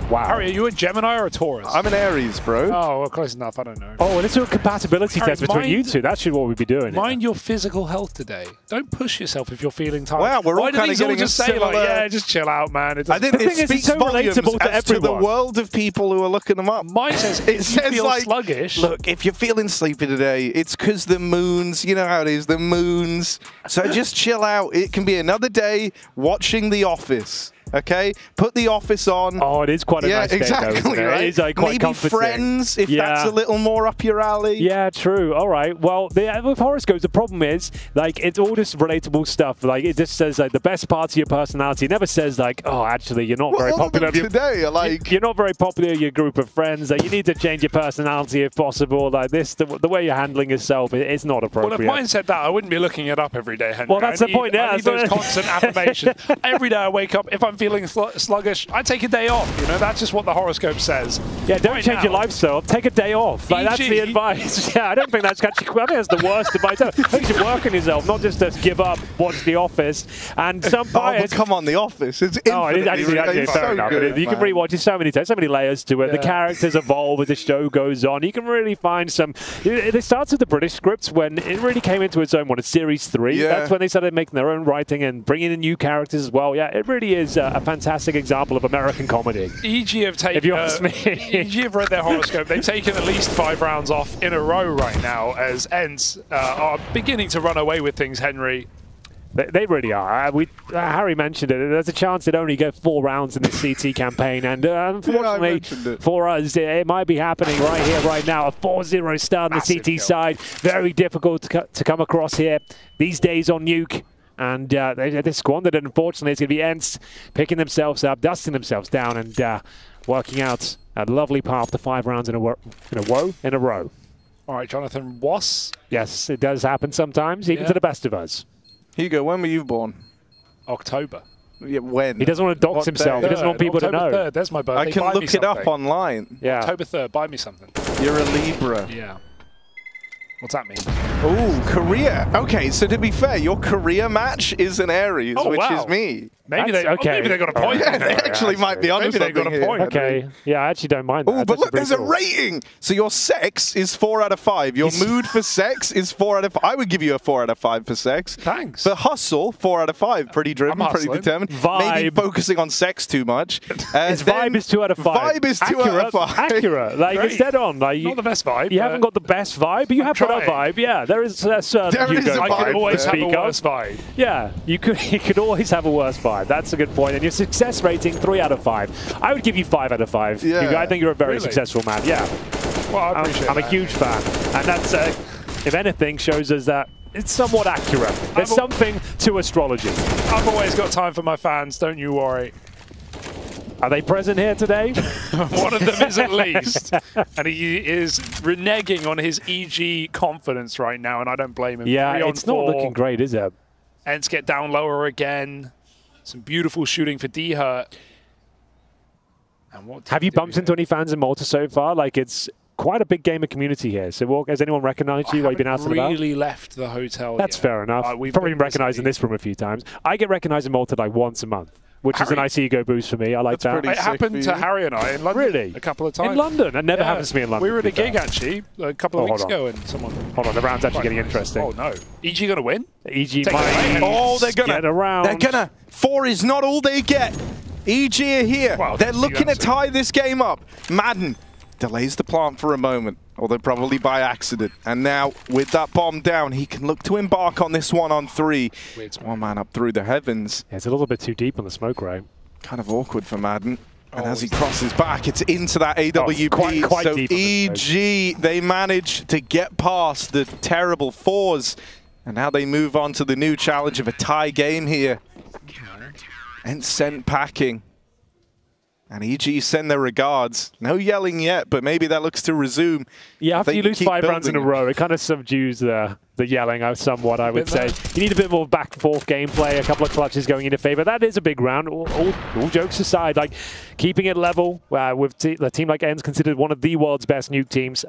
Wow. Harry, are you a Gemini or a Taurus? I'm an Aries, bro. Oh, well, close enough. I don't know. Oh, well, let's do a compatibility test between you two. That's what we'd be doing. Mind your physical health today. Don't push yourself if you're feeling tired. Wow, we're all kind of getting just say like, yeah, just chill out, man. I think it speaks volumes to the world of people who are looking them up. Mine says it says feel like, sluggish. Look, if you're feeling sleepy today, it's because the moons, you know how it is, the moons. So just chill out. It can be another day watching The Office. Okay, put The Office on. Oh, it is quite a nice day, exactly, though, isn't it? right? It is quite Maybe comforting. Friends, if that's a little more up your alley. Yeah, true. All right. Well, with horoscopes, the problem is, like, it's all just relatable stuff. Like, it just says, like, the best parts of your personality. It never says, like, oh, actually, you're not very popular. Today, like, you're not very popular in your group of friends. Like, you need to change your personality if possible. Like, this, the way you're handling yourself, it's not appropriate. Well, if mine said that, I wouldn't be looking it up every day, Henry. Well, that's the point. Yeah, I need those constant affirmations. Every day I wake up, if I'm feeling sluggish, I take a day off. You know, that's just what the horoscope says. Yeah, don't change your lifestyle. Take a day off. Like, that's the advice. Yeah, I don't think that's actually. I think that's the worst advice. I think you should work on yourself, not just give up, watch The Office, and some bias. Come on, The Office. It's infinitely fair enough. good, you can rewatch it so many times, so many layers to it. Yeah. The characters evolve as the show goes on. You can really find some. It starts with the British scripts when it really came into its own. It's Series 3. Yeah. That's when they started making their own writing and bringing in new characters as well. Yeah, it really is a fantastic example of American comedy. EG have taken, if you ask me. EG have read their horoscope. They've taken at least 5 rounds off in a row right now as Ents are beginning to run away with things, Henry. They really are. Harry mentioned it. There's a chance they'd only go 4 rounds in this CT campaign, and unfortunately for us, it might be happening right here, right now. A 4-0 start on the CT side. Very difficult to come across here these days on Nuke. And they squandered it. Unfortunately, it's going to be Ents picking themselves up, dusting themselves down, and working out a lovely path to 5 rounds in a row. All right, Jonathan Was. Yes, it does happen sometimes, even to the best of us. Hugo, when were you born? October. Yeah, when? He doesn't want to dox himself. He doesn't want people October to know. 3rd, there's my birthday. I can look it up online. Yeah. October 3rd, buy me something. You're a Libra. Yeah. What's that mean? Oh, career. Okay, so to be fair, your career match is an Aries, which is me. Maybe they got a point. Yeah, they actually might be honest. Maybe they got a point. Okay. Yeah, I actually don't mind that. Oh, but look, there's a rating. So your sex is 4 out of 5. Your mood for sex is 4 out of 5. I would give you a 4 out of 5 for sex. Thanks. For hustle, 4 out of 5. Pretty driven, pretty determined. Vibe. Maybe focusing on sex too much. His vibe is 2 out of 5. Vibe is 2 out of 5. Accurate. Like, it's dead on. Like, not the best vibe. You haven't got the best vibe, but you have got a vibe. Yeah, there is a certain Hugo I could always have a speak worse vibe. Yeah, you could always have a worse vibe. That's a good point. And your success rating, 3 out of 5. I would give you 5 out of 5. Yeah. Hugo, I think you're a very successful man. Yeah. Well, I appreciate I'm a huge fan. And that's, if anything, shows us that it's somewhat accurate. There's something to astrology. I've always got time for my fans, don't you worry. Are they present here today? One of them is at least. And he is reneging on his EG confidence right now, and I don't blame him. Yeah, it's not looking great, is it? Ents get down lower again. Some beautiful shooting for D-Hurt. Have you bumped into any fans in Malta so far? Like, it's quite a big gamer community here. So has anyone recognized you while you've been out and about? Really left the hotel That's fair enough. We've probably been recognized in this room a few times. I get recognized in Malta like once a month, which is a nice ego boost for me. I like that. It happened to Harry and I in London a couple of times. In London? That never happens to me in London. We were at a gig, actually, a couple of weeks ago, and someone... Hold on, the round's actually getting interesting. Oh, no. EG going to win? EG might they're going to get around. They're going to. 4 is not all they get. EG are here. Wow, they're looking to tie this game up. Madden delays the plant for a moment, although probably by accident. And now, with that bomb down, he can look to embark on this 1-on-3. One man up through the heavens. Yeah, it's a little bit too deep on the smoke, right? Kind of awkward for Madden. And as he crosses back, it's into that AWP. Quite so deep EG, they manage to get past the terrible 4s. And now they move on to the new challenge of a tie game here. And sent packing. And EG send their regards. No yelling yet, but maybe that looks to resume. Yeah, after you lose 5 rounds in a row, it kind of subdues the yelling somewhat, I would say. You need a bit more back-and-forth gameplay, a couple of clutches going into favor. That is a big round. All jokes aside, like keeping it level with a team like ENCE considered one of the world's best nuke teams.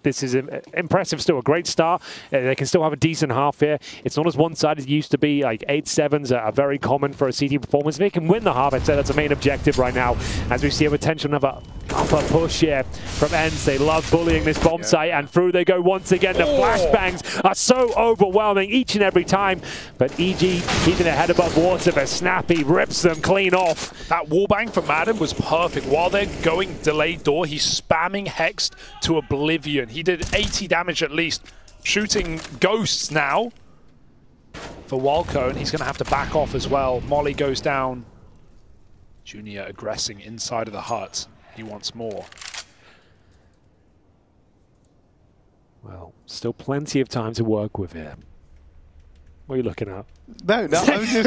This is impressive still, a great start. They can still have a decent half here. It's not as one-sided as it used to be. Like 8-7s are very common for a CT performance. If they can win the half, I'd say that's the main objective right now. As we see a potential another upper push here from ENCE. They love bullying this bomb site, and through they go once again. The flashbangs are so overwhelming each and every time, but EG keeping their head above water, but Snappy rips them clean off. That wallbang for Madden was perfect. While they're going delayed door, he's spamming Hexed to oblivion. He did 80 damage at least, shooting ghosts now for Walco, and he's going to have to back off as well. Molly goes down. Junior aggressing inside of the hut. He wants more. Well, still plenty of time to work with here. What are you looking at? No,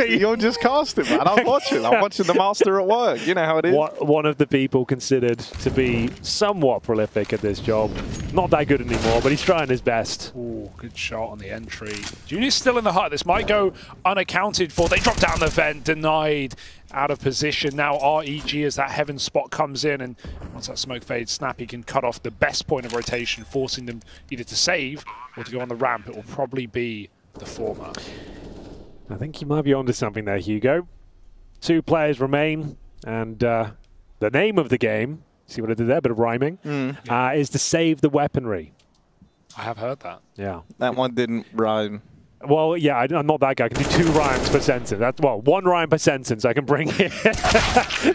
you're just casting, man. I'm watching the master at work. You know how it is. One of the people considered to be somewhat prolific at this job. Not that good anymore, but he's trying his best. Ooh, good shot on the entry. Junior's still in the hut. This might go unaccounted for. They drop down the vent, denied, out of position. Now REG as that heaven spot comes in, and once that smoke fades, Snappy can cut off the best point of rotation, forcing them either to save or to go on the ramp. It will probably be the former. I think you might be onto something there, Hugo. 2 players remain, and the name of the game, see what I did there, a bit of rhyming, is to save the weaponry. I have heard that. Yeah. That one didn't rhyme. Well, yeah, I'm not that guy. I can do 2 rhymes per sentence. That's, well, 1 rhyme per sentence I can bring in.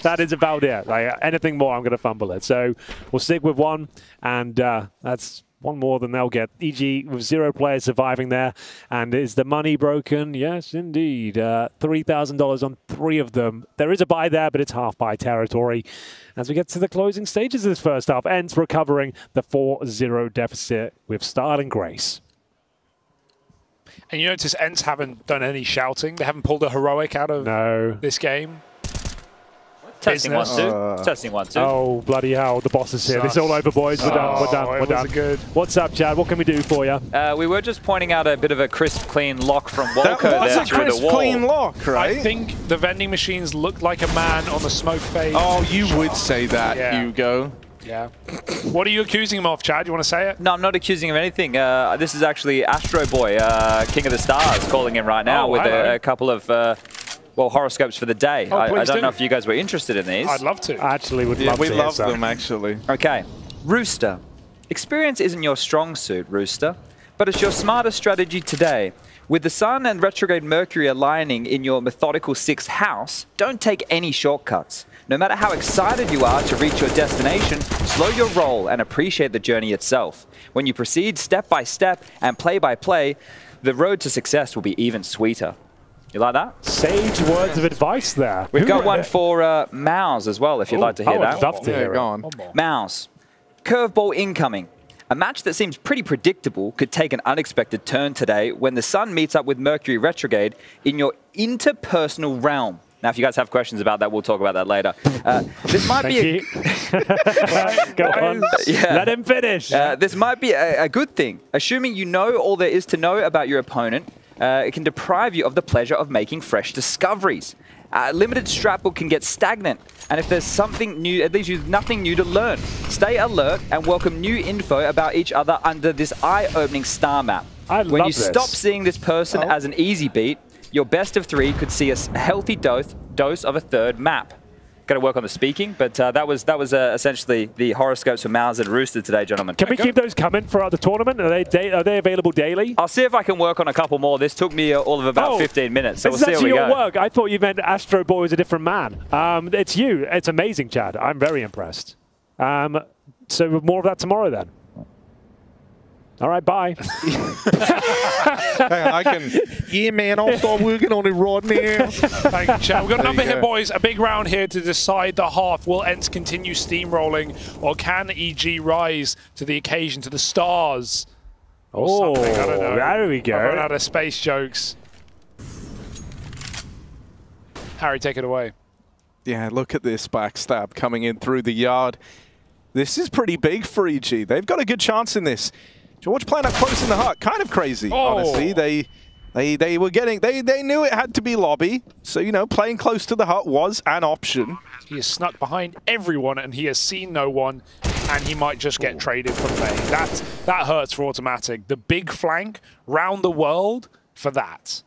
That is about it. Like, anything more, I'm going to fumble it. So we'll stick with 1, and that's 1 more than they'll get. EG with 0 players surviving there. And is the money broken? Yes, indeed. $3,000 on 3 of them. There is a buy there, but it's half buy territory. As we get to the closing stages of this first half, ENCE recovering the 4-0 deficit with Starling Grace. And you notice ENCE haven't done any shouting. They haven't pulled a heroic out of this game. Testing 1, 2. Testing 1, 2. Oh, bloody hell. The boss is here. This is all over, boys. We're done. We're done. We're done. Good. What's up, Chad? What can we do for you? We were just pointing out a bit of a crisp, clean lock from Walco there through the wall. Crisp, clean lock, right? I think the vending machines looked like a man on the smoke fade. Oh, you would say that, Hugo. Yeah. What are you accusing him of, Chad? You want to say it? No, I'm not accusing him of anything. This is actually Astro Boy, King of the Stars, calling in right now with a couple of horoscopes for the day. I don't know if you guys were interested in these. I'd love to. I actually would love to. We love them, actually. Okay. Rooster. Experience isn't your strong suit, Rooster, but it's your smartest strategy today. With the Sun and retrograde Mercury aligning in your methodical 6th house, don't take any shortcuts. No matter how excited you are to reach your destination, slow your roll and appreciate the journey itself. When you proceed step by step and play by play, the road to success will be even sweeter. You like that? Sage words of advice there. We've got one for Mouse as well, if you'd like to hear that. I'd love to hear it. Mouse. Curveball incoming. A match that seems pretty predictable could take an unexpected turn today when the Sun meets up with Mercury retrograde in your interpersonal realm. Now, if you guys have questions about that, we'll talk about that later. This might be Go on. Let him finish. This might be a good thing. Assuming you know all there is to know about your opponent, it can deprive you of the pleasure of making fresh discoveries. Limited strat book can get stagnant, and if there's something new, it leaves you nothing new to learn. Stay alert and welcome new info about each other under this eye-opening star map. When you stop seeing this person as an easy beat, your best of 3 could see a healthy dose of a third map. Got to work on the speaking, but that was essentially the horoscopes for Mouse and Rooster today, gentlemen. Can we keep those coming throughout the tournament? Are they available daily? I'll see if I can work on a couple more. This took me all of about 15 minutes, so we'll see how we go. Your work. I thought you meant Astro Boy was a different man. It's you. It's amazing, Chad. I'm very impressed. So more of that tomorrow then. All right, bye. Yeah, man, I'll start working on it right now. Thank you, Chad. We've got a number here, boys. A big round here to decide the half. Will ENCE continue steamrolling, or can EG rise to the occasion, to the stars? Or something, I don't know. There we go. I've run out of space jokes. Harry, take it away. Yeah, look at this backstab coming in through the yard. This is pretty big for EG. They've got a good chance in this. George playing up close in the hut, kind of crazy, honestly. They knew it had to be lobby, so, you know, playing close to the hut was an option. He is snuck behind everyone, and he has seen no one, and he might just get traded from main. That hurts for Automatic. The big flank round the world for that.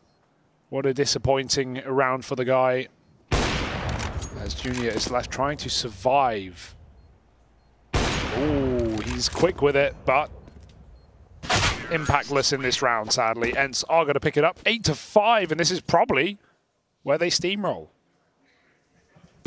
What a disappointing round for the guy, as Junior is left trying to survive. Oh, he's quick with it, but impactless in this round, sadly. ENCE are going to pick it up 8-5, and this is probably where they steamroll.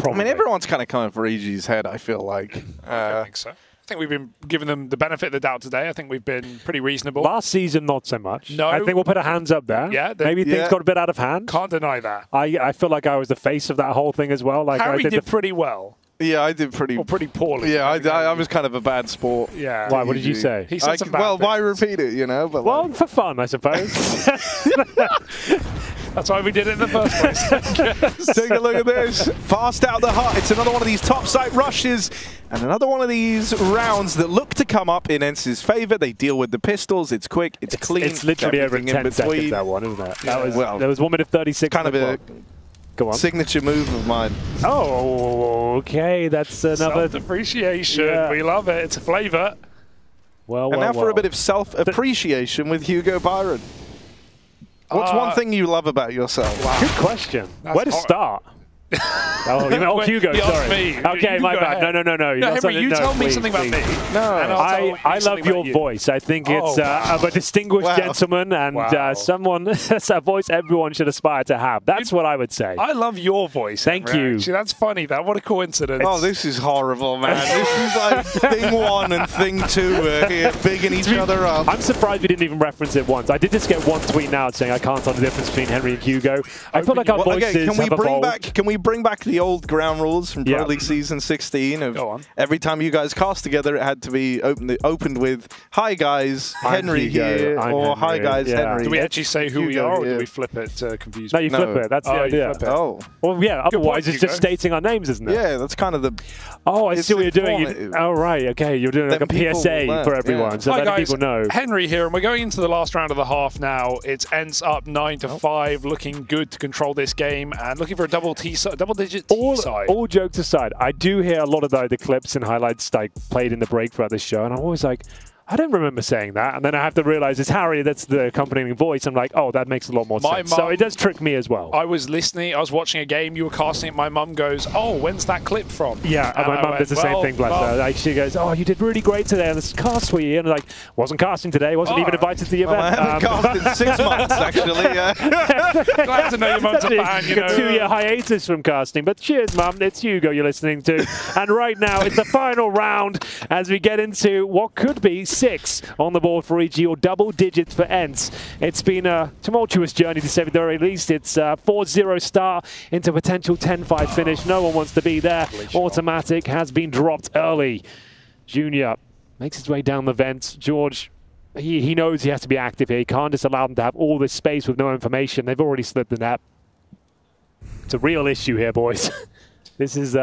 I mean, everyone's kind of coming for EG's head, I feel like. I think so. I think we've been giving them the benefit of the doubt today. I think we've been pretty reasonable. Last season, not so much. No. I think we'll put our hands up there. Yeah. Maybe things got a bit out of hand. Can't deny that. I feel like I was the face of that whole thing as well. Like Harry I did pretty well. Yeah, I did pretty poorly. Yeah, I was kind of a bad sport. Yeah. Why? What did you say? He said some bad well, things. why repeat it, you know? But well, for fun, I suppose. That's why we did it in the first place. Take a look at this. Fast out the hut. It's another one of these top-site rushes. And another one of these rounds that look to come up in ENCE's favor. They deal with the pistols. It's quick. It's clean. It's literally over in 10 seconds, that one, isn't it? That was, there was 1 minute 36. Kind of a signature move of mine. Oh, okay. That's another... Self-appreciation. Yeah. We love it. It's a flavor. Well, and now for a bit of self-appreciation with Hugo Byron. What's one thing you love about yourself? Wow. Good question. Where to start? Oh, you meant Hugo, sorry. Me. Okay, you my bad. No. No, Henry, you tell me something about me. No. I love your voice. I think it's of a distinguished gentleman and someone, that's a voice everyone should aspire to have. That's what I would say. I love your voice. Thank you. Actually, that's funny. What a coincidence. Oh, this is horrible, man. This is like thing 1 and thing 2 here, bigging each other up. I'm surprised we didn't even reference it once. I did just get one tweet now saying I can't tell the difference between Henry and Hugo. I feel like our voices have evolved. Can we bring back the old ground rules from Pro League Season 16 of every time you guys cast together, it had to be opened with, "Hi guys, Henry here," or "Hi guys, Henry." Do we actually say who we are, or do we flip it to confuse people? No, you flip it. That's the idea. Well, yeah, otherwise it's just stating our names, isn't it? Yeah, that's kind of the... Oh, I see what you're doing. Oh, right, okay. You're doing like a PSA for everyone, so letting people know. Henry here, and we're going into the last round of the half now. It's ENCE up 9-5, looking good to control this game, and looking for a double-digit side. All jokes aside, I do hear a lot of the clips and highlights like played in the break throughout this show, and I'm always like, I don't remember saying that. And then I have to realize it's Harry that's the accompanying voice. I'm like, oh, that makes a lot more sense. So it does trick me as well. I was listening. I was watching a game. You were casting it. My mum goes, oh, when's that clip from? Yeah, and my mum does the same thing, bless her. Like, she goes, oh, you did really great today on this cast, were you? And like, wasn't casting today. Wasn't even invited to the event. I haven't casted in 6 months, actually. Glad to know your mum's a fan, you know. A 2-year hiatus from casting. But cheers, Mum. It's Hugo you're listening to. And right now, it's the final round as we get into what could be 6 on the board for EG, or double digits for ENCE. It's been a tumultuous journey to say the very least. It's a 4-0 start into potential 10-5 finish. No one wants to be there. Automatic has been dropped early. Junior makes his way down the vents. George, he knows he has to be active here. He can't just allow them to have all this space with no information. They've already slipped the net. It's a real issue here, boys. This is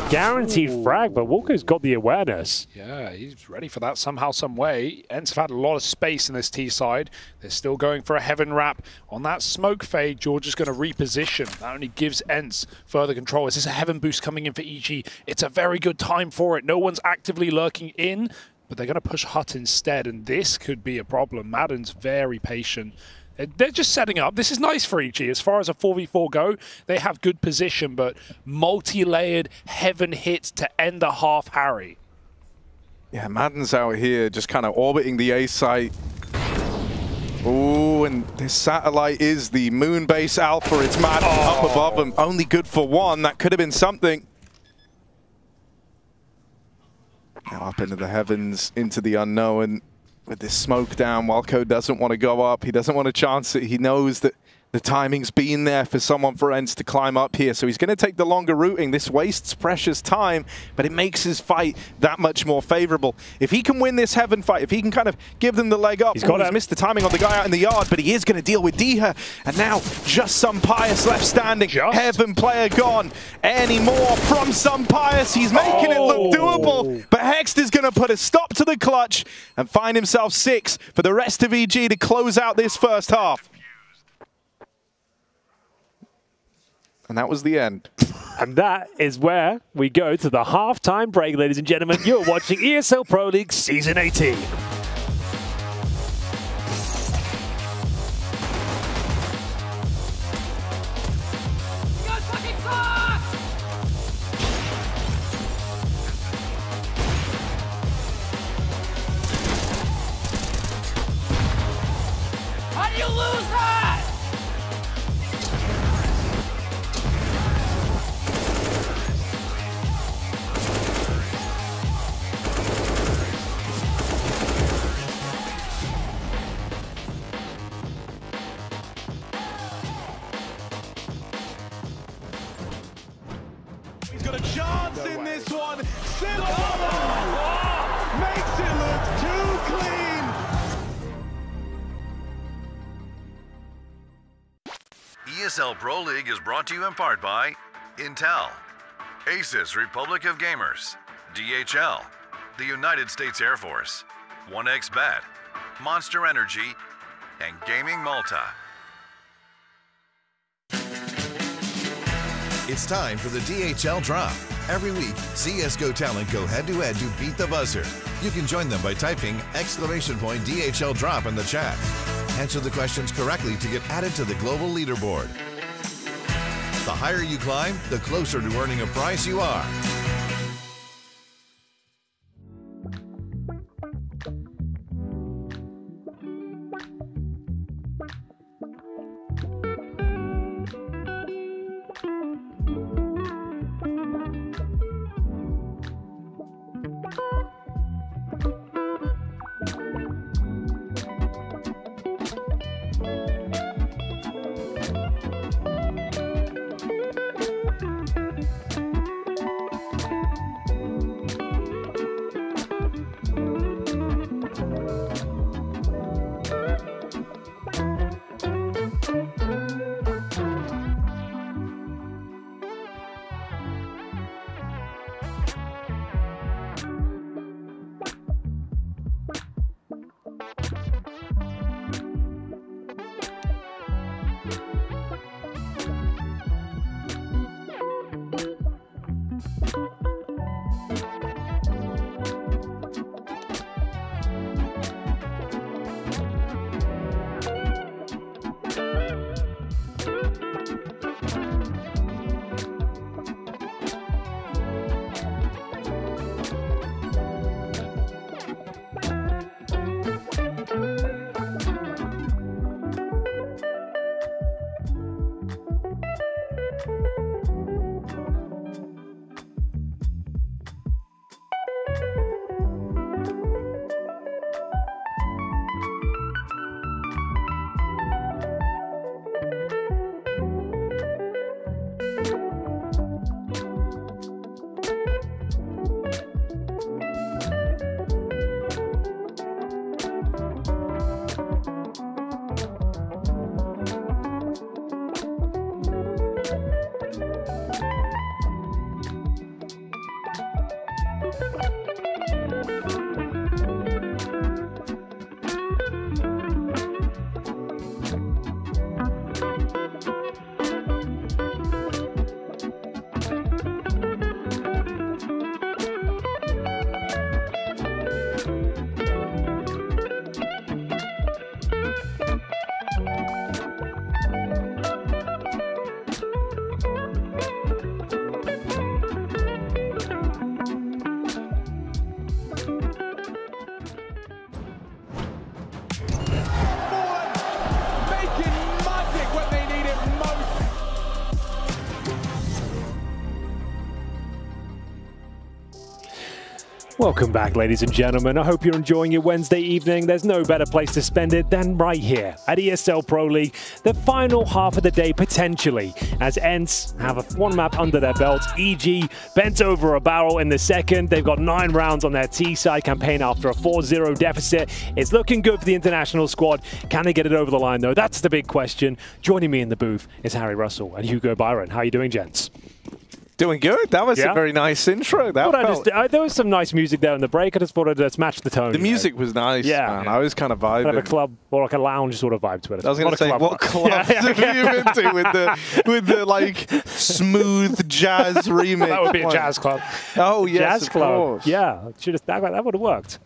Guaranteed frag, but Walker's got the awareness. Yeah, he's ready for that somehow, some way. Ents have had a lot of space in this T side. They're still going for a heaven wrap. On that smoke fade, George is going to reposition. That only gives Ents further control. Is this a heaven boost coming in for EG? It's a very good time for it. No one's actively lurking in, but they're going to push Hut instead, and this could be a problem. Madden's very patient. They're just setting up. This is nice for EG. As far as a 4v4 go, they have good position, but multi-layered heaven hits to end the half Harry. Yeah, Madden's out here just kind of orbiting the A site. Ooh, and this satellite is the moon base alpha. It's Madden up above them. Only good for one. That could have been something. Now up into the heavens, into the unknown. With this smoke down, Wildcode doesn't want to go up. He doesn't want to chance it. He knows that the timing's been there for someone for Ents to climb up here. So he's going to take the longer routing. This wastes precious time, but it makes his fight that much more favorable. If he can win this heaven fight, if he can kind of give them the leg up. He's missed the timing on the guy out in the yard, but he is going to deal with Diha. And now just Some Pious left standing. Heaven player gone. Any more from Some Pious? He's making it look doable. But Hext is going to put a stop to the clutch and find himself 6 for the rest of EG to close out this first half. And that was the end. And that is where we go to the halftime break, ladies and gentlemen. You're watching ESL Pro League Season 18. How do you lose that? He's got a chance in this one. Simple! Makes it look too clean. ESL Pro League is brought to you in part by Intel, Asus Republic of Gamers, DHL, the United States Air Force, 1xBet, Monster Energy, and Gaming Malta. It's time for the DHL Drop. Every week, CSGO talent go head-to-head to beat the buzzer. You can join them by typing !DHL Drop in the chat. Answer the questions correctly to get added to the global leaderboard. The higher you climb, the closer to earning a prize you are. Welcome back, ladies and gentlemen. I hope you're enjoying your Wednesday evening. There's no better place to spend it than right here at ESL Pro League. The final half of the day, potentially, as ENCE have one map under their belt. EG bent over a barrel in the second. They've got 9 rounds on their T-side campaign after a 4-0 deficit. It's looking good for the international squad. Can they get it over the line, though? That's the big question. Joining me in the booth is Harry Russell and Hugo Byron. How are you doing, gents? Doing good. That was a very nice intro. There was some nice music there in the break. I just thought I'd match the tone. The music was nice, man. I was kind of vibing. Kind of a club or like a lounge sort of vibe to it. I was going to say, what clubs have you been to with the like smooth jazz remix? That would be a jazz club. Oh yes, jazz club. Yeah, that would have worked.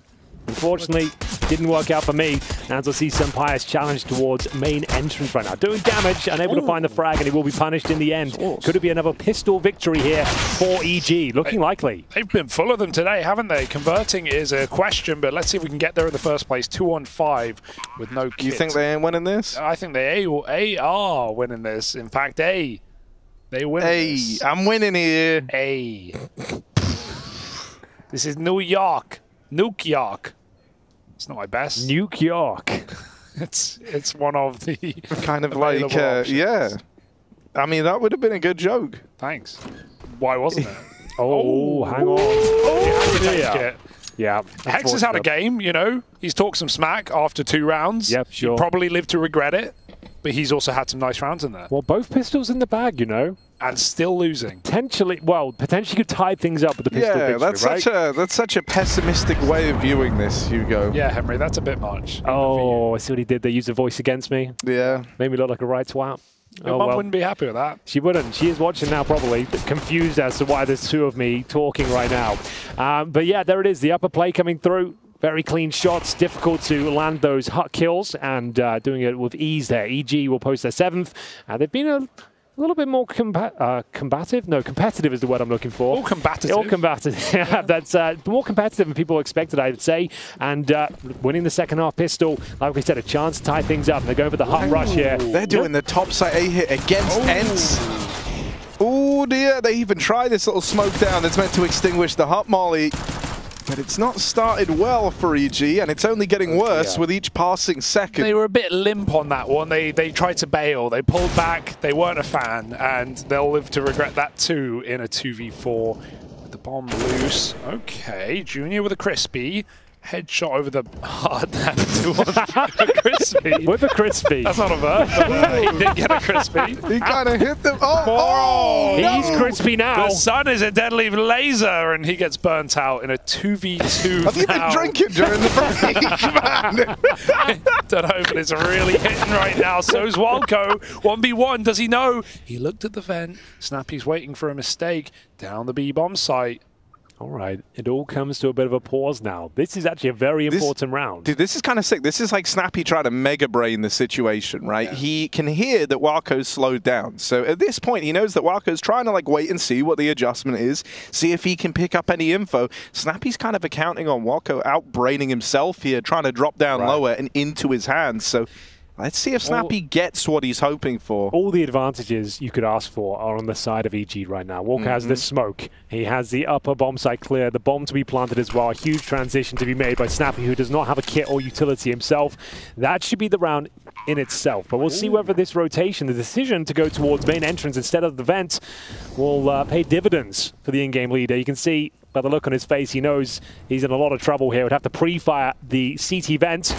Unfortunately, didn't work out for me. As I see Senpai is challenged towards main entrance right now. Doing damage, unable to find the frag, and he will be punished in the end. Could it be another pistol victory here for EG? Looking likely. They've been full of them today, haven't they? Converting is a question, but let's see if we can get there in the first place. 2-on-5 with no kit. You think they ain't winning this? I think they are winning this. In fact, they win this. I'm winning here. This is New York. Nuke York. It's not my best. Nuke York. it's one of the kind of like yeah. I mean, that would have been a good joke. Thanks. Why wasn't it? Hang on. Yeah. Hex has had a game, you know. He's talked some smack after 2 rounds. Yep, sure. He probably lived to regret it, but he's also had some nice rounds in there. Well, both pistols in the bag, you know. And still losing. Potentially could tie things up with the pistol victory, that's such a pessimistic way of viewing this, Hugo. Yeah, Henry, that's a bit much. Oh, I see what he did. They used the voice against me. Yeah. Made me look like a right twat. Your mum wouldn't be happy with that. She wouldn't. She is watching now, probably confused as to why there's 2 of me talking right now. But yeah, there it is. The upper play coming through. Very clean shots, difficult to land those hut kills, and doing it with ease there. EG will post their 7th. They've been a little bit more combative. No, competitive is the word I'm looking for. All combative. All combative. Yeah, that's more competitive than people expected, I would say. And winning the second half pistol, like we said, a chance to tie things up. And they're going for the hut rush here. They're doing the top side A hit against ENCE. Oh dear, they even try this little smoke down that's meant to extinguish the hut molly. But it's not started well for EG, and it's only getting worse with each passing second. They were a bit limp on that one. They tried to bail. They pulled back. They weren't a fan, and they'll live to regret that too in a 2v4 with the bomb loose. Okay, Junior with a crispy. Headshot over the hard crispy. With a crispy. That's not a verb. He did get a crispy. He kind of hit them. He's crispy now. The sun is a deadly laser, and he gets burnt out in a 2v2. Have you been drinking during the break, man? Don't know, but it's really hitting right now. So's Walco. 1v1. Does he know? He looked at the vent. Snappy's waiting for a mistake down the B-bomb site. All right, it all comes to a bit of a pause now. This is actually a very important round. Dude, this is kind of sick. This is like Snappy trying to mega brain the situation, right? Yeah. He can hear that Walco's slowed down. So at this point, he knows that Walco's trying to like wait and see what the adjustment is, see if he can pick up any info. Snappy's kind of accounting on Walco outbraining himself here, trying to drop down lower and into his hands. So let's see if Snappy gets what he's hoping for. All the advantages you could ask for are on the side of EG right now. Walker has the smoke. He has the upper bomb site clear, the bomb to be planted as well. A huge transition to be made by Snappy, who does not have a kit or utility himself. That should be the round in itself. But we'll see whether this rotation, the decision to go towards main entrance instead of the vent, will pay dividends for the in-game leader. You can see by the look on his face, he knows he's in a lot of trouble here. Would have to pre-fire the CT vent,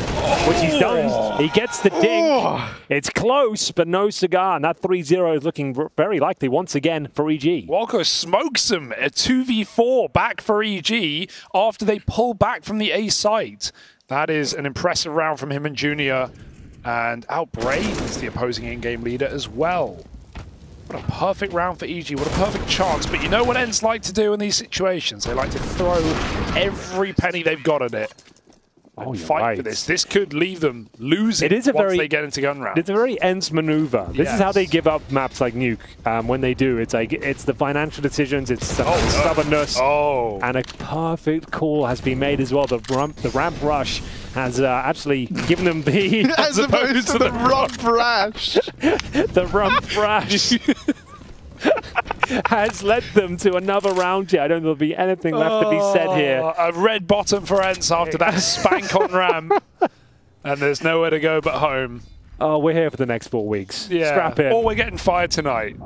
which he's done. He gets the dink. It's close, but no cigar. And that 3-0 is looking very likely once again for EG. Walco smokes him. A 2v4 back for EG after they pull back from the A site. That is an impressive round from him and Junior. And outbrains the opposing in-game leader as well. What a perfect round for EG, what a perfect chance. But you know what ENCE like to do in these situations? They like to throw every penny they've got at it. And fight for this. This could leave them losing once they get into gun rounds. It's a very ENCE maneuver. This is how they give up maps like Nuke. When they do, it's like it's the financial decisions, it's the stubbornness, and a perfect call has been made as well. The ramp rush has actually given them the as opposed to the rump rash. The rump rash. has led them to another round here. I don't think there'll be anything left to be said here. A red bottom for Ents after that spank on ramp. And there's nowhere to go but home. Oh, we're here for the next 4 weeks. Yeah. Strap in. Or we're getting fired tonight.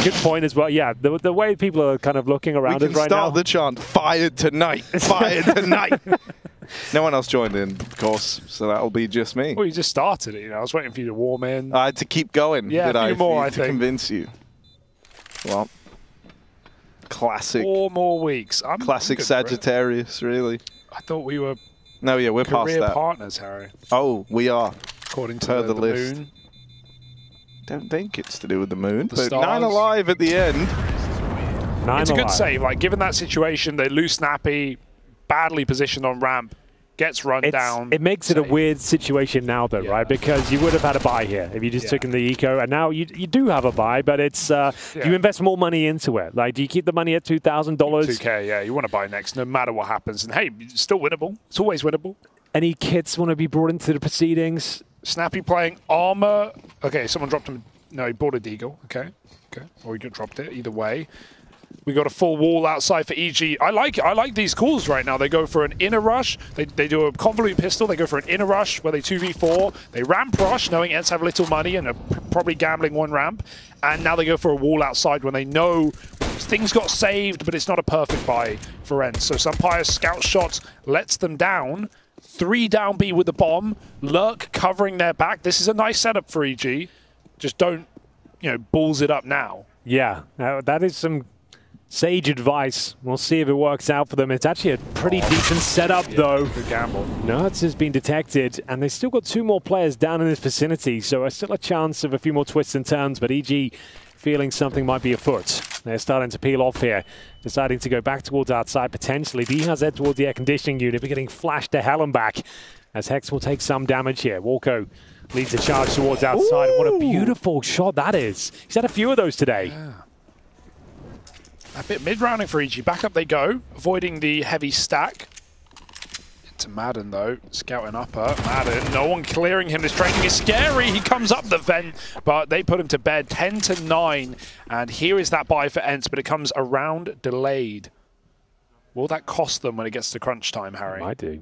Good point as well. Yeah, the way people are kind of looking around us right now. We can start the chant, fired tonight, fired tonight. No one else joined in, of course, so that'll be just me. Well, you just started it, you know. I was waiting for you to warm in. I had to keep going, yeah, did a few more, I to think. convince you. Well, classic. 4 more weeks. Classic Sagittarius, really. I thought we were No, yeah, we're past career that. partners, Harry. Oh, we are. According to the list. moon. Don't think it's to do with the moon, The but stars. 9 alive at the end. It's a good save. Like, given that situation, they lose Snappy, badly positioned on ramp, gets run down. It makes it a weird situation now, though, right? Because you would have had a buy here if you just took in the eco, and now you do have a buy, but it's you invest more money into it. Like, do you keep the money at $2,000? $2K, yeah. You want to buy next, no matter what happens. And hey, it's still winnable. It's always winnable. Any kits want to be brought into the proceedings? Snappy playing armor. Okay, someone dropped him. No, he bought a deagle. Okay, or he dropped it. Either way. We got a full wall outside for EG. I like these calls right now. They go for an inner rush. They do a convolute pistol. They go for an inner rush where they 2v4. They ramp rush, knowing Ents have little money and are probably gambling one ramp. And now they go for a wall outside when they know things got saved, but it's not a perfect buy for Ents. So Sumpire's scout shot lets them down. 3 down B with the bomb. Lurk covering their back. This is a nice setup for EG. Just don't, balls it up now. Yeah, that is some sage advice. We'll see if it works out for them. It's actually a pretty decent setup, though. Good gamble. Nerds has been detected, and they've still got 2 more players down in this vicinity, so there's still a chance of a few more twists and turns, but EG feeling something might be afoot. They're starting to peel off here, deciding to go back towards outside potentially. B has head towards the air conditioning unit, but getting flashed to hell and back, as Hex will take some damage here. Walko leads the charge towards outside. Ooh. What a beautiful shot that is. He's had a few of those today. Yeah. A bit mid-rounding for EG. Back up they go, avoiding the heavy stack. Into Madden, though. Scouting upper. Madden, no one clearing him. This training is scary. He comes up the vent, but they put him to bed. 10-9. And here is that buy for Ents, but it comes around delayed. Will that cost them when it gets to crunch time, Harry? I do.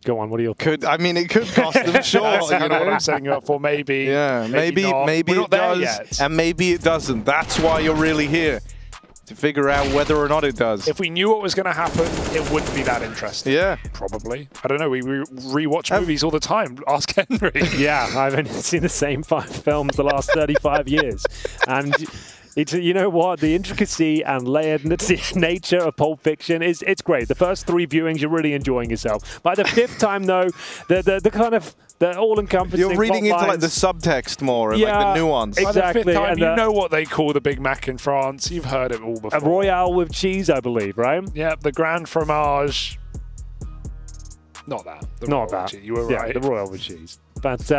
Go on, what are your thoughts? It could cost them, sure. That's what I'm setting you up for, maybe. Yeah, maybe it does, and maybe it doesn't. That's why you're really here, to figure out whether or not it does. If we knew what was going to happen, it wouldn't be that interesting. Yeah. Probably. I don't know, we rewatch movies all the time. Ask Henry. Yeah, I've only seen the same 5 films the last 35 years. And you know what? The intricacy and layered nature of Pulp Fiction it's great. The first 3 viewings, you're really enjoying yourself. By the 5th time, though, the kind of the all-encompassing. You're reading into like the subtext more, and like the nuance. By Exactly. the 5th time, you know what they call the Big Mac in France. You've heard it all before. A Royale with cheese, I believe, right? Yeah, the Grand Fromage. Not that. Not that. You were right. The Royale with cheese. But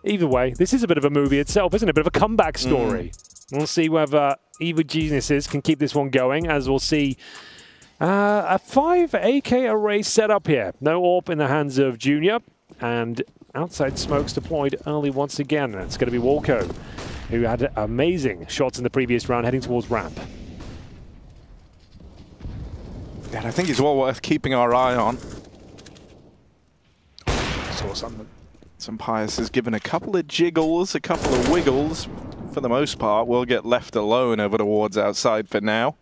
either way, this is a bit of a movie itself, isn't it? A bit of a comeback story. We'll see whether Evil Geniuses can keep this one going, as we'll see a 5 AK array set up here. No AWP in the hands of Junior, and outside smokes deployed early once again. It's going to be Walko, who had amazing shots in the previous round, heading towards ramp. And I think it's well worth keeping our eye on. Saw something. Sumpire's has given a couple of jiggles, a couple of wiggles. For the most part, we'll get left alone over towards outside for now.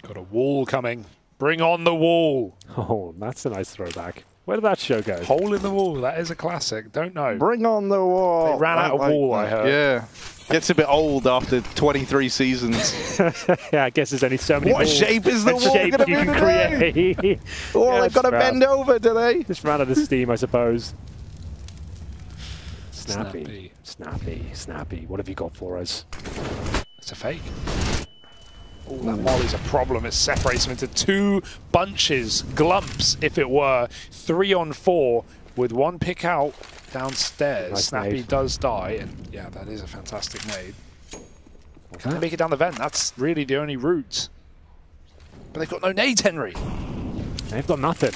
Got a wall coming. Bring on the wall. Oh, that's a nice throwback. Where did that show go? Hole in the wall. That is a classic. Don't know. Bring on the wall. They ran out of wall, I heard. Yeah. Gets a bit old after 23 seasons. Yeah, I guess there's only so many What shape is the wall going to be you can create? Oh, yeah, they've got to bend over, do they? Just ran out of steam, I suppose. Snappy. What have you got for us? It's a fake. Oh, that molly's a problem. It separates them into 2 bunches, glumps, if it were. 3 on 4 with 1 pick out downstairs. Nice Snappy nade. does die, and yeah, that is a fantastic nade. Can they make it down the vent? That's really the only route. But they've got no nades, Henry. They've got nothing.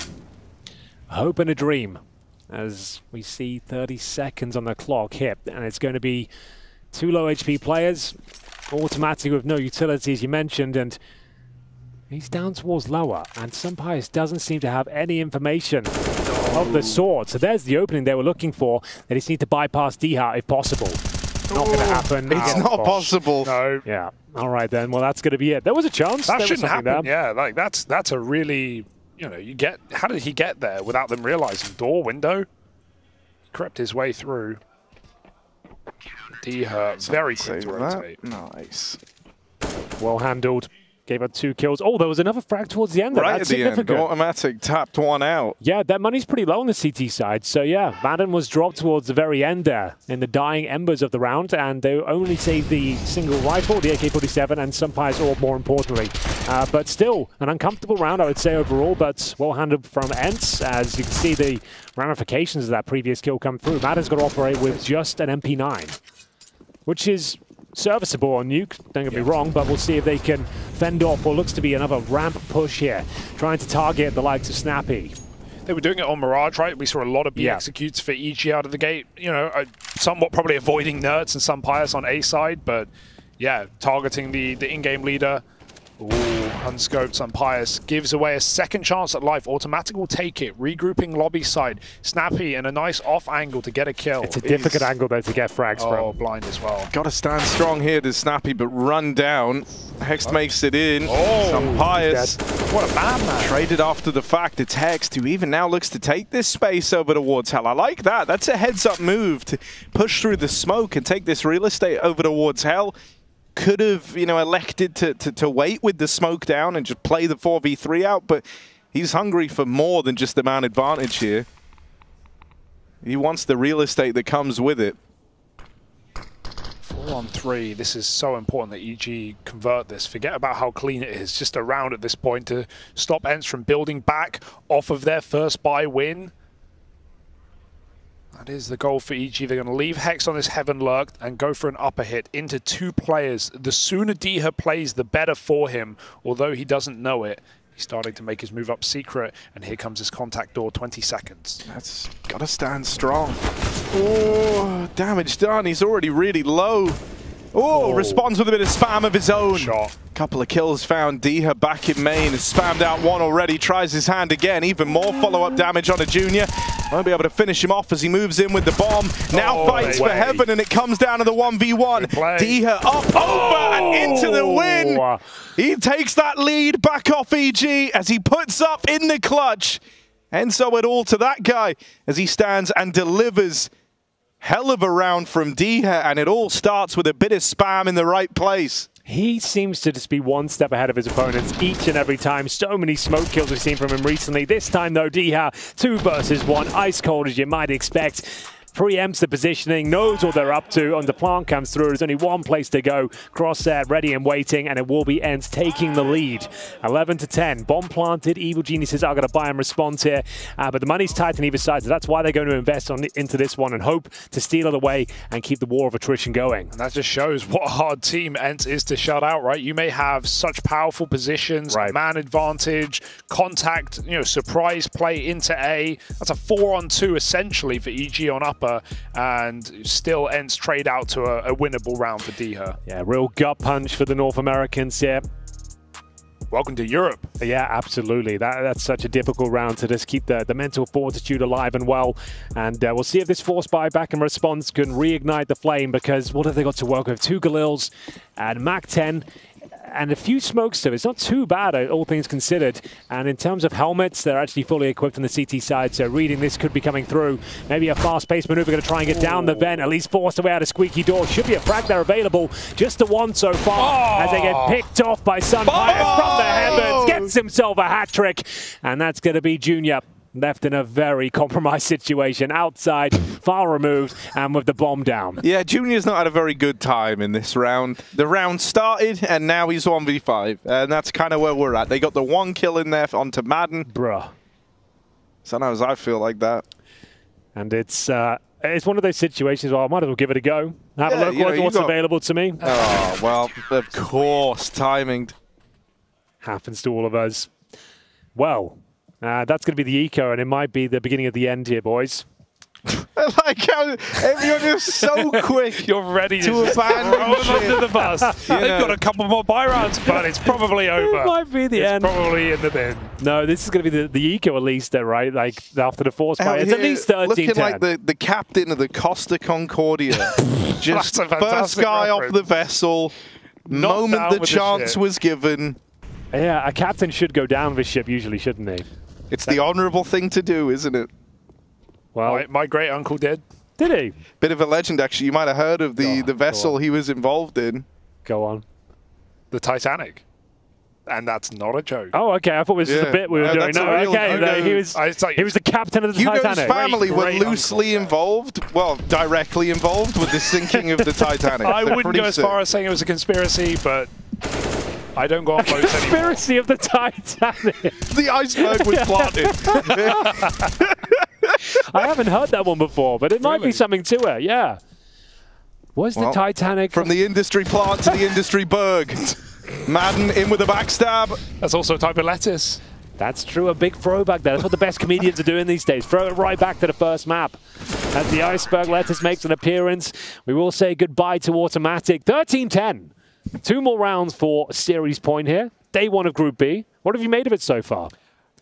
A hope and a dream. As we see 30 seconds on the clock hit, and it's going to be 2 low HP players Automatic with no utility, as you mentioned, and he's down towards lower, and Sumpires doesn't seem to have any information of the sort. So there's the opening they were looking for. They just need to bypass Diha if possible. Not going to happen. It's not possible. No. Yeah. All right then. Well, that's going to be it. There was a chance. That shouldn't happen. Yeah, like that's a really, you know, you get. How did he get there without them realizing? Door, window. He crept his way through. Diha very quick to rotate. Nice. Well handled. Gave her 2 kills. Oh, there was another frag towards the end. Right That's at the significant. end, automatic tapped one out. Yeah, that money's pretty low on the CT side. So yeah, Madden was dropped towards the very end there in the dying embers of the round, and they only saved the single rifle, the AK-47, and Sumpires Orb more importantly. But still, an uncomfortable round, I would say overall, but well handled from Ents. As you can see, the ramifications of that previous kill come through. Madden's got to operate with just an MP9, which is serviceable on Nuke, don't get me wrong, but we'll see if they can fend off what looks to be another ramp push here, trying to target the likes of Snappy. They were doing it on Mirage, right? We saw a lot of B executes for EG out of the gate. You know, somewhat probably avoiding Nerds and Sumpires on A side, but yeah, targeting the in-game leader. Ooh, unscoped Sumpires gives away a second chance at life. Automatic will take it. Regrouping lobby side. Snappy in a nice off angle to get a kill. It's a difficult angle though to get frags from. Oh, blind as well. Got to stand strong here to Snappy, but run down. Hex makes it in. Oh, Sumpires. What a bad man. Traded after the fact. It's Hex who even now looks to take this space over towards Hell. I like that. That's a heads-up move to push through the smoke and take this real estate over towards Hell. Could have, you know, elected to wait with the smoke down and just play the 4v3 out, but he's hungry for more than just the man advantage here. He wants the real estate that comes with it. 4-on-3. This is so important that EG convert this. Forget about how clean it is. Just a round at this point to stop Ents from building back off of their first buy win. That is the goal for EG. They're going to leave Hex on this Heaven Lurk and go for an upper hit into 2 players. The sooner Diha plays, the better for him, although he doesn't know it. He's starting to make his move up secret, and here comes his contact door, 20 seconds. That's got to stand strong. Oh, damage done. He's already really low. Oh, responds with a bit of spam of his own. Couple of kills found. Diha back in main has spammed out one already. Tries his hand again. Even more follow-up damage on a junior. Won't be able to finish him off as he moves in with the bomb. Now fights for heaven, and it comes down to the 1v1. Diha up, over, and into the win. He takes that lead back off EG as he puts up in the clutch. And so it all to that guy as he stands and delivers. Hell of a round from Diha, and it all starts with a bit of spam in the right place. He seems to just be one step ahead of his opponents each and every time. So many smoke kills we've seen from him recently. This time, though, Diha, 2 versus 1, ice cold as you might expect. Preempts the positioning, knows what they're up to, and the plant comes through. There's only one place to go. Crosshair ready and waiting, and it will be Ents taking the lead. 11-10. Bomb planted. Evil Geniuses are going to buy and respond here. But the money's tight on either side, so that's why they're going to invest into this one and hope to steal it away and keep the war of attrition going. And that just shows what a hard team Ents is to shut out, right? You may have such powerful positions, man advantage, contact, you know, surprise play into A. That's a 4-on-2 essentially for EG on upper. And still Ents trade out to a winnable round for Diha. Yeah, real gut punch for the North Americans here. Welcome to Europe. Yeah, absolutely. That's such a difficult round to just keep the mental fortitude alive and well. And we'll see if this force buyback and response can reignite the flame, because what have they got to work with? 2 Galils and Mac 10. And a few smokes, so it's not too bad, all things considered. And in terms of helmets, they're actually fully equipped on the CT side, so reading this could be coming through. Maybe a fast-paced maneuver, going to try and get down the vent, at least forced away out a squeaky door. Should be a frag there available. Just the one so far, as they get picked off by Sumpires from the heavens. Gets himself a hat-trick, and that's going to be Junior. Left in a very compromised situation, outside, far removed, and with the bomb down. Yeah, Junior's not had a very good time in this round. The round started, and now he's 1v5, and that's kind of where we're at. They got the 1 kill in there onto Madden. Bruh. Sometimes I feel like that. And it's one of those situations where I might as well give it a go. Have a look at what's available to me. Oh, well, of course, timing. Happens to all of us. Well, that's going to be the eco, and it might be the beginning of the end here, boys. like how everyone is so quick. You're ready to abandon shit. under the bus. They've got a couple more buy rounds, but it's probably over. It might be the end. Probably in the bin. No, this is going to be the eco at least, then, right? Like after the force fight, it's at least 13-10. Looking like the captain of the Costa Concordia, just first guy off the vessel. Moment the chance was given. Yeah, a captain should go down this ship usually, shouldn't he? It's the honourable thing to do, isn't it? Well, my great uncle did. Did he? Bit of a legend, actually. You might have heard of the vessel he was involved in. Go on. The Titanic. And that's not a joke. Oh, okay. I thought this was a bit we were doing. No, okay. No, he was the captain of the Titanic. Hugo's family were loosely involved, well, directly involved with the sinking of the Titanic. I wouldn't go as far as saying it was a conspiracy, but I don't go on boats anymore. Conspiracy of the Titanic. The iceberg was planted. I haven't heard that one before, but it might be something to it, yeah. Was the Titanic... From the industry plant to the industry berg. Madden in with a backstab. That's also a type of lettuce. That's true, a big throwback there. That's what the best comedians are doing these days. Throw it right back to the first map. As the iceberg lettuce makes an appearance, we will say goodbye to automatic. 13-10. 2 more rounds for series point here. Day 1 of Group B. What have you made of it so far?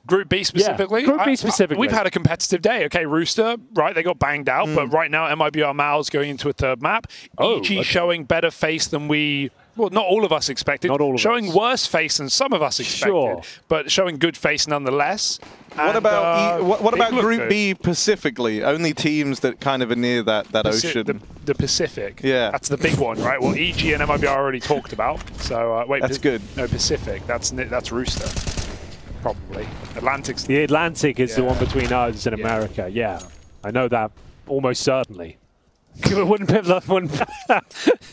Group B specifically? Yeah, Group B specifically. We've had a competitive day. Okay, Rooster, right, they got banged out, but right now MIBR Mal's going into a 3rd map. EG showing better face than we... Well, not all of us expected. Not all of showing worse face than some of us expected, but showing good face nonetheless. What about what about Group B specifically? Only teams that kind of are near that ocean. The Pacific. Yeah, that's the big one, right? Well, EG and MIBR already talked about. So wait, that's good. No, Pacific. That's Rooster. Probably Atlantic's. The Atlantic is the one between us and America. Yeah, I know that almost certainly. Wouldn't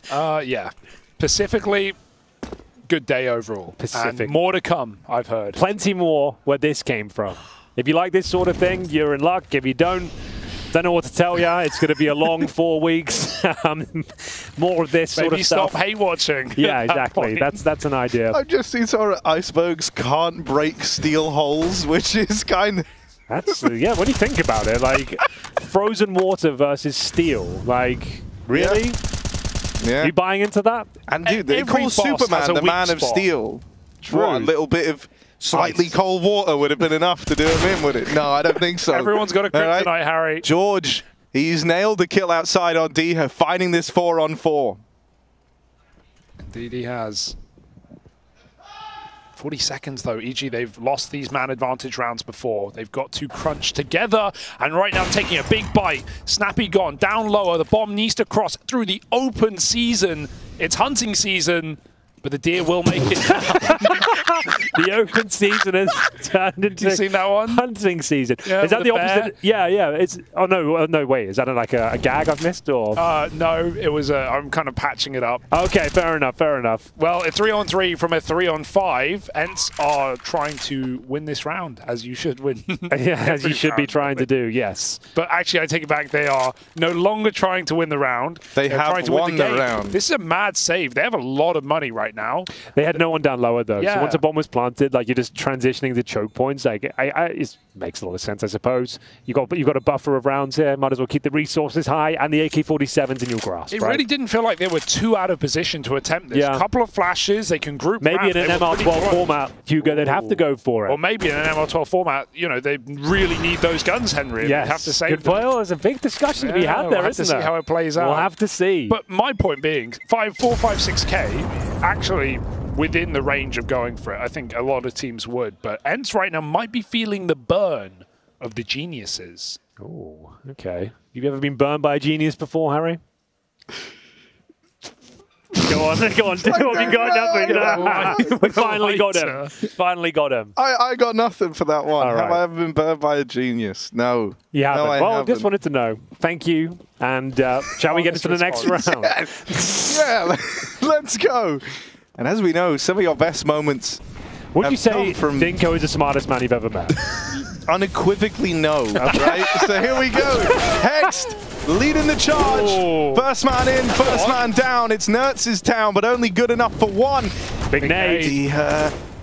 yeah. Pacifically, good day overall. Pacific. And more to come, I've heard. Plenty more where this came from. If you like this sort of thing, you're in luck. If you don't know what to tell you. It's going to be a long 4 weeks. More of this sort of stuff. Stop hate watching. Yeah, exactly. That's an idea. I've just seen some icebergs can't break steel holes, which is kind of... That's, yeah, when you think about it, like, frozen water versus steel, like, really? Yeah. You buying into that? And dude, they call Superman the Man of Steel. What, a little bit of slightly cold water would have been enough to do him in, would it? No, I don't think so. Everyone's got a kryptonite, right. Harry. George, he's nailed the kill outside on Diha, finding this 4-on-4. Indeed he has. 40 seconds though. EG, they've lost these man advantage rounds before. They've got to crunch together, and right now taking a big bite. Snappy gone, down lower. The bomb needs to cross through the open season. It's hunting season, but the deer will make it. The open season has turned into you seen that one? Hunting season. Yeah, is that the opposite? Bear? Yeah. It's no, wait. Is that like a gag I've missed or? No, it was. I'm kind of patching it up. Okay, fair enough. Well, a 3-on-3 from a 3-on-5. Ents are trying to win this round, as you should win. Yeah, as you should be trying to do. Yes. But actually, I take it back. They are no longer trying to win the round. They're trying to won win the game. round. This is a mad save. They have a lot of money right now. They had no one down lower though. Yeah. So once a bomb was planted, like you're just transitioning to choke points. Like it makes a lot of sense, I suppose. You've got a buffer of rounds here. Might as well keep the resources high and the AK-47s in your grasp. It really didn't feel like they were too out of position to attempt this. A couple of flashes, they can group. Maybe in an MR12 format, Hugo, they'd have to go for it. Or maybe in an MR12 format, you know, they really need those guns, Henry. Yes. Have to save Good point. Well, there's a big discussion to be had there, isn't there? We'll have to see how it plays out. We'll have to see. But my point being, 4-5-6K actually within the range of going for it. I think a lot of teams would, but Ents right now might be feeling the burn of the geniuses. Oh, okay. Have you ever been burned by a genius before, Harry? Go on. Do what you got. Nothing. We finally got him. Finally got him. I got nothing for that one. All right. Have I ever been burned by a genius? No. You haven't. No, I haven't. Just wanted to know. Thank you. And shall we get into the next round? Yeah, let's go. And as we know, some of your best moments would you say Dinko is the smartest man you've ever met? Unequivocally no, right? So here we go. Hext leading the charge. Ooh. First man in, first man down. It's Nertz's town, but only good enough for one. Big nade.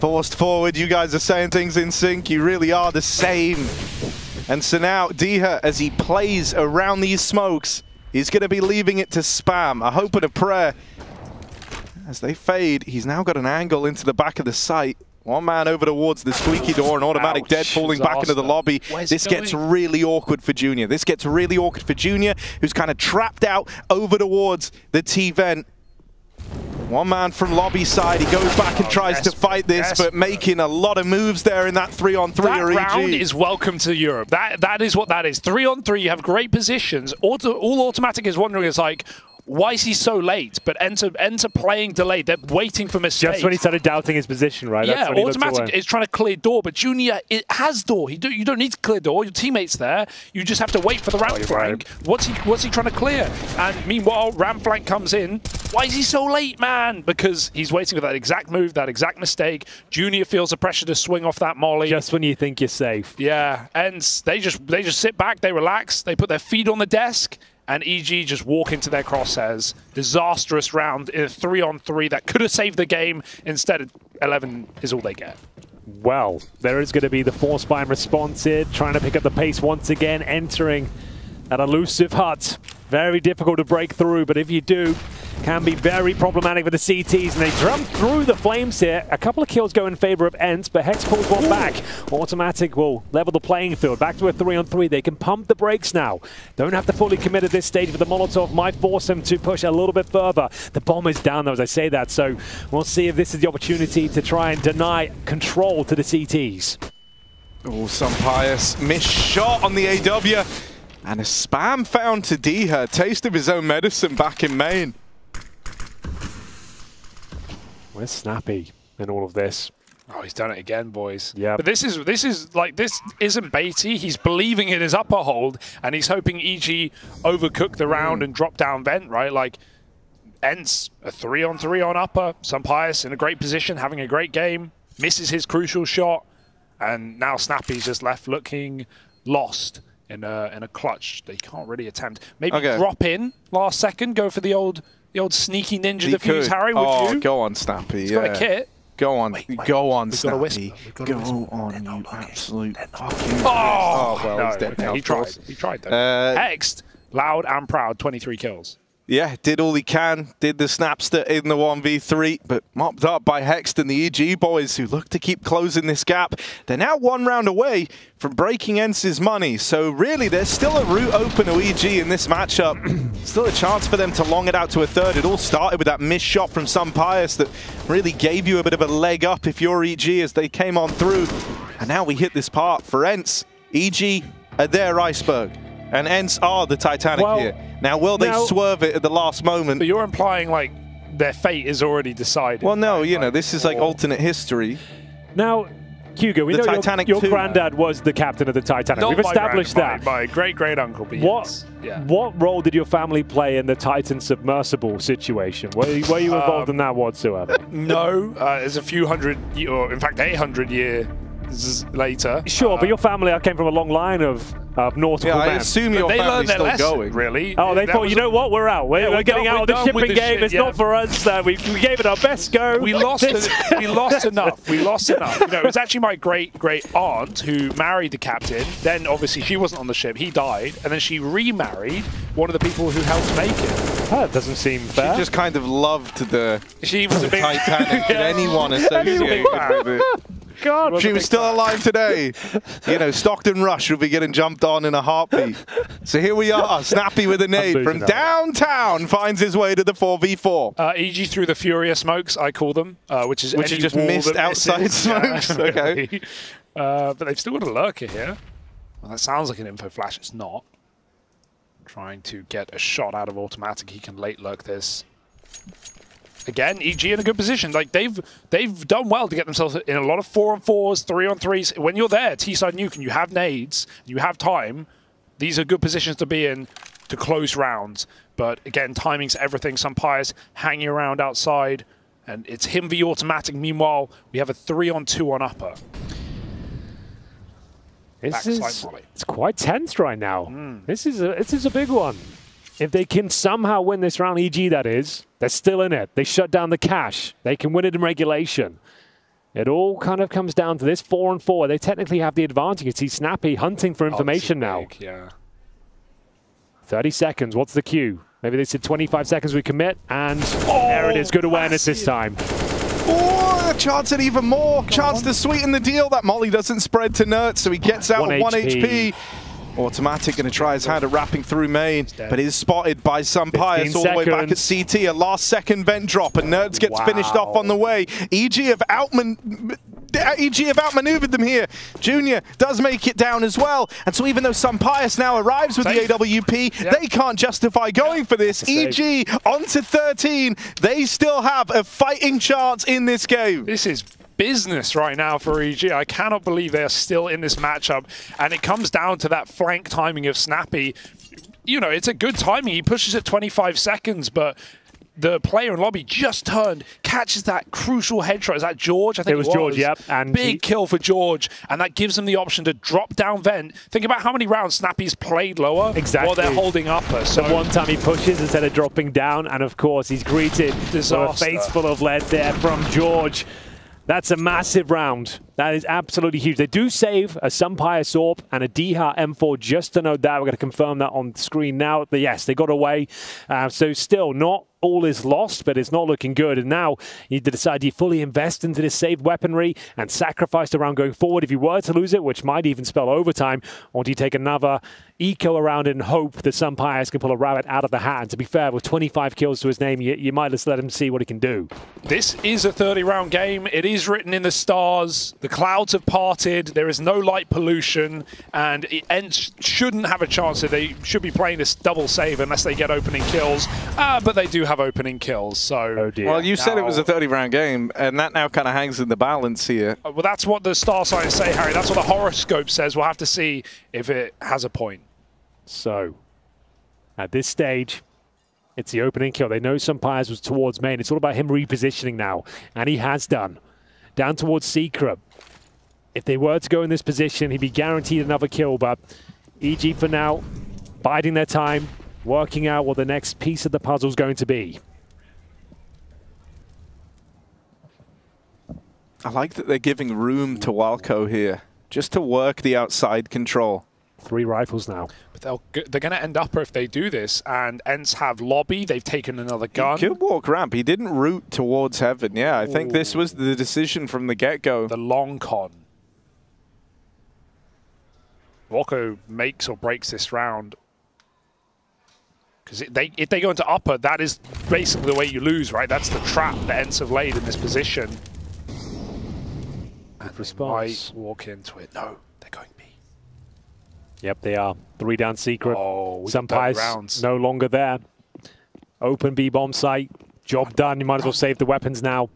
Forced forward. You guys are saying things in sync. You really are the same. And so now Diha, as he plays around these smokes, he's going to be leaving it to spam. A hope and a prayer. As they fade, he's now got an angle into the back of the site. One man over towards the squeaky door, an automatic dead falling back into the lobby. This gets really awkward for Junior. This gets really awkward for Junior, who's kind of trapped out over towards the T-vent. One man from lobby side, he goes back and tries to fight this, but making a lot of moves there in that 3-on-3. That round is welcome to Europe. That is what that is. 3-on-3, you have great positions. All Automatic is wondering is like, why is he so late? But enter playing delayed. They're waiting for mistakes. Just when he started doubting his position, right? Yeah, Automatic is trying to clear door, but Junior has door. You don't need to clear door. Your teammate's there. You just have to wait for the ramp flank. What's he trying to clear? And meanwhile, ramp flank comes in. Why is he so late, man? Because he's waiting for that exact move, that exact mistake. Junior feels the pressure to swing off that molly. Just when you think you're safe. Yeah, and they just sit back, they relax, they put their feet on the desk, and EG just walk into their crosshairs. Disastrous round in a 3-on-3 that could have saved the game. Instead, 11 is all they get. Well, there is going to be the force bind response here, trying to pick up the pace once again, entering that elusive hut. Very difficult to break through, but if you do, can be very problematic for the CTs, and they jump through the flames here. A couple of kills go in favor of Ents, but Hex pulls one back. Automatic will level the playing field. Back to a 3-on-3. They can pump the brakes now. Don't have to fully commit at this stage, but the Molotov might force them to push a little bit further. The bomb is down, though, as I say that, so we'll see if this is the opportunity to try and deny control to the CTs. Oh, some pious missed shot on the AW. And a spam found to Diha. Taste of his own medicine back in main. Where's Snappy in all of this? Oh, he's done it again, boys. Yeah. But this isn't baity. He's believing in his upper hold, and he's hoping EG overcook the round and drop down vent, right? Like, Ents, a 3-on-3 on upper. Some pious in a great position, having a great game. Misses his crucial shot. And now Snappy's just left looking lost. In a clutch they can't really attempt. Maybe drop in last second, go for the old sneaky ninja defuse, Harry, would you? Go on, Snappy. He's got a kit. Go on, go on, Snappy. Go on, you absolute fucking... Oh, well, no, he's dead now, he tried though. Hexed, loud and proud, 23 kills. Yeah, did all he can, did the Snapster in the 1v3, but mopped up by Hext and the EG boys who look to keep closing this gap. They're now one round away from breaking Ents' money, so really there's still a route open to EG in this matchup. Still a chance for them to long it out to a third. It all started with that missed shot from Some Pious that really gave you a bit of a leg up if you're EG as they came on through. And now we hit this part for Ents. EG are their iceberg, and Ents are the Titanic here. Now, will they swerve it at the last moment? But you're implying, like, their fate is already decided. Well, no, you know, this is like alternate history. Now, Hugo, we know your granddad was the captain of the Titanic. We've established that. My great-great-uncle. What role did your family play in the Titan submersible situation? Were you involved in that whatsoever? No. There's a few hundred, or in fact 800 years later. Sure, but your family came from a long line of nautical men. I assume your family's still going. Really? Oh, they thought, you know what, we're out. We're getting out of the shipping game. It's not for us. We gave it our best go. We lost enough. We lost enough. You know, it was actually my great aunt who married the captain. Then obviously she wasn't on the ship. He died, and then she remarried one of the people who helped make it. That doesn't seem fair. She just kind of loved the Titanic. Did anyone associate with it? God. If she was still alive today, you know, Stockton Rush would be getting jumped on in a heartbeat. So here we are, Snappy with a nade from downtown, finds his way to the 4v4. EG through the Furious smokes, I call them, which is just missed outside smokes. Okay. But they've still got a lurker here. Well, that sounds like an info flash. It's not. Trying to get a shot out of Automatic. He can late lurk this. Again, EG in a good position. Like they've done well to get themselves in a lot of 4-on-4s, 3-on-3s. When you're there, T-side nuke, and you have nades, you have time, these are good positions to be in to close rounds. But again, timing's everything. Some Pious hanging around outside, and it's him v Automatic. Meanwhile, we have a 3-on-2 on upper. It's quite tense right now. This is a big one. If they can somehow win this round, EG that is, they're still in it. They shut down the cash. They can win it in regulation. It all kind of comes down to this 4-4. They technically have the advantage. You can see Snappy hunting for information now. Yeah. 30 seconds. What's the cue? Maybe they said 25 seconds we commit, and there it is. Good awareness this time. Oh, a chance at even more. Chance to sweeten the deal. That molly doesn't spread to Nert, so he gets out with 1 HP. Automatic going to try his hand at wrapping through main, but is spotted by Sampaius all the way back at CT. A last-second vent drop, and Nerds gets finished off on the way. EG have outmaneuvered them here. Junior does make it down as well, and so even though Sampaius now arrives with the AWP, they can't justify going for this. EG onto 13. They still have a fighting chance in this game. This is business right now for EG. I cannot believe they're still in this matchup, and it comes down to that flank timing of Snappy. You know, it's a good timing. He pushes it 25 seconds, but the player in lobby just turned, catches that crucial headshot. Is that George? I think it was George, yep. And big kill for George, and that gives them the option to drop down vent. Think about how many rounds Snappy's played lower while they're holding upper. So one time he pushes instead of dropping down, and of course he's greeted with a face full of lead there from George. That's a massive round. That is absolutely huge. They do save a Sampaius AWP and a Diha M4, just to note that. We're going to confirm that on the screen now. But yes, they got away. So still, not all is lost, but it's not looking good. And now you need to decide, do you fully invest into this saved weaponry and sacrifice the round going forward if you were to lose it, which might even spell overtime, or do you take another eco around and hope that Sampaius can pull a rabbit out of the hat? And to be fair, with 25 kills to his name, you might just let him see what he can do. This is a 30-round game. It is written in the stars. The clouds have parted. There is no light pollution, and ENCE shouldn't have a chance. They should be playing this double save unless they get opening kills. But they do have opening kills, so... Well, you said it was a 30-round game, and that now kind of hangs in the balance here. Well, that's what the star signs say, Harry. That's what the horoscope says. We'll have to see if it has a point. So, at this stage, it's the opening kill. They know Sampaius was towards main. It's all about him repositioning now, and he has done. Down towards Secret. If they were to go in this position, he'd be guaranteed another kill, but EG for now, biding their time, working out what the next piece of the puzzle is going to be. I like that they're giving room to Walco here, just to work the outside control. 3 rifles now. But they're going to end up if they do this, and ENCE have lobby. They've taken another gun. He could walk ramp. He didn't root towards heaven. Yeah, I think this was the decision from the get-go. The long con. Walco makes or breaks this round. Because if they go into upper, that is basically the way you lose, right? That's the trap that ENCE have laid in this position. And they might walk into it. No, they're going B. Yep, they are. 3 down Secret. Sampaius no longer there. Open B bomb site. Job done. You might as well save the weapons now.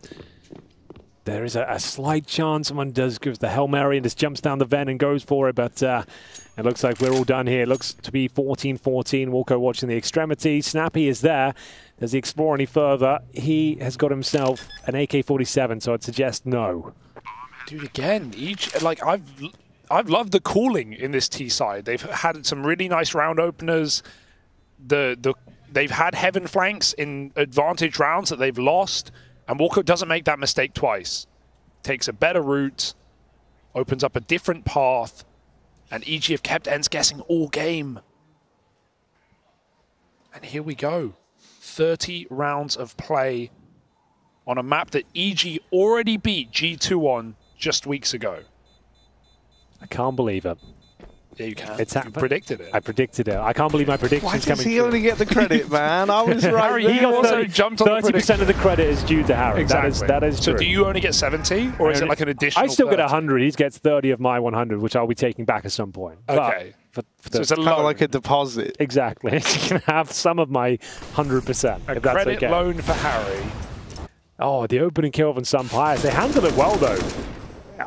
There is a slight chance someone gives the Hail Mary and just jumps down the vent and goes for it, but it looks like we're all done here. It looks to be 14-14. Walco watching the extremity. Snappy is there. Does he explore any further? He has got himself an AK-47, so I'd suggest no. Dude, again, I've loved the cooling in this T side. They've had some really nice round openers. They've had heaven flanks in advantage rounds that they've lost, and Walco doesn't make that mistake twice. Takes a better route, opens up a different path, and EG have kept ENCE guessing all game. And here we go. 30 rounds of play on a map that EG already beat G2 on just weeks ago. I can't believe it. Yeah, you can. It's you predicted it. I predicted it. I can't believe my prediction's coming true. Why does he only get the credit, man? I was right. Harry, he got 30% of the credit is due to Harry. Exactly. That is so true. do you only get 70, or is it like an additional I still 30? get 100. He gets 30 of my 100, which I'll be taking back at some point. Okay. So it's kind of like a deposit. Exactly. You can have some of my 100%. A if that's credit okay. loan for Harry. Oh, the opening kill from Sampaius. They handled it well, though.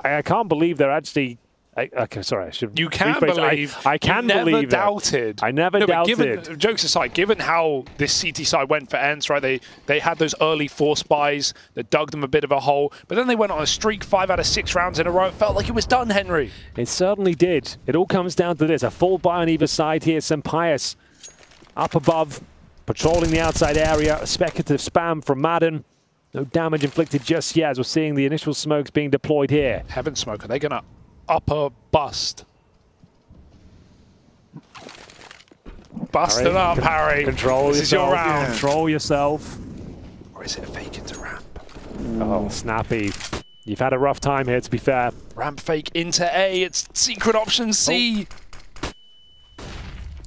I can't believe they're actually... okay, sorry, I should You can rephrase. believe. I can believe it. Doubted. I never doubted. Given, jokes aside, given how this CT side went for ENCE, right? They had those early force buys that dug them a bit of a hole, but then they went on a streak 5 out of 6 rounds in a row. It felt like it was done, Henry. It certainly did. It all comes down to this. A full buy on either side here. Sampaius up above, patrolling the outside area. A speculative spam from Madden. No damage inflicted just yet, as we're seeing the initial smokes being deployed here. Heaven Smoke, are they going to upper bust? Busting up, Harry. Control this yourself. Is your round. Control yourself. Or is it a fake into ramp? Oh, Snappy. You've had a rough time here, to be fair. Ramp fake into A. It's secret option C.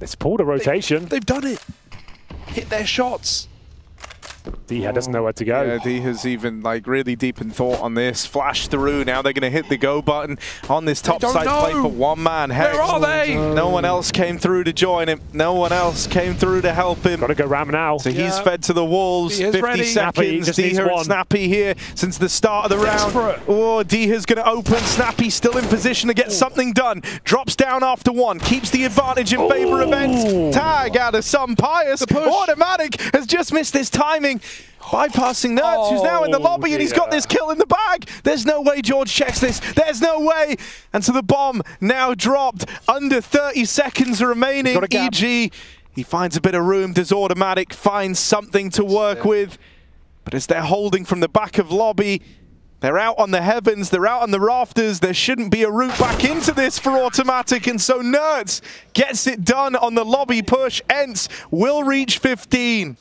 It's pulled a rotation. They've done it. Hit their shots. Diha doesn't know where to go. Yeah, Diha's even like really deep in thought on this. Flash through. Now they're going to hit the go button on this top side play for one man. Hex. Where are they? No one else came through to join him. No one else came through to help him. Got to go ramp now. So he's fed to the wolves. 50 ready. seconds. Diha and Snappy here since the start of the round. Oh, Diha's going to open. Snappy still in position to get something done. Drops down after one. Keeps the advantage in favor of Ents. Tag out of some Pius. Automatic has just missed his timing. Bypassing Nerds, who's now in the lobby, and he's got this kill in the bag. There's no way George checks this. There's no way. And so the bomb now dropped. Under 30 seconds remaining. EG, he finds a bit of room. Does Automatic find something to work with? But as they're holding from the back of lobby, they're out on the heavens, they're out on the rafters. There shouldn't be a route back into this for Automatic, and so Nerds gets it done on the lobby push. Ents will reach 15.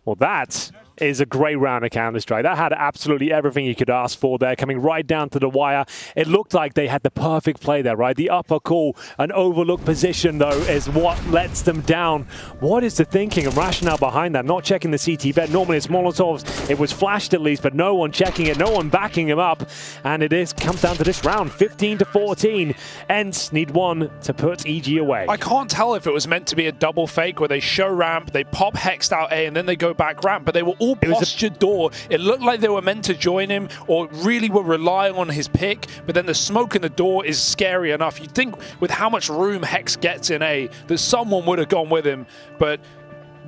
Well, that is a great round of Counter-Strike. That had absolutely everything you could ask for there, coming right down to the wire. It looked like they had the perfect play there, right? The upper call, an overlooked position, though, is what lets them down. What is the thinking and rationale behind that? Not checking the CT vet. Normally it's Molotovs. It was flashed at least, but no one checking it, no one backing him up. And it comes down to this round, 15-14. Ents need one to put EG away. I can't tell if it was meant to be a double fake where they show ramp, they pop Hexed out A, and then they go back ramp, but they were all postured door. It looked like they were meant to join him or really were relying on his pick, but then the smoke in the door is scary enough. You'd think with how much room Hex gets in A that someone would have gone with him, but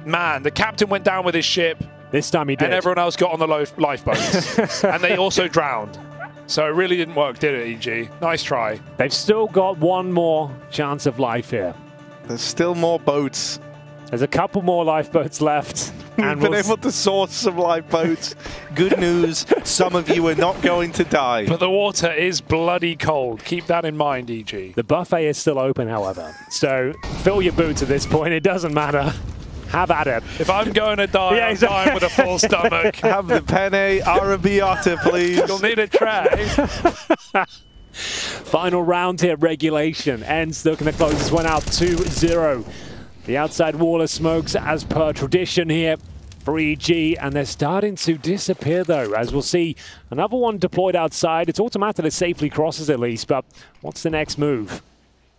man, the captain went down with his ship. This time he did. And everyone else got on the lifeboats. And they also drowned. So it really didn't work, did it, EG? Nice try. They've still got one more chance of life here. There's still more boats. There's a couple more lifeboats left. We've been able to source some lifeboats. Good news, some of you are not going to die. But the water is bloody cold. Keep that in mind, EG. The buffet is still open, however. So fill your boots at this point. It doesn't matter. Have at it. If I'm going to die, I'm dying with a full stomach. Have the penne arrabbiata, please. You'll need a tray. Final round here, regulation. Ends looking to close this one out 2-0. The outside wall of smokes as per tradition here for EG, and they're starting to disappear though, as we'll see another one deployed outside. It's automatic that safely crosses at least, but what's the next move?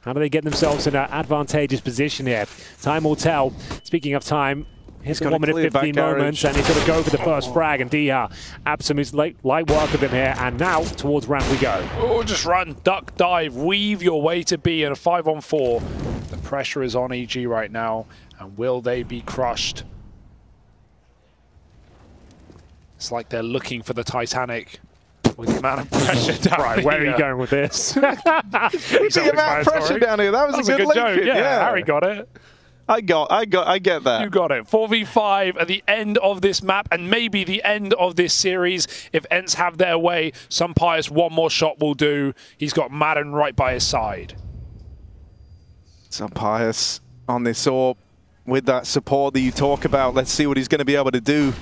How do they get themselves in an advantageous position here? Time will tell. Speaking of time, here's the 1 minute 15 moments, and he's going to go for the first frag, and Diha, absolute light work of him here, and now towards ramp we go. Oh, just run, duck, dive, weave your way to B in a 5-on-4. The pressure is on EG right now, and will they be crushed? It's like they're looking for the Titanic with the amount of pressure down Right, where are you going with this? The amount of pressure down here, that was a good joke. Yeah, Harry got it. I get that. You got it. 4v5 at the end of this map, and maybe the end of this series. If Ents have their way, some Pius one more shot will do. He's got Madden right by his side. Some Pius on this AWP with that support that you talk about. Let's see what he's going to be able to do.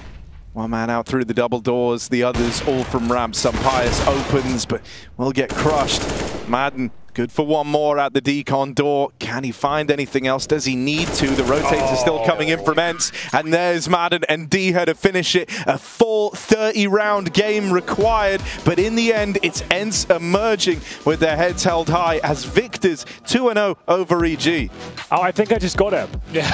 One man out through the double doors, the others all from ramp. Some Pius opens, but will get crushed. Madden, good for one more at the decon door. Can he find anything else? Does he need to? The rotates are still coming in from Ents, and there's Madden and Diha to finish it. A full 30-round game required, but in the end, it's Ents emerging with their heads held high as victors 2-0 over EG. Oh, I think I just got him. Yeah.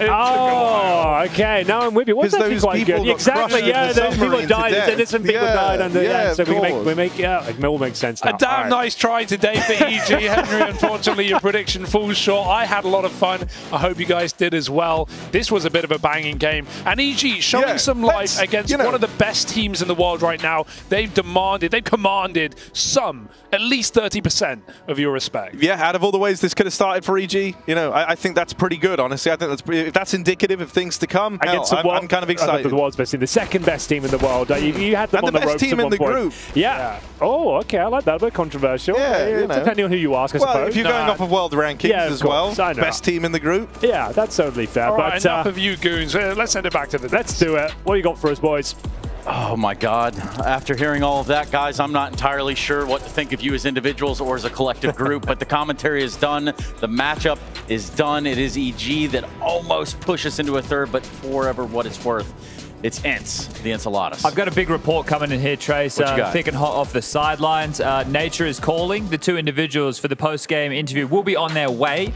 Oh, okay. Now I'm with you. What's actually quite good? Exactly. Yeah, those people died. Innocent people died under. Yeah, so we make. Yeah, it all makes sense now. A damn nice try today for EG. Henry, unfortunately, your prediction falls short. I had a lot of fun. I hope you guys did as well. This was a bit of a banging game. And EG showing some life against one of the best teams in the world right now. They've commanded at least 30% of your respect. Yeah, out of all the ways this could have started for EG, I think that's pretty good, honestly. I think if that's indicative of things to come, against I'm kind of excited. The world's best team, the second best team in the world. You had them on the ropes best team in the group. Yeah. Oh, okay, I like that. A bit controversial. Yeah, depending on who you ask, I suppose. Well, if you're going off of world rankings as well, best team in the group. Yeah, that's totally fair. All right, but enough of you goons. Let's send it back to the Let's do it. What do you got for us, boys? Oh my God. After hearing all of that, guys, I'm not entirely sure what to think of you as individuals or as a collective group, but the commentary is done. The matchup is done. It is EG that almost pushed us into a third, but for what it's worth, it's Ents, the Enceladus. I've got a big report coming in here, Trace. Thick and hot off the sidelines. Nature is calling. The two individuals for the post-game interview will be on their way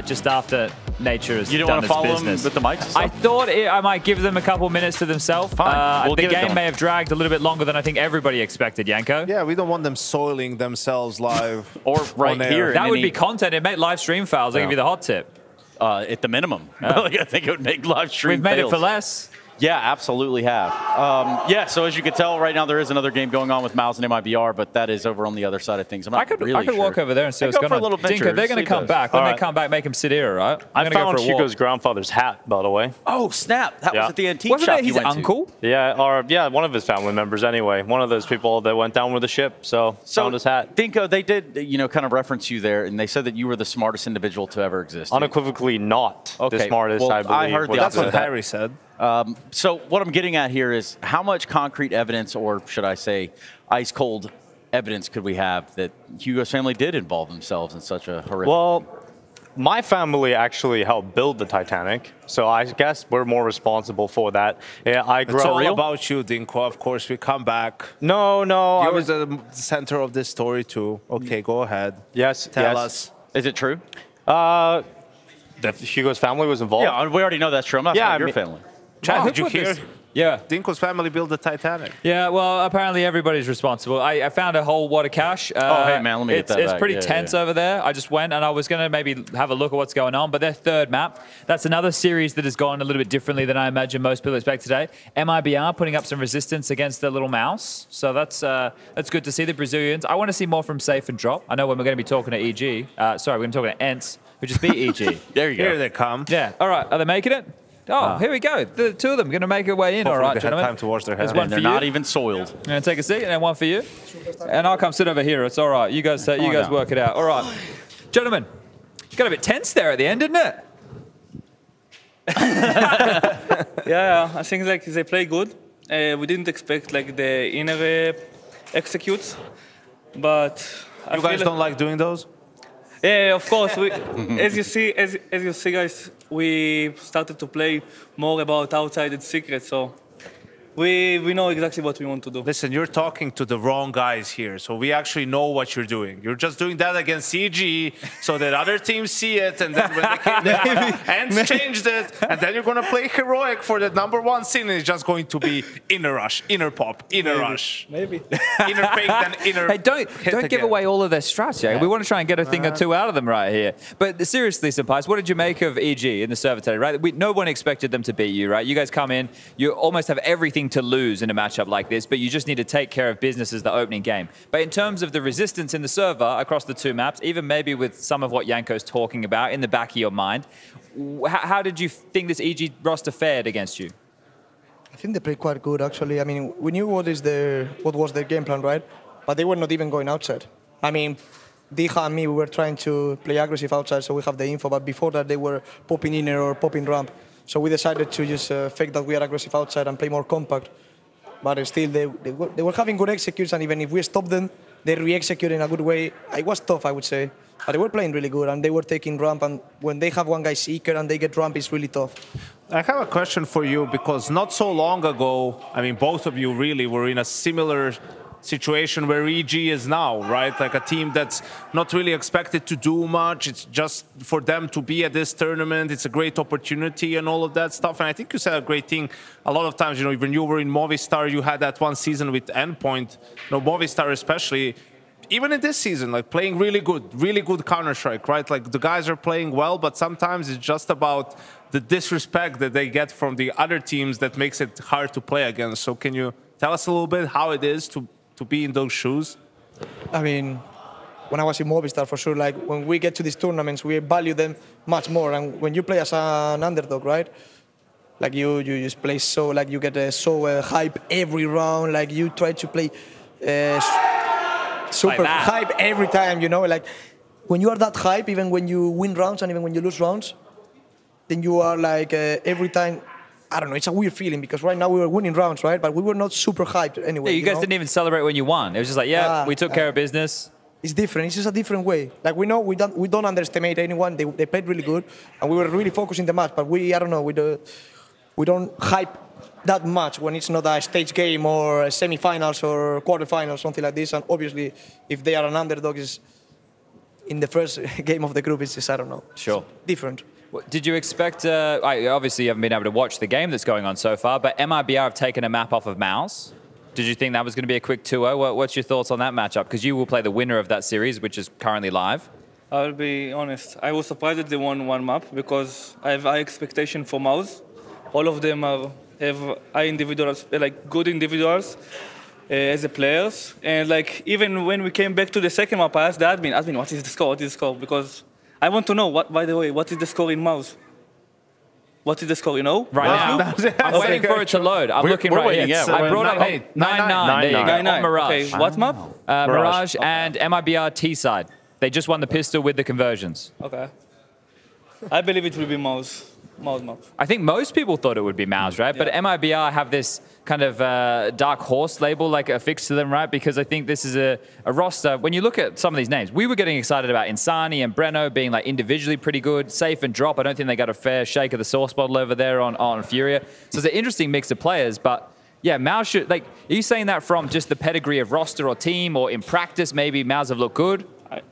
just after Nature has done its business. You don't want to follow them with the mics? I thought I might give them a couple minutes to themselves. Fine. The game may have dragged a little bit longer than I think everybody expected, Yanko. Yeah, we don't want them soiling themselves live. Or right here. That would be content. It'd make live stream files. I'll give you the hot tip. At the minimum. I think it would make live stream We've made fails. it for less. Yeah, absolutely have. Yeah, so as you can tell, right now there is another game going on with Miles and MIBR, but that is over on the other side of things. I could walk over there and see what's going on. Dinko, they're going to come back. When they come back, make them sit here, right? I found Hugo's grandfather's hat, by the way. Oh, snap. That was at the antique Wasn't shop it his uncle? Yeah, one of his family members anyway. One of those people that went down with the ship, so found his hat. Dinko, they did, kind of reference you there, and they said that you were the smartest individual to ever exist. Unequivocally not the smartest, I believe. I heard that's what Harry said. So what I'm getting at here is how much concrete evidence, or should I say ice cold evidence, could we have that Hugo's family did involve themselves in such a horrific... Well, my family actually helped build the Titanic, so I guess we're more responsible for that. Yeah, It's all about you, Dinko. Of course, we come back. No. You're the center of this story too. Okay, go ahead. Yes. Tell us. Is it true? That Hugo's family was involved? Yeah, we already know that's true. I'm not talking your family. Chad, did you hear? Yeah. Dinko's family built the Titanic. Yeah, well, apparently everybody's responsible. I found a whole wad of cash. Oh, hey, man, let me get that It's back. pretty tense over there. I just went and I was going to maybe have a look at what's going on, but their third map, that's another series that has gone a little bit differently than I imagine most people expect today. MIBR putting up some resistance against the little mouse, so that's good to see. The Brazilians. I want to see more from Safe and Drop. I know when we're going to be talking to EG. Sorry, we're going to be talking to Ents, who just beat EG. There you go. Here they come. Yeah, all right. Are they making it? Oh, here we go. The two of them going to make their way in. Hopefully all right, they gentlemen. had time to wash their hands. And they're not even soiled. I'm going to take a seat, and then one for you. And I'll come sit over here. It's all right. You guys work it out. All right. Gentlemen, got a bit tense there at the end, didn't it? Yeah, I think they play good. We didn't expect the inner executes, but you guys don't like doing those? Yeah, of course. As you see, guys, we started to play more about outside and secret, so we know exactly what we want to do. Listen, you're talking to the wrong guys here, so we actually know what you're doing. You're just doing that against CG so that other teams see it, and then when they came and changed it, and then you're going to play heroic for the #1 scene, and it's just going to be inner rush, inner pop, inner rush. Maybe. Inner fake, then inner Hey, don't give away all of their strats, yeah? We want to try and get a thing or two out of them right here. But seriously, Senpais, what did you make of EG in the server today, right? No one expected them to beat you, right? You guys come in, you almost have everything to lose in a matchup like this, but you just need to take care of business as the opening game. But in terms of the resistance in the server across the two maps, even maybe with some of what Yanko's talking about in the back of your mind, how did you think this EG roster fared against you? I think they played quite good, actually. I mean, we knew what was their game plan, right? But they were not even going outside. I mean, Diha and me, we were trying to play aggressive outside, so we have the info. But before that, they were popping inner or popping ramp. So we decided to just fake that we are aggressive outside and play more compact. But still, they were having good executes, and even if we stopped them, they re-execute in a good way. It was tough, I would say. But they were playing really good, and they were taking ramp, and when they have one guy seeker and they get ramp, it's really tough. I have a question for you, because not so long ago, I mean, both of you really were in a similar situation where EG is now, right? Like a team that's not really expected to do much. It's just for them to be at this tournament. It's a great opportunity and all of that stuff. And I think you said a great thing. A lot of times, when you were in Movistar, you had that one season with Endpoint. Movistar especially, even in this season, like playing really good Counter-Strike, right? Like the guys are playing well, but sometimes it's just about the disrespect that they get from the other teams that makes it hard to play against. So can you tell us a little bit how it is to be in those shoes? I mean, when I was in Movistar, for sure, like when we get to these tournaments, we value them much more. And when you play as an underdog, right? Like you just play so, like you get so hype every round. Like you try to play super hype every time, you know? Like when you are that hype, even when you win rounds and even when you lose rounds, then you are like every time, I don't know, it's a weird feeling because right now we were winning rounds, right? But we were not super hyped anyway. Yeah, you guys didn't even celebrate when you won. It was just like, yeah, we took care of business. It's different. It's just a different way. Like we know we don't underestimate anyone. They played really good, and we were really focused in the match. But I don't know, we don't hype that much when it's not a stage game or semi-finals or quarterfinals, something like this. And obviously, if they are an underdog, is in the first game of the group, it's just, I don't know. Sure. It's different. Did you expect, obviously you haven't been able to watch the game that's going on so far, but MIBR have taken a map off of Mouse. Did you think that was going to be a quick 2-0? What's your thoughts on that matchup? Because you will play the winner of that series, which is currently live. I'll be honest. I was surprised that they won one map because I have high expectation for Mouse. All of them have high individuals, like good individuals as a players. And like even when we came back to the second map, I asked the admin, what is the score? What is the score? Because I want to know, by the way, what is the score in Mouse? What is the score, you know? Right now? I'm waiting for it to load. I'm looking right here. Yeah, I brought up 9-9. There you go. On Mirage. Okay, what map? Mirage and MIBR T-side. They just won the pistol with the conversions. Okay. I believe it will be Mouse map. I think most people thought it would be Mouse, right? Yeah. But MIBR have this kind of dark horse label like affixed to them, right? Because I think this is a roster. When you look at some of these names, we were getting excited about Insani and Breno being like individually pretty good, safe and drop. I don't think they got a fair shake of the sauce bottle over there on Furia. So it's an interesting mix of players, but yeah, Mouse should, like, are you saying that from just the pedigree of roster or team, or in practice maybe Mouse have looked good?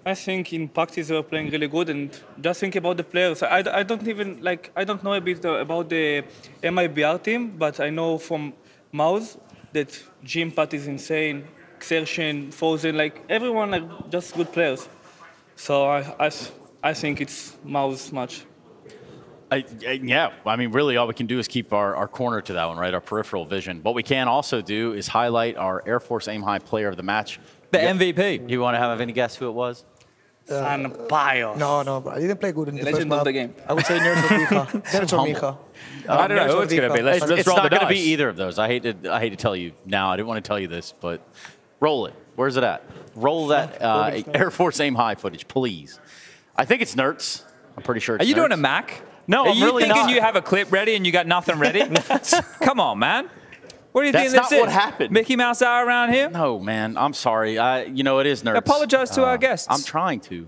I think in practice they were playing really good, and just think about the players. I don't even, like, I don't know a bit about the MIBR team, but I know from Mouse that Jim Pat is insane, Xerxen, Frozen, like everyone are just good players. So I think it's Mouse match. Yeah, I mean, really all we can do is keep our corner to that one, right? Our peripheral vision. What we can also do is highlight our Air Force Aim High player of the match. The MVP. You want to have any guess who it was? Sampaio. No, bro. I didn't play good in the first legend of the game. I would say Nerds or Mija. Nerds or Mija. I don't know who it's going to be. Let's it's roll not the dice. going to be either of those. I hate to tell you now. I didn't want to tell you this, but roll it. Where's it at? Roll that Air Force Aim High footage, please. I think it's Nerds. I'm pretty sure it's Are you Nerds. doing a Mac? No, I'm really not. Are you thinking you have a clip ready and you got nothing ready? Come on, man. What do you think this is? That's not what happened. Mickey Mouse hour around here? No, man. I'm sorry. You know, it is Nerds. Apologize to our guests. I'm trying to.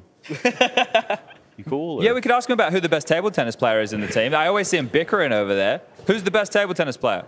You cool? Or? Yeah, we could ask him about who the best table tennis player is in the team. I always see him bickering over there. Who's the best table tennis player?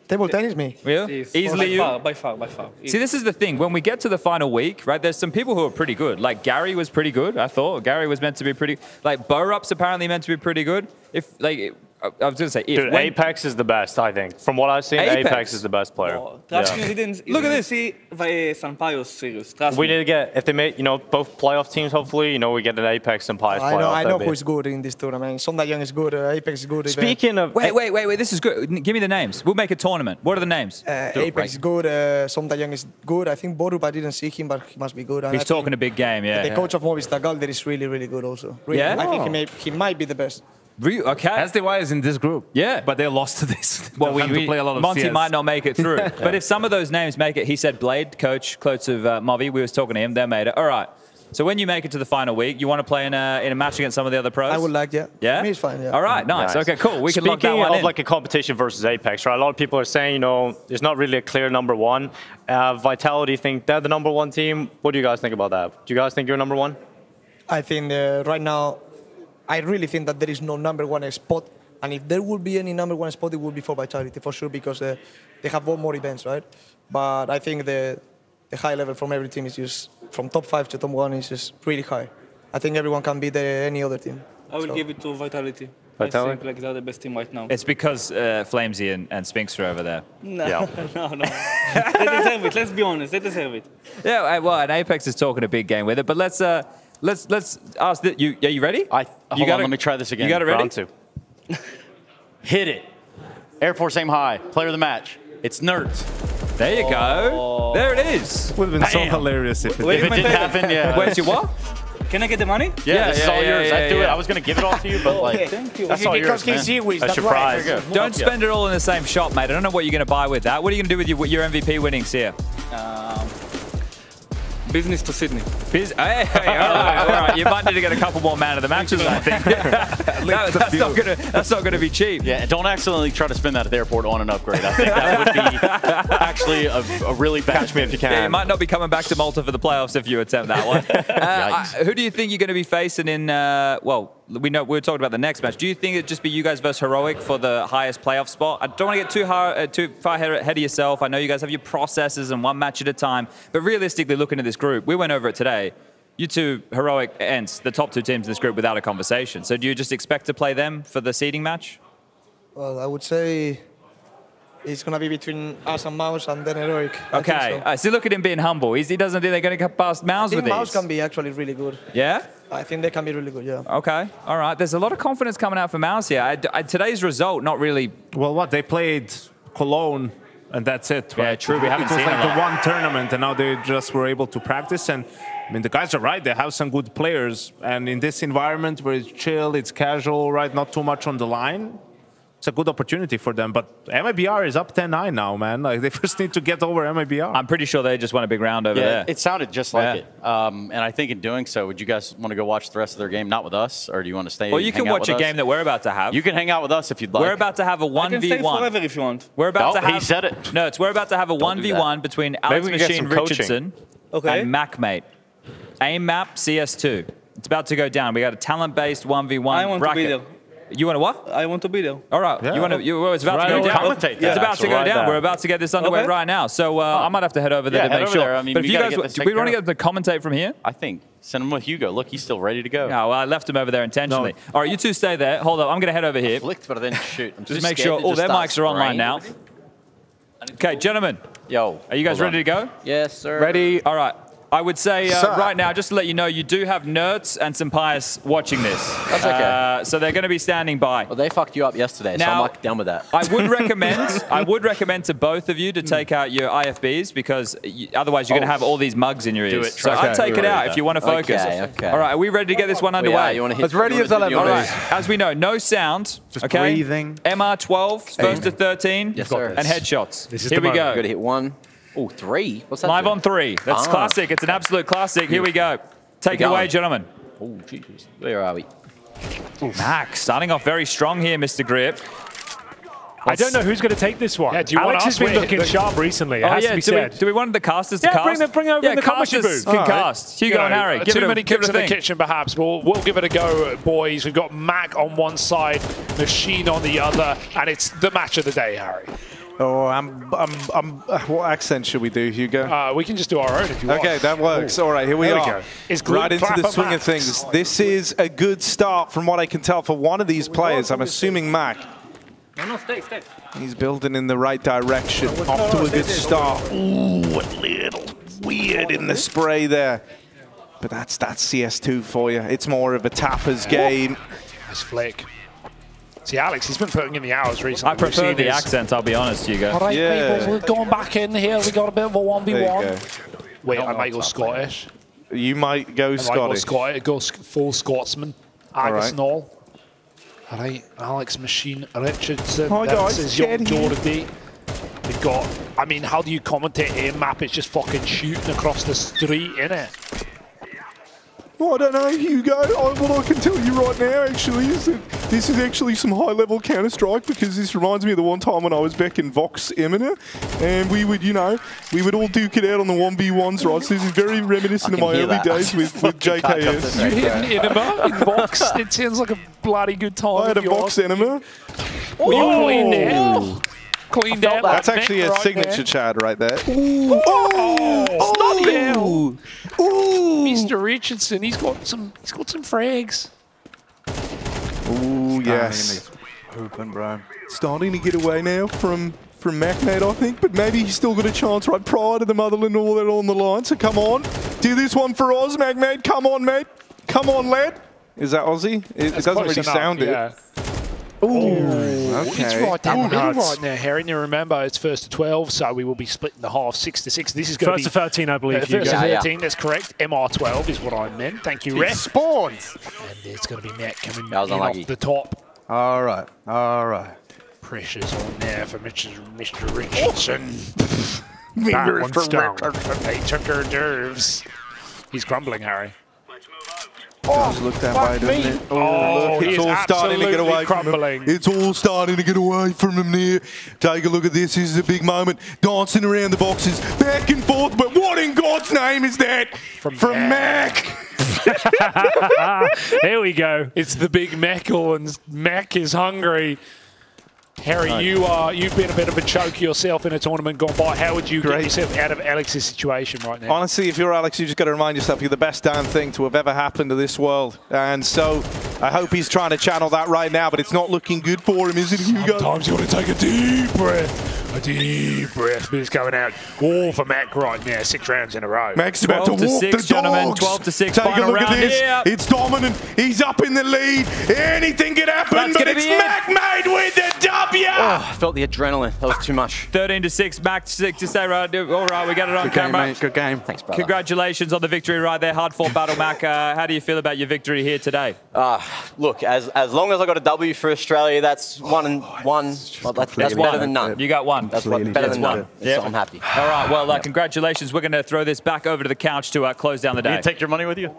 Table tennis, me. Really? Easily you? By far. See, this is the thing. When we get to the final week, right, there's some people who are pretty good. Like, Gary was pretty good, I thought. Gary was meant to be pretty... Like, Borup's apparently meant to be pretty good. If, like... I was going to say, if... Dude, Apex is the best, I think. From what I've seen, Apex is the best player. Trust me, look at this. See Sampaio's series. Trust we me. need to get, if they make, both playoff teams, hopefully, we get an Apex and Pies playoff. I know who's good in this tournament. Sonda Young is good, Apex is good. Speaking of... Wait, this is good. Give me the names. We'll make a tournament. What are the names? Apex is good, Sonda Young is good. I think Borup, I didn't see him, but he must be good. And he's talking a big game, yeah. The coach of Movistar, Galder, is really, really good also. Really. Yeah? I think he might be the best. Okay. SDY is in this group. Yeah. But they lost to this. Well, we play a lot of Monty CS. might not make it through. But if some of those names make it, he said Blade, coach of Movi, we was talking to him, they made it. All right. So when you make it to the final week, you want to play in a match against some of the other pros? I would like, yeah. Yeah? Me, it's fine, yeah. All right, nice. Okay, cool. We can lock that one in. Speaking of like a competition versus Apex, right? A lot of people are saying, there's not really a clear number one. Vitality think they're the number one team. What do you guys think about that? Do you guys think you're number one? I think right now, I really think that there is no number one spot. And if there will be any number one spot, it will be for Vitality, for sure, because they have one more events, right? But I think the high level from every team is just, from top 5 to top 1 is just really high. I think everyone can beat any other team. I will give it to Vitality. I think like they're the best team right now. It's because Flamesy and Spinks are over there. No, no. They deserve it. Let's be honest. They deserve it. Yeah, well, and Apex is talking a big game with it, but let's ask. Are you ready? Hold on, let me try this again. You got it ready? Round 2. Hit it. Air Force aim high. Player of the match. It's Nerds. There you go. There it is. Would have been so hilarious if it didn't happen. Yeah. Where's your what? Can I get the money? Yeah, this is all yours. I was going to give it all to you, but like, thank you. That's all yours, man. That's your prize. Don't spend it all in the same shop, mate. I don't know what you're going to buy with that. What are you going to do with your MVP winnings here? Business to Sydney. Hey, all right. You might need to get a couple more man of the matches, I think. That's not gonna be cheap. Yeah, and don't accidentally try to spin that at the airport on an upgrade. I think that would be actually a really bad. Catch me if you can. Yeah, you might not be coming back to Malta for the playoffs if you attempt that one. Who do you think you're going to be facing in? Well, we know we're talking about the next match. Do you think it'd just be you guys versus Heroic for the highest playoff spot? I don't want to get too far ahead of yourself. I know you guys have your processes and one match at a time, but realistically, looking at this group, we went over it today. You two, Heroic, ENCE, the top 2 teams in this group without a conversation. So do you just expect to play them for the seeding match? Well, I would say it's going to be between us and Mouse and then Heroic. Okay. So look at him being humble. He doesn't think they're going to get past Mouse with these. Mouse can be actually really good. Yeah? I think they can be really good, yeah. Okay. All right. There's a lot of confidence coming out for Mouse here. Today's result, not really... Well, what? They played Cologne, and that's it. Right? Yeah, true. We haven't seen it. It was like the one tournament, and now they just were able to practice. And I mean, the guys are right. They have some good players. And in this environment where it's chill, it's casual, right? Not too much on the line. It's a good opportunity for them. But MIBR is up 10-9 now, man. Like, they first need to get over MIBR. I'm pretty sure they just won a big round over there. It sounded just like it. And I think in doing so, would you guys want to go watch the rest of their game? Not with us, or do you want to stay? Well, you can watch a game that we're about to have. You can hang out with us if you'd like. We're about to have a 1v1. I can stay forever if you want. We're about to have. He said it. No, we're about to have a 1v1 between Alex Machine Richardson and MacMate. Aim map CS2. It's about to go down. We got a talent-based 1v1 I want bracket. to be there. You want to what? I want to be there. All right. Yeah. It's about to go down. Commentate that, it's about to go down. We're about to get this underway right now. So I might have to head over there to make sure. There. I mean, but if you guys, do we want to get the commentate from here? I think. Send him with Hugo. Look, he's still ready to go. No, well, I left him over there intentionally. No. All right, you two stay there. Hold up. I'm going to head over here. Flicked, but I didn't shoot. Just make sure. Oh, their mics are online now. Okay, gentlemen. Yo. Are you guys ready to go? Yes, sir. Ready. All right. I would say right now, just to let you know, you do have Nerds and some Pius watching this. That's okay. So they're going to be standing by. Well, they fucked you up yesterday, so I'm not down with that. I would recommend to both of you to take out your IFBs because otherwise you're going to have all these mugs in your ears. So I'd take it out if you want to focus. Okay. All right, are we ready to get this one underway? You want to hit? As ready as I'll ever be. All right, as we know, no sound. Just breathing. MR12, first to 13, yes, sir. and headshots. Here we go. Got to hit 1. Oh, 3? What's that? Live on 3. That's classic. It's an absolute classic. Here we go. Take it away, gentlemen. Oh, Jesus. Where are we? Max, starting off very strong here, Mr. Grip. I don't know who's going to take this one. Yeah, do you Alex want has been looking sharp recently. It has to be said. Do we want the casters to cast? Bring over in the commentary booth. Can cast. Hugo and Harry. Too many cooks in the kitchen, perhaps. We'll give it a go, boys. We've got Mac on one side, Machine on the other, and it's the match of the day, Harry. Oh, what accent should we do, Hugo? We can just do our own if you want. Okay, that works. All right, here we are. Right into the swing of things. This is a good start from what I can tell for one of these players. I'm assuming Mac. No, stay. He's building in the right direction. Off to a good start. Ooh, a little weird in the spray there. But that's CS2 for you. It's more of a tapper's game. Nice flick. See, Alex, he's been putting in the hours recently. I prefer the accent, I'll be honest, Hugo. All right, people, we're going back in here. We got a bit of a 1v1. Wait, I might go Scottish. You might go Scottish. Go full Scotsman. Agus Knoll. All right, Alex Machine Richardson. Hi, guys. This is Young Jordy. We've got, I mean, how do you commentate aim map? It's just fucking shooting across the street, innit? Well, I don't know, Hugo. What I can tell you right now, actually, is that this is actually some high-level Counter-Strike because this reminds me of the one time when I was back in Vox Emina, and we would, we would all duke it out on the 1v1s, right? So this is very reminiscent of my early days with JKS. You hit an Enema in Vox? It sounds like a bloody good time. I had a Vox Enema. Oh, clean there. Clean down. That's actually a signature Chad right there. Ooh. Oh, stop it. Ooh. Mr. Richardson, he's got some frags. Oh, yes. Open, bro. Starting to get away now from MacMate, I think, but maybe he's still got a chance right prior to the Motherland all that on the line. So come on, do this one for Oz, MacMate. Come on, mate. Come on, lad. Is that Aussie? It doesn't really sound it. Ooh, okay. It's right down the middle right now, Harry. Now remember, it's first to 12, so we will be splitting the half 6-6. This is going to be first to 13, I believe. First to 13, that's correct. MR12 is what I meant. Thank you, Ref. Spawns. And there's going to be Matt coming in unlucky. off the top. All right, all right. Pressure's on there for Mr. Richardson. That one's down. They took her nerves. He's crumbling, Harry. Does look that way, doesn't it? Oh, look, it's all starting to get away crumbling. from him. It's all starting to get away from him there. Take a look at this. This is a big moment. Dancing around the boxes, back and forth. But what in God's name is that? From Mac. Here we go. It's the big Meckle, and Mac is hungry. Harry, you've been a bit of a choke yourself in a tournament gone by. How would you get yourself out of Alex's situation right now? Honestly, if you're Alex, you just got to remind yourself you're the best damn thing to have ever happened to this world. And so I hope he's trying to channel that right now, but it's not looking good for him, is it, Hugo? Sometimes you want to take a deep breath. A deep breath, but it's going out all for Mac right now. 6 rounds in a row. Mac's about to walk the dogs. 12-6, Take a look at this. Here. It's dominant. He's up in the lead. Anything can happen, but it's Mac made with the W. Oh, I felt the adrenaline. That was too much. 13-6, Mac 6 to say right. All right, we got it on camera. Mate. Good game. Thanks, brother. Congratulations on the victory right there. Hard-fought battle, Mac. How do you feel about your victory here today? Look, as long as I got a W for Australia, that's 1-1. Well, that's better than none. You got one. That's better than none. Yep. So I'm happy. All right, well, congratulations. We're going to throw this back over to the couch to close down the day. You take your money with you?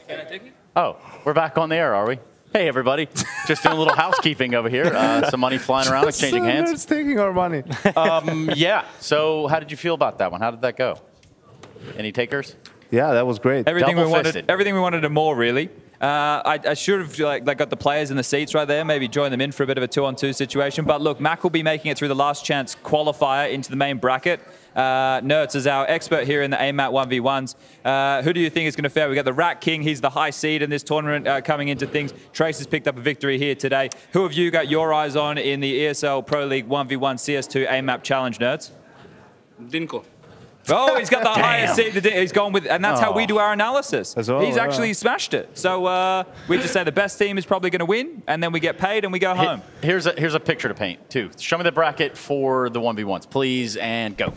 Can I take it? Oh, we're back on the air, are we? Hey, everybody. Just doing a little housekeeping over here. Some money flying around, exchanging hands. It's taking our money. Yeah. So how did you feel about that one? How did that go? Any takers? Yeah, that was great. Everything we wanted and more, really. I should have got the players in the seats right there, maybe join them in for a bit of a 2-on-2 situation. But look, Mac will be making it through the last chance qualifier into the main bracket. Nertz is our expert here in the AMAT 1v1s. Who do you think is going to fare? We got the Rat King. He's the high seed in this tournament coming into things. Trace has picked up a victory here today. Who have you got your eyes on in the ESL Pro League 1v1 CS2 AMAP Challenge, Nertz? Dinko. Oh, he's got the highest seed. He's gone with, and that's how we do our analysis. He's actually smashed it. So we just say the best team is probably going to win, and then we get paid and we go home. Here's a picture to paint too. Show me the bracket for the 1v1s, please, and go.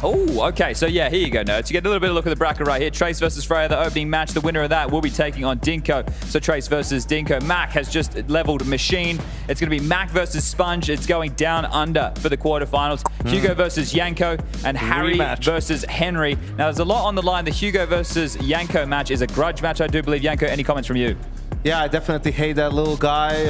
Oh, okay. So yeah, here you go, Nerds. You get a little bit of a look at the bracket right here. Trace versus Freya, the opening match. The winner of that will be taking on Dinko. So Trace versus Dinko. Mac has just leveled Machine. It's going to be Mac versus Sponge. It's going down under for the quarterfinals. Hugo versus Yanko and Harry versus Henry. Now, there's a lot on the line. The Hugo versus Yanko match is a grudge match, I do believe. Yanko, any comments from you? Yeah, I definitely hate that little guy.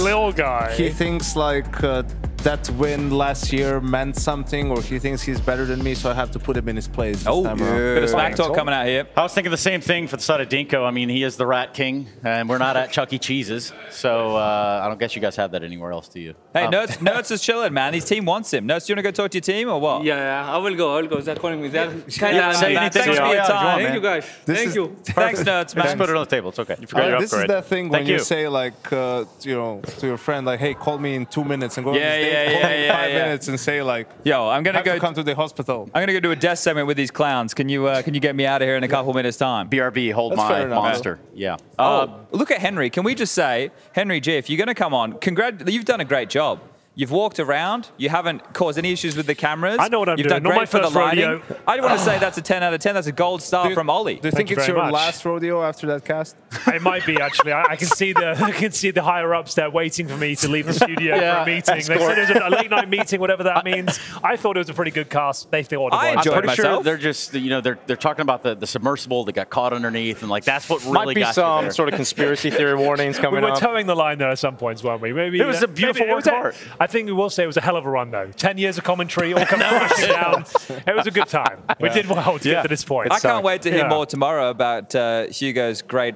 Little guy. He thinks like that win last year meant something, or he thinks he's better than me, so I have to put him in his place. Oh, bit of smack talk coming out here. I was thinking the same thing for the side of Dinko. I mean, he is the Rat King, and we're not at Chuck E. Cheese's, so I don't guess you guys have that anywhere else, do you? Hey, Nertz is chilling, man. His team wants him. Nertz, do you want to go talk to your team, or what? Yeah, I will go. They're calling me. They're kind of thanks for your time. Thank you, guys. Thank you. Thanks, Nertz, man. Just put it on the table. It's okay. You forgot your this upgrade. is that thing when you say, like, to your friend, like, hey, call me in 2 minutes, and go on this date, call me in 5 minutes and say, like, yo, I'm going to come to the hospital. I'm going to go do a death segment with these clowns. Can you get me out of here in a couple minutes' time? BRB, hold my monster. Yeah. Look at Henry. Can we just say, Henry G, if you're going to come on, you've done a great job. You've walked around. You haven't caused any issues with the cameras. I know what I'm You've doing. done great for the lighting. Rodeo. I want to say that's a 10 out of 10. That's a gold star from Ollie. Do you think it's your last rodeo after that cast? It might be, actually. I can see the higher ups there waiting for me to leave the studio for a meeting. They said it was a late night meeting, whatever that means. I thought it was a pretty good cast. They thought it was. I enjoyed myself. Sure they're just, they're talking about the submersible that got caught underneath, and like that's what really might be got some you there. sort of conspiracy theory warnings coming up. We were towing the line there at some points, weren't we? Maybe it was a beautiful work of art. I think we will say it was a hell of a run, though. 10 years of commentary, all coming crashing down. It was a good time. We did well to get to this point. I can't wait to hear more tomorrow about Hugo's great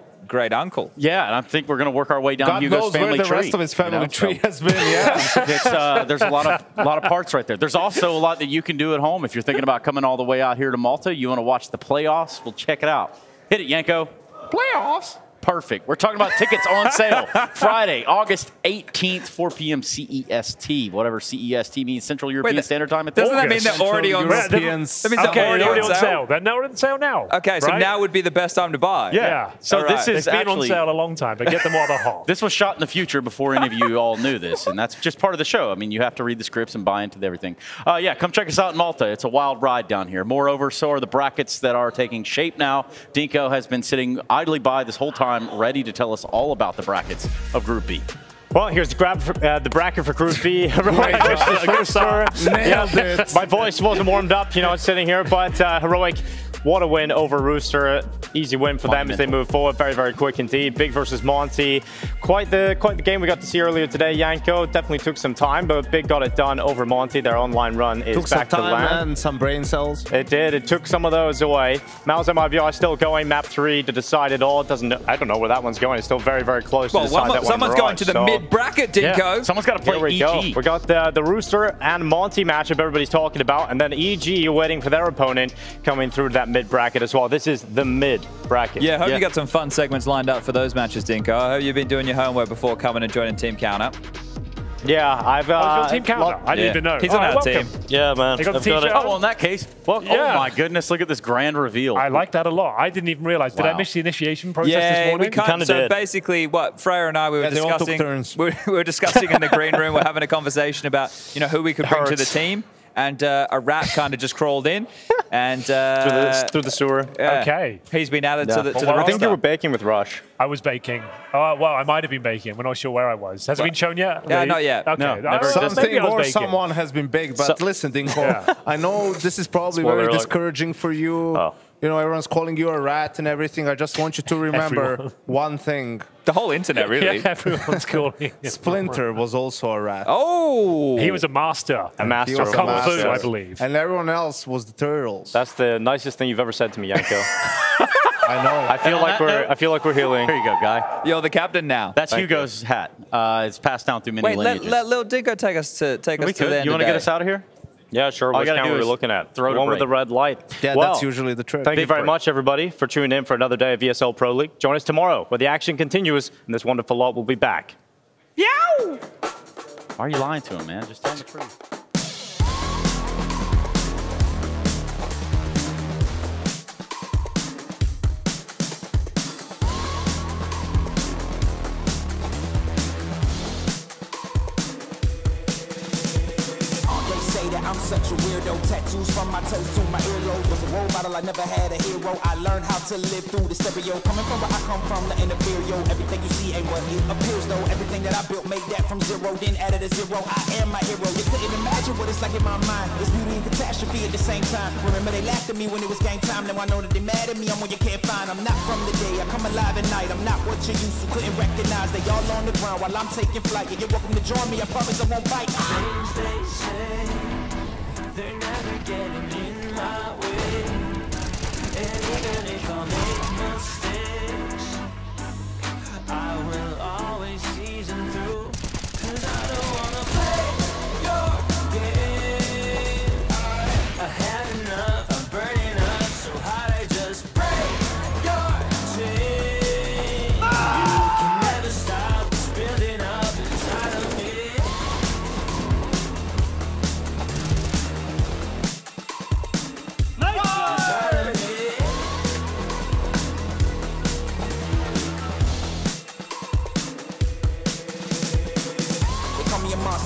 uncle. Yeah, and I think we're going to work our way down God Hugo's knows family where the tree. rest of his family tree has been. Yeah, it's, there's a lot of parts right there. There's also a lot that you can do at home if you're thinking about coming all the way out here to Malta. You want to watch the playoffs? Well, check it out. Hit it, Yanko. Playoffs? Perfect. We're talking about tickets on sale Friday, August 18th, 4 p.m. CEST, whatever CEST means, Central European Standard Time. Doesn't that mean they're already on That means they're already on sale? They're now on sale now. Okay, so now would be the best time to buy. Yeah. So this is They've been actually on sale a long time, but get them while they're hot. This was shot in the future before any of you all knew this, and that's just part of the show. I mean, you have to read the scripts and buy into everything. Yeah, come check us out in Malta. It's a wild ride down here. Moreover, so are the brackets that are taking shape now. Dinko has been sitting idly by this whole time, ready to tell us all about the brackets of Group B. Well, here's the bracket for Group B. Nailed it. My voice wasn't warmed up, you know, sitting here, but Heroic, what a win over Rooster. Easy win for them as they move forward. Very, very quick indeed. Big versus Monty. Quite the game we got to see earlier today. Yanko definitely took some time, but Big got it done over Monty. Their online run is back to land. Took some time and some brain cells. It did. It took some of those away. Mouse MIVR still going. Map 3 to decide it all. I don't know where that one's going. It's still very, very close to decide that one. Someone's going to the mid-bracket, Dinko. Yeah. Someone's got to play EG. Go. We got the Rooster and Monty matchup everybody's talking about, and then EG waiting for their opponent coming through that mid-bracket as well. This is the mid-bracket. Yeah, hope you got some fun segments lined up for those matches, Dinko. I hope you've been doing your homework before coming and joining Team Counter. Yeah, I've Team Counter. I didn't even know. He's on our team. Yeah, man. Got the Oh, well, in that case, well, oh my goodness, look at this grand reveal. I like that a lot. I didn't even realize. Did I miss the initiation process this morning? We kind of did. So basically, what Freya and I we were discussing, we were discussing in the green room. We're having a conversation about who we could bring to the team. And a rat kind of just crawled in, and through the sewer. Okay, he's been added to the roster. I think you were baking with Rush. I was baking. Well, I might have been baking. We're not sure where I was. Has it been shown yet? Yeah, not yet. Okay. No, something or someone has been baked. But listen, Dinko, I know this is probably very discouraging for you. You know, everyone's calling you a rat and everything. I just want you to remember one thing. The whole internet, really. Yeah, everyone's calling. Splinter was also a rat. Oh! He was a master. A master of Kung Fu, I believe. And everyone else was the turtles. That's the nicest thing you've ever said to me, Yanko. I know. I feel like we're healing. Here you go, guy. You're the captain now. That's Hugo's hat. It's passed down through many lineages. Let Lil Dinko take us to the end. You want to get us out of here? Yeah, sure. Which camera are we looking at? The one with the red light. Yeah, that's usually the trick. Thank you very much, everybody, for tuning in for another day of ESL Pro League. Join us tomorrow, where the action continues, and this wonderful lot will be back. Yow! Why are you lying to him, man? Just tell him the truth. I'm such a weirdo. Tattoos from my toes to my earlobe. Was a role model, I never had a hero. I learned how to live through the stereo. Coming from where I come from, the inferior. Everything you see ain't what it appears though. Everything that I built made that from zero, then added a zero. I am my hero. You couldn't imagine what it's like in my mind. It's beauty and catastrophe at the same time. Remember they laughed at me when it was game time. Now I know that they mad at me. I'm what you can't find. I'm not from the day. I come alive at night. I'm not what you used to couldn't recognize. They all on the ground while I'm taking flight. Yeah, you're welcome to join me. I promise I won't bite. Things they say, they're never getting in my way. And even if I make mistakes, I will always see them through. 'Cause I don't wanna play your game. I had enough, I'm burning up so hot I just break your chain. You can never stop, it's building up inside of me.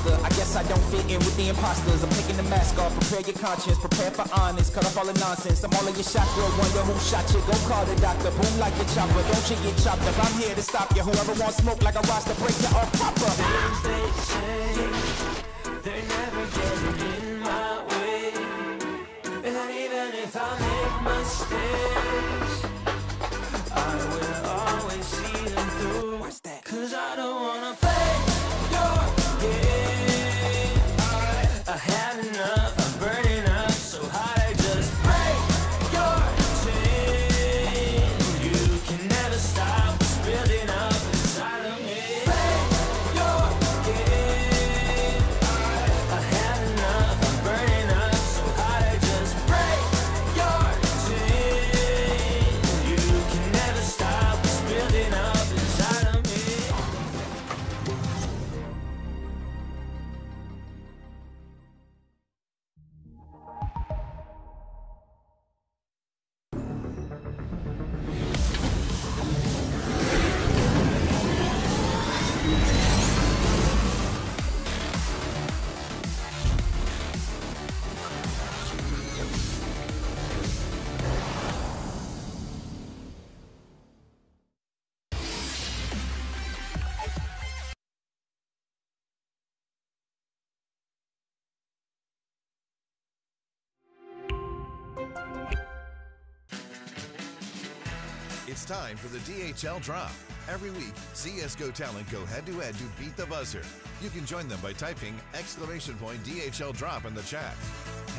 I guess I don't fit in with the imposters. I'm taking the mask off, prepare your conscience, prepare for honest, cut off all the nonsense. I'm all in your chakra, wonder who shot you. Go call the doctor, boom like a chopper. Don't you get chopped up, I'm here to stop you. Whoever wants smoke like a roster, break you off proper. Things they say, they're never getting in my way. And even if I make mistakes, I will always see them through. What's that? 'Cause I don't wanna play your game. I had enough, I'm burning up so hot I just break your chain. You can never stop, it's building up inside of me. Play your game. It's time for the DHL Drop. Every week, CSGO talent go head-to-head to beat the buzzer. You can join them by typing !DHL Drop in the chat.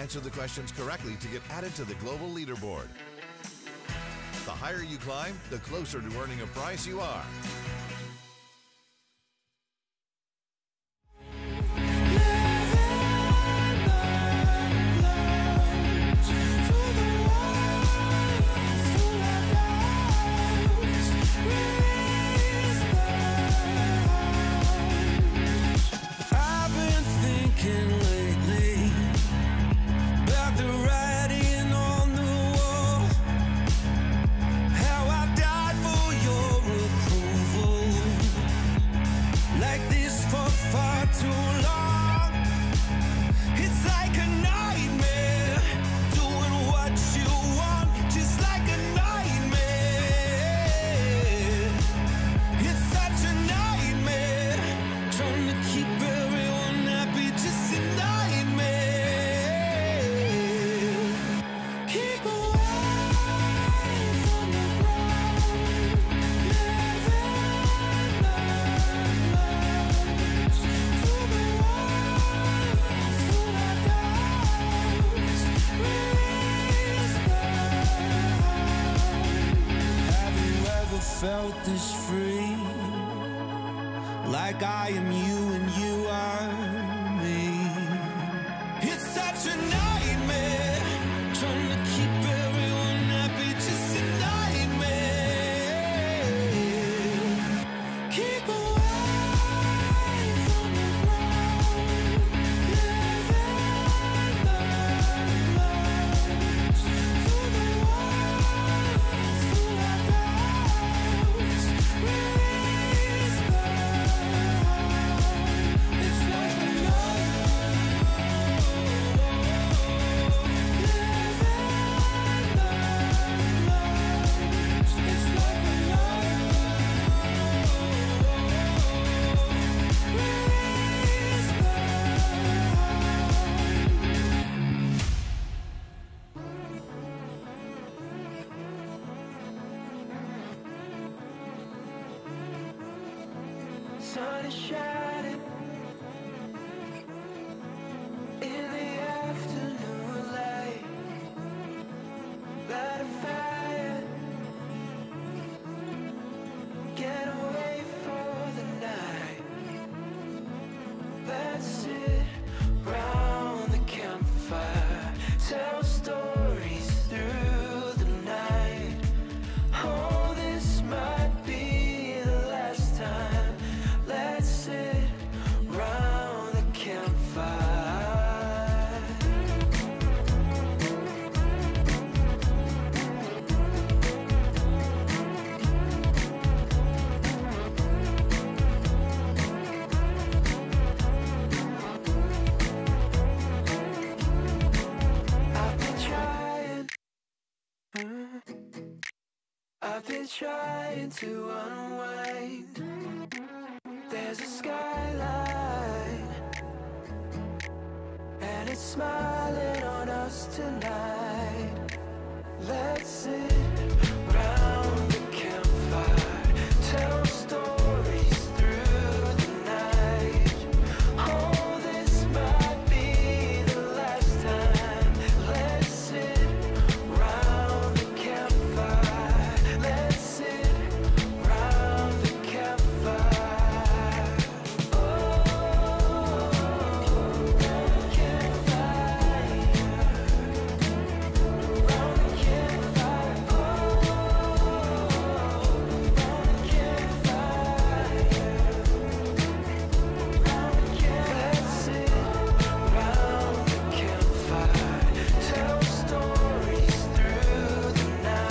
Answer the questions correctly to get added to the global leaderboard. The higher you climb, the closer to earning a prize you are. Felt this free, like I am you and you are me. It's such a nightmare, trying to keep everyone happy, just a nightmare. Keep away from the ground, living to the ones who are sun is shining in the afternoon light. Light a fire, get away for the night. Let's sit round the campfire, tell stories through the night. Oh, this might be the last time. Let's sit round the campfire. I've been trying to unwind. There's a skyline, and it's smiling on us tonight. Let's sit